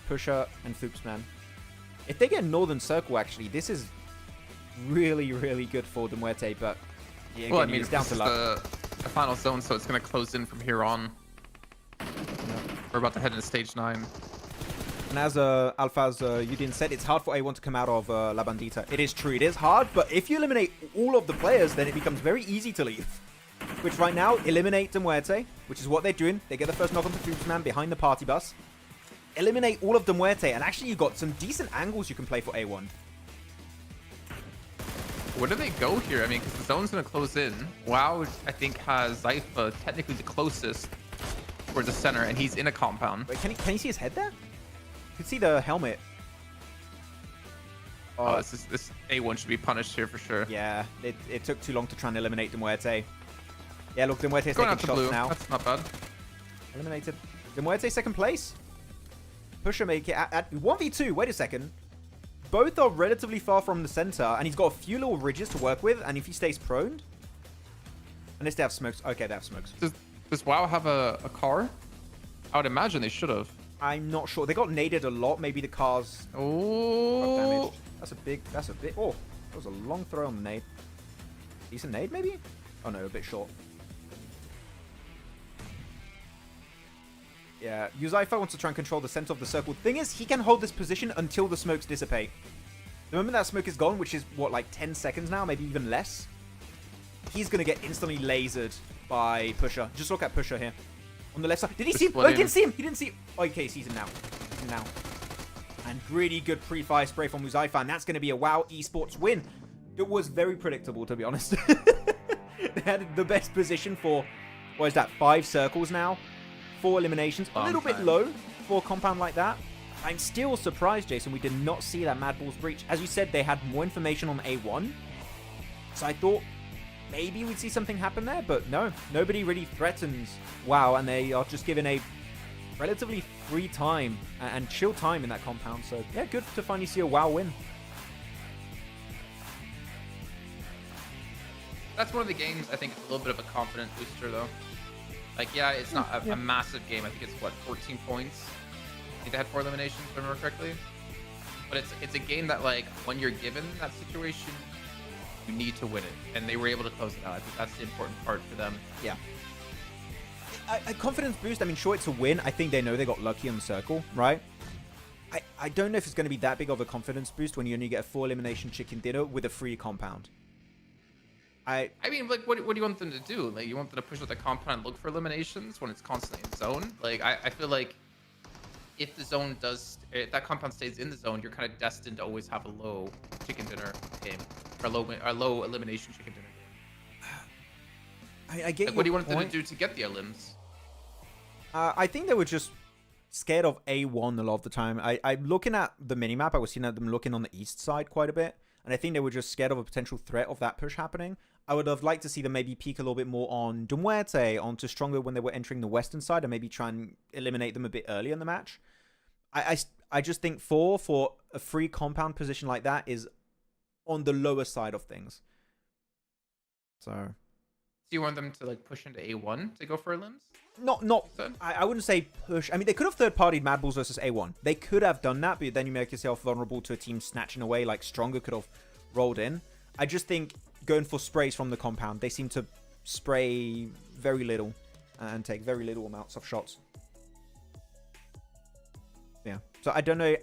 Pusher and Foops, man. If they get Northern Circle, actually, this is really, really good for Dumwete, but yeah, well, I again, mean, it's down to luck. The final zone, so it's going to close in from here on. We're about to head into stage 9. And as Alphaz Udin said, it's hard for A1 to come out of La Bandita. It is true, it is hard, but if you eliminate all of the players, then it becomes very easy to leave. Which right now, eliminate Dumwete, which is what they're doing. They get the first knock on the Foobs Man behind the party bus. Eliminate all of Dumwete, and actually you've got some decent angles you can play for A1. Where do they go here? I mean, because the zone's going to close in. WoW, I think, has Zypha technically the closest towards the center, and he's in a compound. Wait, can you see his head there? You can see the helmet. Oh, this A1 should be punished here for sure. Yeah, it took too long to try and eliminate Dumwete. Yeah, look, Dumwete's taking shots blue. now. That's not bad. Eliminated. Dumwete second place. Pusher make it at 1v2. Wait a second. Both are relatively far from the center, and he's got a few little ridges to work with, and if he stays prone... Unless they have smokes. Okay, they have smokes. Does WoW have a car? I would imagine they should have. I'm not sure. They got naded a lot. Maybe the cars got damaged. That's a big... Oh, that was a long throw on the nade. Decent nade, maybe? Oh, no, a bit short. Yeah, Uzaifa wants to try and control the center of the circle. Thing is, he can hold this position until the smokes dissipate. The moment that smoke is gone, which is, what, like 10 seconds now, maybe even less, he's going to get instantly lasered by Pusher. Just look at Pusher here. On the left side. Did he see him? Oh, he didn't see him. He didn't see him. Oh, okay, he sees him now. Sees him now. And really good pre-fire spray from Uzaifa, and that's going to be a WoW Esports win. It was very predictable, to be honest. They had the best position for, what is that, 5 circles now? 4 eliminations. A little bit low for a compound like that. I'm still surprised, Jason, we did not see that Mad Balls breach. As you said, they had more information on A1. So I thought maybe we'd see something happen there, but no. Nobody really threatens WoW, and they are just given a relatively free time and chill time in that compound. So yeah, good to finally see a WoW win. That's one of the games, I think it's a little bit of a confidence booster, though. Like, yeah, it's not a massive game. I think it's, what, 14 points? I think they had 4 eliminations, if I remember correctly. But it's a game that, like, when you're given that situation, you need to win it. And they were able to close it out. I think that's the important part for them. Yeah. A confidence boost, I mean, sure, it's a win. I think they know they got lucky on the circle, right? I don't know if it's going to be that big of a confidence boost when you only get a 4 elimination chicken dinner with a free compound. I mean, like, what do you want them to do? Like, you want them to push with the compound and look for eliminations when it's constantly in zone? Like, I feel like if the zone does, if that compound stays in the zone, you're kind of destined to always have a low chicken dinner game, or a low elimination chicken dinner game. I get like, what do you want them to do to get the elims? I think they were just scared of A1 a lot of the time. I'm looking at the minimap. I was seeing them looking on the east side quite a bit. And I think they were just scared of a potential threat of that push happening. I would have liked to see them maybe peek a little bit more on Dumwerte, onto Stronger when they were entering the western side, and maybe try and eliminate them a bit early in the match. I just think 4 for a free compound position like that is on the lower side of things. So Do you want them to, like, push into A1 to go for elims? I wouldn't say push. I mean, they could have third-partied Mad Balls versus A1. They could have done that, but then you make yourself vulnerable to a team snatching away, like Stronger could have rolled in. I just think going for sprays from the compound, they seem to spray very little and take very little amounts of shots. Yeah. So I don't know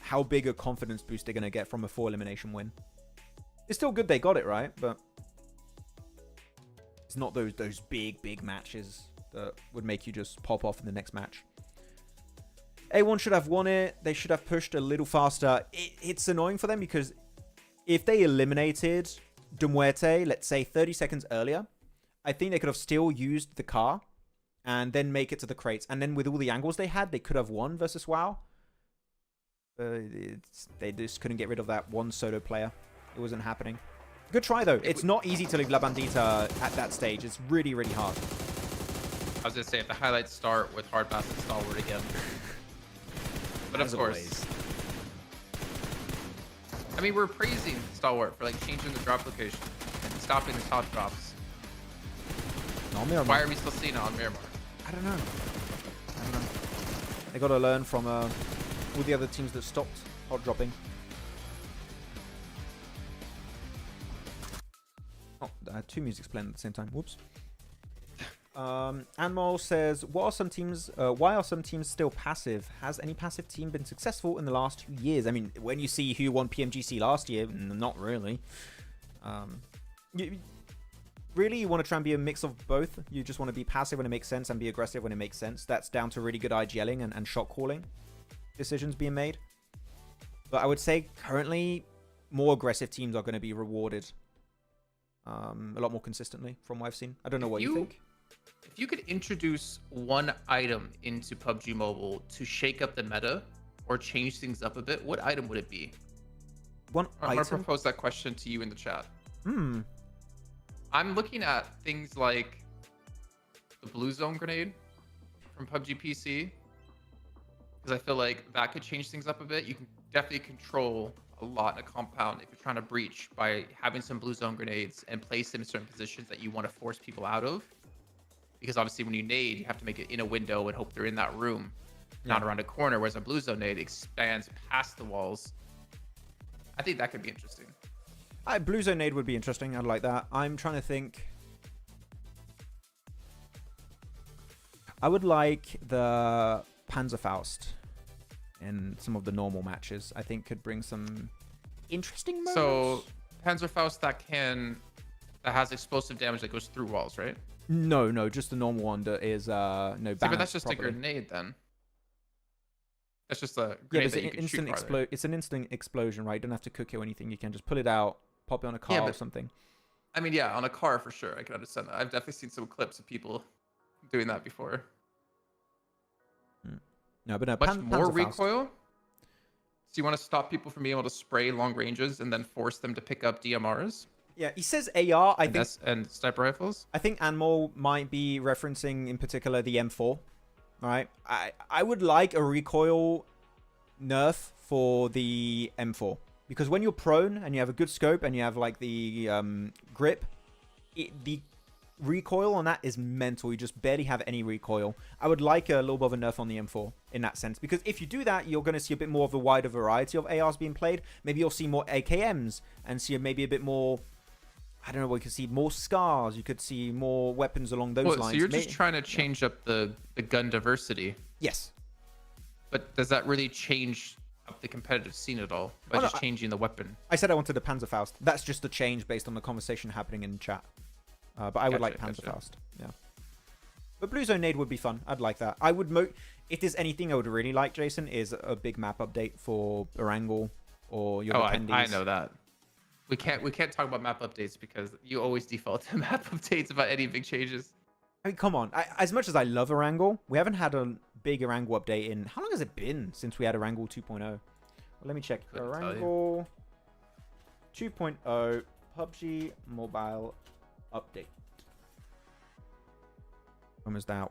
how big a confidence boost they're going to get from a 4 elimination win. It's still good they got it, right? But it's not those big matches that would make you just pop off in the next match. A1 should have won it. They should have pushed a little faster. It's annoying for them because if they eliminated Dumwerte, let's say 30 seconds earlier, I think they could have still used the car and then make it to the crates. And then with all the angles they had, they could have won versus WoW. They just couldn't get rid of that one solo player. It wasn't happening. Good try, though. It's not easy to leave La Bandita at that stage. It's really, really hard. I was going to say, if the highlights start with hard pass and stalwart again. But of course. Always. I mean, we're praising stalwart for, like, changing the drop location and stopping the top drops. No, Miramar. Why are we still seeing it on Miramar? I don't know. They got to learn from all the other teams that stopped hot dropping. Oh, I had 2 musics playing at the same time. Whoops. Anmol says, why are some teams still passive? Has any passive team been successful in the last 2 years? I mean, when you see who won PMGC last year, not really. You want to try and be a mix of both. You just want to be passive when it makes sense and be aggressive when it makes sense. That's down to really good IGLing and shot calling decisions being made. But I would say currently more aggressive teams are going to be rewarded a lot more consistently from what I've seen. I don't know what you think. If you could introduce one item into PUBG Mobile to shake up the meta or change things up a bit, what item would it be? I'm going to propose that question to you in the chat. I'm looking at things like the blue zone grenade from PUBG PC, because I feel like that could change things up a bit. You can definitely control a lot in a compound if you're trying to breach by having some blue zone grenades and place them in certain positions that you want to force people out of. Because obviously when you nade, you have to make it in a window and hope they're in that room, not around a corner, whereas a blue zone nade expands past the walls. I think that could be interesting. Blue zone nade would be interesting. I'd like that. I'm trying to think. I would like the Panzerfaust in some of the normal matches. I think could bring some interesting moments. So Panzerfaust that has explosive damage that goes through walls, right? No, just the normal one that is but that's just properly. a grenade then. That's just a Yeah, grenade it's that an you can instant shoot farther. It's an instant explosion, right? You don't have to cook it or anything. You can just pull it out, pop it on a car or something. I mean, yeah, on a car for sure. I can understand that. I've definitely seen some clips of people doing that before. No, but no, Much more Panzerfaust. recoil. So you want to stop people from being able to spray long ranges and then force them to pick up DMRs? Yeah, he says AR. And sniper rifles. I think Anmol might be referencing in particular the M4. Right, I would like a recoil nerf for the M4 because when you're prone and you have a good scope and you have like the grip, the recoil on that is mental. You just barely have any recoil. I would like a little bit of a nerf on the M4 in that sense because if you do that, you're going to see a bit more of a wider variety of ARs being played. Maybe you'll see more AKMs and see maybe a bit more. I don't know. We could see more scars. You could see more weapons along those lines. So you're just trying to change up the gun diversity. Yes. But does that really change up the competitive scene at all by just changing the weapon? I said I wanted a Panzerfaust. That's just a change based on the conversation happening in chat. But I would like Panzerfaust. Yeah. But Blue Zone Nade would be fun. I'd like that. I would if there's anything I would really like, Jason, is a big map update for Erangel or your attendees. I know that. We can't talk about map updates because you always default to map updates about any big changes. I mean, come on. As much as I love Erangel, we haven't had a big Erangel update in... How long has it been since we had Erangel 2.0? Well, let me check. Erangel 2.0 PUBG Mobile update. When was that?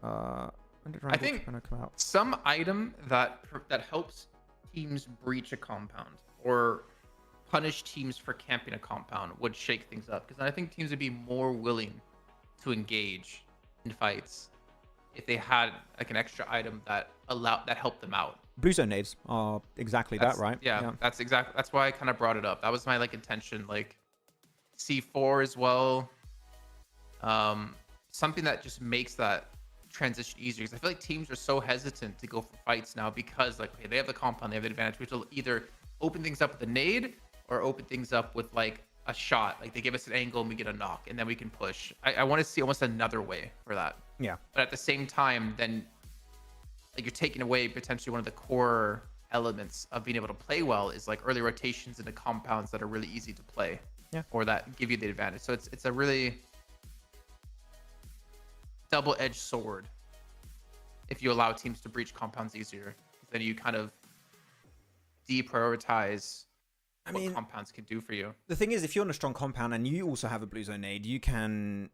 When did Erangel I think 2.0 come out? Some item that helps teams breach a compound or punish teams for camping a compound would shake things up because I think teams would be more willing to engage in fights if they had like an extra item that helped them out. Blue Zone nades are exactly that, right? Yeah, that's why I kind of brought it up. That was my intention. Like C4 as well. Something that just makes that transition easier because I feel like teams are so hesitant to go for fights now because okay, they have the compound, they have the advantage, which will either open things up with a nade or open things up with a shot. Like they give us an angle and we get a knock and then we can push. I want to see almost another way for that. Yeah. But at the same time, then you're taking away potentially one of the core elements of being able to play well is early rotations into compounds that are really easy to play. Yeah. Or that give you the advantage. So it's a really double-edged sword if you allow teams to breach compounds easier. Then you kind of deprioritize what compounds can do for you. The thing is, if you're on a strong compound and you also have a Blue Zone nade, you can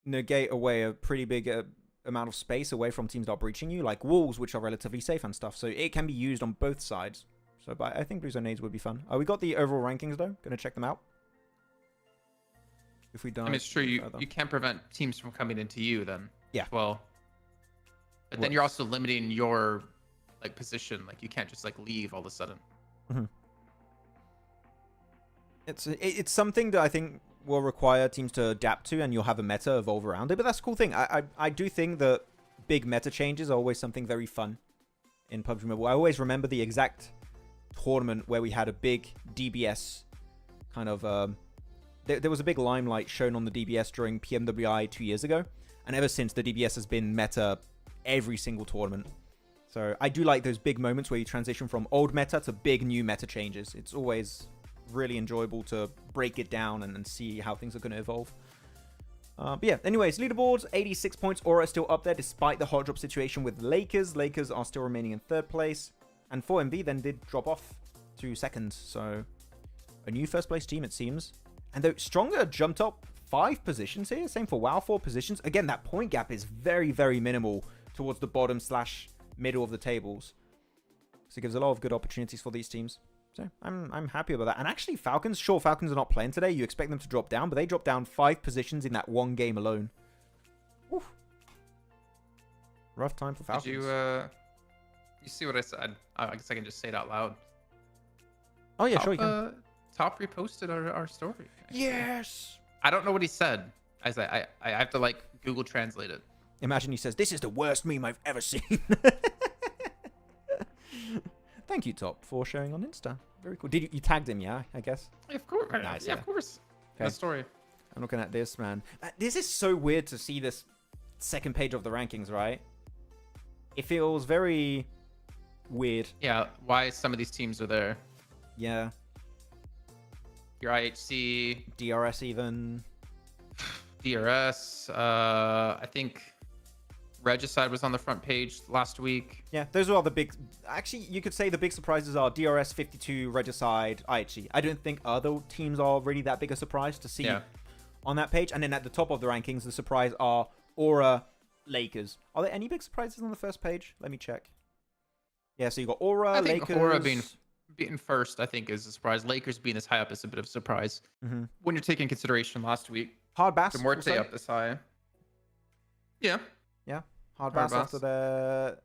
negate away a pretty big amount of space away from teams that are breaching you, like walls, which are relatively safe and stuff. So it can be used on both sides. So, but I think Blue Zone nades would be fun. We got the overall rankings though. Gonna check them out. If we don't, it's true. You can't prevent teams from coming into you then. Yeah. Well, but then you're also limiting your position. You can't just leave all of a sudden. Mm-hmm. It's something that I think will require teams to adapt to, and you'll have a meta evolve around it. But that's a cool thing. I do think that big meta changes are always something very fun in PUBG Mobile. I always remember the exact tournament where we had a big DBS kind of... there was a big limelight shown on the DBS during PMWI 2 years ago. And ever since, the DBS has been meta every single tournament. So I do like those big moments where you transition from old meta to big new meta changes. It's always really enjoyable to break it down and see how things are going to evolve. But yeah, anyways, leaderboards, 86 points. Aura is still up there despite the hot drop situation with Lakers. Lakers are still remaining in 3rd place. And 4MV then did drop off to 2nd. So a new 1st place team, it seems. And though Stronger jumped up 5 positions here. Same for WoW, 4 positions. Again, that point gap is very, very minimal towards the bottom / middle of the tables. So it gives a lot of good opportunities for these teams. So I'm happy about that. And actually, Falcons, sure, Falcons are not playing today. You expect them to drop down, but they dropped down 5 positions in that one game alone. Oof. Rough time for Falcons. Did you see what I said? I guess I can just say it out loud. Oh yeah, sure you can. Top reposted our story. Yes. I don't know what he said. I have to Google translate it. Imagine he says, "This is the worst meme I've ever seen." Thank you, Top, for sharing on Insta. Very cool. Did you tagged him? Yeah, I guess. Of course. Nice, yeah, yeah. of course. Okay. That story. I'm looking at this, man. This is so weird to see this second page of the rankings, right? It feels very weird. Yeah, why some of these teams are there. Yeah. Your IHC, DRS even. DRS. I think Regicide was on the front page last week. Yeah, those are the big... Actually, you could say the big surprises are DRS, 52, Regicide, IHC. I don't think other teams are really that big a surprise to see on that page. And then at the top of the rankings, the surprise are Aura, Lakers. Are there any big surprises on the first page? Let me check. Yeah, so you got Aura, I think Lakers... Aura being first, I think, is a surprise. Lakers being this high up is a bit of a surprise. When you're taking consideration last week. Hard Bass. The Morte up this high. Yeah. Yeah. Hard Bass after their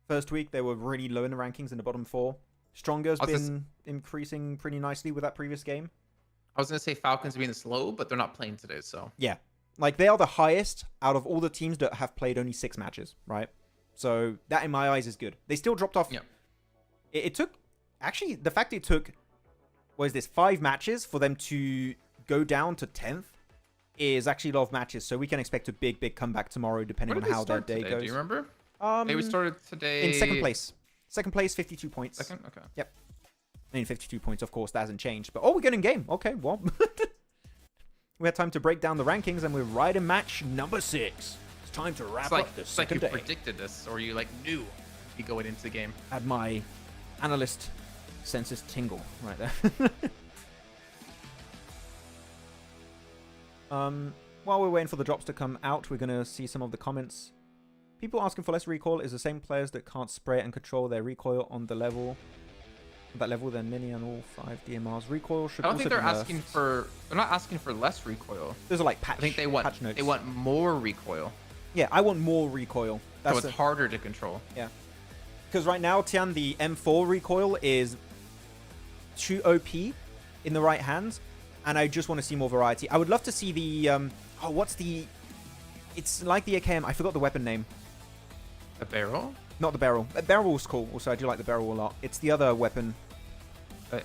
first week, they were really low in the rankings in the bottom 4. Stronger's been increasing pretty nicely with that previous game. I was going to say Falcons being slow, but they're not playing today, so. Yeah. Like, they are the highest out of all the teams that have played only 6 matches, right? So, that in my eyes is good. They still dropped off. Yeah. It took... Actually, the fact it took... What is this? 5 matches for them to go down to 10th is actually a lot of matches. So, we can expect a big, big comeback tomorrow, depending on how their day goes. Do you remember? We started today... In second place. Second place, 52 points. Second? Okay. Yep. I mean, 52 points, of course, that hasn't changed. But, oh, we're getting game. Okay, well. We had time to break down the rankings, and we're right in match number 6. It's time to wrap up the second day. It's like you predicted this, or you, like, knew you going into the game. Had my analyst senses tingle right there. While we're waiting for the drops to come out, we're going to see some of the comments. People asking for less recoil is the same players that can't spray and control their recoil on the level. That level than mini and all 5 DMRs. Recoil should also be nerfed. I don't think they're asking for... They're not asking for less recoil. Those are like patch. I think they want more recoil. Yeah, I want more recoil. So it's harder to control. Yeah. Because right now, Tian, the M4 recoil is too OP in the right hands, and I just want to see more variety. I would love to see the... oh, what's the... It's like the AKM. I forgot the weapon name. The barrel? Not the barrel. The barrel's cool. Also, I do like the barrel a lot. It's the other weapon.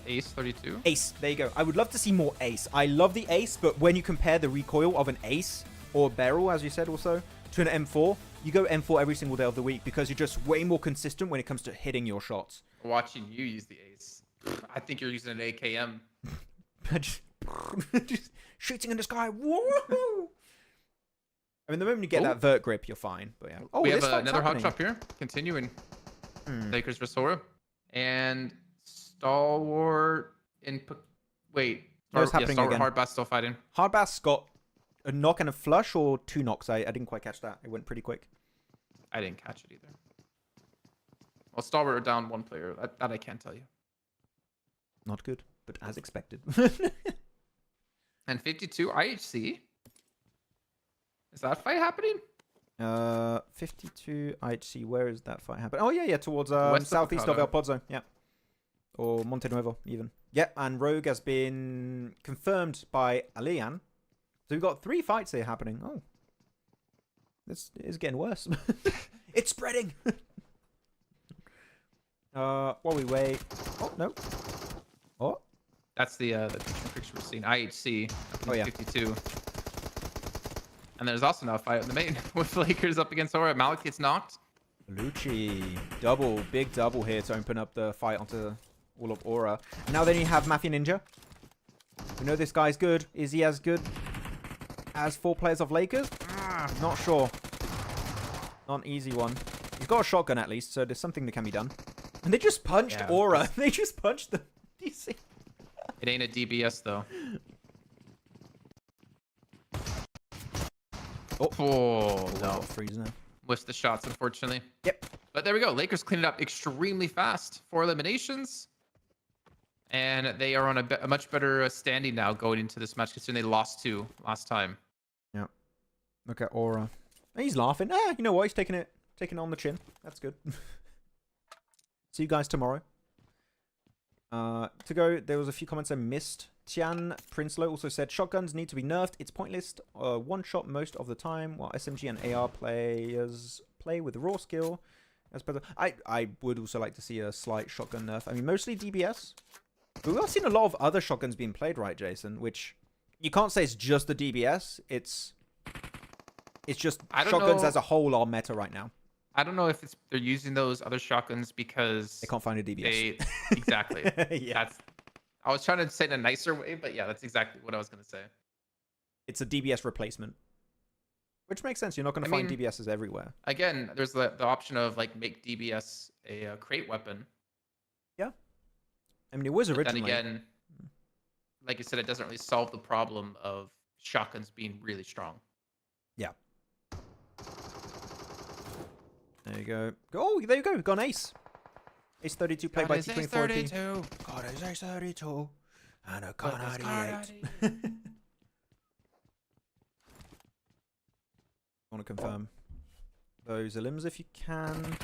Ace 32? Ace. There you go. I would love to see more Ace. I love the Ace, but when you compare the recoil of an Ace, or barrel, as you said also, to an M4, you go M4 every single day of the week because you're just way more consistent when it comes to hitting your shots. Watching you use the Ace. I think you're using an AKM. Just shooting in the sky. Whoa! I mean, the moment you get that vert grip, you're fine. But yeah. Oh, we have another hot drop here. Continuing. Lakers vs Aura. And Stalwart in... Wait. What's happening again? Hardbass still fighting. Hardbass got a knock and a flush or 2 knocks? I didn't quite catch that. It went pretty quick. I didn't catch it either. Well, Stalwart are down 1 player. That I can't tell you. Not good, but as expected. And 52 IHC. Is that fight happening? 52 IHC. Where is that fight happening? Oh, yeah, towards southeast of El Pozo. Yeah. Or Monte Nuevo, even. Yeah, and Rogue has been confirmed by Alian. So we've got 3 fights here happening. Oh. This is getting worse. It's spreading. While we wait. Oh, no. Oh. That's the picture we're seeing. IHC. Oh, yeah. 52. And there's also now a fight in the main with Lakers up against Aura. Malik gets knocked. Lucci. Big double here to open up the fight onto all of Aura. And now then you have Mafia Ninja. We know this guy's good. Is he as good as 4 players of Lakers? Not sure. Not an easy one. He's got a shotgun at least, so there's something that can be done. And they just punched Aura. They just punched the DC. It ain't a DBS though. Oh no. Freeze now. Missed the shots, unfortunately. Yep. But there we go. Lakers cleaned it up extremely fast. 4 eliminations. And they are on a much better standing now going into this match, considering they lost 2 last time. Yeah. Look at Aura. He's laughing. You know what? He's taking it on the chin. That's good. See you guys tomorrow. To go, there was a few comments I missed. Tian Princelow also said, shotguns need to be nerfed. It's pointless. One shot most of the time, while SMG and AR players play with raw skill. I would also like to see a slight shotgun nerf. I mean, mostly DBS. But we've seen a lot of other shotguns being played, right, Jason? Which you can't say it's just the DBS. It's just shotguns as a whole are meta right now. I don't know if they're using those other shotguns because they can't find a DBS. Exactly. Yeah. I was trying to say it in a nicer way, but yeah, that's exactly what I was going to say. It's a DBS replacement. Which makes sense. You're not going to find DBSs everywhere. Again, there's the option of like make DBS a crate weapon. Yeah. I mean, it was originally. Then again, like you said, it doesn't really solve the problem of shotguns being really strong. Yeah. There you go. Oh, there you go. We've got an ace. Ace 32 played by T24. God, it's ace 32. And a card 88. I want to confirm those limbs if you can.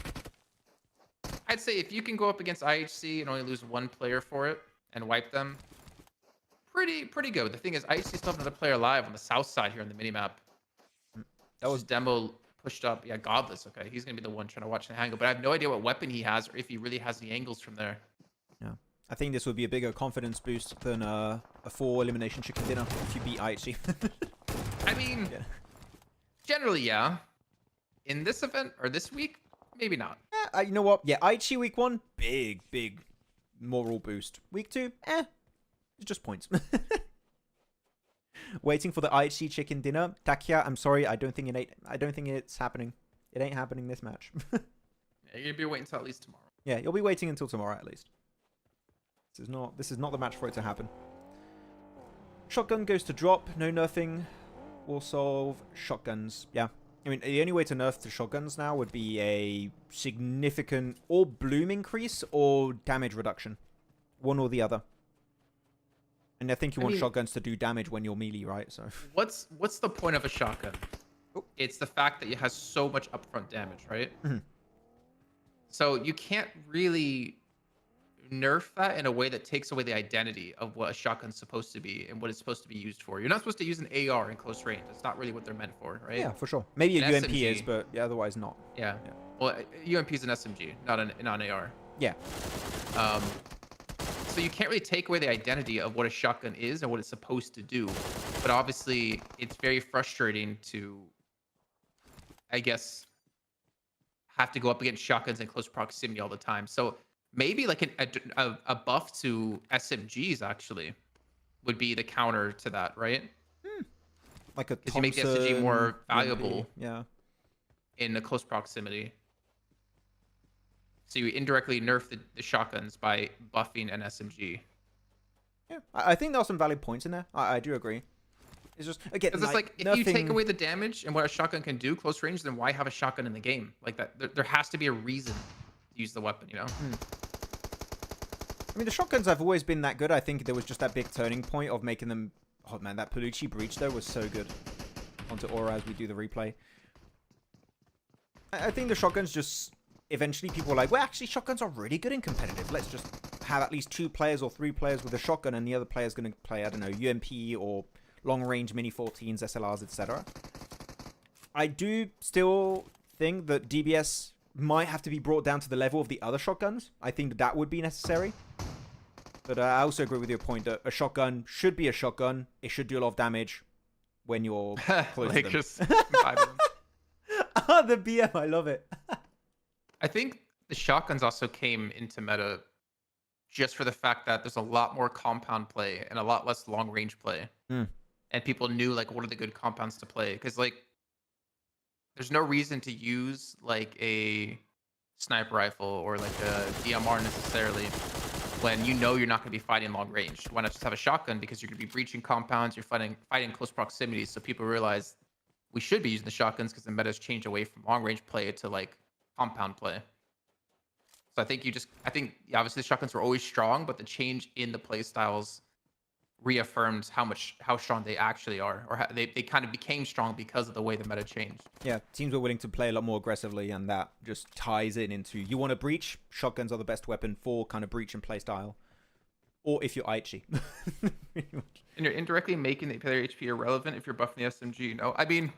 I'd say if you can go up against IHC and only lose one player for it and wipe them, pretty good. The thing is, IHC still have another player alive on the south side here on the minimap. That was Demo pushed up. Yeah, Godless. Okay, he's going to be the one trying to watch the angle, but I have no idea what weapon he has or if he really has the angles from there. Yeah, I think this would be a bigger confidence boost than a 4 elimination chicken dinner if you beat IHC. I mean... Yeah. Generally, yeah. In this event, or this week, maybe not. You know what? Yeah, IHC week 1, big moral boost. Week 2, it's just points. Waiting for the IHC chicken dinner. Takia, I'm sorry, I don't think it's happening. It ain't happening this match. Yeah, you're gonna be waiting until at least tomorrow. Yeah, you'll be waiting until tomorrow at least. This is not the match for it to happen. Shotgun goes to drop, no nerfing. Will solve shotguns. Yeah. I mean, the only way to nerf the shotguns now would be a significant or bloom increase or damage reduction. One or the other. And I think you want shotguns to do damage when you're melee, right? So what's the point of a shotgun? Oh. It's the fact that it has so much upfront damage, right? Mm-hmm. So you can't really nerf that in a way that takes away the identity of what a shotgun's supposed to be and what it's supposed to be used for. You're not supposed to use an AR in close range. That's not really what they're meant for, right? Yeah, for sure. Maybe a UMP SMG is, but yeah, otherwise not. Yeah. Well, UMP is an SMG, not an AR. Yeah. So you can't really take away the identity of what a shotgun is and what it's supposed to do. But obviously, it's very frustrating to, I guess, have to go up against shotguns in close proximity all the time. So maybe like a buff to SMGs actually would be the counter to that, right? Like a because you make the SMG more valuable, yeah, in a close proximity. So you indirectly nerf the shotguns by buffing an SMG. Yeah, I think there are some valid points in there. I do agree. It's just again, it's like if you take away the damage and what a shotgun can do close range, then why have a shotgun in the game? Like that, there has to be a reason to use the weapon, you know? I mean, the shotguns have always been that good. I think there was just that big turning point of making them. Oh man, that Palucci breach though was so good. Onto Aura as we do the replay. I think the shotguns just eventually people were like, well, actually, shotguns are really good in competitive. Let's just have at least 2 players or 3 players with a shotgun, and the other player's going to play, I don't know, UMP or long range mini 14s, SLRs, etc. I do still think that DBS might have to be brought down to the level of the other shotguns. I think that would be necessary. But I also agree with your point that a shotgun should be a shotgun. It should do a lot of damage when you're close to them. The BM, I love it. I think the shotguns also came into meta just for the fact that there's a lot more compound play and a lot less long range play. And people knew like what are the good compounds to play, because like there's no reason to use like a sniper rifle or like a DMR necessarily when you know you're not going to be fighting long range. Why not just have a shotgun? Because you're going to be breaching compounds, you're fighting close proximity. So people realize we should be using the shotguns because the meta's changed away from long range play to like compound play. So I think obviously the shotguns were always strong, but the change in the play styles reaffirmed how strong they actually are, or they kind of became strong because of the way the meta changed. Yeah, teams were willing to play a lot more aggressively, and that just ties it into, you want to breach, shotguns are the best weapon for kind of breach and play style. or if you're Aichi. Pretty much. And you're indirectly making the player HP irrelevant if you're buffing the SMG. No, I mean,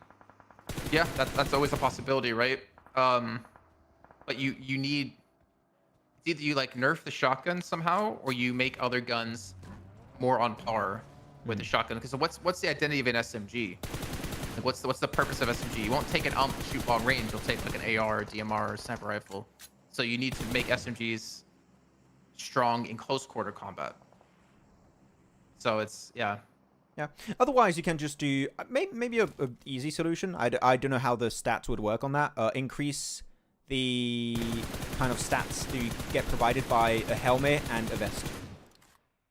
yeah, that's always a possibility, right? But you need, it's either you like nerf the shotgun somehow, or you make other guns more on par with the shotgun. Because what's the identity of an SMG? Like what's the purpose of SMG? You won't take an ump to shoot long range. You'll take like an AR, or DMR, or sniper rifle. So you need to make SMGs strong in close quarter combat. So it's yeah. Otherwise, you can just do maybe a easy solution. I don't know how the stats would work on that. Increase the kind of stats that you get provided by a helmet and a vest.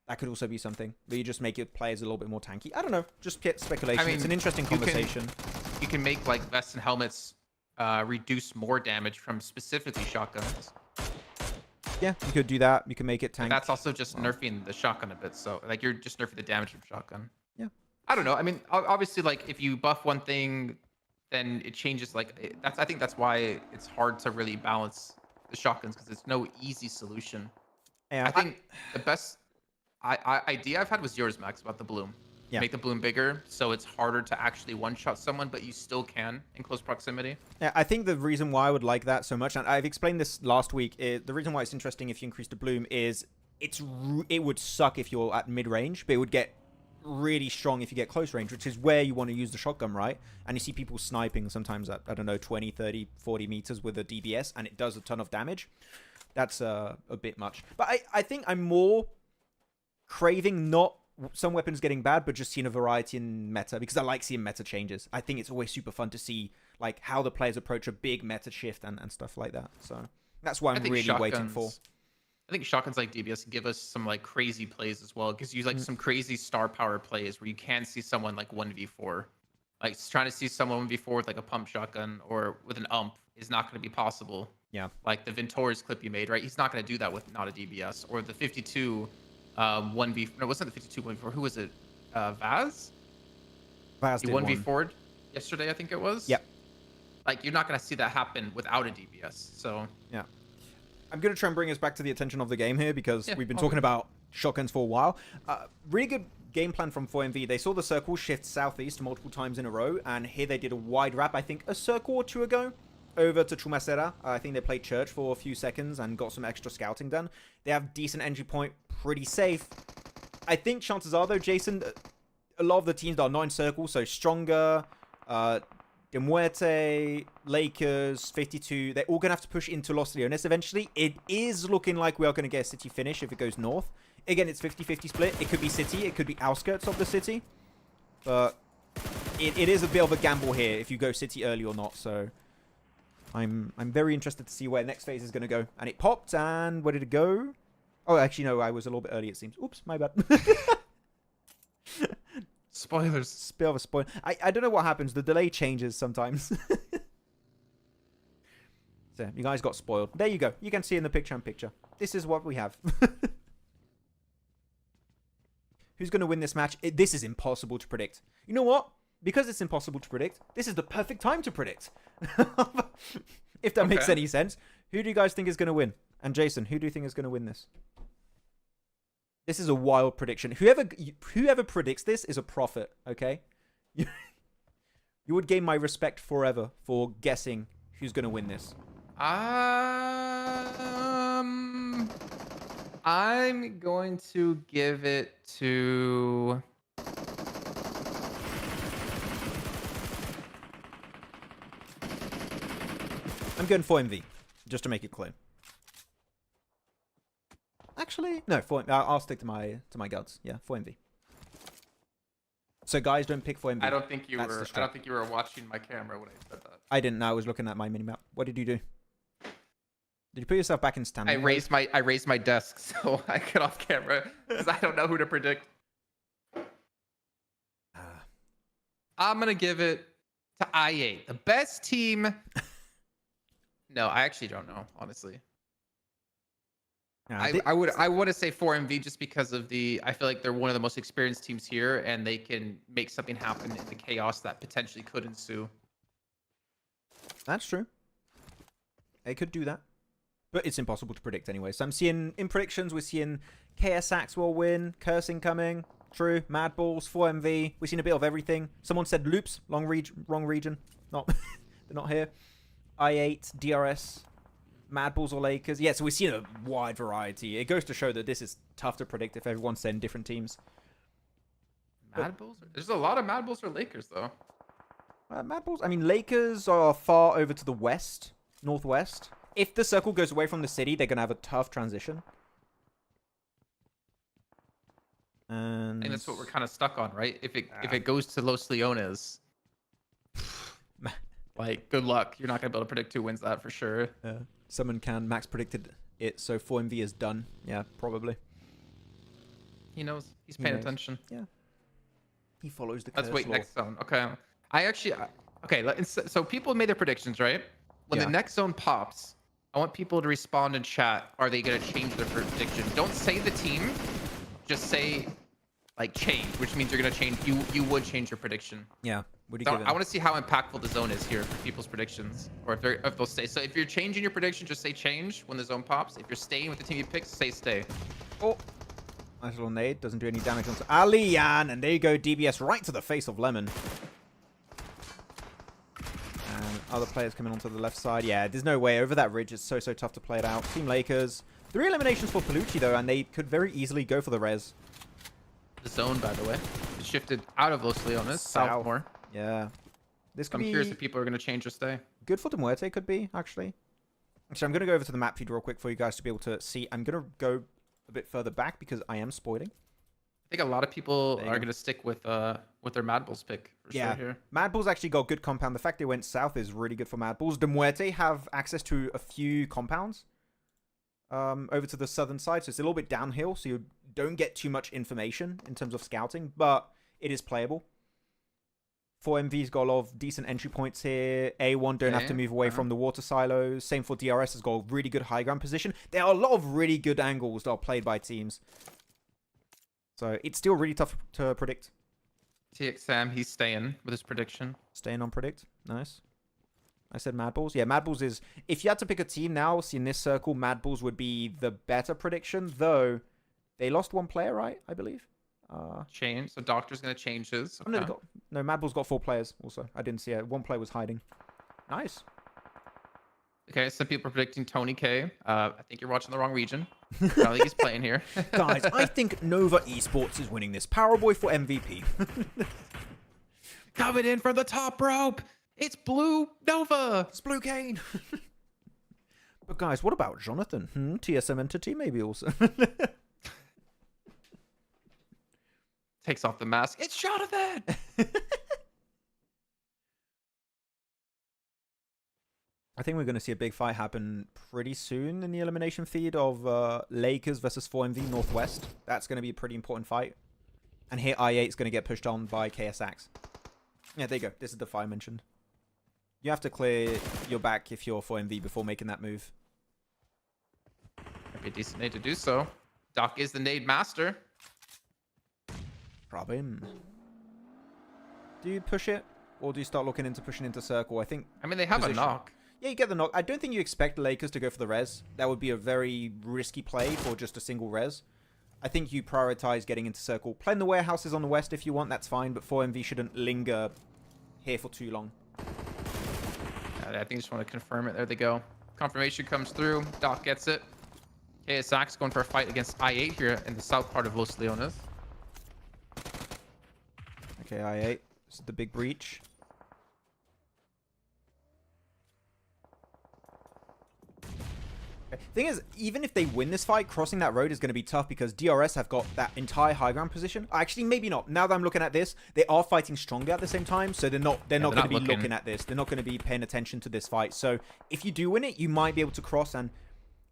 That could also be something. But you just make your players a little bit more tanky. I don't know. Just get speculation. I mean, it's an interesting conversation. You can make like vests and helmets reduce more damage from specifically shotguns. Yeah, you could do that. You can make it tank. But that's also just nerfing the shotgun a bit. So like you're just nerfing the damage from shotgun. Yeah. I don't know. I mean, obviously, like if you buff one thing, then it changes. Like I think that's why it's hard to really balance the shotguns, because it's no easy solution. Yeah, I think the best idea I've had was yours, Max, about the bloom. Yeah. Make the bloom bigger, so it's harder to actually one-shot someone, but you still can in close proximity. Yeah, I think the reason why I would like that so much, and I've explained this last week, the reason why it's interesting if you increase the bloom is it would suck if you're at mid-range, but it would get really strong if you get close range, which is where you want to use the shotgun, right? And you see people sniping sometimes at, I don't know, 20, 30, 40 meters with a DBS, and it does a ton of damage. That's a bit much. But I think I'm more craving not some weapons getting bad, but just seeing a variety in meta, because I like seeing meta changes. I think it's always super fun to see like how the players approach a big meta shift and stuff like that. So that's what I'm really waiting for. I think shotguns like DBS give us some like crazy plays as well. It gives you like some crazy star power plays where you can see someone like 1v4. Like trying to see someone 1v4 with like a pump shotgun or with an ump is not going to be possible. Yeah. Like the Ventoris clip you made, right? He's not going to do that with not a DBS. Or the 52 1v. No, it wasn't the 52 1v4. Who was it? Vaz? Vaz he did 1v4'd yesterday, I think it was. Yep. Like you're not going to see that happen without a DBS. So yeah. I'm going to try and bring us back to the attention of the game here, because we've been talking good. about shotguns for a while. Really good game plan from 4MV. They saw the circle shift southeast multiple times in a row, and here they did a wide wrap, I think a circle or two ago, over to Chumacera. I think they played church for a few seconds and got some extra scouting done. They have decent entry point, pretty safe. I think chances are, though, Jason, a lot of the teams that are not in circle, so Stronger, De Muerte, Lakers, 52, they're all going to have to push into Los Leones eventually. It is looking like we are going to get a City finish if it goes north. Again, it's 50-50 split. It could be City. It could be outskirts of the City. But it is a bit of a gamble here if you go City early or not. So I'm very interested to see where next phase is going to go. And it popped, and where did it go? Oh, actually, no, I was a little bit early, it seems. Oops, my bad. spoilers. Spill of a spoiler. I don't know what happens. The delay changes sometimes. So, you guys got spoiled. There you go. You can see in the picture-in-picture. This is what we have. Who's going to win this match? This is impossible to predict. You know what? Because it's impossible to predict, this is the perfect time to predict. If that makes any sense. Who do you guys think is going to win? And Jason, who do you think is going to win this? This is a wild prediction. Whoever predicts this is a prophet, okay? You would gain my respect forever for guessing who's going to win this. I'm going to give it to... I'm going 4MV, just to make it clear. Actually, no, I'll stick to my guts. Yeah, 4MV. So guys, don't pick 4MV. I don't think you were watching my camera when I said that. I didn't. I was looking at my minimap. What did you do? Did you put yourself back in standing? I raised my desk so I get off camera because I don't know who to predict. I'm gonna give it to I8, the best team. No, I actually don't know, honestly. I want to say 4MV just because of I feel like they're one of the most experienced teams here, and they can make something happen in the chaos that potentially could ensue. That's true. They could do that. But it's impossible to predict anyway. So I'm seeing, in predictions, we're seeing KSAX will win, Cursing coming, true, Mad Balls, 4MV. We've seen a bit of everything. Someone said Loops, wrong region. Not, they're not here. I8, DRS, Mad Balls or Lakers. Yeah, so we've seen a wide variety. It goes to show that this is tough to predict if everyone's saying different teams. Mad Bulls? There's a lot of Mad Bulls or Lakers, though. Mad Balls? I mean, Lakers are far over to the west, northwest. If the circle goes away from the city, they're going to have a tough transition. And I think that's what we're kind of stuck on, right? If it goes to Los Leones, like, good luck. You're not going to be able to predict who wins that for sure. Someone can. Max predicted it, so 4MV is done. Yeah, probably. He knows. He's paying attention. Yeah. He follows the Let's curse wait law. next zone. Okay. So people made their predictions, right? When the next zone pops, I want people to respond in chat. Are they going to change their prediction? Don't say the team. Just say, like, change, which means you're going to change. You would change your prediction. Yeah. What do you So give it? I want to see how impactful the zone is here for people's predictions, or if they'll stay. So if you're changing your prediction, just say change when the zone pops. If you're staying with the team you picked, say stay. Oh. Nice little nade. Doesn't do any damage onto Alian. And there you go. DBS right to the face of Lemon. And other players coming onto the left side. Yeah, there's no way. Over that ridge, it's so tough to play it out. Team Lakers. 3 eliminations for Palucci, though, and they could very easily go for the res. The zone, by the way, it shifted out of Los Leones, south more. Yeah. This could I'm be curious if people are going to change or stay. good for Muerte, could be, actually. So I'm going to go over to the map feed real quick for you guys to be able to see. I'm going to go a bit further back because I am spoiling. I think a lot of people are going to stick with their Mad Bulls pick for sure here. Mad Bulls actually got good compound. The fact they went south is really good for Mad Bulls. De Muerte have access to a few compounds over to the southern side, so it's a little bit downhill, so you don't get too much information in terms of scouting, but it is playable. 4MV's got a lot of decent entry points here. A1 don't have to move away from the water silos. Same for DRS, has got a really good high ground position. There are a lot of really good angles that are played by teams. So it's still really tough to predict. TXM, he's staying with his prediction. Staying on predict. Nice. I said Mad Bulls. Yeah, Mad Bulls is... If you had to pick a team now, see in this circle, Mad Bulls would be the better prediction, though they lost one player, right? I believe. Change. So Doctor's going to change his. Okay. Oh, no, Mad Bulls got 4 players also. I didn't see it. 1 player was hiding. Nice. Okay, some people are predicting Tony K. I think you're watching the wrong region. I don't think he's playing here. Guys, I think Nova Esports is winning this. Powerboy for MVP. Coming in from the top rope. It's Blue Nova. It's Blue Kane. But guys, what about Jonathan? TSM entity maybe also. Takes off the mask. It's Jonathan. I think we're going to see a big fight happen pretty soon in the elimination feed of Lakers versus 4MV Northwest. That's going to be a pretty important fight. And here I8 is going to get pushed on by KSAX. Yeah, there you go. This is the fight I mentioned. You have to clear your back if you're 4MV before making that move. Might be a decent nade to do so. Doc is the nade master. Grab him. Do you push it? Or do you start looking into pushing into circle? I think... I mean, they have a knock. Yeah, you get the knock. I don't think you expect the Lakers to go for the res. That would be a very risky play for just a single res. I think you prioritize getting into circle. Playing the warehouses on the west if you want, that's fine. But 4MV shouldn't linger here for too long. I think I just want to confirm it. There they go. Confirmation comes through. Doc gets it. KSAX going for a fight against I8 here in the south part of Los Leones. Okay, I8. This is the big breach. Thing is, even if they win this fight, crossing that road is going to be tough because DRS have got that entire high ground position. Actually, maybe not. Now that I'm looking at this, they are fighting stronger at the same time, so they're not going to be looking at this. They're not going to be paying attention to this fight. So if you do win it, you might be able to cross, and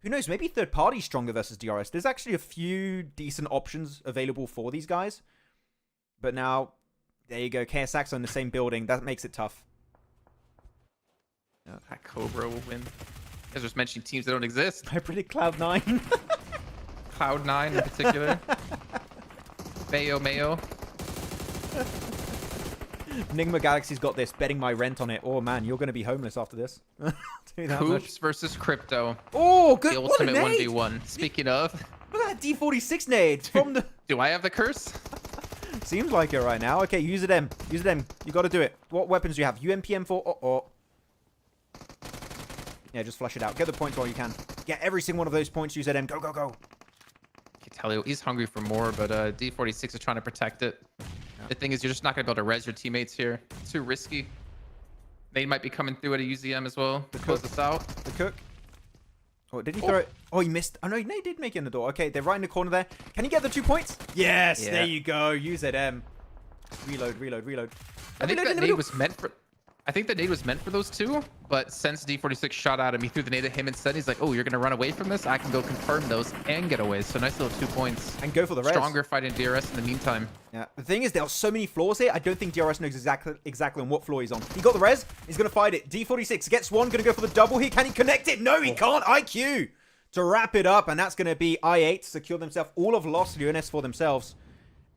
who knows, maybe third party stronger versus DRS. There's actually a few decent options available for these guys. But now, there you go. KSAX on the same building. That makes it tough. That Cobra will win. You guys are just mentioning teams that don't exist. I predict Cloud9. Cloud9 in particular. Mayo. Enigma Galaxy's got this, betting my rent on it. Oh man, you're going to be homeless after this. Hoops versus Crypto. Oh, good. The What a ultimate nade. 1v1. Speaking of, Look at that D46 nade from the... do I have the curse? Seems like it right now. Okay, use it M. Use it M. You got to do it. What weapons do you have? UMPM4. Yeah, just flush it out. Get the points while you can. Get every single one of those points. Use it M. Go, go, go. I can tell you, he's hungry for more, but D46 is trying to protect it. Yeah. The thing is, you're just not going to be able to res your teammates here. It's too risky. They might be coming through at a UZM as well to close this out. The cook. Oh, did he throw it? Oh, he missed. Oh, no, he did make it in the door. Okay, they're right in the corner there. Can he get the 2 points? Yes, there you go. Use it, M. Reload, reload, reload. I think that nade was meant for... I think the nade was meant for those two, but since D46 shot at him, he threw the nade at him instead. He's like, oh, you're going to run away from this? I can go confirm those and get away. So nice little 2 points. And go for the res. Stronger fighting DRS in the meantime. Yeah, the thing is, there are so many floors here. I don't think DRS knows exactly on what floor he's on. He got the res. He's going to fight it. D46 gets one. Going to go for the double here. Can he connect it? No, he can't. IQ to wrap it up. And that's going to be I8 to secure themselves all of Lost UNS for themselves.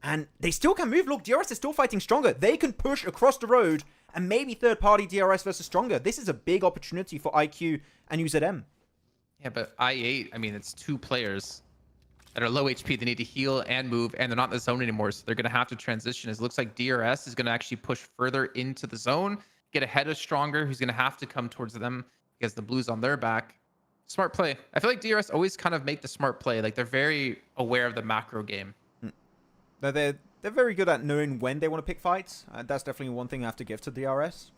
And they still can move. Look, DRS is still fighting stronger. They can push across the road and maybe third-party DRS versus stronger. This is a big opportunity for IQ and UZM. Yeah, but I8, I mean, it's 2 players that are low HP. They need to heal and move, and they're not in the zone anymore, so they're going to have to transition. It looks like DRS is going to actually push further into the zone, get ahead of stronger, who's going to have to come towards them because the blue's on their back. Smart play. I feel like DRS always kind of make the smart play. Like, they're very aware of the macro game. No, they're very good at knowing when they want to pick fights. That's definitely one thing I have to give to DRS.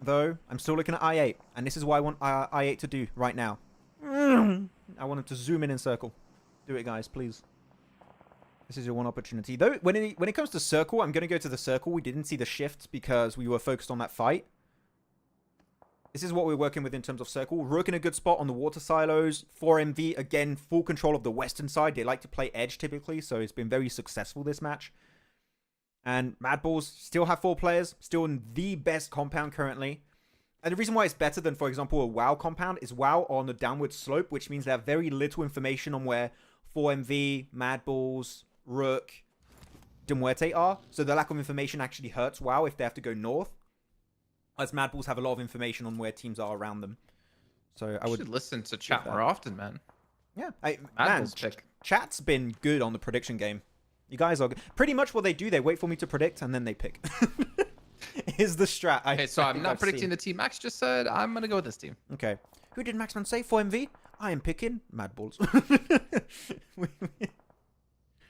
Though, I'm still looking at I8. And this is what I want I8 to do right now. I want him to zoom in and circle. Do it, guys, please. This is your one opportunity. Though, when it comes to circle, I'm going to go to the circle. We didn't see the shift because we were focused on that fight. This is what we're working with in terms of circle. Rook in a good spot on the water silos. 4MV, again, full control of the western side. They like to play edge typically, so it's been very successful this match. And Mad Balls still have 4 players, still in the best compound currently. And the reason why it's better than, for example, a WoW compound is WoW on the downward slope, which means they have very little information on where 4MV, Mad Balls, Rook, De Muerte are. So the lack of information actually hurts WoW if they have to go north. As Mad Balls have a lot of information on where teams are around them. So I would listen to chat more often, man. Yeah, man, chat's been good on the prediction game. You guys are good. Pretty much what they do, they wait for me to predict and then they pick. Is the strat. Okay, so I'm not predicting the team. Max just said I'm going to go with this team. Okay. Who did Maxman say? 4MV? I am picking Mad Balls.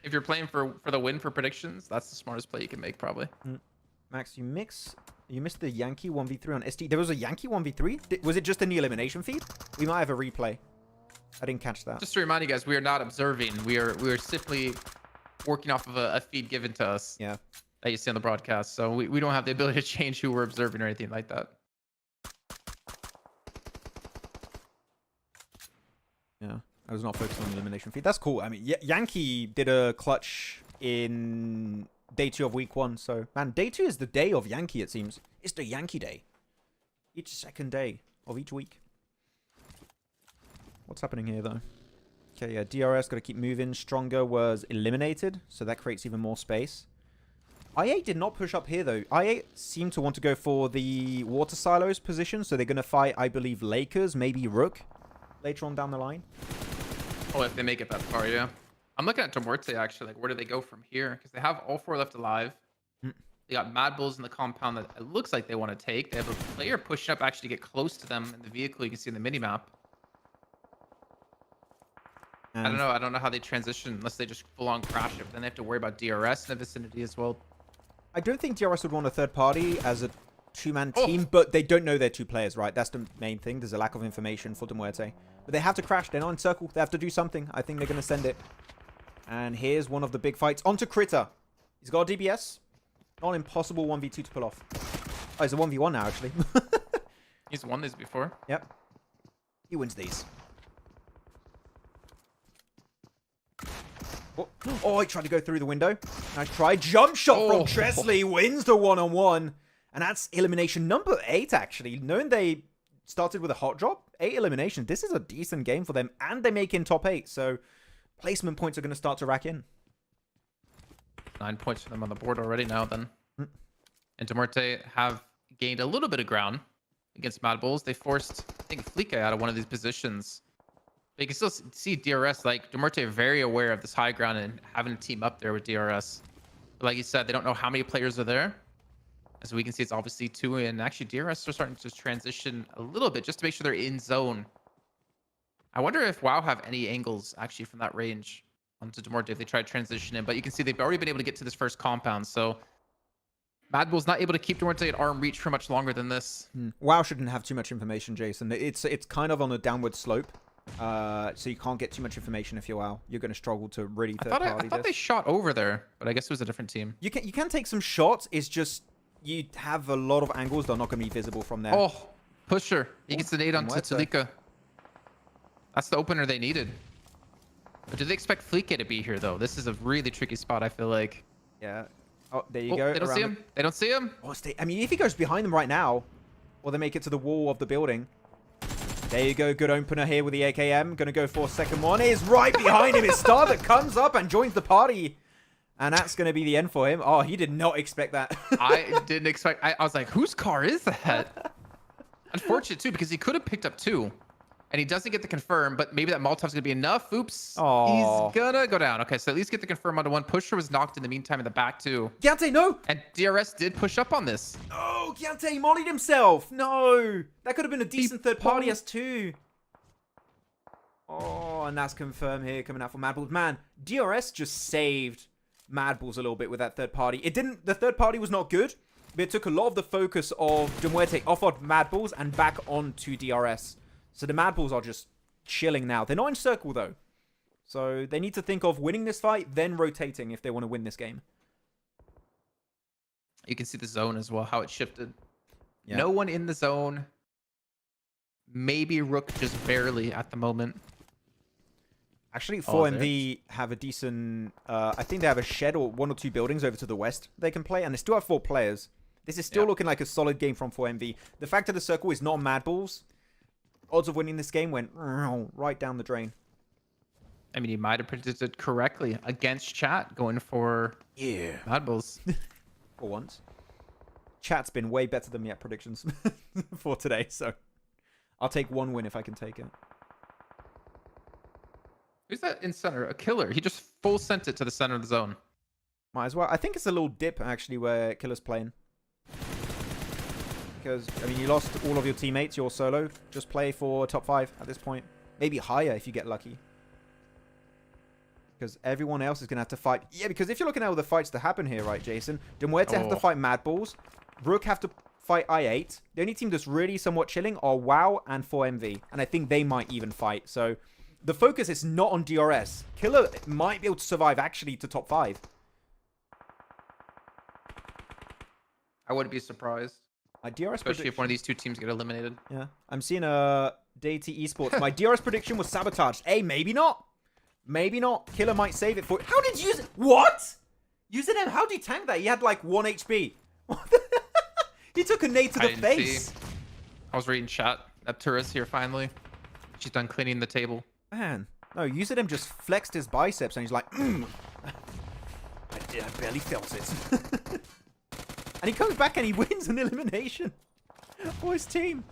If you're playing for the win for predictions, that's the smartest play you can make, probably. Max, you missed the Yankee 1v3 on ST. There was a Yankee 1v3? Was it just in the elimination feed? We might have a replay. I didn't catch that. Just to remind you guys, we are not observing. We are simply working off of a feed given to us. Yeah. That you see on the broadcast. So we don't have the ability to change who we're observing or anything like that. Yeah. I was not focused on the elimination feed. That's cool. I mean, Yankee did a clutch in day 2 of week 1. So, man, day 2 is the day of Yankee, it seems. It's the Yankee day. Each second day of each week. What's happening here, though? Okay, yeah, DRS got to keep moving. Stronger was eliminated, so that creates even more space. I8 did not push up here, though. I8 seemed to want to go for the water silos position, so they're going to fight, I believe, Lakers, maybe Rook, later on down the line. Oh, if they make it that far, yeah. I'm looking at De Muerte, actually. Like, where do they go from here? Because they have all 4 left alive. They got Mad Bulls in the compound that it looks like they want to take. They have a player pushing up actually to get close to them in the vehicle. You can see in the minimap. I don't know how they transition unless they just full-on crash it. Then they have to worry about DRS in the vicinity as well. I don't think DRS would want a third party as a 2-man team, but they don't know they're 2 players, right? That's the main thing. There's a lack of information for De Muerte. But they have to crash. They're not in circle. They have to do something. I think they're going to send it. And here's one of the big fights. Onto Critter. He's got a DBS. Not an impossible 1v2 to pull off. Oh, it's a 1v1 now, actually. He's won these before. Yep. He wins these. Oh, he tried to go through the window. Nice try. Jump shot from Tresley. Wins the one-on-one. And that's elimination number 8, actually. Knowing they started with a hot drop, 8 eliminations. This is a decent game for them. And they make in top 8. So placement points are going to start to rack in. 9 points for them on the board already now, then. And Demorte have gained a little bit of ground against Mad Bulls. They forced, I think, Flica out of one of these positions. But you can still see DRS, like, Demorte are very aware of this high ground and having a team up there with DRS. But like you said, they don't know how many players are there. As we can see, it's obviously 2, and actually DRS are starting to transition a little bit just to make sure they're in zone. I wonder if WoW have any angles actually from that range onto Demorte if they try to transition in. But you can see they've already been able to get to this first compound, so Mad Bull's not able to keep Demorte at arm reach for much longer than this. WoW shouldn't have too much information, Jason. It's kind of on a downward slope. So you can't get too much information if you're WoW. You're going to struggle to really I thought they shot over there, but I guess it was a different team. You can take some shots. It's just you have a lot of angles that are not going to be visible from there. Oh, pusher. He gets the nade onto Talika. That's the opener they needed. But do they expect Flica to be here, though? This is a really tricky spot, I feel like. Yeah. Oh, there you go. They don't see him. They don't see him. Oh, I mean, if he goes behind them right now, or they make it to the wall of the building. There you go. Good opener here with the AKM. Going to go for a second one. It is right behind him. It's Star that comes up and joins the party. And that's going to be the end for him. Oh, he did not expect that. I didn't expect. I was like, whose car is that? Unfortunate, too, because he could have picked up 2. And he doesn't get the confirm, but maybe that Molotov's going to be enough. Oops. Aww. He's going to go down. Okay, so at least get the confirm onto 1. Pusher was knocked in the meantime in the back, too. Giante, no. And DRS did push up on this. Oh, Giante mollied himself. No. That could have been a decent third party as 2. Oh, and that's confirmed here coming out for Mad Bulls. Man, DRS just saved Mad Bulls a little bit with that third party. The third party was not good, but it took a lot of the focus of Demorte off of Mad Bulls and back onto DRS. So the Mad Bulls are just chilling now. They're not in circle, though. So they need to think of winning this fight, then rotating if they want to win this game. You can see the zone as well, how it shifted. Yeah. No one in the zone. Maybe Rook just barely at the moment. Actually, 4MV have a decent... I think they have a shed or 1 or 2 buildings over to the west they can play. And they still have 4 players. This is still looking like a solid game from 4MV. The fact that the circle is not Mad Bulls... Odds of winning this game went right down the drain. I mean, he might have predicted correctly against chat going for Mad Bulls. For once. Chat's been way better than me at predictions for today, so I'll take 1 win if I can take it. Who's that in center? A killer. He just full sent it to the center of the zone. Might as well. I think it's a little dip, actually, where Killer's playing. Because, I mean, you lost all of your teammates. You're solo. Just play for top 5 at this point. Maybe higher if you get lucky. Because everyone else is going to have to fight. Yeah, because if you're looking at all the fights that happen here, right, Jason? Demorte have to fight Mad Bulls. Rook have to fight I8. The only team that's really somewhat chilling are WoW and 4MV. And I think they might even fight. So, the focus is not on DRS. Killer might be able to survive, actually, to top 5. I wouldn't be surprised. My DRS Especially if one of these 2 teams get eliminated. Yeah. I'm seeing a Deity Esports. My DRS prediction was sabotaged. Hey, maybe not. Maybe not. Killer might save it for... How did you use it? What? Using him? How did he tank that? He had like 1 HP. He took a nade to the face. See. I was reading chat. That tourist here finally. She's done cleaning the table. Man. No, Using just flexed his biceps and he's like, I barely felt it. And he comes back and he wins an elimination for his team.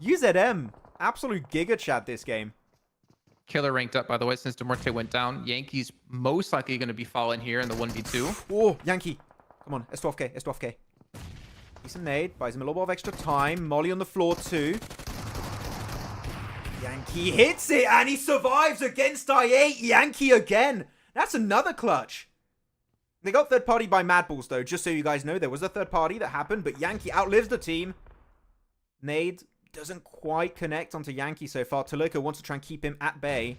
UZM. Absolute giga chat this game. Killer ranked up, by the way, since Demorte went down. Yankee's most likely going to be falling here in the 1v2. Oh, Yankee. Come on. S12K. S12K. Decent nade. Buys him a little bit of extra time. Molly on the floor too. Yankee hits it and he survives against I8. Yankee again. That's another clutch. They got third party by Mad Bulls, though, just so you guys know. There was a third party that happened, but Yankee outlives the team. Nade doesn't quite connect onto Yankee so far. Talika wants to try and keep him at bay.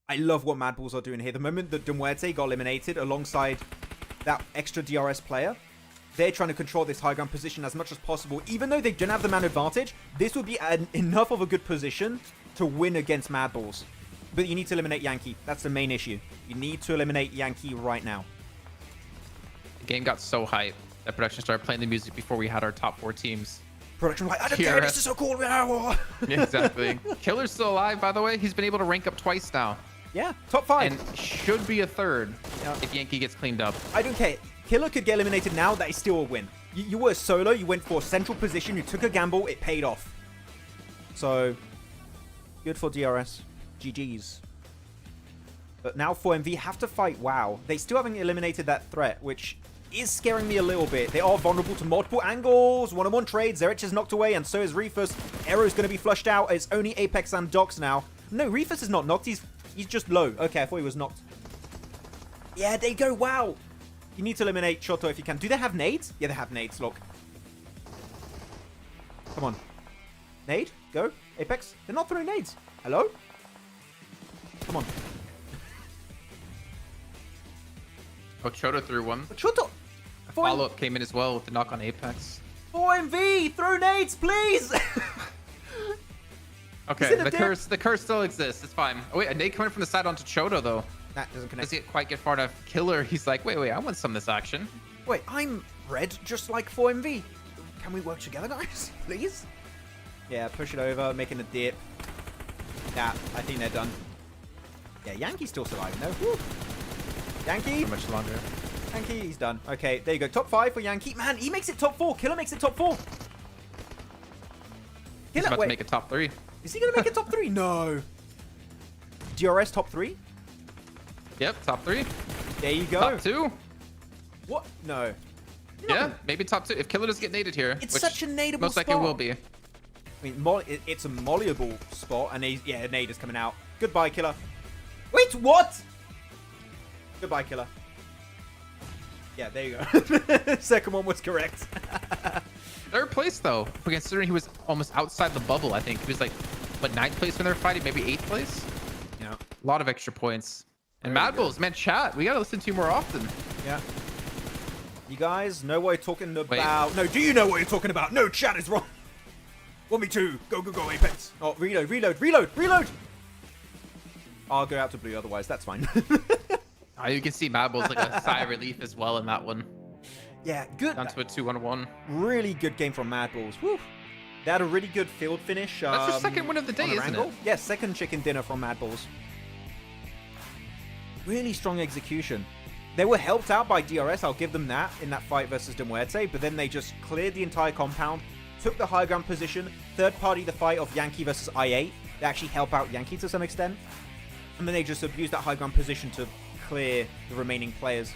I love what Mad Bulls are doing here. The moment that Demorte got eliminated alongside that extra DRS player, they're trying to control this high ground position as much as possible. Even though they don't have the man advantage, this would be enough of a good position to win against Mad Bulls. But you need to eliminate Yankee. That's the main issue. You need to eliminate Yankee right now. The game got so hyped that production started playing the music before we had our top 4 teams. Production like, I don't care, this is so cool. Yeah, exactly. Killer's still alive, by the way. He's been able to rank up twice now. Yeah, top 5. And should be a 3rd if Yankee gets cleaned up. I don't care. Killer could get eliminated now, that is still a win. You were solo, you went for central position, you took a gamble, it paid off. So, good for DRS. GG's. But now 4MV have to fight WoW. They still haven't eliminated that threat, which is scaring me a little bit. They are vulnerable to multiple angles. One-on-one trades. Zerich is knocked away, and so is Reefus. Arrow's going to be flushed out. It's only Apex and Docs now. No, Reefus is not knocked. He's just low. Okay, I thought he was knocked. Yeah, they go. Wow. You need to eliminate Shoto if you can. Do they have nades? Yeah, they have nades. Look. Come on. Nade? Go. Apex? They're not throwing nades. Hello? Come on. Oh, Choto threw one. Shoto! Follow-up came in as well with the knock on Apex. 4MV! Throw nades, please! Okay, the curse still exists. It's fine. Oh, wait, a nade coming from the side onto Choto, though. That doesn't connect. Doesn't quite get far enough. Killer, he's like, wait, I want some of this action. Wait, I'm red just like 4MV. Can we work together, guys? Please? Yeah, push it over, making a dip. Yeah, I think they're done. Yeah, Yankee's still surviving, though. Woo. Yankee? How much longer? Yankee, he's done. Okay, there you go. Top 5 for Yankee. Man, he makes it top 4. Killer makes it top 4. He's about to make it top 3. Is he going to make it top 3? No. DRS top 3? Yep, top 3. There you go. Top 2. What? No. Yeah, maybe top 2. If Killer doesn't get naded here. It's such a nadeable most spot. likely will be. I mean, it's a mollyable spot, and yeah, a nade is coming out. Goodbye, Killer. Wait, what? Goodbye, Killer. Yeah, there you go. Second one was correct. Third place, though, considering he was almost outside the bubble, I think. He was like, what, 9th place when they were fighting? Maybe 8th place? Yeah. A lot of extra points. And Mad Bulls, man, chat. We got to listen to you more often. Yeah. You guys know what you're talking about. No, do you know what you're talking about? No, chat is wrong. 1v2. Go, Apex. Oh, reload. I'll go out to blue otherwise. That's fine. You can see Mad Bulls like a sigh of relief as well in that one. Yeah, good. Down to a 2-1-1. Really good game from Mad Bulls. Woo. They had a really good field finish. That's their second win of the day, isn't it? Yeah, second chicken dinner from Mad Bulls. Really strong execution. They were helped out by DRS, I'll give them that, in that fight versus De Muerte, but then they just cleared the entire compound, took the high ground position, third party the fight of Yankee versus I8. They actually help out Yankee to some extent. And then they just abused that high ground position to clear the remaining players.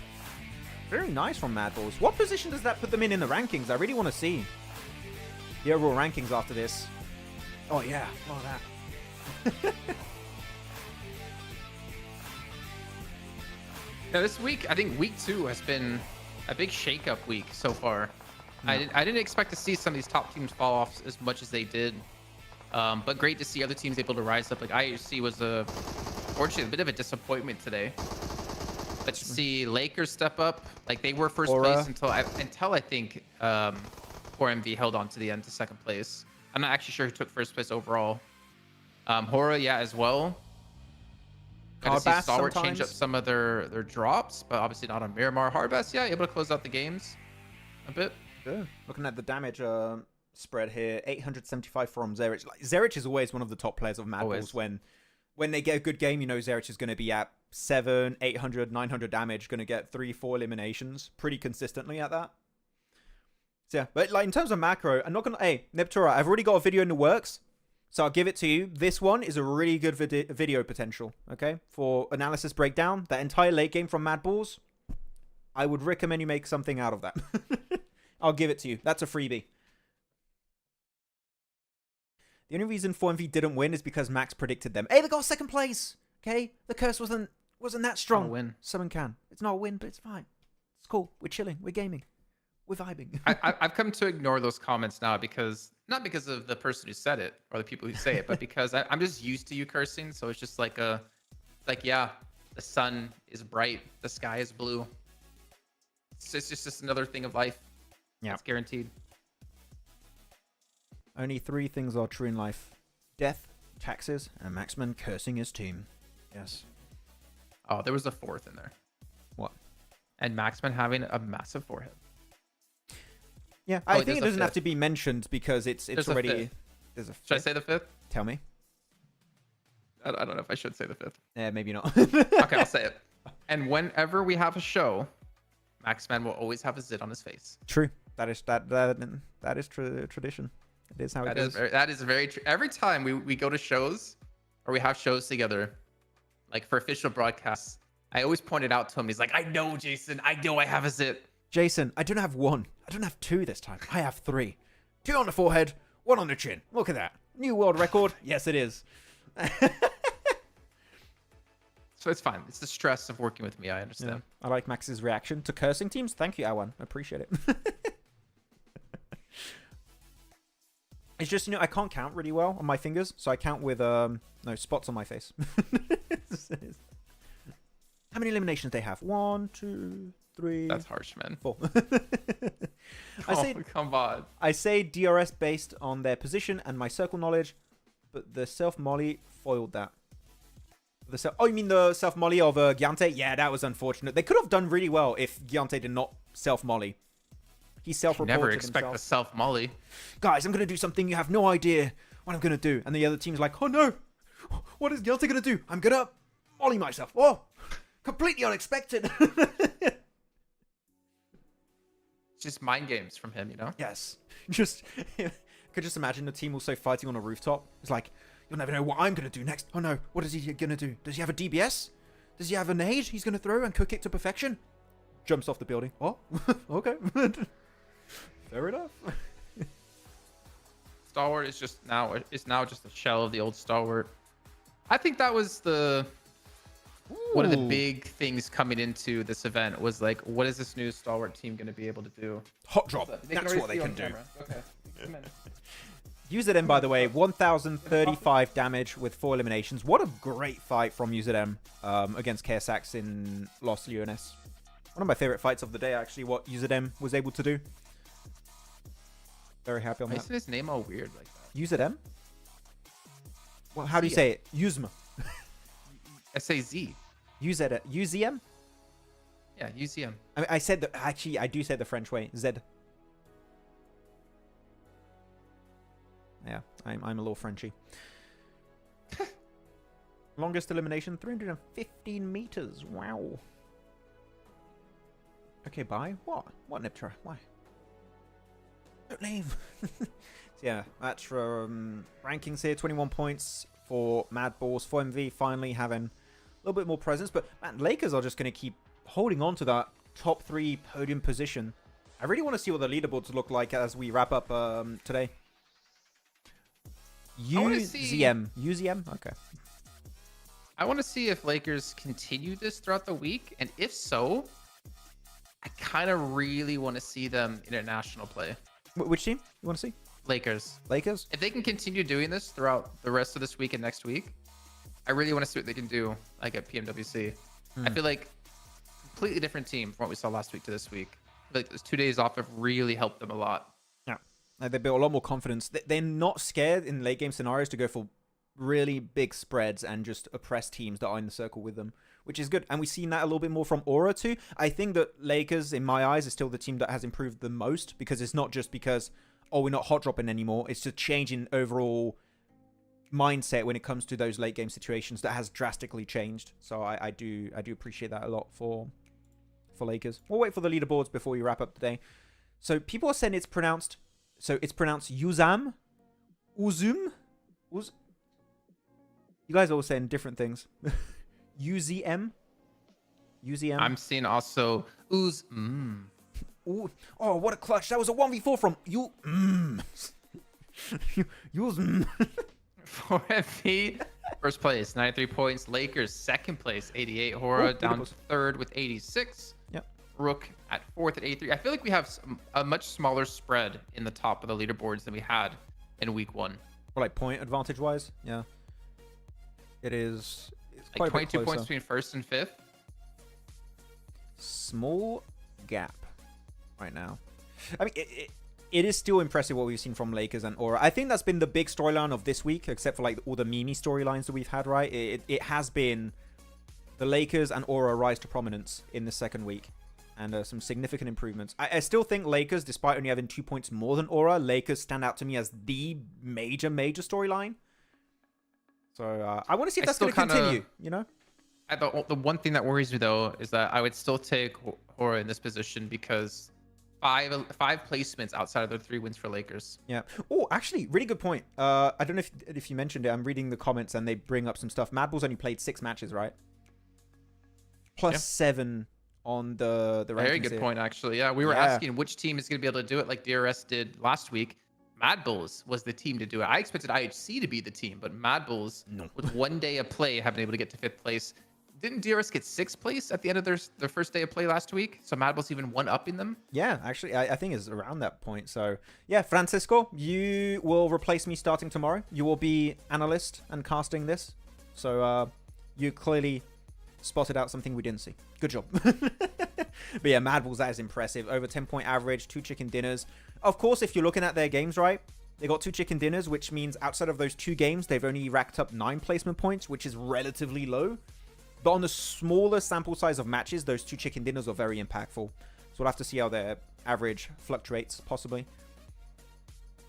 Very nice from Mad Bulls. What position does that put them in the rankings? I really want to see the overall rankings after this. Oh yeah, look at that. Now, this week, I think week 2 has been a big shake-up week so far. No. I didn't expect to see some of these top teams fall off as much as they did. But great to see other teams able to rise up. Like IHC was fortunately a bit of a disappointment today. But to see Lakers step up, like they were first place until I think 4MV held on to the end to second place. I'm not actually sure who took first place overall. Hora, yeah, as well. Got to see Stalwart change up some of their drops, but obviously not on Miramar. Hardbass, yeah, able to close out the games a bit. Good. Looking at the damage spread here, 875 from Zerich. Like, Zerich is always one of the top players of Mad Bulls. When they get a good game, you know Zerich is going to be at 700, 800, 900 damage, going to get 3-4 eliminations pretty consistently at that. So yeah, but like in terms of macro, I'm not going to... Hey, Neptura, I've already got a video in the works. So I'll give it to you. This one is a really good video potential, okay? For analysis breakdown, that entire late game from Mad Bulls, I would recommend you make something out of that. I'll give it to you. That's a freebie. The only reason 4MV didn't win is because Max predicted them. Hey, they got second place, okay? The curse wasn't that strong. Not a win. Someone can. It's not a win, but it's fine. It's cool. We're chilling. We're gaming. We're vibing. I've come to ignore those comments now because not because of the person who said it or the people who say it, but because I'm just used to you cursing. So it's just like yeah, the sun is bright, the sky is blue. It's just another thing of life. Yeah, it's guaranteed. Only 3 things are true in life: death, taxes, and Maxman cursing his team. Yes. Oh, there was a 4th in there. What? And Maxman having a massive forehead. Yeah, I think it doesn't have to be mentioned because it's already... There's a 5th. Should I say the 5th? Tell me. I don't know if I should say the 5th. Yeah, maybe not. Okay, I'll say it. And whenever we have a show, Maxman will always have a zit on his face. True. That is tradition. It is how it goes. That is very true. Every time we go to shows or we have shows together, like for official broadcasts, I always point it out to him. He's like, I know, Jason. I know I have a zit. Jason, I don't have one. I don't have two this time. I have three. Two on the forehead, one on the chin. Look at that. New world record. Yes, it is. So it's fine. It's the stress of working with me. I understand. Yeah. I like Max's reaction to cursing teams. Thank you, Awan. I appreciate it. It's just, I can't count really well on my fingers, so I count with spots on my face. How many eliminations they have? 1, 2, 3. That's harsh, man. 4. Come on. I say DRS based on their position and my circle knowledge, but the self molly foiled that. Oh, you mean the self molly of Giante? Yeah, that was unfortunate. They could have done really well if Giante did not self molly. He self-reported Never expect himself. the self molly. Guys, I'm gonna do something you have no idea what I'm gonna do, and the other team's like, oh no, what is Giante gonna do? I'm gonna molly myself. Oh, completely unexpected. It's just mind games from him, Yes. Could just imagine the team also fighting on a rooftop. It's like, you'll never know what I'm going to do next. Oh no, what is he going to do? Does he have a DBS? Does he have a nade he's going to throw and cook it to perfection? Jumps off the building. Oh, okay. Fair enough. Stalwart is now just a shell of the old Stalwart. I think that was one of the big things coming into this event was like, what is this new Stalwart team going to be able to do? Hot drop. That's what they can do. Okay. UZM, by the way, 1,035 damage with 4 eliminations. What a great fight from UZM against KSX in Los Leones. One of my favorite fights of the day, actually, what UZM was able to do. Very happy on Why that. is his name all weird like that? UZM? Well, how do you say it? UZM. SAZ. UZM? Yeah, UZM. I said actually, I do say the French way. Z. Yeah, I'm a little Frenchy. Longest elimination, 315 meters. Wow. Okay, bye. What? What, Niptra? Why? Don't leave. So yeah, that's from rankings here. 21 points for Mad Balls. 4MV finally having a little bit more presence. But, man, Lakers are just going to keep holding on to that top 3 podium position. I really want to see what the leaderboards look like as we wrap up today. UZM. Okay. I want to see if Lakers continue this throughout the week. And if so, I kind of really want to see them international play. Which team you want to see? Lakers. Lakers? If they can continue doing this throughout the rest of this week and next week, I really want to see what they can do like at PMWC. I feel like completely different team from what we saw last week to this week. I feel like those 2 days off have really helped them a lot. Yeah. They built a lot more confidence. They're not scared in late game scenarios to go for really big spreads and just oppress teams that are in the circle with them, which is good. And we've seen that a little bit more from Aura too. I think that Lakers, in my eyes, is still the team that has improved the most, because it's not just because, oh, we're not hot dropping anymore. It's just changing overall mindset when it comes to those late game situations that has drastically changed. So I do appreciate that a lot for Lakers. We'll wait for the leaderboards before we wrap up today. So people are saying it's pronounced Uzam, Uzum. You guys are all saying different things. UZM. I'm seeing also Ooh, oh, what a clutch. That was a 1v4 from you. Use. 4FP, first place, 93 points. Lakers, second place, 88. Hora down to third with 86. Yep. Rook at fourth at 83. I feel like we have a much smaller spread in the top of the leaderboards than we had in week 1. Or like point advantage wise. Yeah. It is. It's like quite 22 points between first and fifth. Small gap right now. I mean, it is still impressive what we've seen from Lakers and Aura. I think that's been the big storyline of this week, except for like all the Mimi storylines that we've had, right? It has been the Lakers and Aura rise to prominence in the second week, and some significant improvements. I still think Lakers, despite only having 2 points more than Aura, Lakers stand out to me as the major storyline. So I want to see if that's going to continue, you know? The one thing that worries me though is that I would still take Hora in this position because five placements outside of the 3 wins for Lakers. Yeah. Oh, actually, really good point. I don't know if you mentioned it. I'm reading the comments and they bring up some stuff. Mad Bull's only played 6 matches, right? Plus 7 on the rankings. Very good point, actually. Yeah, we were asking which team is going to be able to do it like DRS did last week. Mad Bulls was the team to do it. I expected IHC to be the team, but Mad Bulls, with 1 day of play, have been able to get to 5th place. Didn't DRS get 6th place at the end of their first day of play last week? So Mad Bull's even one up in them? Yeah, actually, I think it's around that point. So, yeah, Francisco, you will replace me starting tomorrow. You will be analyst and casting this. So, you clearly spotted out something we didn't see. Good job. But yeah, Mad Bulls, that is impressive. Over 10-point average, 2 chicken dinners. Of course, if you're looking at their games, right, they got 2 chicken dinners, which means outside of those 2 games, they've only racked up 9 placement points, which is relatively low. But on the smaller sample size of matches, those 2 chicken dinners are very impactful. So we'll have to see how their average fluctuates, possibly.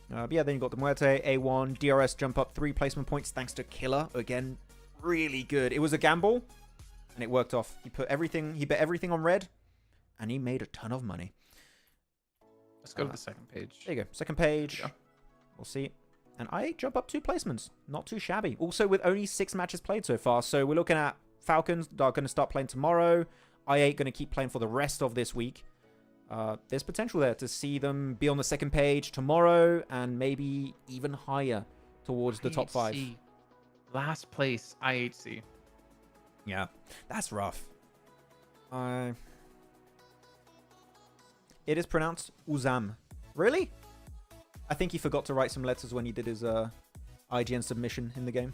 But yeah, then you got the Muerte, A1, DRS jump up 3 placement points thanks to Killer. Again, really good. It was a gamble, and it worked off. He bet everything on red, and he made a ton of money. Let's go to the second page. There you go. Second page. We'll see. And I jump up 2 placements. Not too shabby. Also with only 6 matches played so far. So we're looking at Falcons that are going to start playing tomorrow. I8 going to keep playing for the rest of this week. There's potential there to see them be on the second page tomorrow and maybe even higher towards the top 5. Last place, IHC. Yeah, that's rough. It is pronounced Uzam. Really? I think he forgot to write some letters when he did his IGN submission in the game.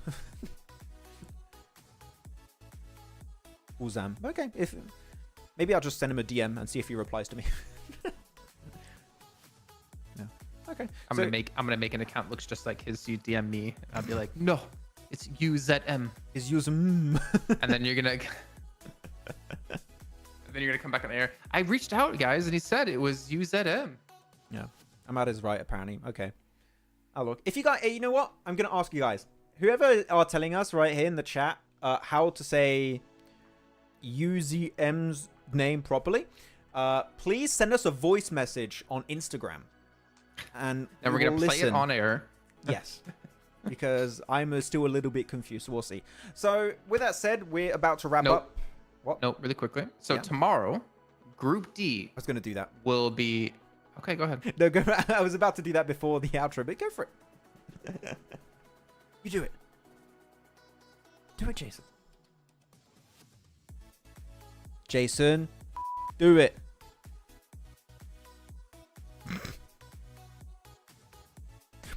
Uzam. Okay, maybe I'll just send him a DM and see if he replies to me. Yeah. Okay. I'm gonna make an account looks just like his. You DM me, and I'll be like, no, it's UZM. Is Uzam. And then you're gonna. And then you're gonna come back on air. I reached out, guys, and he said it was UZM. Yeah, Ahmad is right apparently. Okay, I'll look. If you guys, you know what? I'm gonna ask you guys. Whoever are telling us right here in the chat how to say UZM's name properly, please send us a voice message on Instagram, and we're gonna play it on air. Yes. Because I'm still a little bit confused. So we'll see. So with that said, we're about to wrap up. What? No, really quickly. So tomorrow, Group D. I was going to do that. Will be... Okay, go ahead. No, go. I was about to do that before the outro, but go for it. You do it. Do it, Jason. Jason, do it.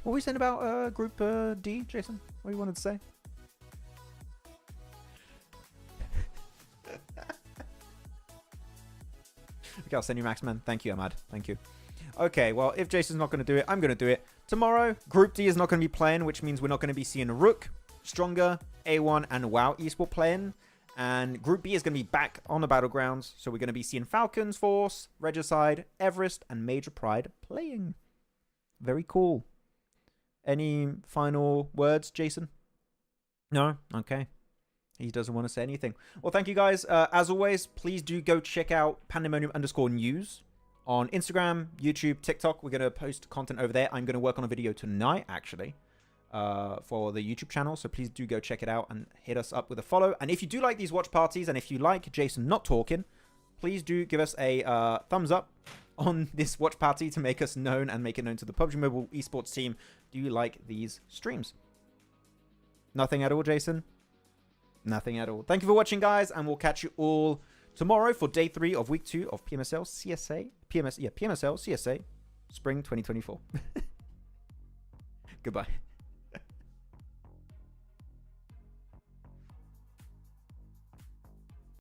What were we saying about Group D, Jason? What do you wanted to say? Okay, I'll send you Maxman. Thank you, Ahmad. Thank you. Okay, well, if Jason's not going to do it, I'm going to do it. Tomorrow, Group D is not going to be playing, which means we're not going to be seeing Rook, Stronger, A1, and WoW Esport playing. And Group B is going to be back on the Battlegrounds. So we're going to be seeing Falcons, Force, Regicide, Everest, and Major Pride playing. Very cool. Any final words, Jason? No? Okay. He doesn't want to say anything. Well, thank you guys. As always, please do go check out Pandemonium_news on Instagram, YouTube, TikTok. We're going to post content over there. I'm going to work on a video tonight, actually, for the YouTube channel. So please do go check it out and hit us up with a follow. And if you do like these watch parties and if you like Jason not talking, please do give us a thumbs up on this watch party to make us known and make it known to the PUBG Mobile Esports team. Do you like these streams? Nothing at all, Jason? Nothing at all. Thank you for watching, guys, and we'll catch you all tomorrow for day 3 of week 2 of PMSL CSA. PMSL CSA Spring 2024. Goodbye.